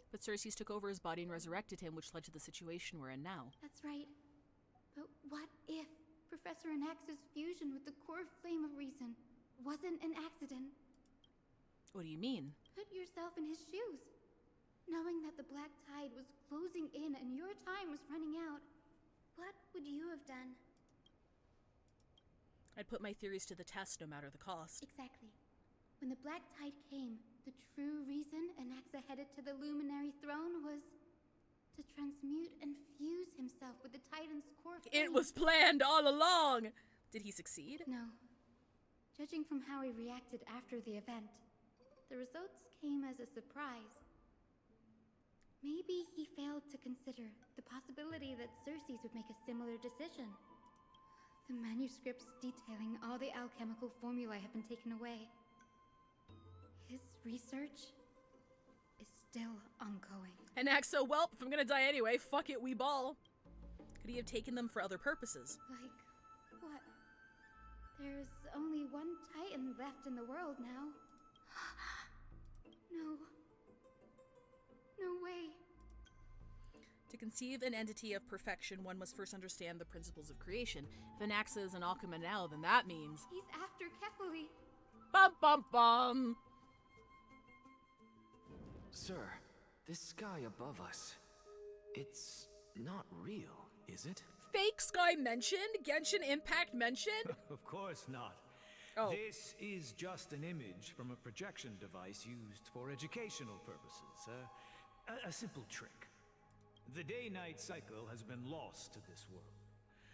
But Circes took over his body and resurrected him, which led to the situation we're in now. That's right. But what if Professor Anaxa's fusion with the core flame of reason wasn't an accident? What do you mean? Put yourself in his shoes. Knowing that the Black Tide was closing in and your time was running out, what would you have done? I'd put my theories to the test no matter the cost. Exactly. When the Black Tide came, the true reason Anaxa headed to the Luminary Throne was to transmute and fuse himself with the Titan's core flame. It was planned all along! Did he succeed? No. Judging from how he reacted after the event, the results came as a surprise. Maybe he failed to consider the possibility that Circes would make a similar decision. The manuscripts detailing all the alchemical formulae have been taken away. His research is still ongoing. And Axo, well, if I'm gonna die anyway, fuck it, we ball. Could he have taken them for other purposes? Like, what? There's only one Titan left in the world now. No. No way. To conceive an entity of perfection, one must first understand the principles of creation. If Anaxa is an Alchema now, then that means... He's after Kefali. Bum bum bum! Sir, this sky above us, it's not real, is it? Fake sky mentioned? Genshin Impact mentioned? Of course not. Oh. This is just an image from a projection device used for educational purposes. A simple trick. The day-night cycle has been lost to this world.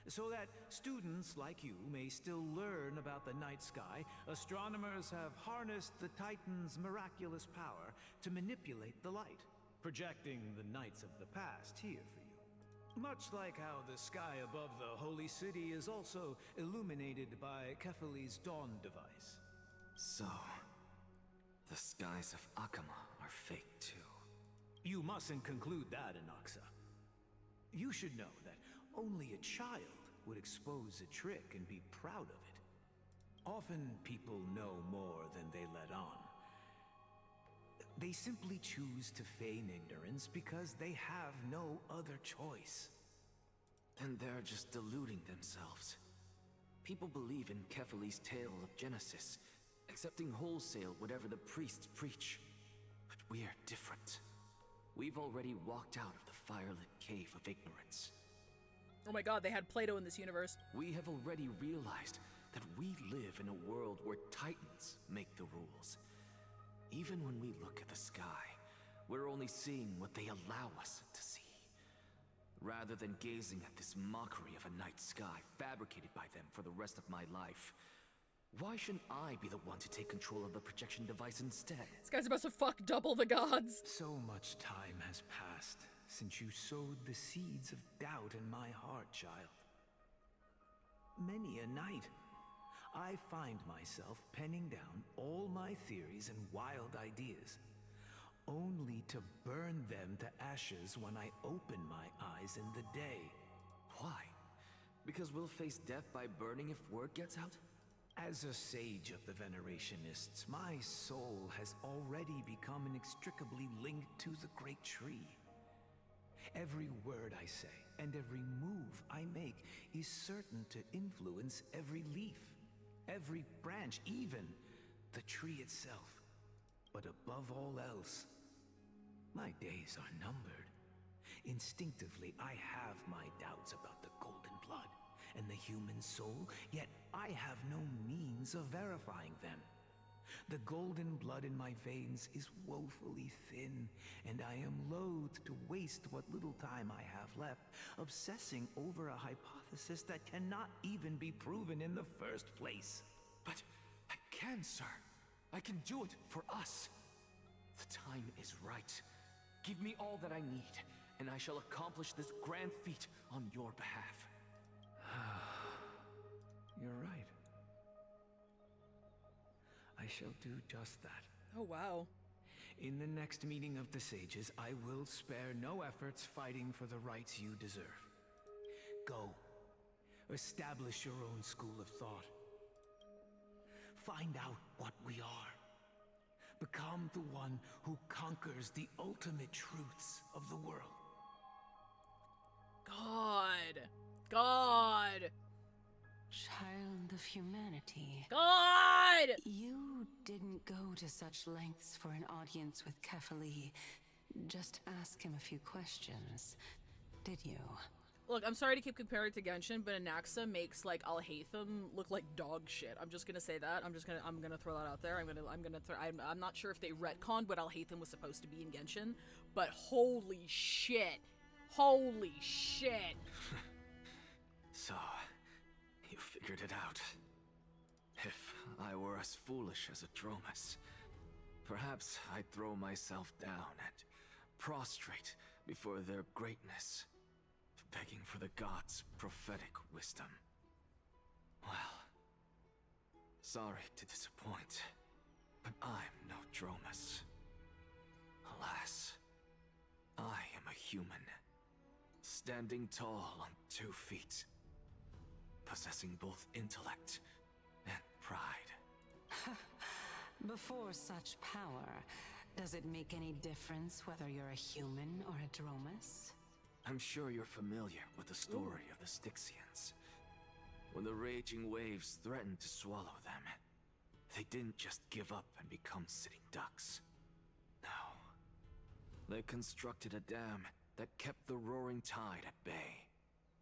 So that students like you may still learn about the night sky, astronomers have harnessed the Titan's miraculous power to manipulate the light, projecting the nights of the past here for you. Much like how the sky above the holy city is also illuminated by Kefali's dawn device. So, the skies of Akama are fake too. You mustn't conclude that, Anaxa. You should know that only a child would expose a trick and be proud of it. Often people know more than they let on. They simply choose to feign ignorance because they have no other choice. Then they're just deluding themselves. People believe in Kefali's tale of Genesis, accepting wholesale whatever the priests preach. But we're different. We've already walked out of the firelit cave of ignorance. Oh my god, they had Plato in this universe. We have already realized that we live in a world where Titans make the rules. Even when we look at the sky, we're only seeing what they allow us to see. Rather than gazing at this mockery of a night sky fabricated by them for the rest of my life, why shouldn't I be the one to take control of the projection device instead? This guy's about to fuck double the gods. So much time has passed since you sowed the seeds of doubt in my heart, child. Many a night, I find myself penning down all my theories and wild ideas, only to burn them to ashes when I open my eyes in the day. Why? Because we'll face death by burning if word gets out? As a sage of the Venerationists, my soul has already become inextricably linked to the great tree. Every word I say and every move I make is certain to influence every leaf, every branch, even the tree itself. But above all else, my days are numbered. Instinctively, I have my doubts about the golden blood and the human soul, yet I have no means of verifying them. The golden blood in my veins is woefully thin, and I am loath to waste what little time I have left obsessing over a hypothesis that cannot even be proven in the first place. But I can, sir. I can do it for us. The time is right. Give me all that I need, and I shall accomplish this grand feat on your behalf. You're right. I shall do just that. Oh, wow. In the next meeting of the sages, I will spare no efforts fighting for the rights you deserve. Go. Establish your own school of thought. Find out what we are. Become the one who conquers the ultimate truths of the world. God. God. Child of humanity. God! You didn't go to such lengths for an audience with Kefali. Just ask him a few questions, did you? Look, I'm sorry to keep comparing to Genshin, but Anaxa makes like Alhaitham look like dog shit. I'm just gonna say that. I'm gonna throw that out there. I'm not sure if they retconned what Alhaitham was supposed to be in Genshin, but holy shit. Holy shit. So, you figured it out. If I were as foolish as a Dromus, perhaps I'd throw myself down and prostrate before their greatness, begging for the gods' prophetic wisdom. Well, sorry to disappoint, but I'm no Dromus. Alas, I am a human, standing tall on 2 feet, possessing both intellect and pride. Before such power, does it make any difference whether you're a human or a Dromus? I'm sure you're familiar with the story of the Styxians. When the raging waves threatened to swallow them, they didn't just give up and become sitting ducks. No. They constructed a dam that kept the roaring tide at bay,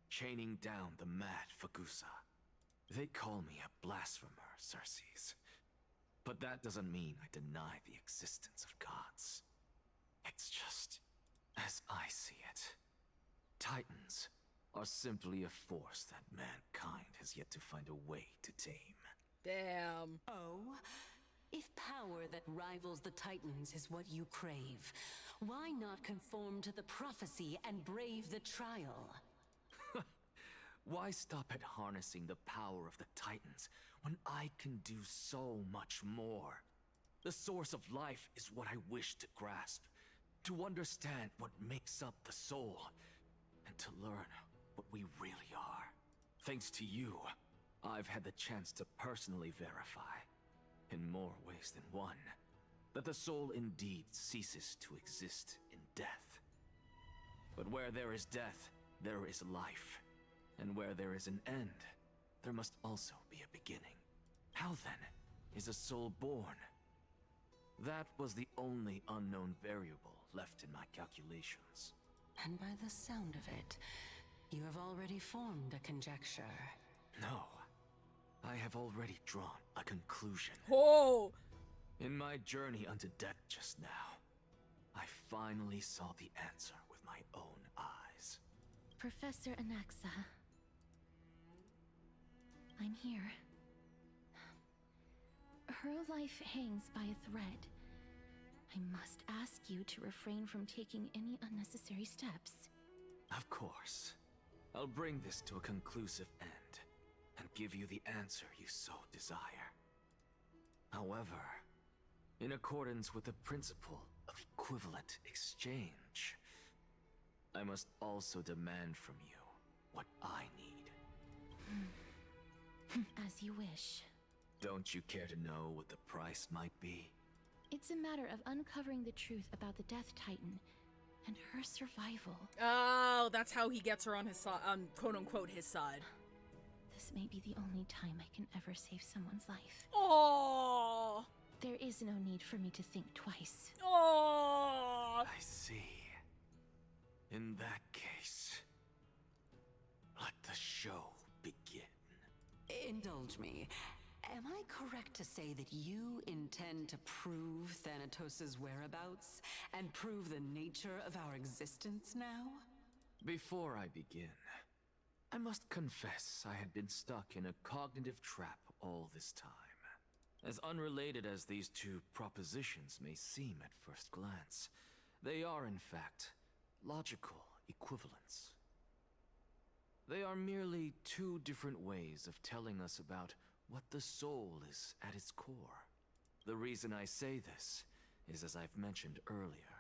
chaining down the mad Fagusa. They call me a blasphemer, Circes. But that doesn't mean I deny the existence of gods. It's just, as I see it, Titans are simply a force that mankind has yet to find a way to tame. Damn. Oh? If power that rivals the Titans is what you crave, why not conform to the prophecy and brave the trial? Why stop at harnessing the power of the Titans when I can do so much more? The source of life is what I wish to grasp, to understand what makes up the soul, and to learn what we really are. Thanks to you, I've had the chance to personally verify, in more ways than one, that the soul indeed ceases to exist in death. But where there is death, there is life. And where there is an end, there must also be a beginning. How then is a soul born? That was the only unknown variable left in my calculations. And by the sound of it, you have already formed a conjecture. No. I have already drawn a conclusion. Oh! In my journey unto death just now, I finally saw the answer with my own eyes. Professor Anaxa. I'm here. Her life hangs by a thread. I must ask you to refrain from taking any unnecessary steps. Of course. I'll bring this to a conclusive end, and give you the answer you so desire. However, in accordance with the principle of equivalent exchange, I must also demand from you what I need. As you wish. Don't you care to know what the price might be? It's a matter of uncovering the truth about the Death Titan and her survival. Oh, that's how he gets her on his side, quote-unquote his side. This may be the only time I can ever save someone's life. Oh! There is no need for me to think twice. Oh! I see. In that case, let the show begin. Indulge me. Am I correct to say that you intend to prove Thanatos' whereabouts and prove the nature of our existence now? Before I begin, I must confess I had been stuck in a cognitive trap all this time. As unrelated as these two propositions may seem at first glance, they are in fact logical equivalents. They are merely two different ways of telling us about what the soul is at its core. The reason I say this is as I've mentioned earlier.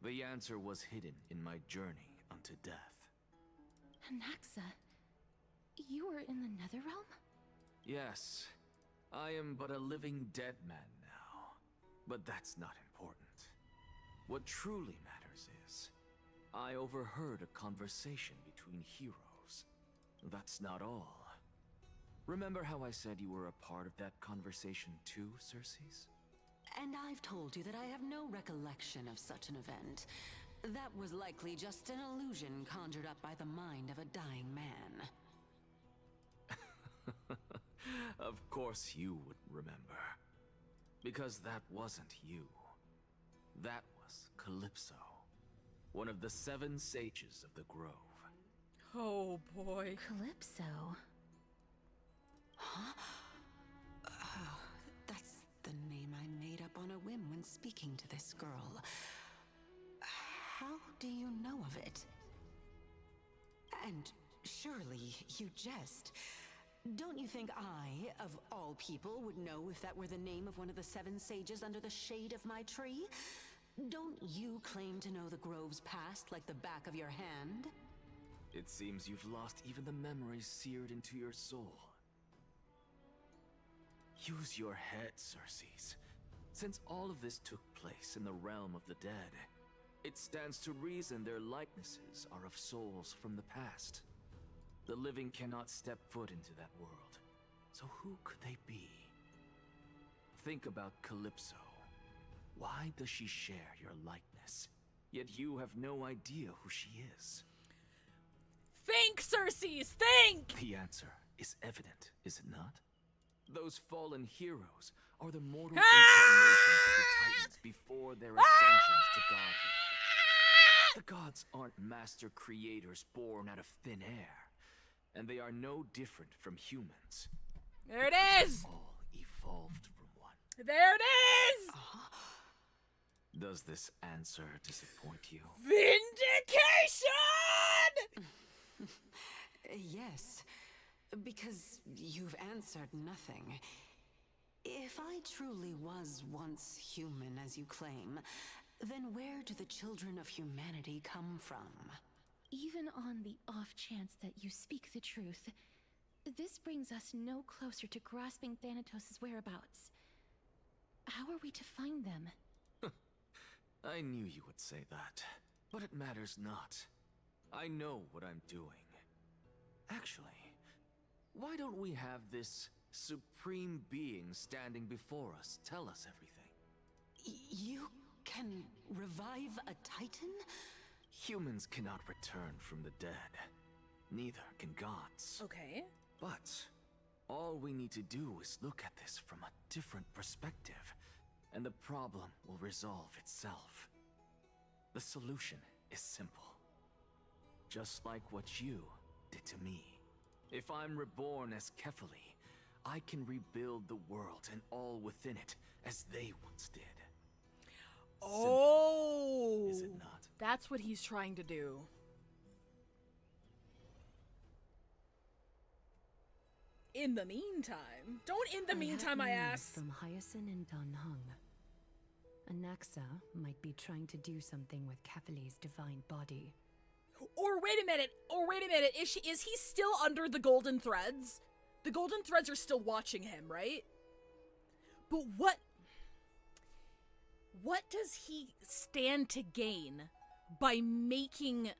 The answer was hidden in my journey unto death. Anaxa, you were in the Netherrealm? Yes, I am but a living dead man now, but that's not important. What truly matters is, I overheard a conversation between heroes. That's not all. Remember how I said you were a part of that conversation too, Circes? And I've told you that I have no recollection of such an event. That was likely just an illusion conjured up by the mind of a dying man. Of course you would remember. Because that wasn't you. That was Calypso, one of the 7 sages of the grove. Oh boy. Calypso? Huh? Oh, that's the name I made up on a whim when speaking to this girl. How do you know of it? And surely you jest. Don't you think I, of all people, would know if that were the name of one of the 7 sages under the shade of my tree? Don't you claim to know the grove's past like the back of your hand? It seems you've lost even the memories seared into your soul. Use your head, Circes. Since all of this took place in the realm of the dead, it stands to reason their likenesses are of souls from the past. The living cannot step foot into that world. So who could they be? Think about Calypso. Why does she share your likeness? Yet you have no idea who she is. Think, Circes, think! The answer is evident, is it not? Those fallen heroes are the mortal incarnations of the Titans before their ascensions to godhood. The gods aren't master creators born out of thin air, and they are no different from humans. There it is! All evolved from one. There it is! Does this answer disappoint you? Vindication! Yes, because you've answered nothing. If I truly was once human, as you claim, then where do the children of humanity come from? Even on the off chance that you speak the truth, this brings us no closer to grasping Thanatos' whereabouts. How are we to find them? I knew you would say that, but it matters not. I know what I'm doing. Actually, why don't we have this supreme being standing before us tell us everything? You can revive a Titan? Humans cannot return from the dead. Neither can gods. Okay. But all we need to do is look at this from a different perspective, and the problem will resolve itself. The solution is simple. Just like what you did to me. If I'm reborn as Kefali, I can rebuild the world and all within it as they once did. Oh! Is it not? That's what he's trying to do. In the meantime, don't in the meantime, I asked. From Hyacinth and Danhung. Anaxa might be trying to do something with Kefali's divine body. Or wait a minute, is he still under the golden threads? The golden threads are still watching him, right? But what does he stand to gain by making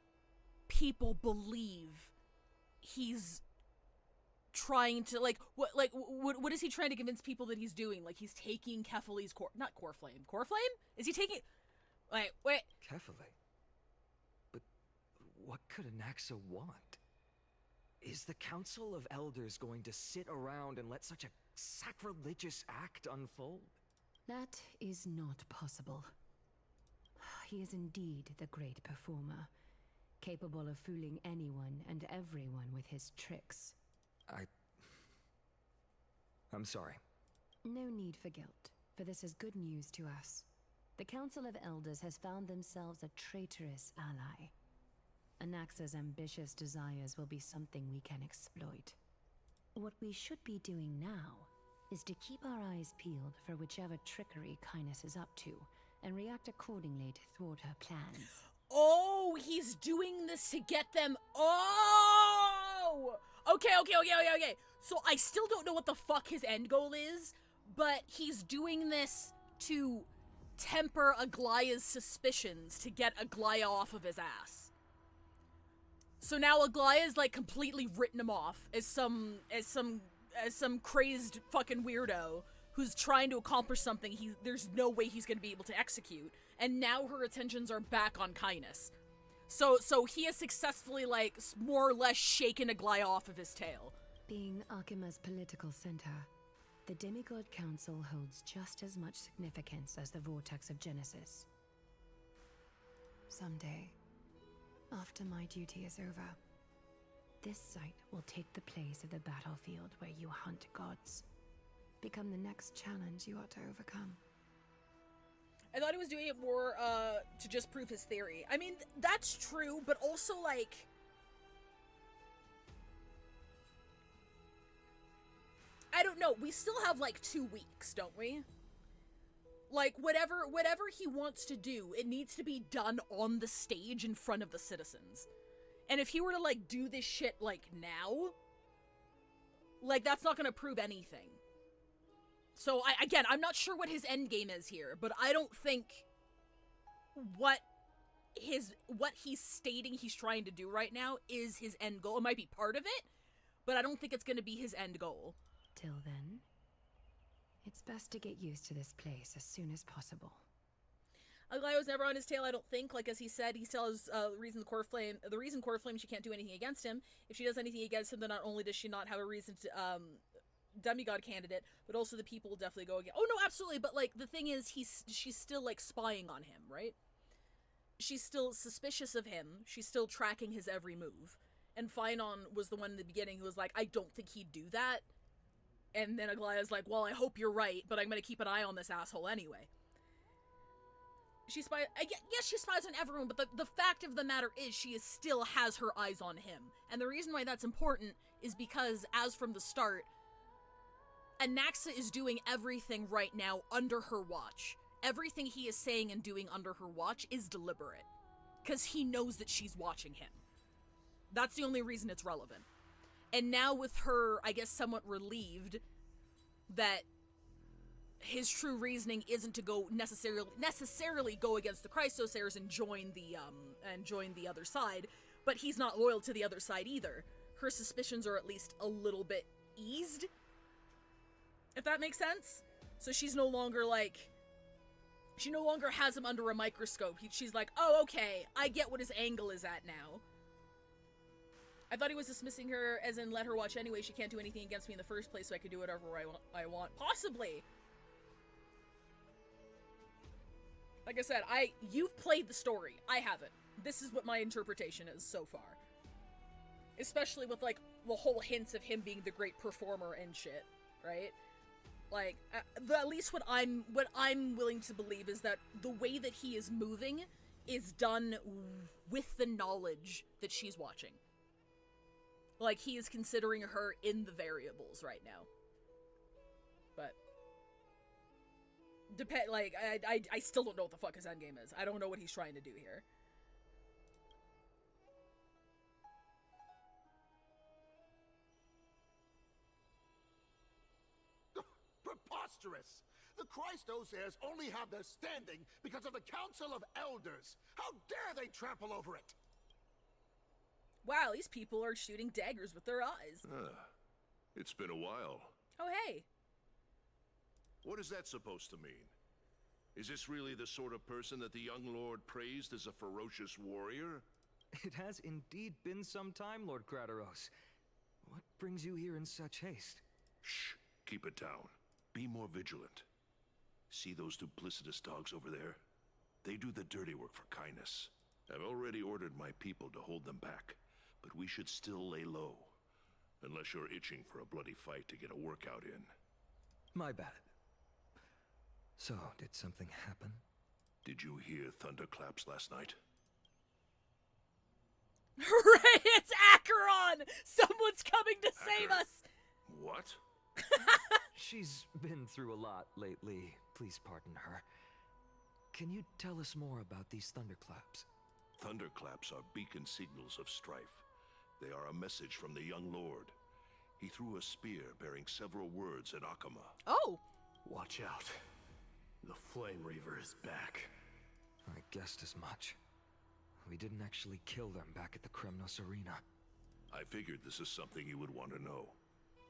people believe he's trying to, what is he trying to convince people that he's doing? Like, he's taking Kefali's not core flame. Core flame? Is he taking, wait. Kefali? But what could Anaxa want? Is the Council of Elders going to sit around and let such a sacrilegious act unfold? That is not possible. He is indeed the great performer, capable of fooling anyone and everyone with his tricks. I'm sorry. No need for guilt, for this is good news to us. The Council of Elders has found themselves a traitorous ally. Anaxa's ambitious desires will be something we can exploit. What we should be doing now is to keep our eyes peeled for whichever trickery Kynus is up to, and react accordingly to thwart her plans. Oh, he's doing this to get them. Oh! Okay. So I still don't know what the fuck his end goal is, but he's doing this to temper Aglaya's suspicions, to get Aglaya off of his ass. So now Aglaya's like completely written him off as some crazed fucking weirdo who's trying to accomplish something there's no way he's going to be able to execute, and now her attentions are back on Kindness. So he has successfully, like, more or less shaken Aglaya off of his tail. Being Akima's political center, the Demigod Council holds just as much significance as the Vortex of Genesis. Someday, after my duty is over, this site will take the place of the battlefield where you hunt gods. Become the next challenge you ought to overcome. I thought he was doing it more, to just prove his theory. I mean, that's true, but also, like... I don't know, we still have, like, 2 weeks, don't we? Like, whatever he wants to do, it needs to be done on the stage in front of the citizens. And if he were to, like, do this shit, like, now, like, that's not gonna prove anything. So, I'm not sure what his end game is here, but I don't think what he's stating he's trying to do right now is his end goal. It might be part of it, but I don't think it's gonna be his end goal. Till then, it's best to get used to this place as soon as possible. Aglaya was never on his tail, I don't think. Like, as he said, he still has the reason Core Flame, she can't do anything against him. If she does anything against him, then not only does she not have a reason to, demigod candidate, but also the people will definitely go again. Oh, no, absolutely, but, like, the thing is, she's still, like, spying on him, right? She's still suspicious of him. She's still tracking his every move. And Phynon was the one in the beginning who was like, I don't think he'd do that. And then Aglaya's like, well, I hope you're right, but I'm gonna keep an eye on this asshole anyway. She spies, yes, she spies on everyone, but the fact of the matter is still has her eyes on him. And the reason why that's important is because, as from the start, Anaxa is doing everything right now under her watch. Everything he is saying and doing under her watch is deliberate. Because he knows that she's watching him. That's the only reason it's relevant. And now with her, I guess, somewhat relieved that his true reasoning isn't to go necessarily go against the Chrysosairs and join the other side, but he's not loyal to the other side either. Her suspicions are at least a little bit eased, if that makes sense. So she's no longer like, she no longer has him under a microscope. She's like, oh, okay, I get what his angle is at now. I thought he was dismissing her as in let her watch anyway. She can't do anything against me in the first place, so I can do whatever I want. Possibly. Like I said, you've played the story. I haven't. This is what my interpretation is so far. Especially with, like, the whole hints of him being the great performer and shit, right? Like, at least what I'm willing to believe is that the way that he is moving is done with the knowledge that she's watching. Like, he is considering her in the variables right now. But I still don't know what the fuck his endgame is. I don't know what he's trying to do here. Preposterous! The Chrysosairs only have their standing because of the Council of Elders. How dare they trample over it? Wow, these people are shooting daggers with their eyes. It's been a while. Oh, hey. What is that supposed to mean? Is this really the sort of person that the young lord praised as a ferocious warrior? It has indeed been some time, Lord Crateros. What brings you here in such haste? Shh, keep it down. Be more vigilant. See those duplicitous dogs over there? They do the dirty work for kindness. I've already ordered my people to hold them back, but we should still lay low. Unless you're itching for a bloody fight to get a workout in. My bad. So, did something happen? Did you hear thunderclaps last night? Hooray, it's Acheron! Someone's coming to save us! What? She's been through a lot lately. Please pardon her. Can you tell us more about these thunderclaps? Thunderclaps are beacon signals of strife. They are a message from the young lord. He threw a spear bearing several words at Akama. Oh! Watch out. The Flame Reaver is back. I guessed as much. We didn't actually kill them back at the Kremnos Arena. I figured this is something you would want to know.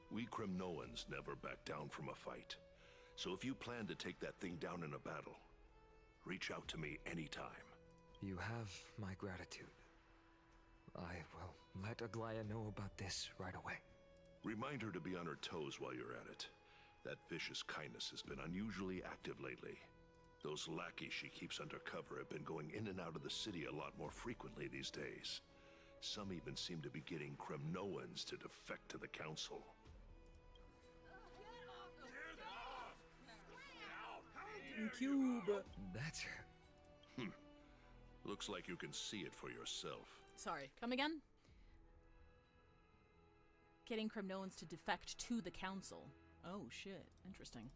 We Kremnoans never back down from a fight. So if you plan to take that thing down in a battle, reach out to me anytime. You have my gratitude. I will let Aglaya know about this right away. Remind her to be on her toes while you're at it. That vicious kindness has been unusually active lately. Those lackeys she keeps undercover have been going in and out of the city a lot more frequently these days. Some even seem to be getting Kremnoans to defect to the council. Cube. That's... Looks like you can see it for yourself. Sorry, come again? Getting Kremnoans to defect to the council. Oh shit, interesting.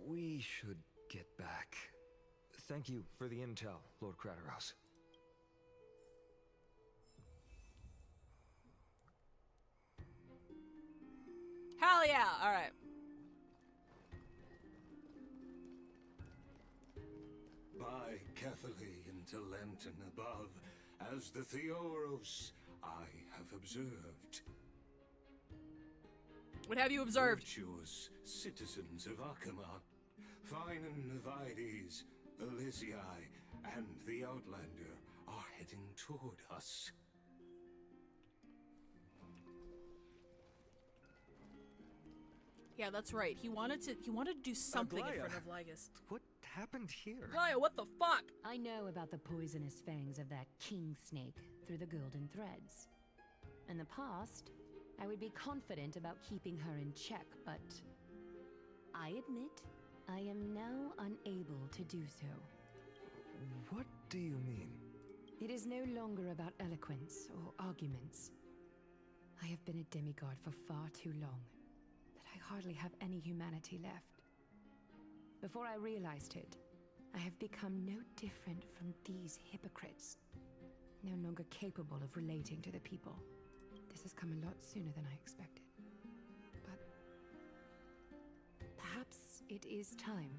We should get back. Thank you for the intel, Lord Crateros. Hell yeah! Alright. By Catherly into Lenten above, as the Theoros I have observed. What have you observed? Virtuous citizens of Akama, fine Vides, Elysiae, and the Outlander are heading toward us. Yeah, that's right. He wanted to do something in Aglaya, front of Lygus. What happened here? Aglaya, what the fuck? I know about the poisonous fangs of that king snake through the golden threads. In the past, I would be confident about keeping her in check, but I admit I am now unable to do so. What do you mean? It is no longer about eloquence or arguments. I have been a demigod for far too long that I hardly have any humanity left. Before I realized it, I have become no different from these hypocrites, no longer capable of relating to the people. This has come a lot sooner than I expected. But perhaps it is time.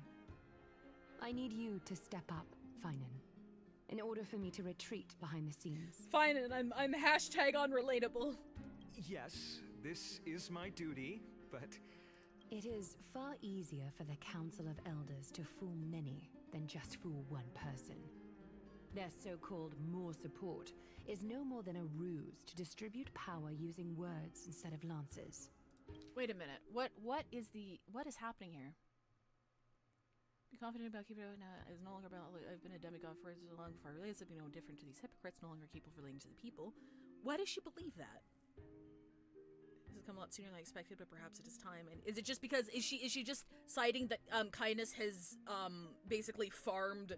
I need you to step up, Finan, in order for me to retreat behind the scenes. Fine, and I'm hashtag unrelatable. Yes, this is my duty, but... It is far easier for the Council of Elders to fool many than just fool one person. Their so-called more support is no more than a ruse to distribute power using words instead of lances. Wait a minute. What is happening here? Be confident about keeping it now. It's no longer about I've been a demigod for so long before I realized I'd be no different to these hypocrites, no longer capable of relating to the people. Why does she believe that? This has come a lot sooner than I expected, but perhaps it is time. And is it just because is she just citing that kindness has basically farmed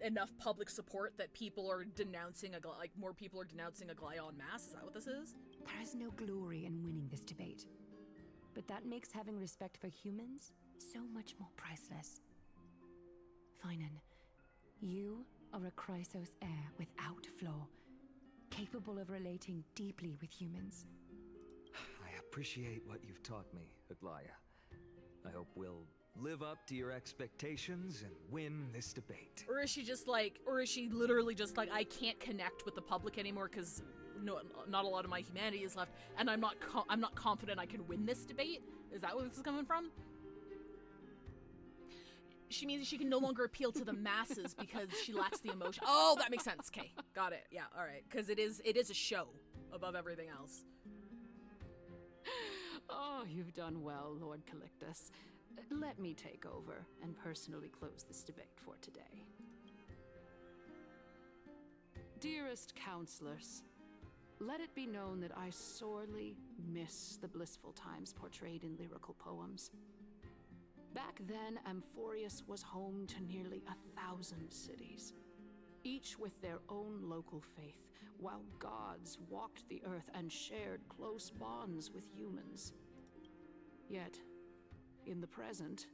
enough public support that people are denouncing more people are denouncing Aglaya en masse? Is that what this is? There is no glory in winning this debate, but that makes having respect for humans so much more priceless. Finan, you are a Chrysos heir without flaw, capable of relating deeply with humans. I appreciate what you've taught me, Aglaya. I hope we'll live up to your expectations and win this debate. Or is she just like, or is she literally just like, I can't connect with the public anymore because not a lot of my humanity is left, and I'm not confident I can win this debate? Is that where this is coming from? She means she can no longer appeal to the masses because she lacks the emotion. Oh, that makes sense. Okay, got it. Yeah, all right. Because it is a show above everything else. Oh, you've done well, Lord Calictus. Let me take over and personally close this debate for today. Dearest counselors, let it be known that I sorely miss the blissful times portrayed in lyrical poems. Back then, Amphorius was home to nearly 1,000 cities, each with their own local faith, while gods walked the earth and shared close bonds with humans. Yet, in the present,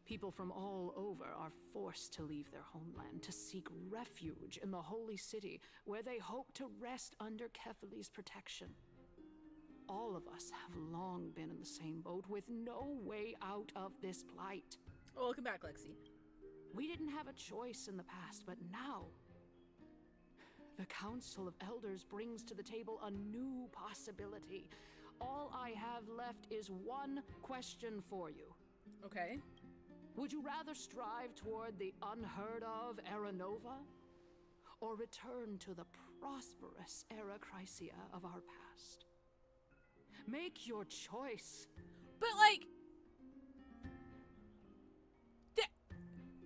people from all over are forced to leave their homeland to seek refuge in the holy city, where they hope to rest under Kefali's protection. All of us have long been in the same boat, with no way out of this plight. Oh, welcome back, Lexi. We didn't have a choice in the past, but now the Council of Elders brings to the table a new possibility. All I have left is one question for you. Okay. Would you rather strive toward the unheard of Era Nova? Or return to the prosperous Era Chrysia of our past? Make your choice. But like...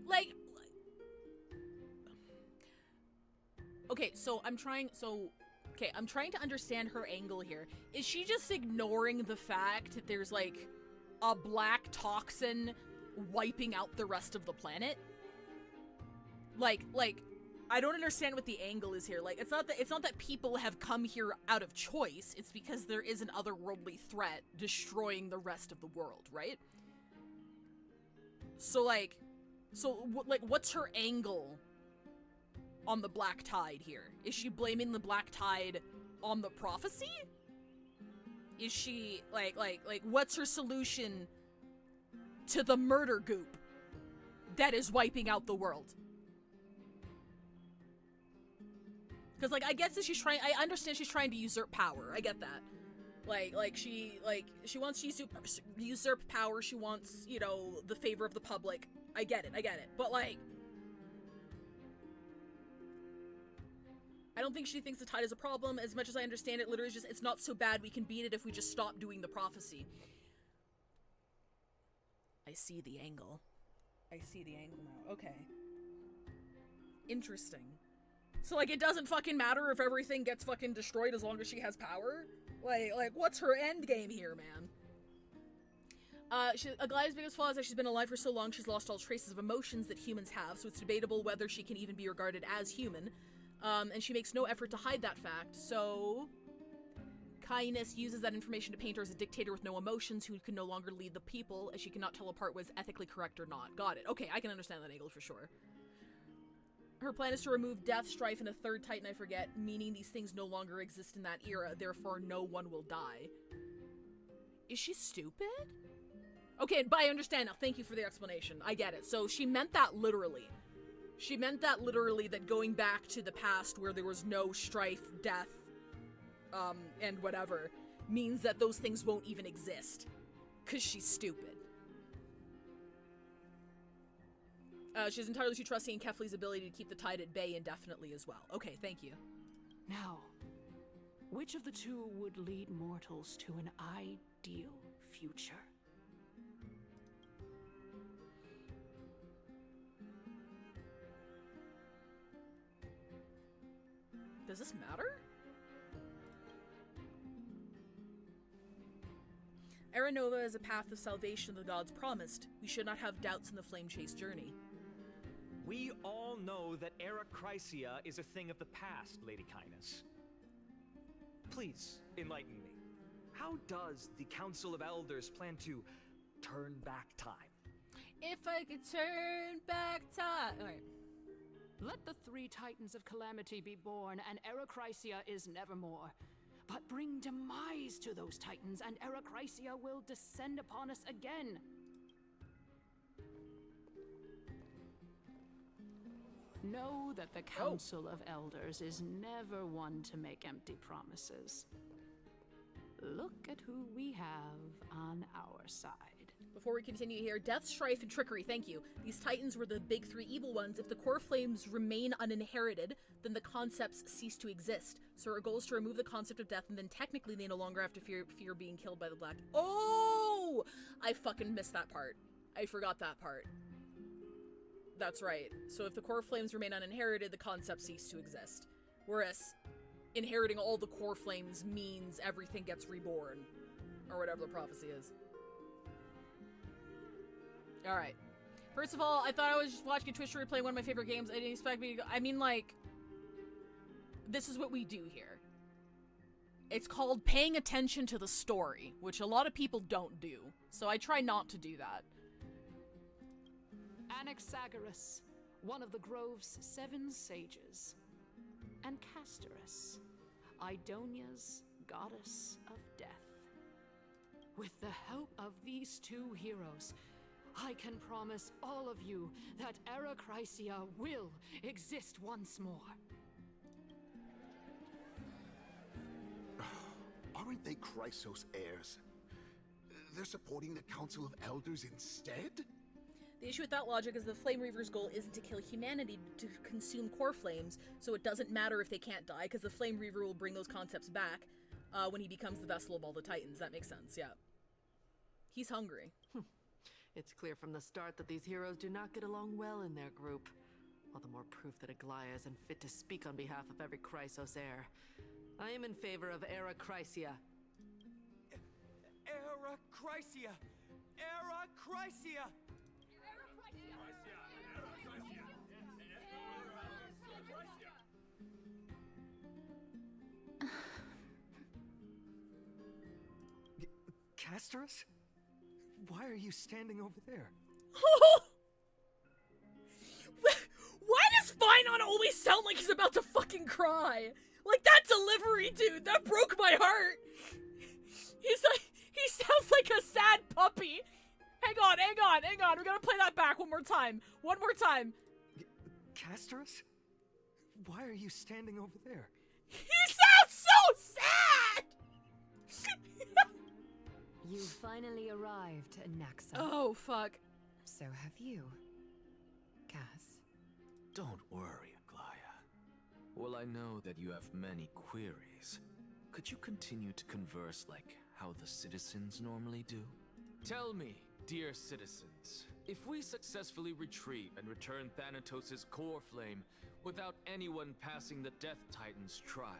Like... Okay, so I'm trying to understand her angle here. Is she just ignoring the fact that there's like a black toxin wiping out the rest of the planet? Like, I don't understand what the angle is here. Like, it's not that people have come here out of choice. It's because there is an otherworldly threat destroying the rest of the world, right? So what's her angle on the Black Tide here? Is she blaming the Black Tide on the prophecy? Is she, like, what's her solution to the murder goop that is wiping out the world? Because, like, I guess that I understand she's trying to usurp power. I get that. She wants to usurp power. She wants, you know, the favor of the public. I get it. But, like, I don't think she thinks the tide is a problem. As much as I understand it, literally just, it's not so bad, we can beat it if we just stop doing the prophecy. I see the angle. Now. Okay. Interesting. So, like, it doesn't fucking matter if everything gets fucking destroyed as long as she has power? Like, what's her end game here, man? Aglaya's biggest flaw is that she's been alive for so long, she's lost all traces of emotions that humans have, so it's debatable whether she can even be regarded as human. And she makes no effort to hide that fact, so... Kindness uses that information to paint her as a dictator with no emotions who can no longer lead the people, as she cannot tell apart what is ethically correct or not. Got it. Okay, I can understand that angle for sure. Her plan is to remove death, strife, and a third titan I forget, meaning these things no longer exist in that era, therefore no one will die. Is she stupid? Okay, but I understand now. Thank you for the explanation. I get it. So she meant that literally. She meant that literally, that going back to the past where there was no strife, death, and whatever, means that those things won't even exist. 'Cause she's stupid. She's entirely too trusting in Kefli's ability to keep the tide at bay indefinitely as well. Okay, thank you. Now, which of the two would lead mortals to an ideal future? Does this matter? Era Nova is a path of salvation the gods promised. We should not have doubts in the flame chase journey. We all know that Era Chrysia is a thing of the past, Lady Kindness. Please, enlighten me. How does the Council of Elders plan to turn back time? If I could turn back time... Alright. Let the three titans of calamity be born, and Era Chrysia is nevermore. But bring demise to those titans, and Era Chrysia will descend upon us again. Know that the Council of Elders is never one to make empty promises. Look at who we have on our side. Before we continue here, death, strife, and trickery, thank you. These titans were the big three evil ones. If the core flames remain uninherited, then the concepts cease to exist. So our goal is to remove the concept of death, and then technically they no longer have to fear being killed by the black... Oh! I fucking missed that part. I forgot that part. That's right. So if the core flames remain uninherited, the concepts cease to exist. Whereas inheriting all the core flames means everything gets reborn. Or whatever the prophecy is. Alright. First of all, I thought I was just watching a Twitch streamer playing one of my favorite games. I didn't expect me to go... I mean, like... This is what we do here. It's called paying attention to the story, which a lot of people don't do. So I try not to do that. Anaxagoras, one of the Grove's 7 sages. And Castorus, Idonia's goddess of death. With the help of these two heroes, I can promise all of you that Era Chrysia will exist once more. Aren't they Chrysos heirs? they're supporting the Council of Elders instead? The issue with that logic is the Flame Reaver's goal isn't to kill humanity, to consume core flames, so it doesn't matter if they can't die, because the Flame Reaver will bring those concepts back when he becomes the vessel of all the Titans. That makes sense, yeah. He's hungry. It's clear from the start that these heroes do not get along well in their group. All the more proof that Aglaya is unfit to speak on behalf of every Chrysos heir. I am in favor of Era Chrysia. Era Chrysia! Era Chrysia! Castorus? Why are you standing over there? Why does Finon always sound like he's about to fucking cry? Like, that delivery, dude, that broke my heart. He sounds like a sad puppy. Hang on. We're gonna play that back one more time. Castorus? Why are you standing over there? He sounds so sad! You finally arrived, Naxa. Oh, fuck. So have you, Cass. Don't worry, Aglaya. Well, I know that you have many queries. Could you continue to converse like how the citizens normally do? Tell me, dear citizens, if we successfully retrieve and return Thanatos' core flame without anyone passing the Death Titan's trial,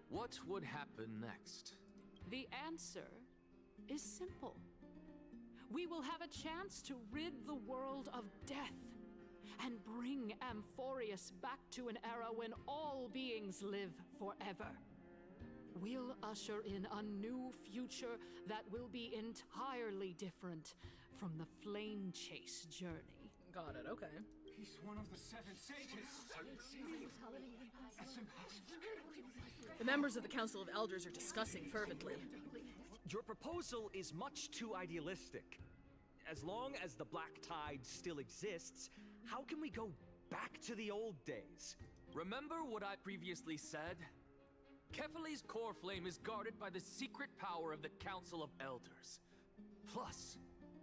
what would happen next? The answer is simple. We will have a chance to rid the world of death and bring Amphorius back to an era when all beings live forever. We'll usher in a new future that will be entirely different from the Flame Chase journey. Got it, okay. He's one of the 7 sages. The members of the Council of Elders are discussing fervently. Your proposal is much too idealistic. As long as the Black Tide still exists, how can we go back to the old days? Remember what I previously said? Kefali's core flame is guarded by the secret power of the Council of Elders. Plus,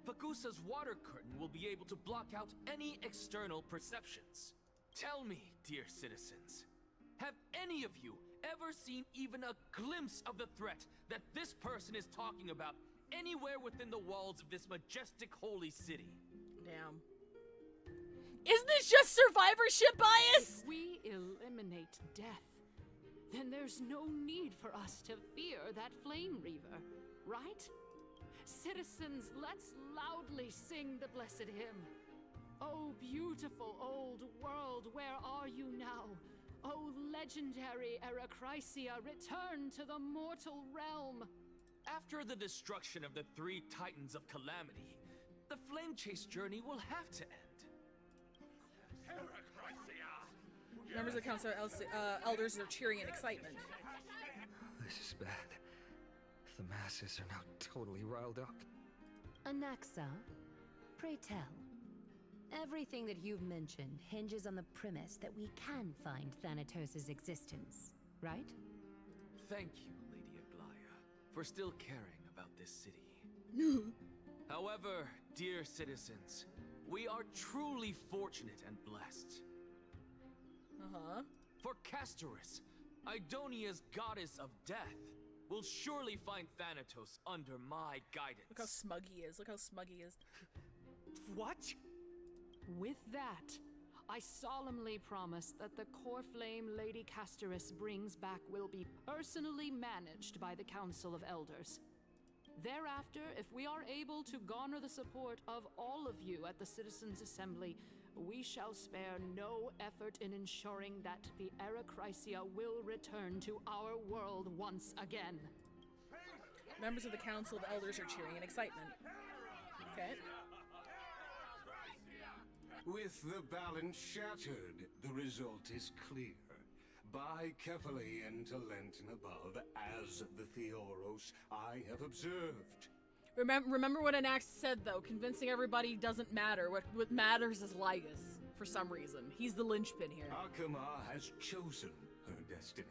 Fagusa's water curtain will be able to block out any external perceptions. Tell me, dear citizens, have any of you ever seen even a glimpse of the threat that this person is talking about anywhere within the walls of this majestic holy city? Damn. Isn't this just survivorship bias? If we eliminate death, then there's no need for us to fear that Flame Reaver, right? Citizens, let's loudly sing the blessed hymn. Oh, beautiful old world, where are you now? Oh, legendary Erechrysia, return to the mortal realm! After the destruction of the 3 Titans of Calamity, the Flame Chase journey will have to end. Members of the Council of Elders are cheering in excitement. This is bad. The masses are now totally riled up. Anaxa, pray tell. Everything that you've mentioned hinges on the premise that we can find Thanatos' existence, right? Thank you, Lady Aglaya, for still caring about this city. However, dear citizens, we are truly fortunate and blessed. Uh-huh. For Castorus, Idonia's goddess of death, will surely find Thanatos under my guidance. Look how smug he is. What? With that, I solemnly promise that the core flame Lady Castorus brings back will be personally managed by the Council of Elders. Thereafter, if we are able to garner the support of all of you at the Citizens' Assembly, we shall spare no effort in ensuring that the Erechrysia will return to our world once again. Members of the Council of Elders are cheering in excitement. Okay. With the balance shattered, the result is clear. By Kefali and Talent and above, as the Theoros, I have observed. Remember what Anax said, though. Convincing everybody doesn't matter. What matters is Lygus, for some reason. He's the linchpin here. Akama has chosen her destiny.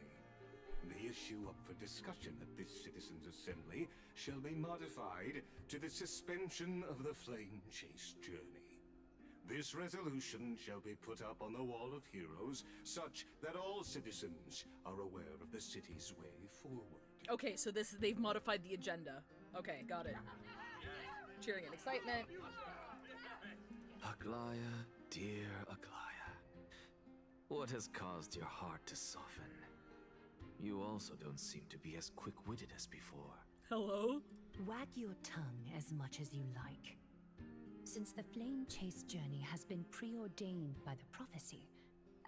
The issue up for discussion at this citizens' assembly shall be modified to the suspension of the flame chase journey. This resolution shall be put up on the Wall of Heroes, such that all citizens are aware of the city's way forward. Okay, so they've modified the agenda. Okay, got it. Cheering in excitement. Aglaya, dear Aglaya, what has caused your heart to soften? You also don't seem to be as quick-witted as before. Hello? Wag your tongue as much as you like. Since the flame chase journey has been preordained by the prophecy,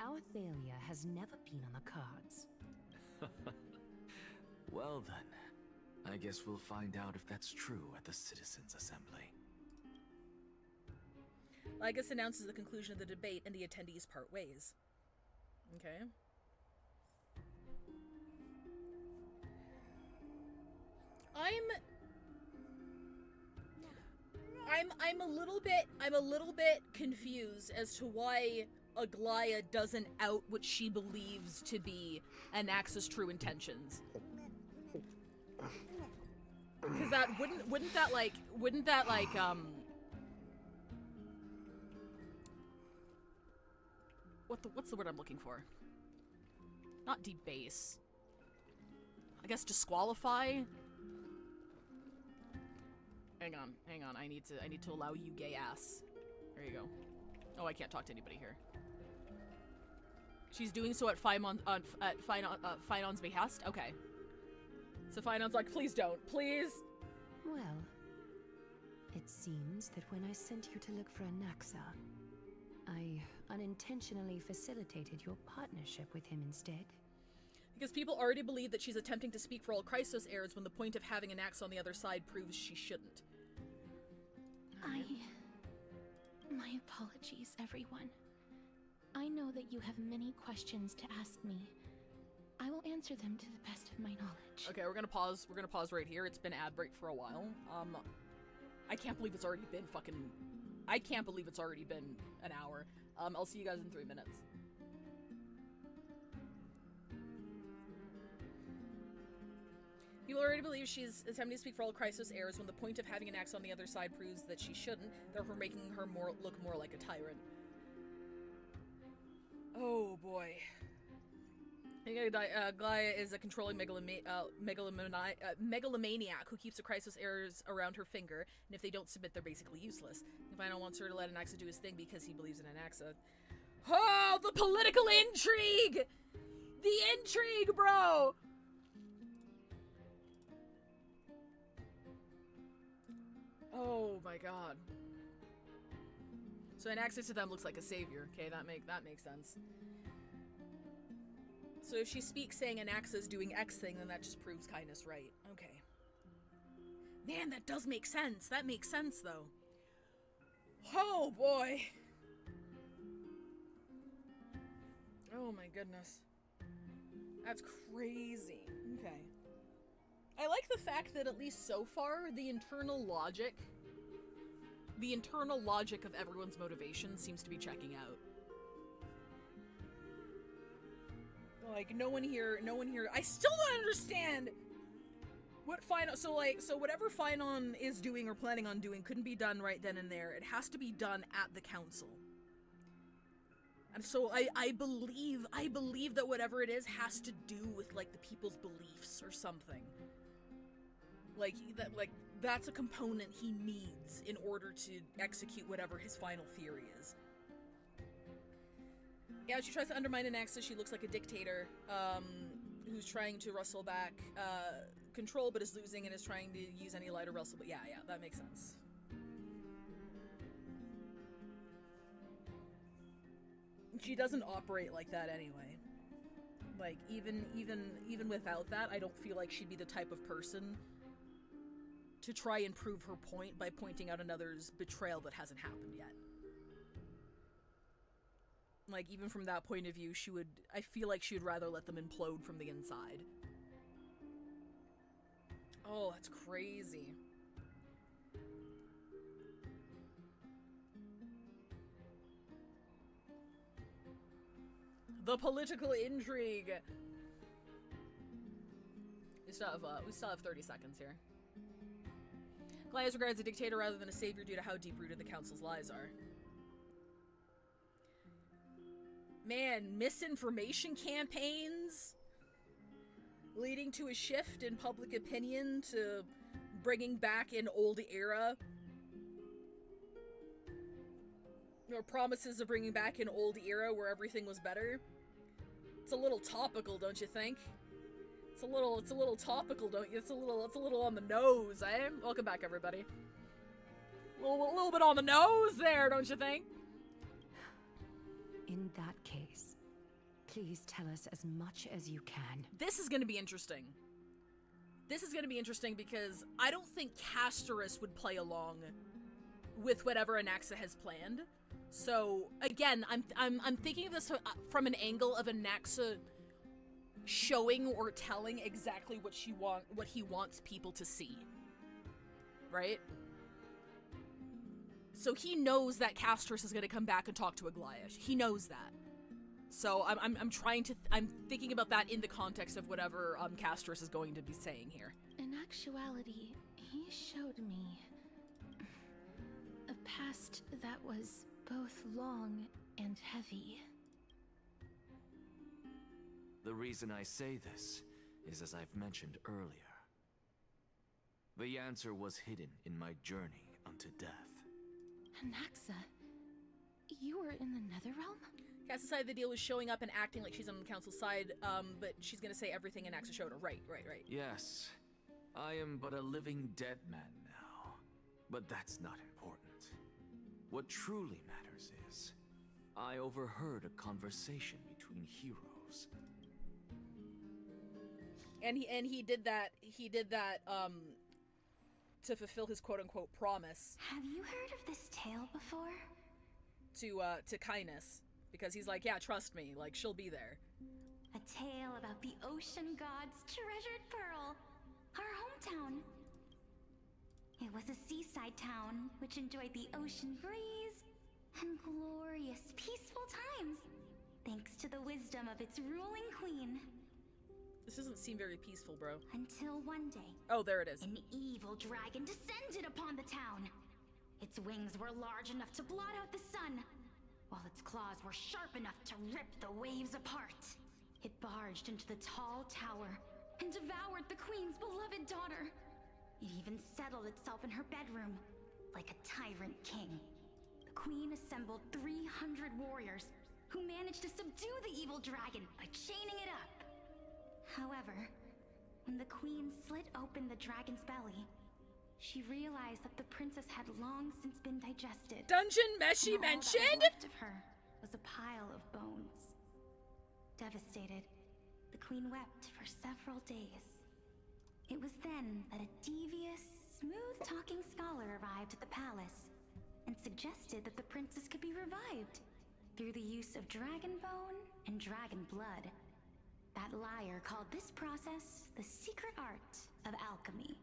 our failure has never been on the cards. Well then, I guess we'll find out if that's true at the Citizens' Assembly. Lygus announces the conclusion of the debate and the attendees part ways. Okay. I'm a little bit confused as to why Aglaya doesn't out what she believes to be Anaxa's true intentions. Because that wouldn't that like what's the word I'm looking for? Not debase. I guess disqualify? Hang on. I need to allow you gay ass. There you go. Oh, I can't talk to anybody here. She's doing so at Phinon's behest? Okay. So Phinon's like, please don't. Please? Well, it seems that when I sent you to look for Anaxa, I unintentionally facilitated your partnership with him instead. Because people already believe that she's attempting to speak for all Chrysos heirs when the point of having Anaxa on the other side proves she shouldn't. My apologies, everyone. I know that you have many questions to ask me. I will answer them to the best of my knowledge. Okay, we're gonna pause right here. It's been ad break for a while. I can't believe it's already been I can't believe it's already been an hour. I'll see you guys in 3 minutes. People already believe she's attempting to speak for all Chrysos heirs when the point of having an axe on the other side proves that she shouldn't, therefore making her look more like a tyrant. Oh boy. Aglaya is a controlling megalomaniac who keeps the Chrysos heirs around her finger, and if they don't submit, they're basically useless. Phinon wants her to let Anaxa do his thing because he believes in Anaxa. Oh, the political intrigue! The intrigue, bro! Oh my god. So Anaxa to them looks like a savior. Okay, that makes sense. So if she speaks saying Anaxa's doing X thing, then that just proves kindness right. Okay. Man, that does make sense. That makes sense, though. Oh, boy. Oh, my goodness. That's crazy. Okay. I like the fact that at least so far, the internal logic of everyone's motivation seems to be checking out. Like, no one here, I still don't understand what Phinon, so whatever Phinon is doing or planning on doing couldn't be done right then and there. It has to be done at the council. And so I believe that whatever it is has to do with, like, the people's beliefs or something. That's a component he needs in order to execute whatever his final theory is. Yeah, she tries to undermine Anaxa. She looks like a dictator who's trying to wrestle back control but is losing and is trying to use any light to wrestle. But yeah, that makes sense. She doesn't operate like that anyway. Like, even without that, I don't feel like she'd be the type of person to try and prove her point by pointing out another's betrayal that hasn't happened yet. Like, even from that point of view, I feel like she would rather let them implode from the inside. Oh, that's crazy. The political intrigue. We still have 30 seconds here. Glaius regards a dictator rather than a savior due to how deep-rooted the council's lies are. Man, misinformation campaigns leading to a shift in public opinion to bringing back an old era. Or promises of bringing back an old era where everything was better. It's a little topical, don't you think? It's a little topical, don't you? It's a little on the nose, eh? Welcome back, everybody. A little bit on the nose there, don't you think? In that case, please tell us as much as you can. This is going to be interesting. This is going to be interesting because I don't think Castorus would play along with whatever Anaxa has planned. So again, I'm thinking of this from an angle of Anaxa showing or telling exactly what he wants people to see, right? So he knows that Castorus is going to come back and talk to Aglaia. He knows that. So I'm thinking about that in the context of whatever Castorus is going to be saying here. In actuality, he showed me a past that was both long and heavy. The reason I say this is as I've mentioned earlier. The answer was hidden in my journey unto death. Anaxa, you were in the Netherrealm? Cass decided the deal was showing up and acting like she's on the council's side, but she's gonna say everything Anaxa showed her. Right. Yes, I am but a living dead man now, but that's not important. What truly matters is, I overheard a conversation between heroes. And he did that to fulfill his quote-unquote promise. Have you heard of this tale before? To Kindness. Because he's like, yeah, trust me, like, she'll be there. A tale about the ocean god's treasured pearl, our hometown. It was a seaside town which enjoyed the ocean breeze and glorious, peaceful times, thanks to the wisdom of its ruling queen. This doesn't seem very peaceful, bro. Until one day... Oh, there it is. An evil dragon descended upon the town. Its wings were large enough to blot out the sun, while its claws were sharp enough to rip the waves apart. It barged into the tall tower and devoured the queen's beloved daughter. It even settled itself in her bedroom, like a tyrant king. The queen assembled 300 warriors who managed to subdue the evil dragon by chaining it up. However, when the queen slit open the dragon's belly, she realized that the princess had long since been digested. Dungeon Meshi mentioned? All that was left of her was a pile of bones. Devastated, the queen wept for several days. It was then that a devious, smooth-talking scholar arrived at the palace and suggested that the princess could be revived through the use of dragon bone and dragon blood. That liar called this process the secret art of alchemy.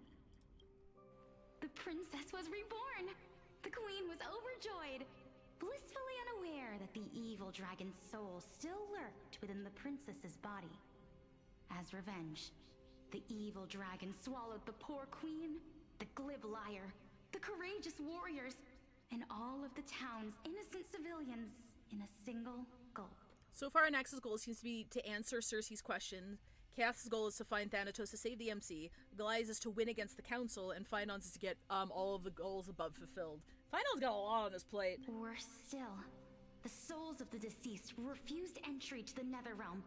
The princess was reborn! The queen was overjoyed, blissfully unaware that the evil dragon's soul still lurked within the princess's body. As revenge, the evil dragon swallowed the poor queen, the glib liar, the courageous warriors, and all of the town's innocent civilians in a single gulp. So far, Anaxa's goal seems to be to answer Cersei's question. Chaos' goal is to find Thanatos to save the MC. Goliath is to win against the council, and Finons is to get all of the goals above fulfilled. Finons got a lot on his plate. Worse still, the souls of the deceased refused entry to the Netherrealm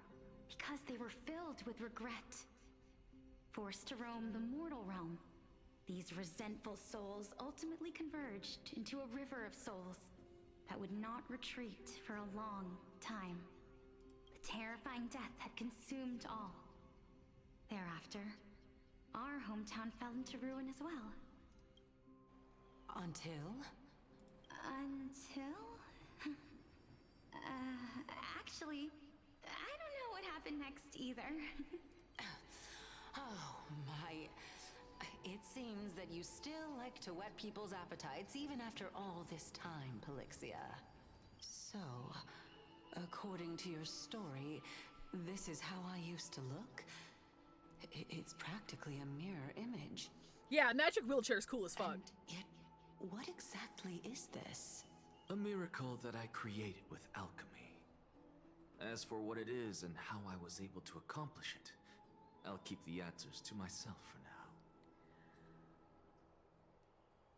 because they were filled with regret. Forced to roam the mortal realm, these resentful souls ultimately converged into a river of souls that would not retreat for a long time. The terrifying death had consumed all. Thereafter, our hometown fell into ruin as well. Until? Actually, I don't know what happened next either. Oh my. It seems that you still like to whet people's appetites even after all this time, Pelixia. So, according to your story, this is how I used to look? It's practically a mirror image. Yeah, magic wheelchair is cool as fuck. And yet, what exactly is this? A miracle that I created with alchemy. As for what it is and how I was able to accomplish it, I'll keep the answers to myself for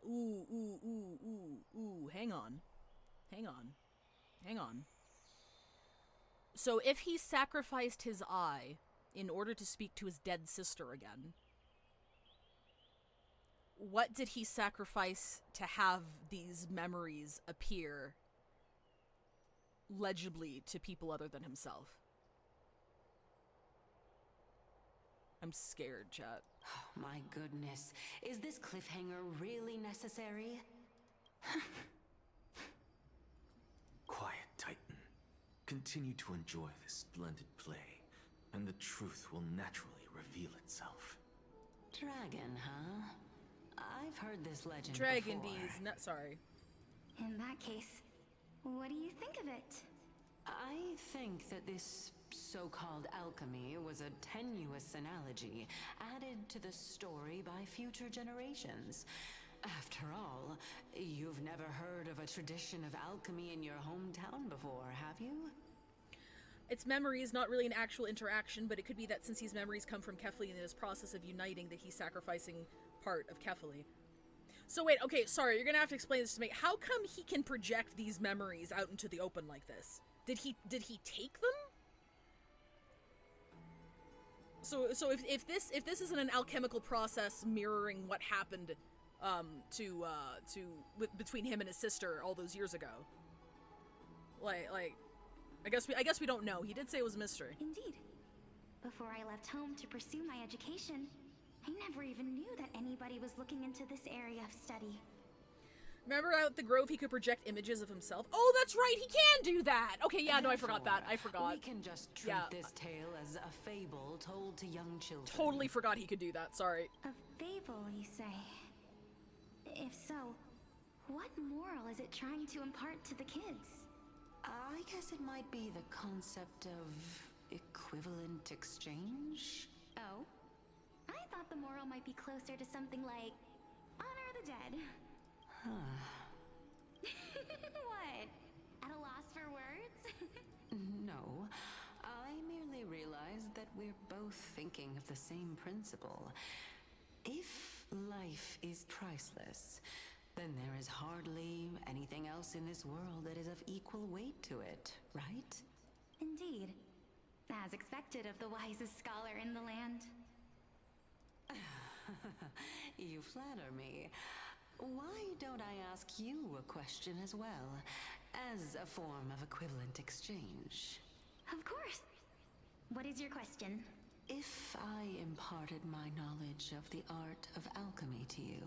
now. Ooh. Hang on. So if he sacrificed his eye in order to speak to his dead sister again, what did he sacrifice to have these memories appear legibly to people other than himself? I'm scared, chat. Oh, my goodness. Is this cliffhanger really necessary? Quiet, Titan. Continue to enjoy this splendid play, and the truth will naturally reveal itself. Dragon, huh? I've heard this legend Dragon before. bees, sorry. In that case, what do you think of it? I think that this so-called alchemy was a tenuous analogy added to the story by future generations. After all, you've never heard of a tradition of alchemy in your hometown before, have you? Its memory is not really an actual interaction, but it could be that since these memories come from Kefli in this process of uniting, that he's sacrificing part of Kefli. So wait, okay, sorry, you're gonna have to explain this to me. How come he can project these memories out into the open like this? Did he take them? So if this isn't an alchemical process mirroring what happened between him and his sister all those years ago, like I guess we don't know. He did say it was a mystery. Indeed. Before I left home to pursue my education, I never even knew that anybody was looking into this area of study. Remember out at the Grove he could project images of himself? Oh, that's right, he can do that! Okay, yeah, no, I forgot that. I forgot. We can just treat this tale as a fable told to young children. Totally forgot he could do that, sorry. A fable, you say? If so, what moral is it trying to impart to the kids? I guess it might be the concept of equivalent exchange? Oh? I thought the moral might be closer to something like honor the dead. What? At a loss for words? No. I merely realized that we're both thinking of the same principle. If life is priceless, then there is hardly anything else in this world that is of equal weight to it, right? Indeed. As expected of the wisest scholar in the land. You flatter me. Why don't I ask you a question as well, as a form of equivalent exchange? Of course. What is your question? If I imparted my knowledge of the art of alchemy to you,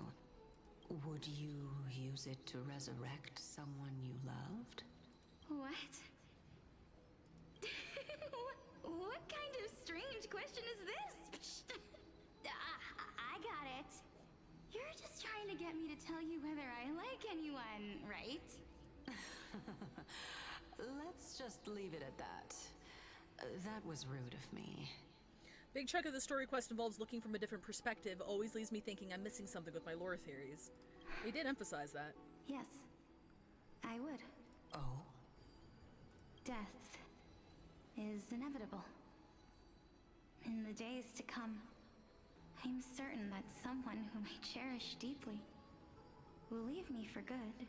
would you use it to resurrect someone you loved? What? What kind of strange question is this? I got it. You're just trying to get me to tell you whether I like anyone, right? Let's just leave it at that. That was rude of me. Big chunk of the story quest involves looking from a different perspective, always leaves me thinking I'm missing something with my lore theories. They did emphasize that. Yes, I would. Oh? Death is inevitable. In the days to come, I'm certain that someone whom I cherish deeply will leave me for good,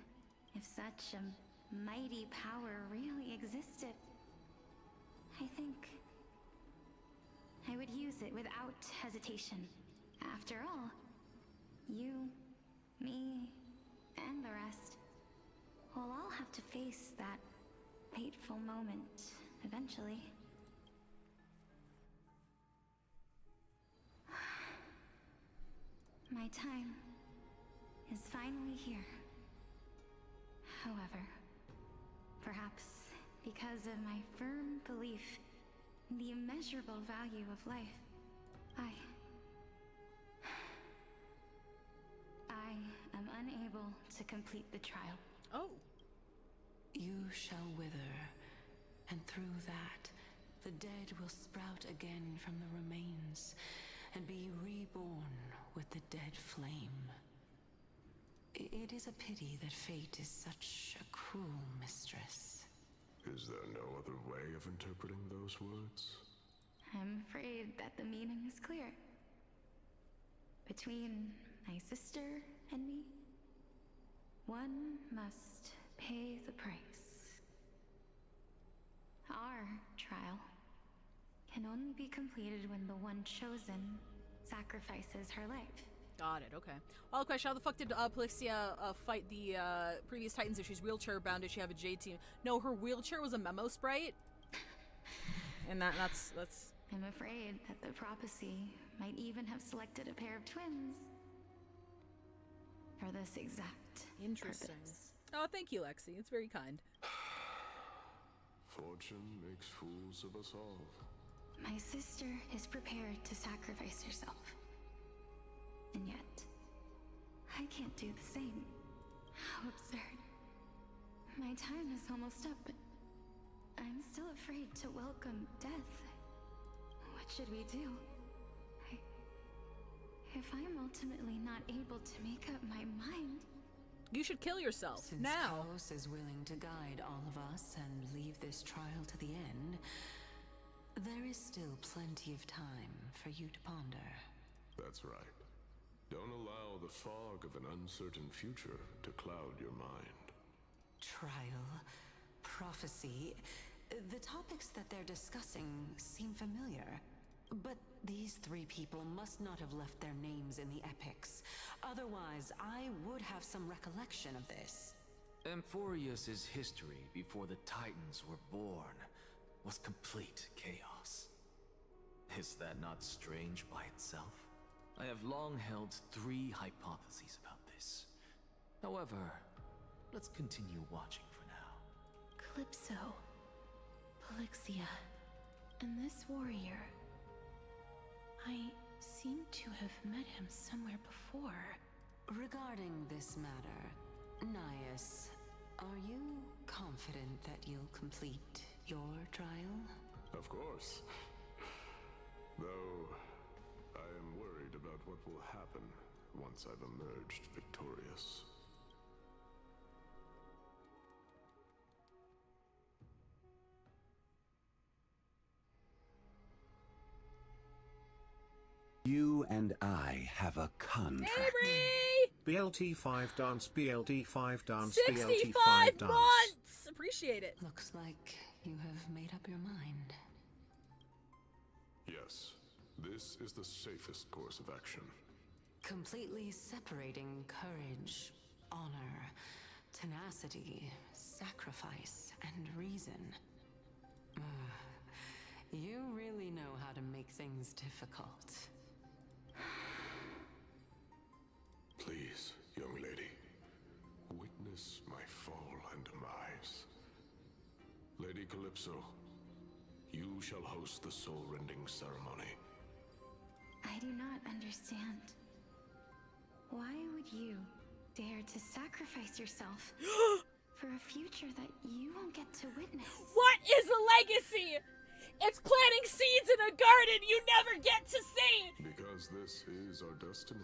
if such a mighty power really existed. I think I would use it without hesitation. After all, you, me, and the rest will all have to face that fateful moment eventually. My time is finally here. However, perhaps because of my firm belief in the immeasurable value of life, I am unable to complete the trial. Oh. You shall wither, and through that, the dead will sprout again from the remains, and be reborn with the dead flame. It is a pity that fate is such a cruel mistress. Is there no other way of interpreting those words? I'm afraid that the meaning is clear. Between my sister and me, one must pay the price. Our trial can only be completed when the one chosen sacrifices her life. Got it, okay. Well, question, how the fuck did Polixia fight the previous Titans if she's wheelchair bound? Did she have a J team? No, her wheelchair was a memo sprite. And that's... I'm afraid that the prophecy might even have selected a pair of twins for this exact Interesting. purpose. Oh, thank you, Lexi. It's very kind. Fortune makes fools of us all. My sister is prepared to sacrifice herself. And yet, I can't do the same. How absurd. My time is almost up, but I'm still afraid to welcome death. What should we do? If I'm ultimately not able to make up my mind... You should kill yourself, Since now. Chaos is willing to guide all of us and leave this trial to the end, there is still plenty of time for you to ponder. That's right. Don't allow the fog of an uncertain future to cloud your mind. Trial, prophecy, the topics that they're discussing seem familiar. But these three people must not have left their names in the epics. Otherwise, I would have some recollection of this. Amphorius' history before the Titans were born was complete chaos. Is that not strange by itself? I have long held three hypotheses about this. However, let's continue watching for now. Calypso, Polixia, and this warrior... I seem to have met him somewhere before. Regarding this matter, Nias, are you confident that you'll complete your trial? Of course. Though, I am worried about what will happen once I've emerged victorious. You and I have a contract. BLT5 dance, BLT5 dance, 65 BLT5 dance. months! Appreciate it. Looks like you have made up your mind. Yes, this is the safest course of action. Completely separating courage, honor, tenacity, sacrifice, and reason. You really know how to make things difficult. Please, young lady, witness my fall and demise. Lady Calypso, you shall host the soul-rending ceremony. I do not understand. Why would you dare to sacrifice yourself for a future that you won't get to witness? What is a legacy? It's planting seeds in a garden you never get to see! Because this is our destiny.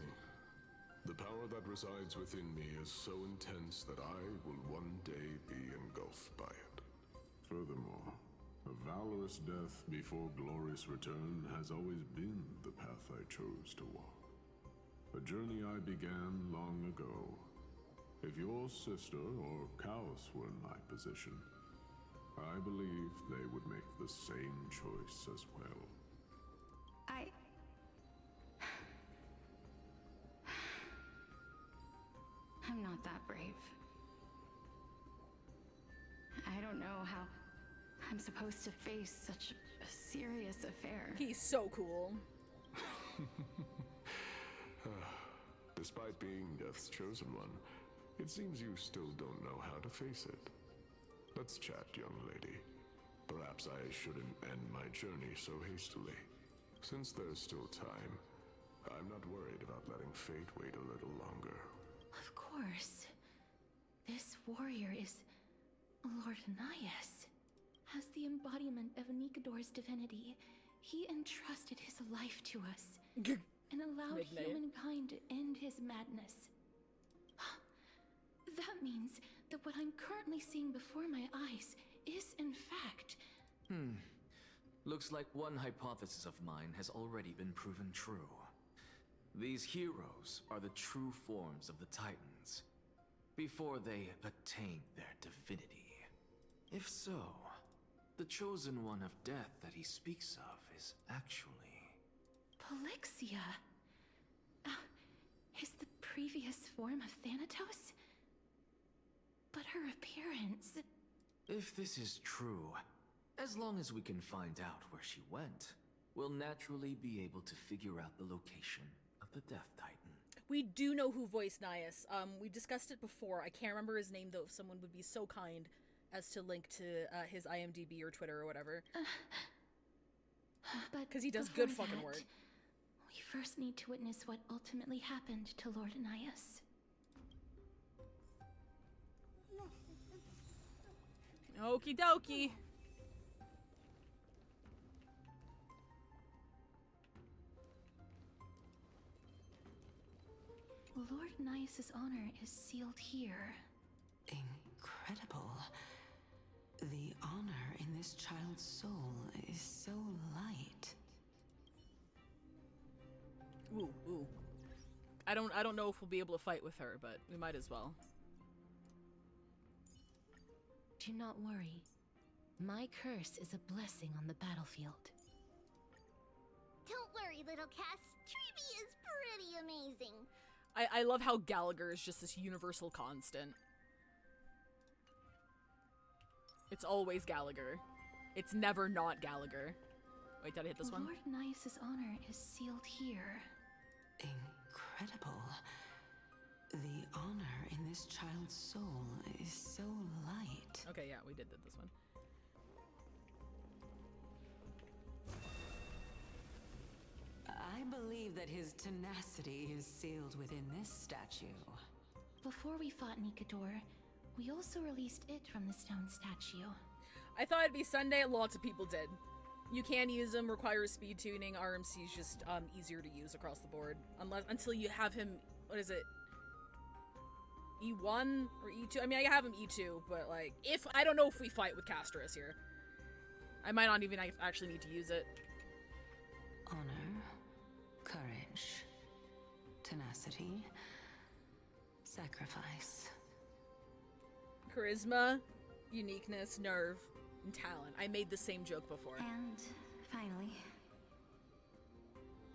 The power that resides within me is so intense that I will one day be engulfed by it. Furthermore, a valorous death before glorious return has always been the path I chose to walk. A journey I began long ago. If your sister or Chaos were in my position, I believe they would make the same choice as well. I'm not that brave. I don't know how I'm supposed to face such a serious affair. He's so cool. Despite being Death's chosen one, it seems you still don't know how to face it. Let's chat, young lady. Perhaps I shouldn't end my journey so hastily. Since there's still time, I'm not worried about letting fate wait a little longer. Of course. This warrior is Lord Nias. As the embodiment of Nikador's divinity, He entrusted his life to us and allowed Midnight. humankind to end his madness. That means that what I'm currently seeing before my eyes is, in fact... Looks like one hypothesis of mine has already been proven true. These heroes are the true forms of the Titans, before they attain their divinity. If so, the chosen one of death that he speaks of is actually... Polixia? Is the previous form of Thanatos? But her appearance... If this is true, as long as we can find out where she went, we'll naturally be able to figure out the location of the Death Titan. We do know who voiced Nias. We discussed it before. I can't remember his name, though, if someone would be so kind as to link to his IMDb or Twitter or whatever. Because he does good fucking work. We first need to witness what ultimately happened to Lord Anias. Okie dokie. Lord Anias's honor is sealed here. Incredible. The honor in this child's soul is so light. Ooh. I don't know if we'll be able to fight with her, but we might as well. Do not worry. My curse is a blessing on the battlefield. Don't worry, little Cass. Treevee is pretty amazing. I love how Gallagher is just this universal constant. It's always Gallagher. It's never not Gallagher. Wait, did I hit this one? Lord Anias's honor is sealed here. Incredible. The honor in this child's soul is so light. Okay, yeah, we did this one. I believe that his tenacity is sealed within this statue. Before we fought Nikador, we also released it from the stone statue. I thought it'd be Sunday, lots of people did. You can use them, requires speed tuning, RMC is just easier to use across the board. Until you have him, what is it? E1 or E2? I mean, I have him E2, but like, I don't know if we fight with Castris here. I might not even actually need to use it. Honor, courage, tenacity, sacrifice. Charisma, uniqueness, nerve, and talent. I made the same joke before. And finally,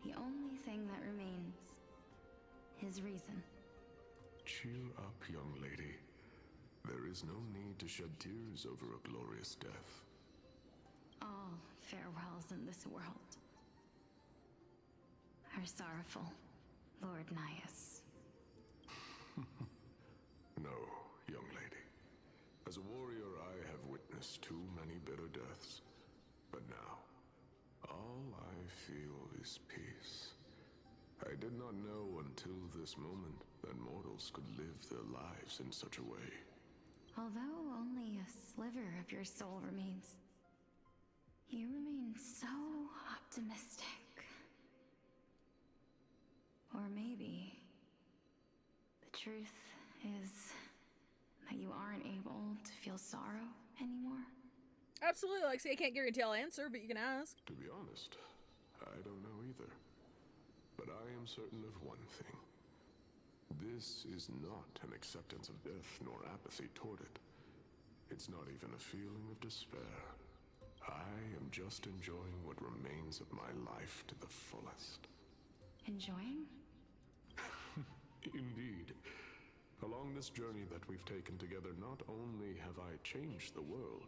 the only thing that remains is reason. Cheer up, young lady. There is no need to shed tears over a glorious death. All farewells in this world are sorrowful, Lord Nias. No, young lady. As a warrior, I have witnessed too many bitter deaths. But now, all I feel is peace. I did not know until this moment that mortals could live their lives in such a way. Although only a sliver of your soul remains, you remain so optimistic. Or maybe the truth is that you aren't able to feel sorrow anymore. Absolutely, Lexi. I can't guarantee I'll answer, but you can ask. To be honest, I don't know either. But I am certain of one thing. This is not an acceptance of death nor apathy toward it. It's not even a feeling of despair. I am just enjoying what remains of my life to the fullest. Enjoying? Indeed. Along this journey that we've taken together, not only have I changed the world,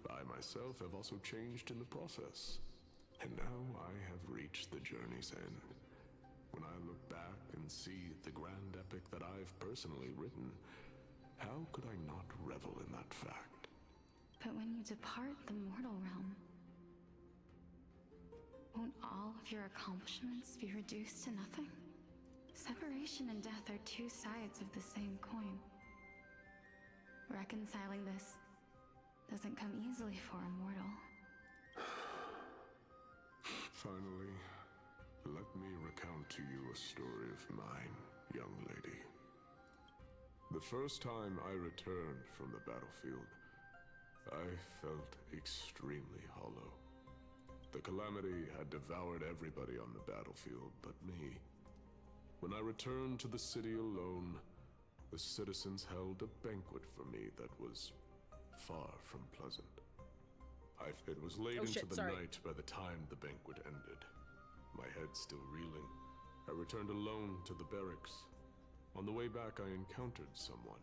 I myself have also changed in the process. And now I have reached the journey's end. When I look back and see the grand epic that I've personally written, how could I not revel in that fact? But when you depart the mortal realm, won't all of your accomplishments be reduced to nothing? Separation and death are two sides of the same coin. Reconciling this doesn't come easily for a mortal. Finally, let me recount to you a story of mine, young lady. The first time I returned from the battlefield, I felt extremely hollow. The calamity had devoured everybody on the battlefield but me. When I returned to the city alone, the citizens held a banquet for me that was far from pleasant. It was late into the night by the time the banquet ended. My head still reeling, I returned alone to the barracks. On the way back, I encountered someone.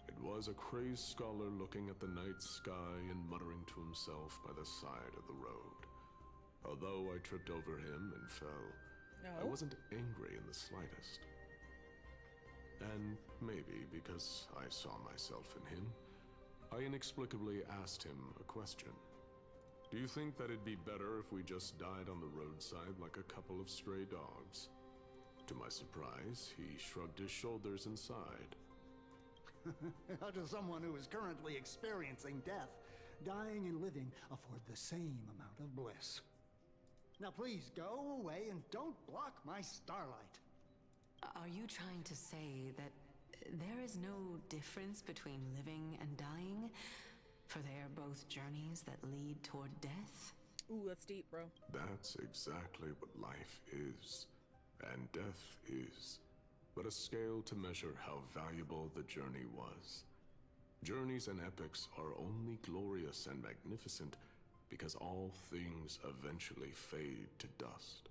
It was a crazed scholar looking at the night sky and muttering to himself by the side of the road. Although I tripped over him and fell, I wasn't angry in the slightest. And maybe because I saw myself in him, I inexplicably asked him a question. Do you think that it'd be better if we just died on the roadside like a couple of stray dogs? To my surprise, he shrugged his shoulders and sighed. How does someone who is currently experiencing death, dying and living, afford the same amount of bliss? Now please go away and don't block my starlight. Are you trying to say that there is no difference between living and dying? For they are both journeys that lead toward death? Ooh, that's deep, bro. That's exactly what life is. And death is but a scale to measure how valuable the journey was. Journeys and epics are only glorious and magnificent because all things eventually fade to dust.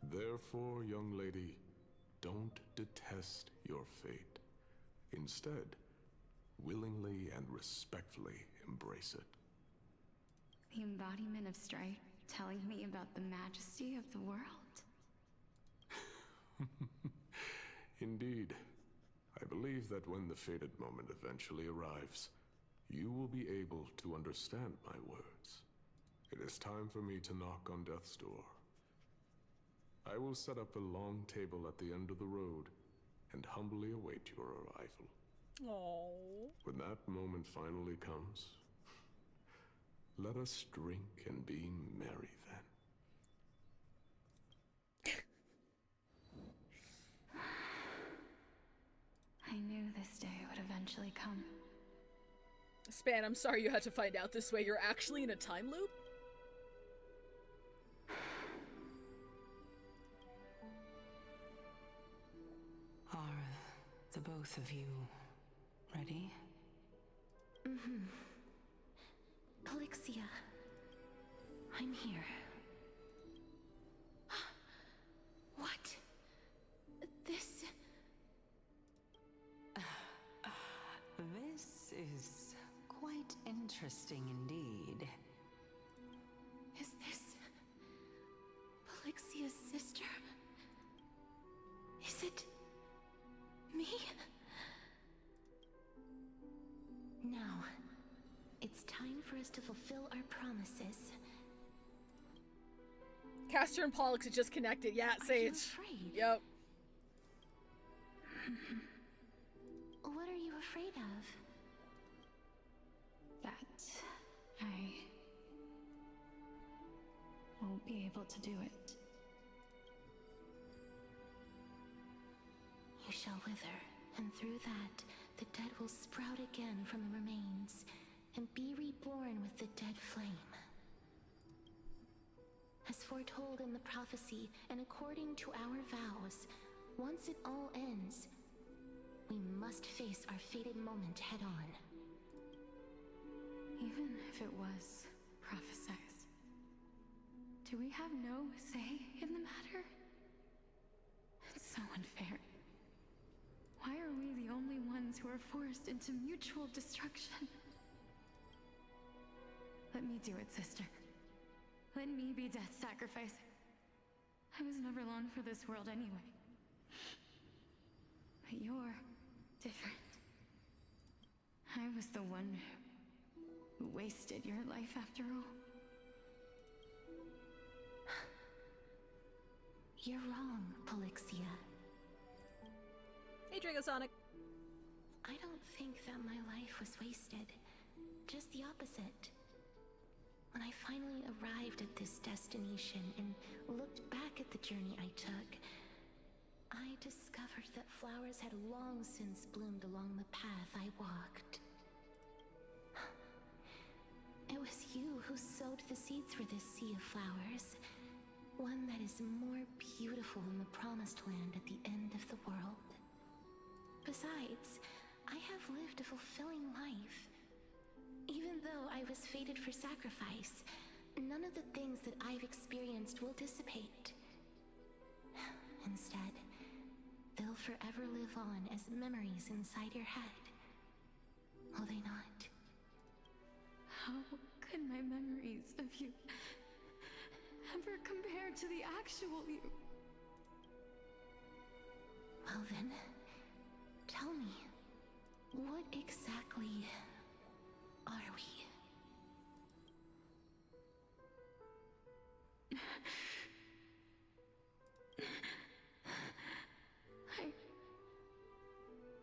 Therefore, young lady, don't detest your fate. Instead, willingly and respectfully embrace it. The embodiment of strife telling me about the majesty of the world? Indeed. I believe that when the fated moment eventually arrives, you will be able to understand my words. It is time for me to knock on death's door. I will set up a long table at the end of the road and humbly await your arrival. Aww. When that moment finally comes, let us drink and be merry then. I knew this day would eventually come. Span, I'm sorry you had to find out this way. You're actually in a time loop? Are the both of you ready? Mm-hmm. Polixia, I'm here. What? This... This is quite interesting indeed. Is this... Polixia's sister? Is it... me? Now, it's time for us to fulfill our promises. Castor and Pollux are just connected. Yeah, Sage. Are you afraid? Yep. What are you afraid of? That I won't be able to do it. You shall wither, and through that, the dead will sprout again from the remains, and be reborn with the dead flame. As foretold in the prophecy, and according to our vows, once it all ends, we must face our fated moment head-on. Even if it was prophesized, do we have no say in the matter? It's so unfair. Why are we the only ones who are forced into mutual destruction? Let me do it, sister. Let me be death's sacrifice. I was never long for this world anyway. But you're different. I was the one who wasted your life after all. You're wrong, Polixia. Hey, Dragosonic. I don't think that my life was wasted. Just the opposite. When I finally arrived at this destination and looked back at the journey I took, I discovered that flowers had long since bloomed along the path I walked. It was you who sowed the seeds for this sea of flowers, one that is more beautiful than the promised land at the end of the world. Besides, I have lived a fulfilling life. Even though I was fated for sacrifice, none of the things that I've experienced will dissipate. Instead, they'll forever live on as memories inside your head. Will they not? How could my memories of you ever compare to the actual you? Well then, tell me, what exactly are we?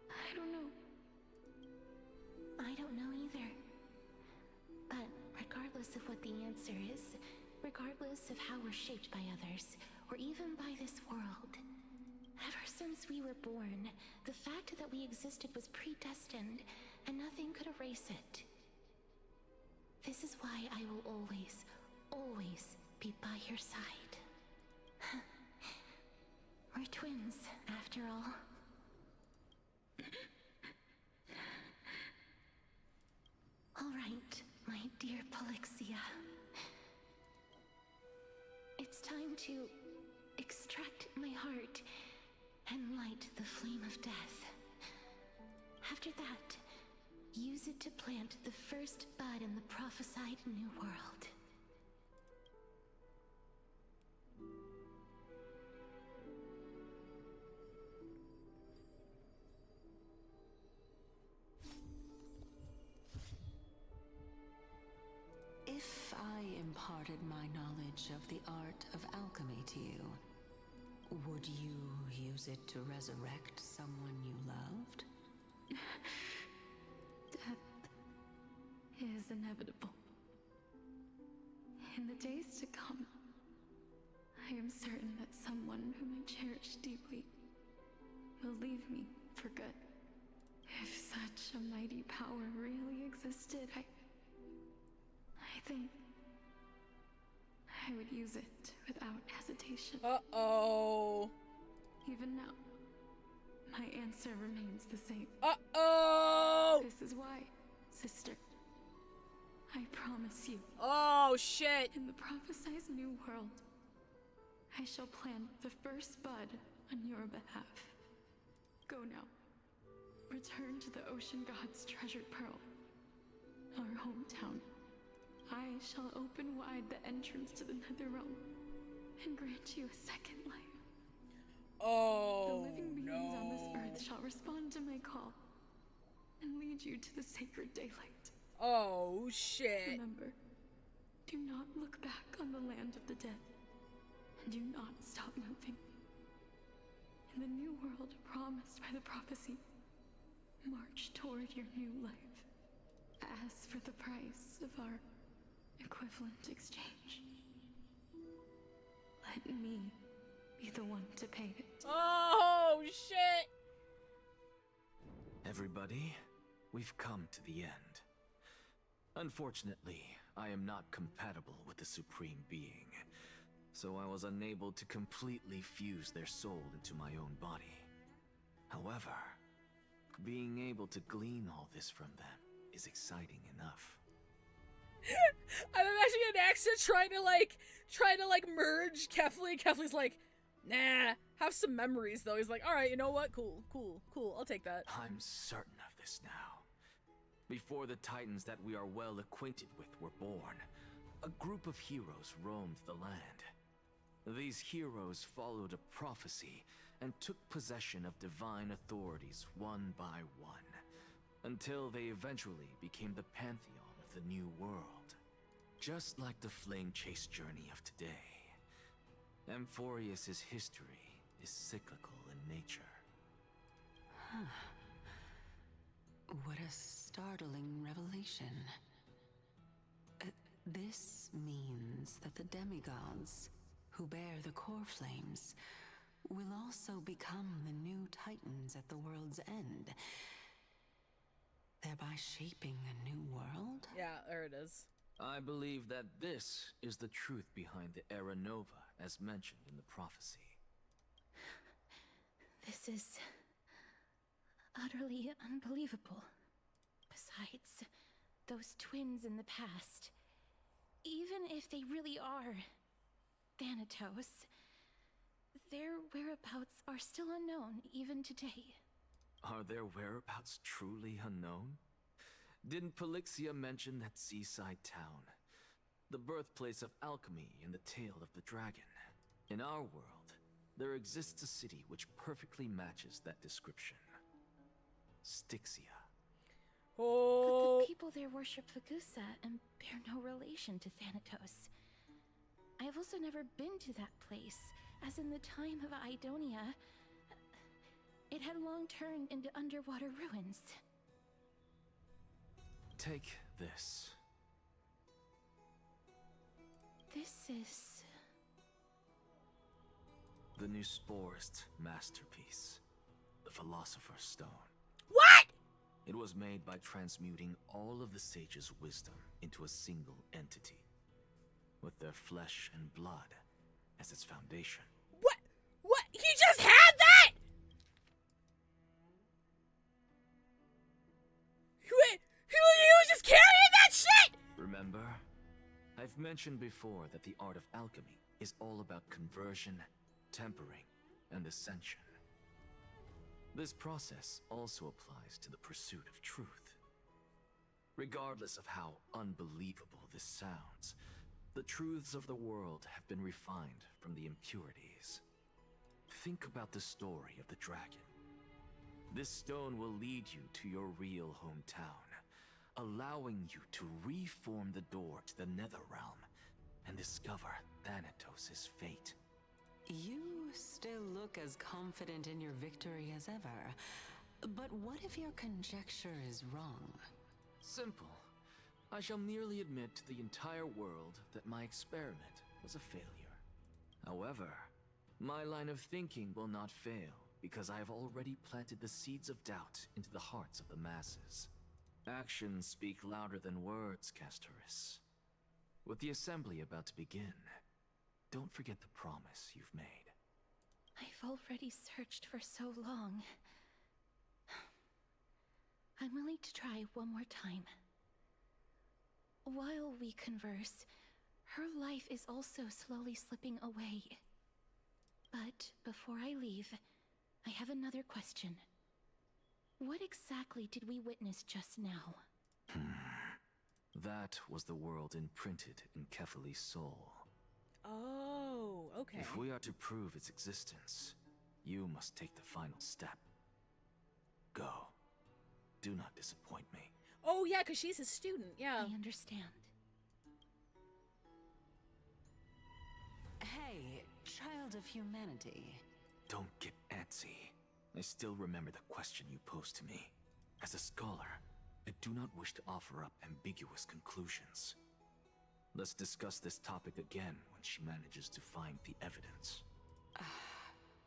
I don't know. I don't know either. But regardless of what the answer is, regardless of how we're shaped by others, or even by this world, ever since we were born, the fact that we existed was predestined, and nothing could erase it. This is why I will always, always be by your side. We're twins, after all. All right, my dear Polixia. It's time to extract my heart and light the flame of death. After that, use it to plant the first bud in the prophesied new world. If I imparted my knowledge of the art of alchemy to you, would you use it to resurrect someone you loved? Death is inevitable. In the days to come, I am certain that someone whom I cherish deeply will leave me for good. If such a mighty power really existed, I think I would use it without hesitation. Uh-oh. Even now, my answer remains the same. Uh-oh! This is why, sister, I promise you. Oh, shit! In the prophesized new world, I shall plant the first bud on your behalf. Go now. Return to the ocean god's treasured pearl, our hometown. I shall open wide the entrance to the nether realm and grant you a second life. Oh, the living beings on this earth shall respond to my call and lead you to the sacred daylight. Oh, shit. Remember, do not look back on the land of the dead, and do not stop moving. In the new world promised by the prophecy, march toward your new life. As for the price of our equivalent exchange, let me be the one to pay it. Oh, shit! Everybody, we've come to the end. Unfortunately, I am not compatible with the Supreme Being, so I was unable to completely fuse their soul into my own body. However, being able to glean all this from them is exciting enough. I'm imagining an accent trying to merge Kefli. Kefli's like, nah, have some memories though. He's like, alright, you know what? Cool. I'll take that. I'm certain of this now. Before the Titans that we are well acquainted with were born, a group of heroes roamed the land. These heroes followed a prophecy and took possession of divine authorities one by one, until they eventually became the pantheon of the new world. Just like the flame chase journey of today, Amphorius's history is cyclical in nature. What a startling revelation. This means that the demigods, who bear the core flames, will also become the new titans at the world's end, thereby shaping a new world? Yeah, there it is. I believe that this is the truth behind the Era Nova, as mentioned in the prophecy. This is utterly unbelievable. Besides, those twins in the past, even if they really are Thanatos, their whereabouts are still unknown even today. Are their whereabouts truly unknown? Didn't Polixia mention that seaside town? The birthplace of alchemy and the tale of the dragon. In our world, there exists a city which perfectly matches that description. Styxia. But the people there worship Fagusa and bear no relation to Thanatos. I have also never been to that place, as in the time of Idonia, it had long turned into underwater ruins. Take this. This is... the new Sporist masterpiece, the Philosopher's Stone. What?! It was made by transmuting all of the sages' wisdom into a single entity, with their flesh and blood as its foundation. What? What? He just had that?! He was just carrying that shit?! Remember? I've mentioned before that the art of alchemy is all about conversion, tempering, and ascension. This process also applies to the pursuit of truth. Regardless of how unbelievable this sounds, the truths of the world have been refined from the impurities. Think about the story of the dragon. This stone will lead you to your real hometown, allowing you to reform the door to the Netherrealm and discover Thanatos' fate. You still look as confident in your victory as ever. But what if your conjecture is wrong? Simple. I shall merely admit to the entire world that my experiment was a failure. However, my line of thinking will not fail because I have already planted the seeds of doubt into the hearts of the masses. Actions speak louder than words, Castoris. With the assembly about to begin, don't forget the promise you've made. I've already searched for so long. I'm willing to try one more time. While we converse, her life is also slowly slipping away. But before I leave, I have another question. What exactly did we witness just now? That was the world imprinted in Kefali's soul. Oh, okay. If we are to prove its existence, you must take the final step. Go. Do not disappoint me. Oh, yeah, because she's a student, yeah. I understand. Hey, child of humanity. Don't get antsy. I still remember the question you posed to me. As a scholar, I do not wish to offer up ambiguous conclusions. Let's discuss this topic again when she manages to find the evidence.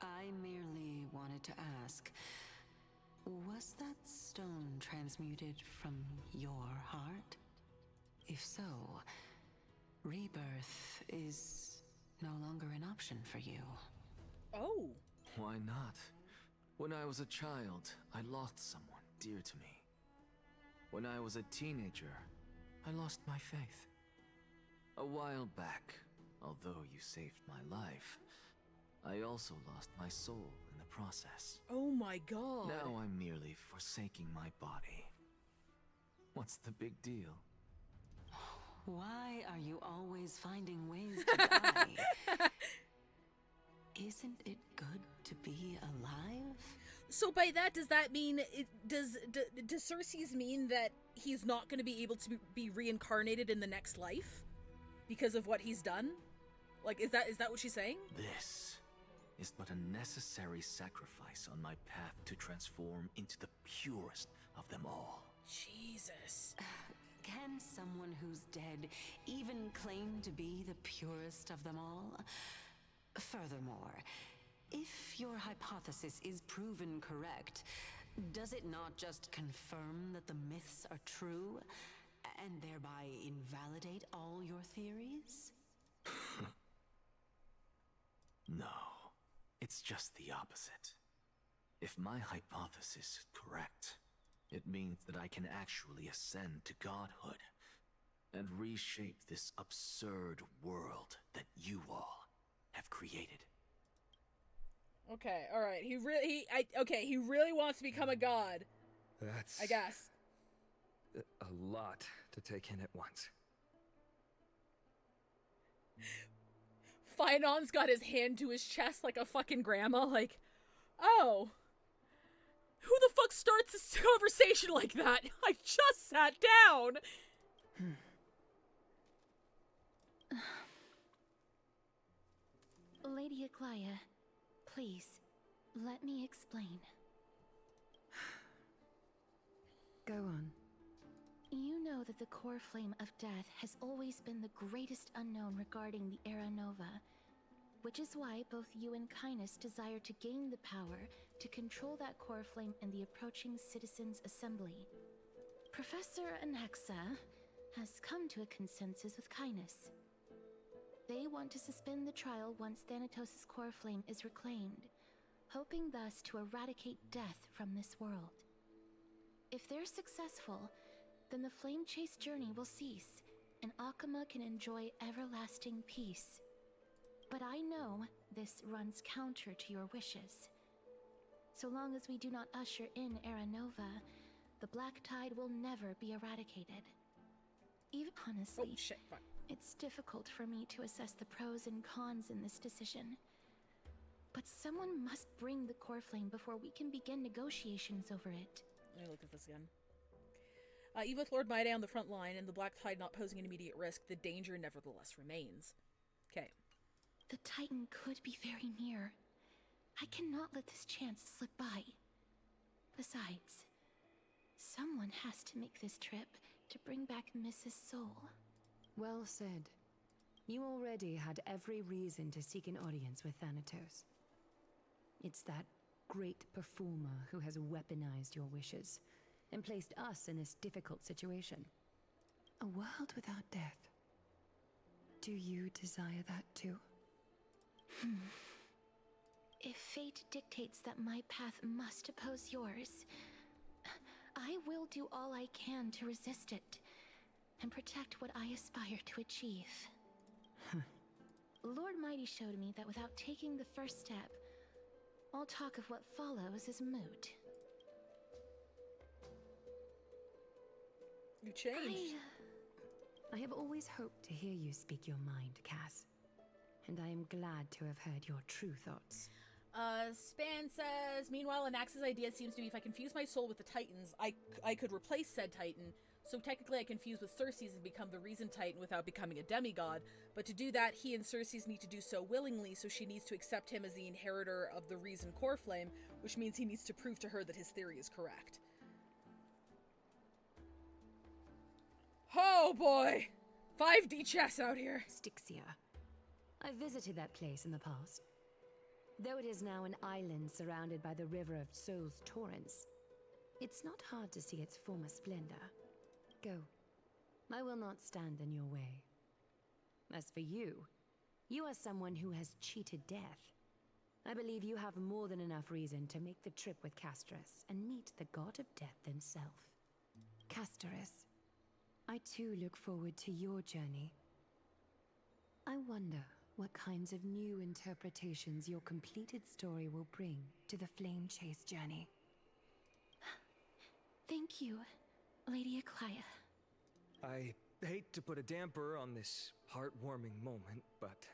I merely wanted to ask, was that stone transmuted from your heart? If so, rebirth is no longer an option for you. Oh. Why not? When I was a child, I lost someone dear to me. When I was a teenager, I lost my faith. A while back, although you saved my life, I also lost my soul in the process. Oh my god. Now I'm merely forsaking my body. What's the big deal? Why are you always finding ways to die? Isn't it good to be alive? So by that, does that mean, does Circe's mean that he's not going to be able to be reincarnated in the next life? Because of what he's done? Like, is that what she's saying? This is but a necessary sacrifice on my path to transform into the purest of them all. Jesus. Can someone who's dead even claim to be the purest of them all? Furthermore, if your hypothesis is proven correct, does it not just confirm that the myths are true, and thereby invalidate all your theories? No, it's just the opposite. If my hypothesis is correct, it means that I can actually ascend to godhood and reshape this absurd world that you all have created. Okay, all right. He really wants to become a god. That's... I guess. a lot to take in at once. Finon's got his hand to his chest like a fucking grandma, like, oh. Who the fuck starts this conversation like that? I just sat down! Lady Aglaia, please, let me explain. Go on. You know that the core flame of death has always been the greatest unknown regarding the Era Nova, which is why both you and Kindness desire to gain the power to control that core flame in the approaching Citizens' Assembly. Professor Anaxa has come to a consensus with Kindness. They want to suspend the trial once Thanatos' core flame is reclaimed, hoping thus to eradicate death from this world. If they're successful, then the flame chase journey will cease, and Akama can enjoy everlasting peace. But I know this runs counter to your wishes. So long as we do not usher in Era Nova, the Black Tide will never be eradicated. Even honestly, it's difficult for me to assess the pros and cons in this decision. But someone must bring the core flame before we can begin negotiations over it. Let me look at this again. Even with Lord Maide on the front line and the Black Tide not posing an immediate risk, the danger nevertheless remains. Okay. The Titan could be very near. I cannot let this chance slip by. Besides, someone has to make this trip to bring back Mrs. Soul. Well said. You already had every reason to seek an audience with Thanatos. It's that great performer who has weaponized your wishes and placed us in this difficult situation. A world without death. Do you desire that too? If fate dictates that my path must oppose yours, I will do all I can to resist it and protect what I aspire to achieve. Lord Mighty showed me that without taking the first step, all talk of what follows is moot. You changed. I have always hoped to hear you speak your mind, Cass. And I am glad to have heard your true thoughts. Span says, meanwhile, Anax's idea seems to be if I confuse my soul with the Titans, I could replace said Titan. So technically I confuse with Circe's and become the Reason Titan without becoming a demigod. But to do that, he and Circe's need to do so willingly, so she needs to accept him as the inheritor of the Reason core flame, which means he needs to prove to her that his theory is correct. Oh boy! 5D chess out here! Styxia. I visited that place in the past. Though it is now an island surrounded by the river of Souls Torrents, it's not hard to see its former splendor. Go. I will not stand in your way. As for you, you are someone who has cheated death. I believe you have more than enough reason to make the trip with Casterus and meet the god of death himself. Casterus, I too look forward to your journey. I wonder what kinds of new interpretations your completed story will bring to the Flame Chase journey. Thank you, Lady Aglaia. I hate to put a damper on this heartwarming moment, but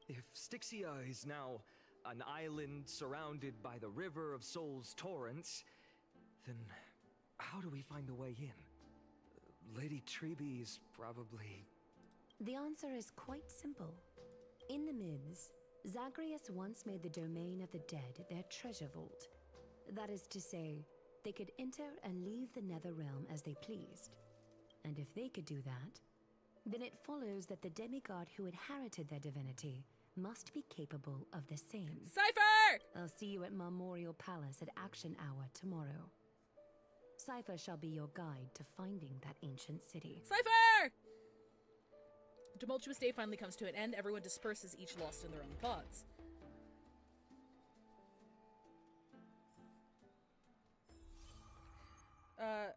if Styxia is now an island surrounded by the river of Souls Torrents, then how do we find a way in? Lady Treby is probably... The answer is quite simple. In the Myths, Zagreus once made the domain of the dead their treasure vault. That is to say, they could enter and leave the Nether Realm as they pleased. And if they could do that, then it follows that the demigod who inherited their divinity must be capable of the same. Cypher! I'll see you at Marmorial Palace at Action Hour tomorrow. Cypher shall be your guide to finding that ancient city. Cypher! The tumultuous day finally comes to an end. Everyone disperses, each lost in their own thoughts.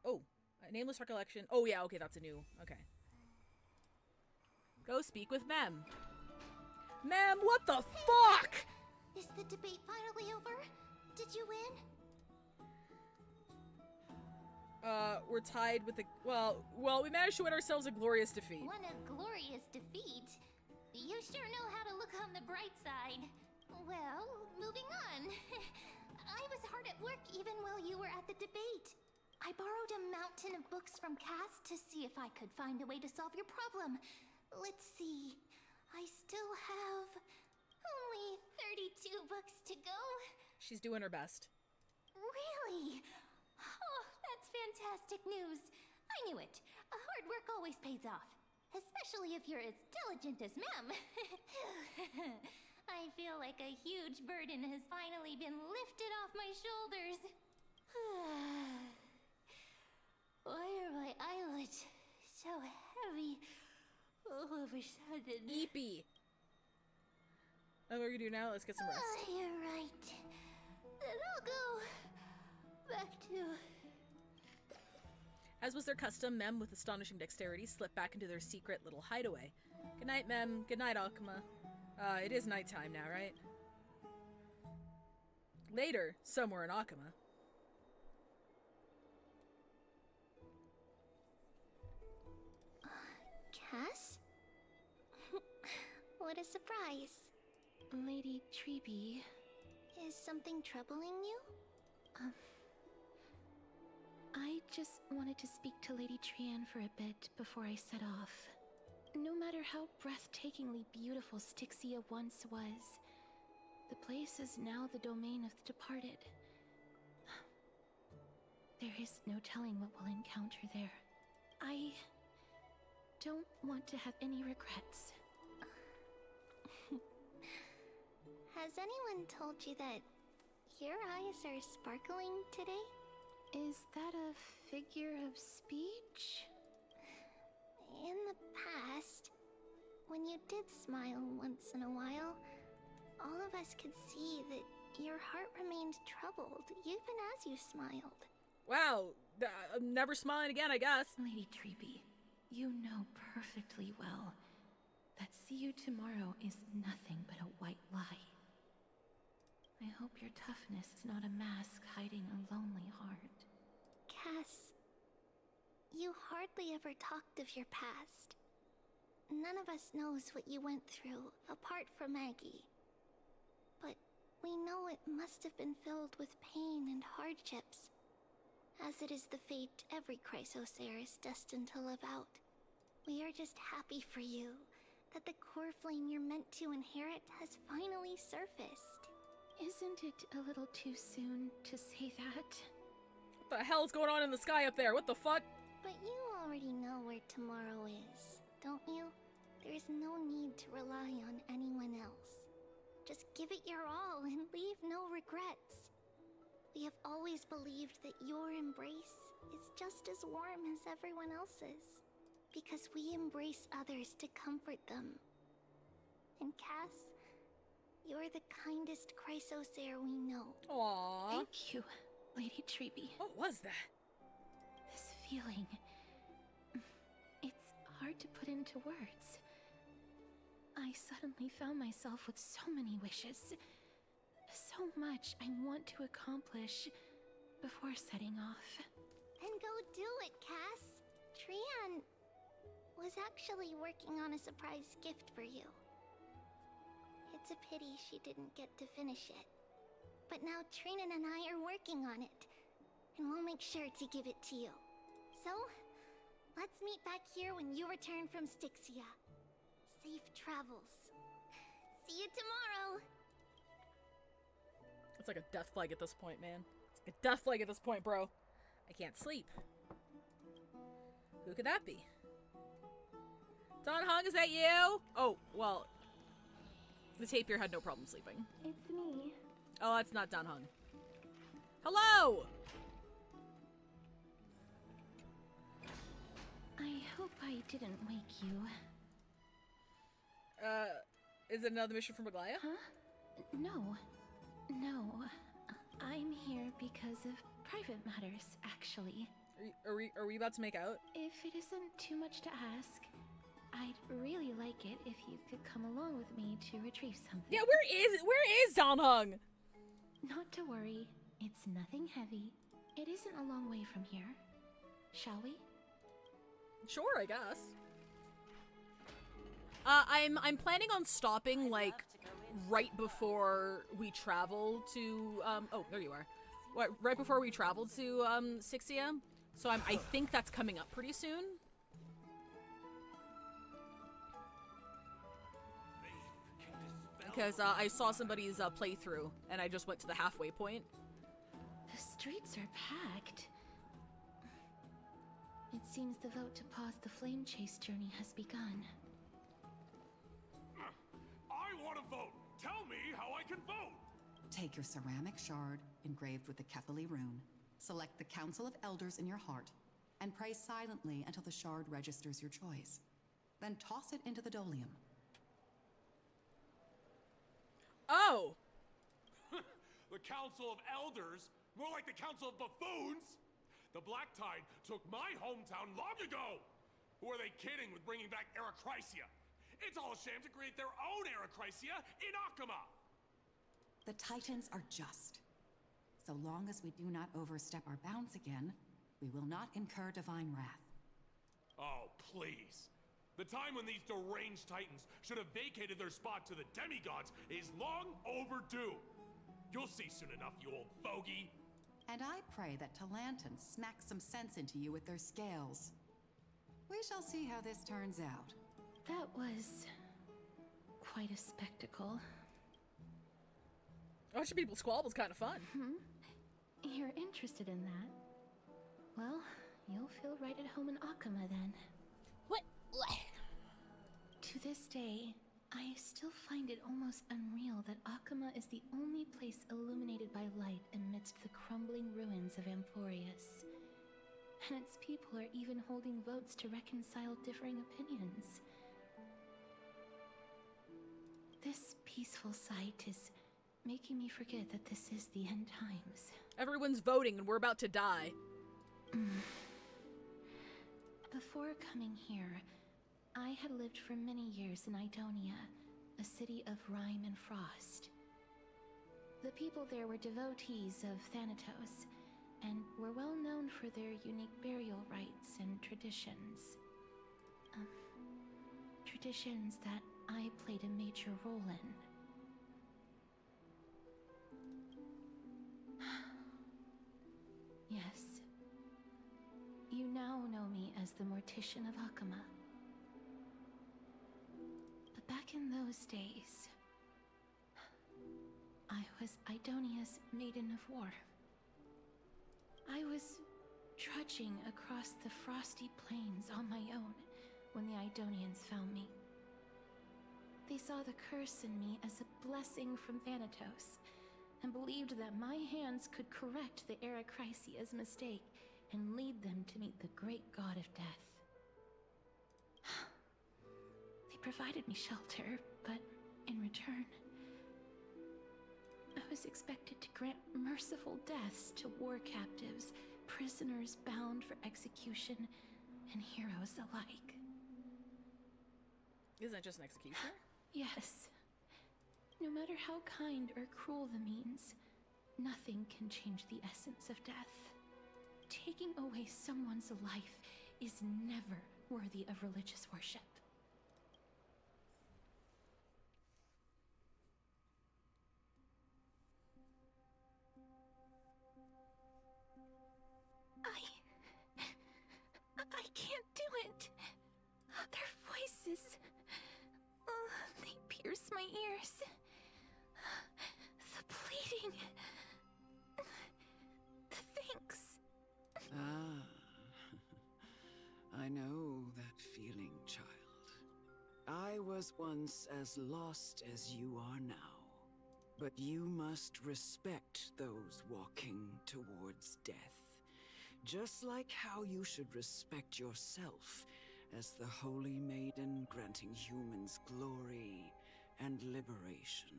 Oh, a nameless recollection. Oh yeah, okay, that's a new, okay. Go speak with Mem. Mem, what the fuck? Is the debate finally over? Did you win? We're tied with the, well, we managed to win ourselves a glorious defeat. Won a glorious defeat? You sure know how to look on the bright side. Well, moving on. I was hard at work even while you were at the debate. I borrowed a mountain of books from Cass to see if I could find a way to solve your problem. Let's see. I still have only 32 books to go. She's doing her best. Really? Oh, that's fantastic news. I knew it. Hard work always pays off. Especially if you're as diligent as Mem. I feel like a huge burden has finally been lifted off my shoulders. Why are my eyelids so heavy all of a sudden? Eepy. Oh, what are we gonna do now? Let's get some rest. You're right. Then I'll go back to... As was their custom, Mem, with astonishing dexterity, slipped back into their secret little hideaway. Good night, Mem. Good night, Akuma. It is nighttime now, right? Later, somewhere in Akuma. Cass? What a surprise. Lady Treeby. Is something troubling you? I just wanted to speak to Lady Trian for a bit before I set off. No matter how breathtakingly beautiful Styxia once was, the place is now the domain of the departed. There is no telling what we'll encounter there. I don't want to have any regrets. Has anyone told you that your eyes are sparkling today? Is that a figure of speech? In the past, when you did smile once in a while, all of us could see that your heart remained troubled even as you smiled. Wow, I'm never smiling again, I guess. Lady Treeby, you know perfectly well that see you tomorrow is nothing but a white lie. I hope your toughness is not a mask hiding a lonely heart. Cass, you hardly ever talked of your past. None of us knows what you went through, apart from Maggie. But we know it must have been filled with pain and hardships, as it is the fate every Chrysosaur is destined to live out. We are just happy for you that the core flame you're meant to inherit has finally surfaced. Isn't it a little too soon to say that? What the hell's going on in the sky up there? What the fuck? But you already know where tomorrow is, don't you? There is no need to rely on anyone else. Just give it your all and leave no regrets. We have always believed that your embrace is just as warm as everyone else's, because we embrace others to comfort them. And Cass, you're the kindest Chrysosaur we know. Aww. Thank you, Lady Treeby. What was that? This feeling... It's hard to put into words. I suddenly found myself with so many wishes. So much I want to accomplish before setting off. Then go do it, Cass. Trian was actually working on a surprise gift for you. It's a pity she didn't get to finish it. But now Trinan and I are working on it, and we'll make sure to give it to you. So, let's meet back here when you return from Styxia. Safe travels. See you tomorrow! It's like a death flag at this point, man. It's like a death flag at this point, bro. I can't sleep. Who could that be? Don Hung, is that you? Oh, well, the tapir had no problem sleeping. It's me. Oh, that's not Don Hung. Hello! I hope I didn't wake you. Is it another mission from Aglaya? Huh? No. No. I'm here because of private matters, actually. Are we about to make out? If it isn't too much to ask, I'd really like it if you could come along with me to retrieve something. Yeah, where is Don Hung? Not to worry. It's nothing heavy. It isn't a long way from here. Shall we? Sure, I guess. I'm planning on stopping, like, right before we travel to, oh, there you are. What, right before we travel to, Sixia? So I think that's coming up pretty soon. Because, I saw somebody's, playthrough, and I just went to the halfway point. The streets are packed. It seems the vote to pause the flame chase journey has begun. I want to vote! Tell me how I can vote! Take your ceramic shard engraved with the Kethali rune, select the Council of Elders in your heart, and pray silently until the shard registers your choice. Then toss it into the Dolium. Oh! The Council of Elders? More like the Council of Buffoons? The Black Tide took my hometown long ago! Who are they kidding with bringing back Erechrysia? It's all a sham to create their own Erechrysia in Akama! The Titans are just. So long as we do not overstep our bounds again, we will not incur divine wrath. Oh, please. The time when these deranged Titans should have vacated their spot to the demigods is long overdue. You'll see soon enough, you old bogey. And I pray that Talanton smacks some sense into you with their scales. We shall see how this turns out. That was quite a spectacle. Watching people squabble was kind of fun. You're interested in that? Well, you'll feel right at home in Akama then. What? To this day, I still find it almost unreal that Akama is the only place illuminated by light amidst the crumbling ruins of Amphorius. And its people are even holding votes to reconcile differing opinions. This peaceful sight is making me forget that this is the end times. Everyone's voting and we're about to die. Before coming here, I had lived for many years in Idonia, a city of rime and frost. The people there were devotees of Thanatos, and were well known for their unique burial rites and traditions. Traditions that I played a major role in. Yes. You now know me as the Mortician of Akama. But back in those days, I was Idonia's Maiden of War. I was trudging across the frosty plains on my own when the Idonians found me. They saw the curse in me as a blessing from Thanatos, and believed that my hands could correct the Erechrysia's mistake and lead them to meet the great god of death. They provided me shelter, but in return, I was expected to grant merciful deaths to war captives, prisoners bound for execution, and heroes alike. Isn't it just an executioner? Yes. No matter how kind or cruel the means, nothing can change the essence of death. Taking away someone's life is never worthy of religious worship. I can't do it. Their voices, they pierce my ears. The pleading, the thanks. I I know that feeling, child. I was once as lost as you are now. But you must respect those walking towards death. Just like how you should respect yourself as the Holy Maiden granting humans glory and liberation.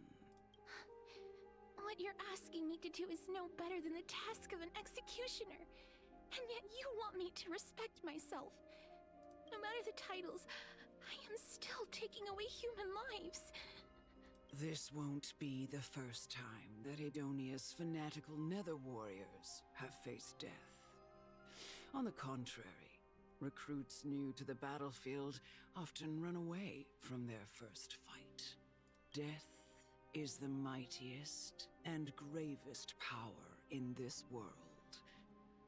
What you're asking me to do is no better than the task of an executioner. And yet you want me to respect myself. No matter the titles, I am still taking away human lives. This won't be the first time that Edonia's fanatical nether warriors have faced death. On the contrary, recruits new to the battlefield often run away from their first fight. Death is the mightiest and gravest power in this world.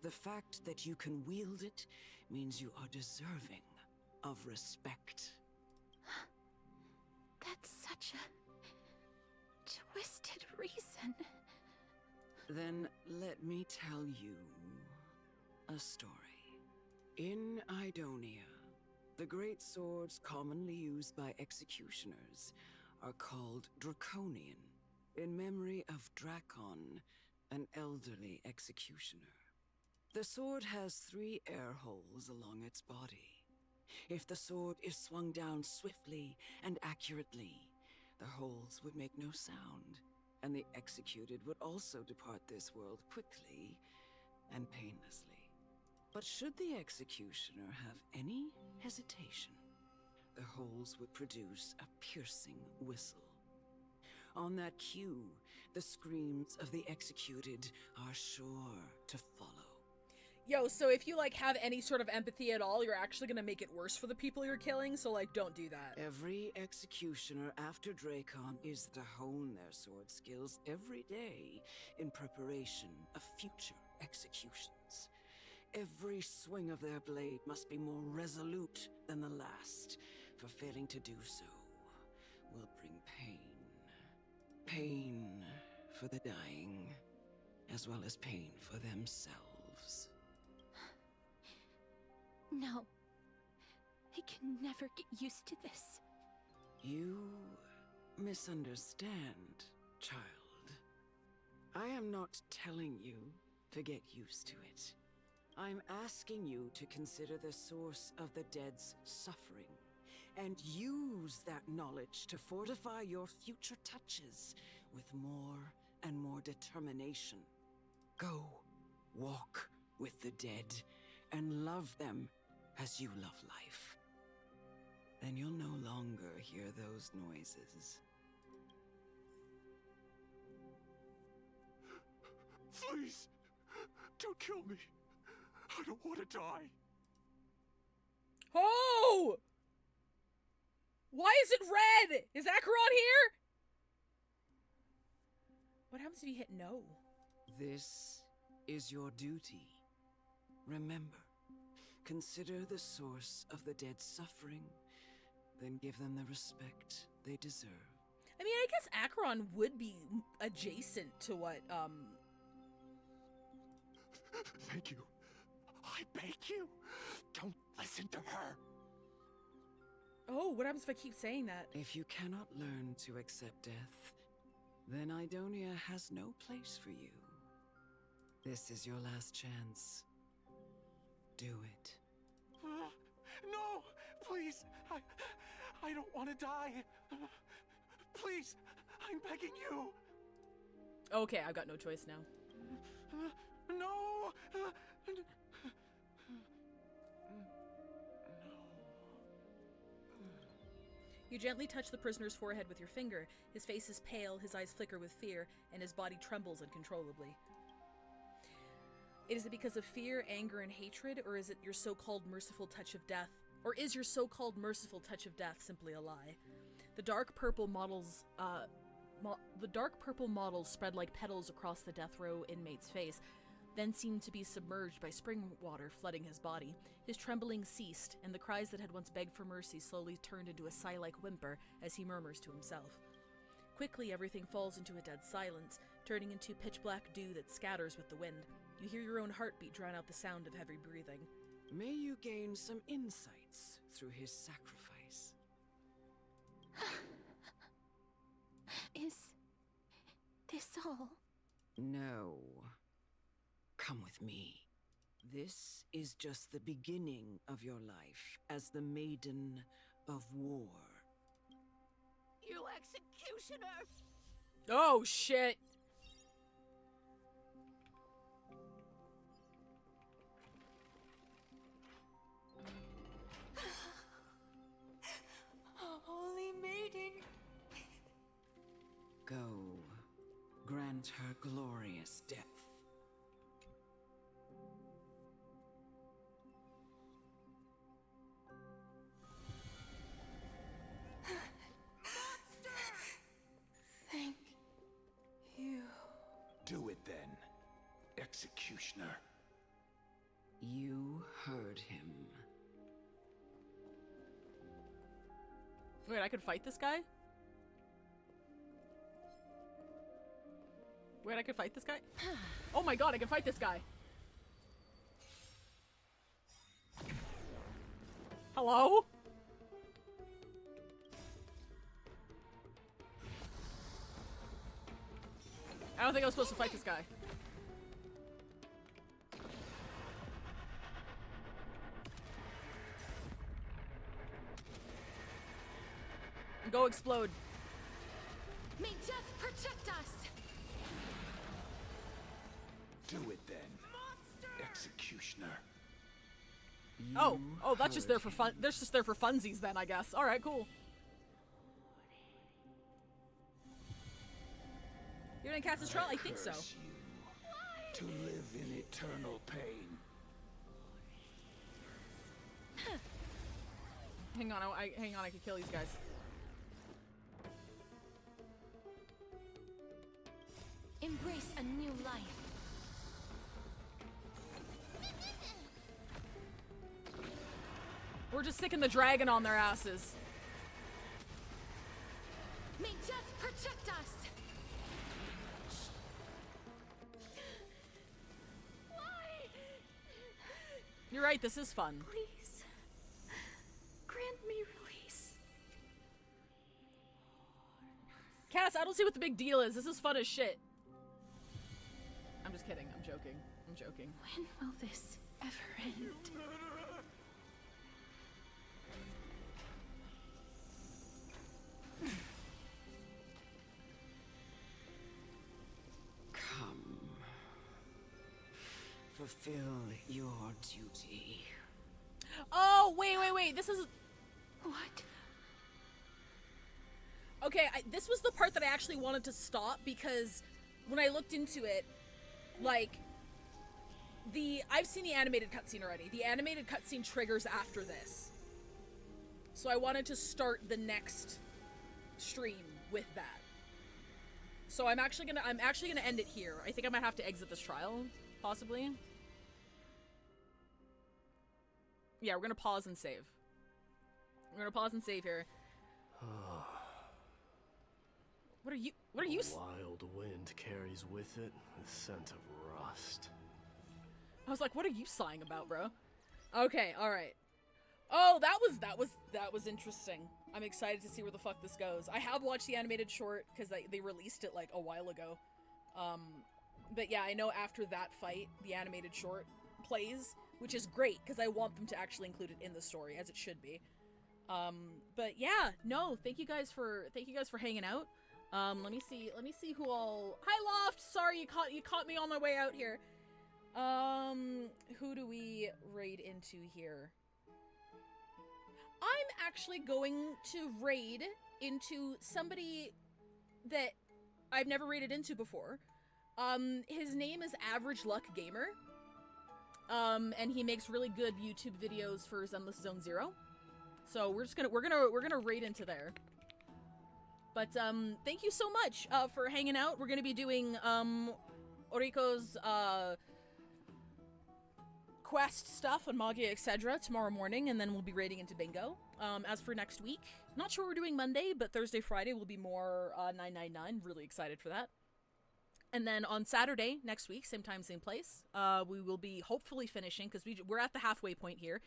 The fact that you can wield it means you are deserving of respect. That's such a twisted reason. Then let me tell you a story. In Idonia, the great swords commonly used by executioners are called Draconian, in memory of Drakon, an elderly executioner. The sword has 3 air holes along its body. If the sword is swung down swiftly and accurately, the holes would make no sound, and the executed would also depart this world quickly and painlessly. But should the executioner have any hesitation, the holes would produce a piercing whistle. On that cue, the screams of the executed are sure to follow. Yo, so if you, like, have any sort of empathy at all, you're actually gonna make it worse for the people you're killing, so, like, don't do that. Every executioner after Drakon is to hone their sword skills every day in preparation of future executions. Every swing of their blade must be more resolute than the last, for failing to do so will bring pain. Pain for the dying, as well as pain for themselves. No. I can never get used to this. You misunderstand, child. I am not telling you to get used to it. I'm asking you to consider the source of the dead's suffering, and use that knowledge to fortify your future touches with more and more determination. Go, walk with the dead, and love them as you love life. Then you'll no longer hear those noises. Please, don't kill me. I don't want to die. Oh! Why is it red? Is Acheron here? What happens if you hit no? This is your duty. Remember, consider the source of the dead's suffering, then give them the respect they deserve. I mean, I guess Acheron would be adjacent to what, Thank you. I beg you, don't listen to her. Oh, what happens if I keep saying that? If you cannot learn to accept death, then Idonia has no place for you. This is your last chance. Do it. No, please, I don't want to die. Please, I'm begging you. Okay, I've got no choice now. No. You gently touch the prisoner's forehead with your finger. His face is pale, his eyes flicker with fear, and his body trembles uncontrollably. Is it because of fear, anger, and hatred, or is it your so-called merciful touch of death? Or is your so-called merciful touch of death simply a lie? The dark purple models, spread like petals across the death row inmate's face, then seemed to be submerged by spring water flooding his body. His trembling ceased, and the cries that had once begged for mercy slowly turned into a sigh-like whimper as he murmurs to himself. Quickly, everything falls into a dead silence, turning into pitch-black dew that scatters with the wind. You hear your own heartbeat drown out the sound of heavy breathing. May you gain some insights through his sacrifice. Is this all? No. Come with me. This is just the beginning of your life as the Maiden of War. You executioner! Oh, shit. Holy Maiden! Go. Grant her glorious death. Thank you. Do it then, executioner. You heard him. Wait, I could fight this guy? Wait, I could fight this guy? Oh my god, I can fight this guy! Hello? I don't think I was supposed to fight this guy. Go explode. May death protect us! Do it then, executioner. Oh, that's just there for fun. That's just there for funsies then, I guess. All right, cool. You're in Cass's trial? I think so. To live in eternal pain. Hang on, hang on. I can kill these guys. Embrace a new life. We're just sticking the dragon on their asses. May death protect us! Why? You're right, this is fun. Please. Grant me release. Cass, I don't see what the big deal is. This is fun as shit. I'm just kidding. I'm joking. I'm joking. When will this ever end? Come. Fulfill your duty. Oh, wait. This is... What? Okay, this was the part that I actually wanted to stop because when I looked into it, like, I've seen the animated cutscene already. The animated cutscene triggers after this. So I wanted to start the next stream with that. So I'm actually gonna end it here. I think I might have to exit this trial, possibly. Yeah, we're gonna pause and save. We're gonna pause and save here. What are you? A wild wind carries with it the scent of rust. I was like, what are you sighing about, bro? Okay, all right. Oh, that was interesting. I'm excited to see where the fuck this goes. I have watched the animated short because they released it like a while ago. But yeah, I know after that fight, the animated short plays, which is great because I want them to actually include it in the story as it should be. But yeah, no, thank you guys for hanging out. Let me see who all. Hi Loft, sorry you caught me on my way out here. Who do we raid into here? I'm actually going to raid into somebody that I've never raided into before. His name is Average Luck Gamer. And he makes really good YouTube videos for Zenless Zone Zero. So we're gonna raid into there. But thank you so much for hanging out. We're gonna be doing Oriko's quest stuff on Magia, etc. tomorrow morning, and then we'll be raiding into Bingo. As for next week, not sure what we're doing Monday, but Thursday, Friday will be more 999. Really excited for that. And then on Saturday next week, same time, same place, we will be hopefully finishing, because we're at the halfway point here,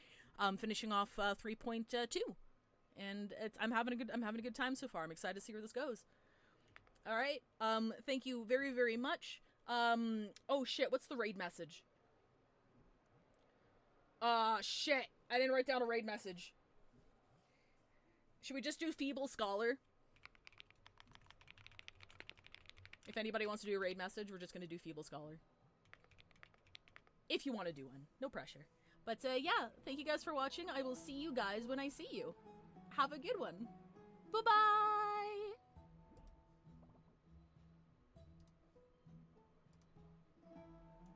finishing off 3.2, and I'm having a good time so far. I'm excited to see where this goes. All right, thank you very, very much. Oh shit, what's the raid message? Shit, I didn't write down a raid message. Should we just do Feeble Scholar? If anybody wants to do a raid message, we're just gonna do Feeble Scholar. If you want to do one. No pressure. But, yeah, thank you guys for watching. I will see you guys when I see you. Have a good one. Bye-bye!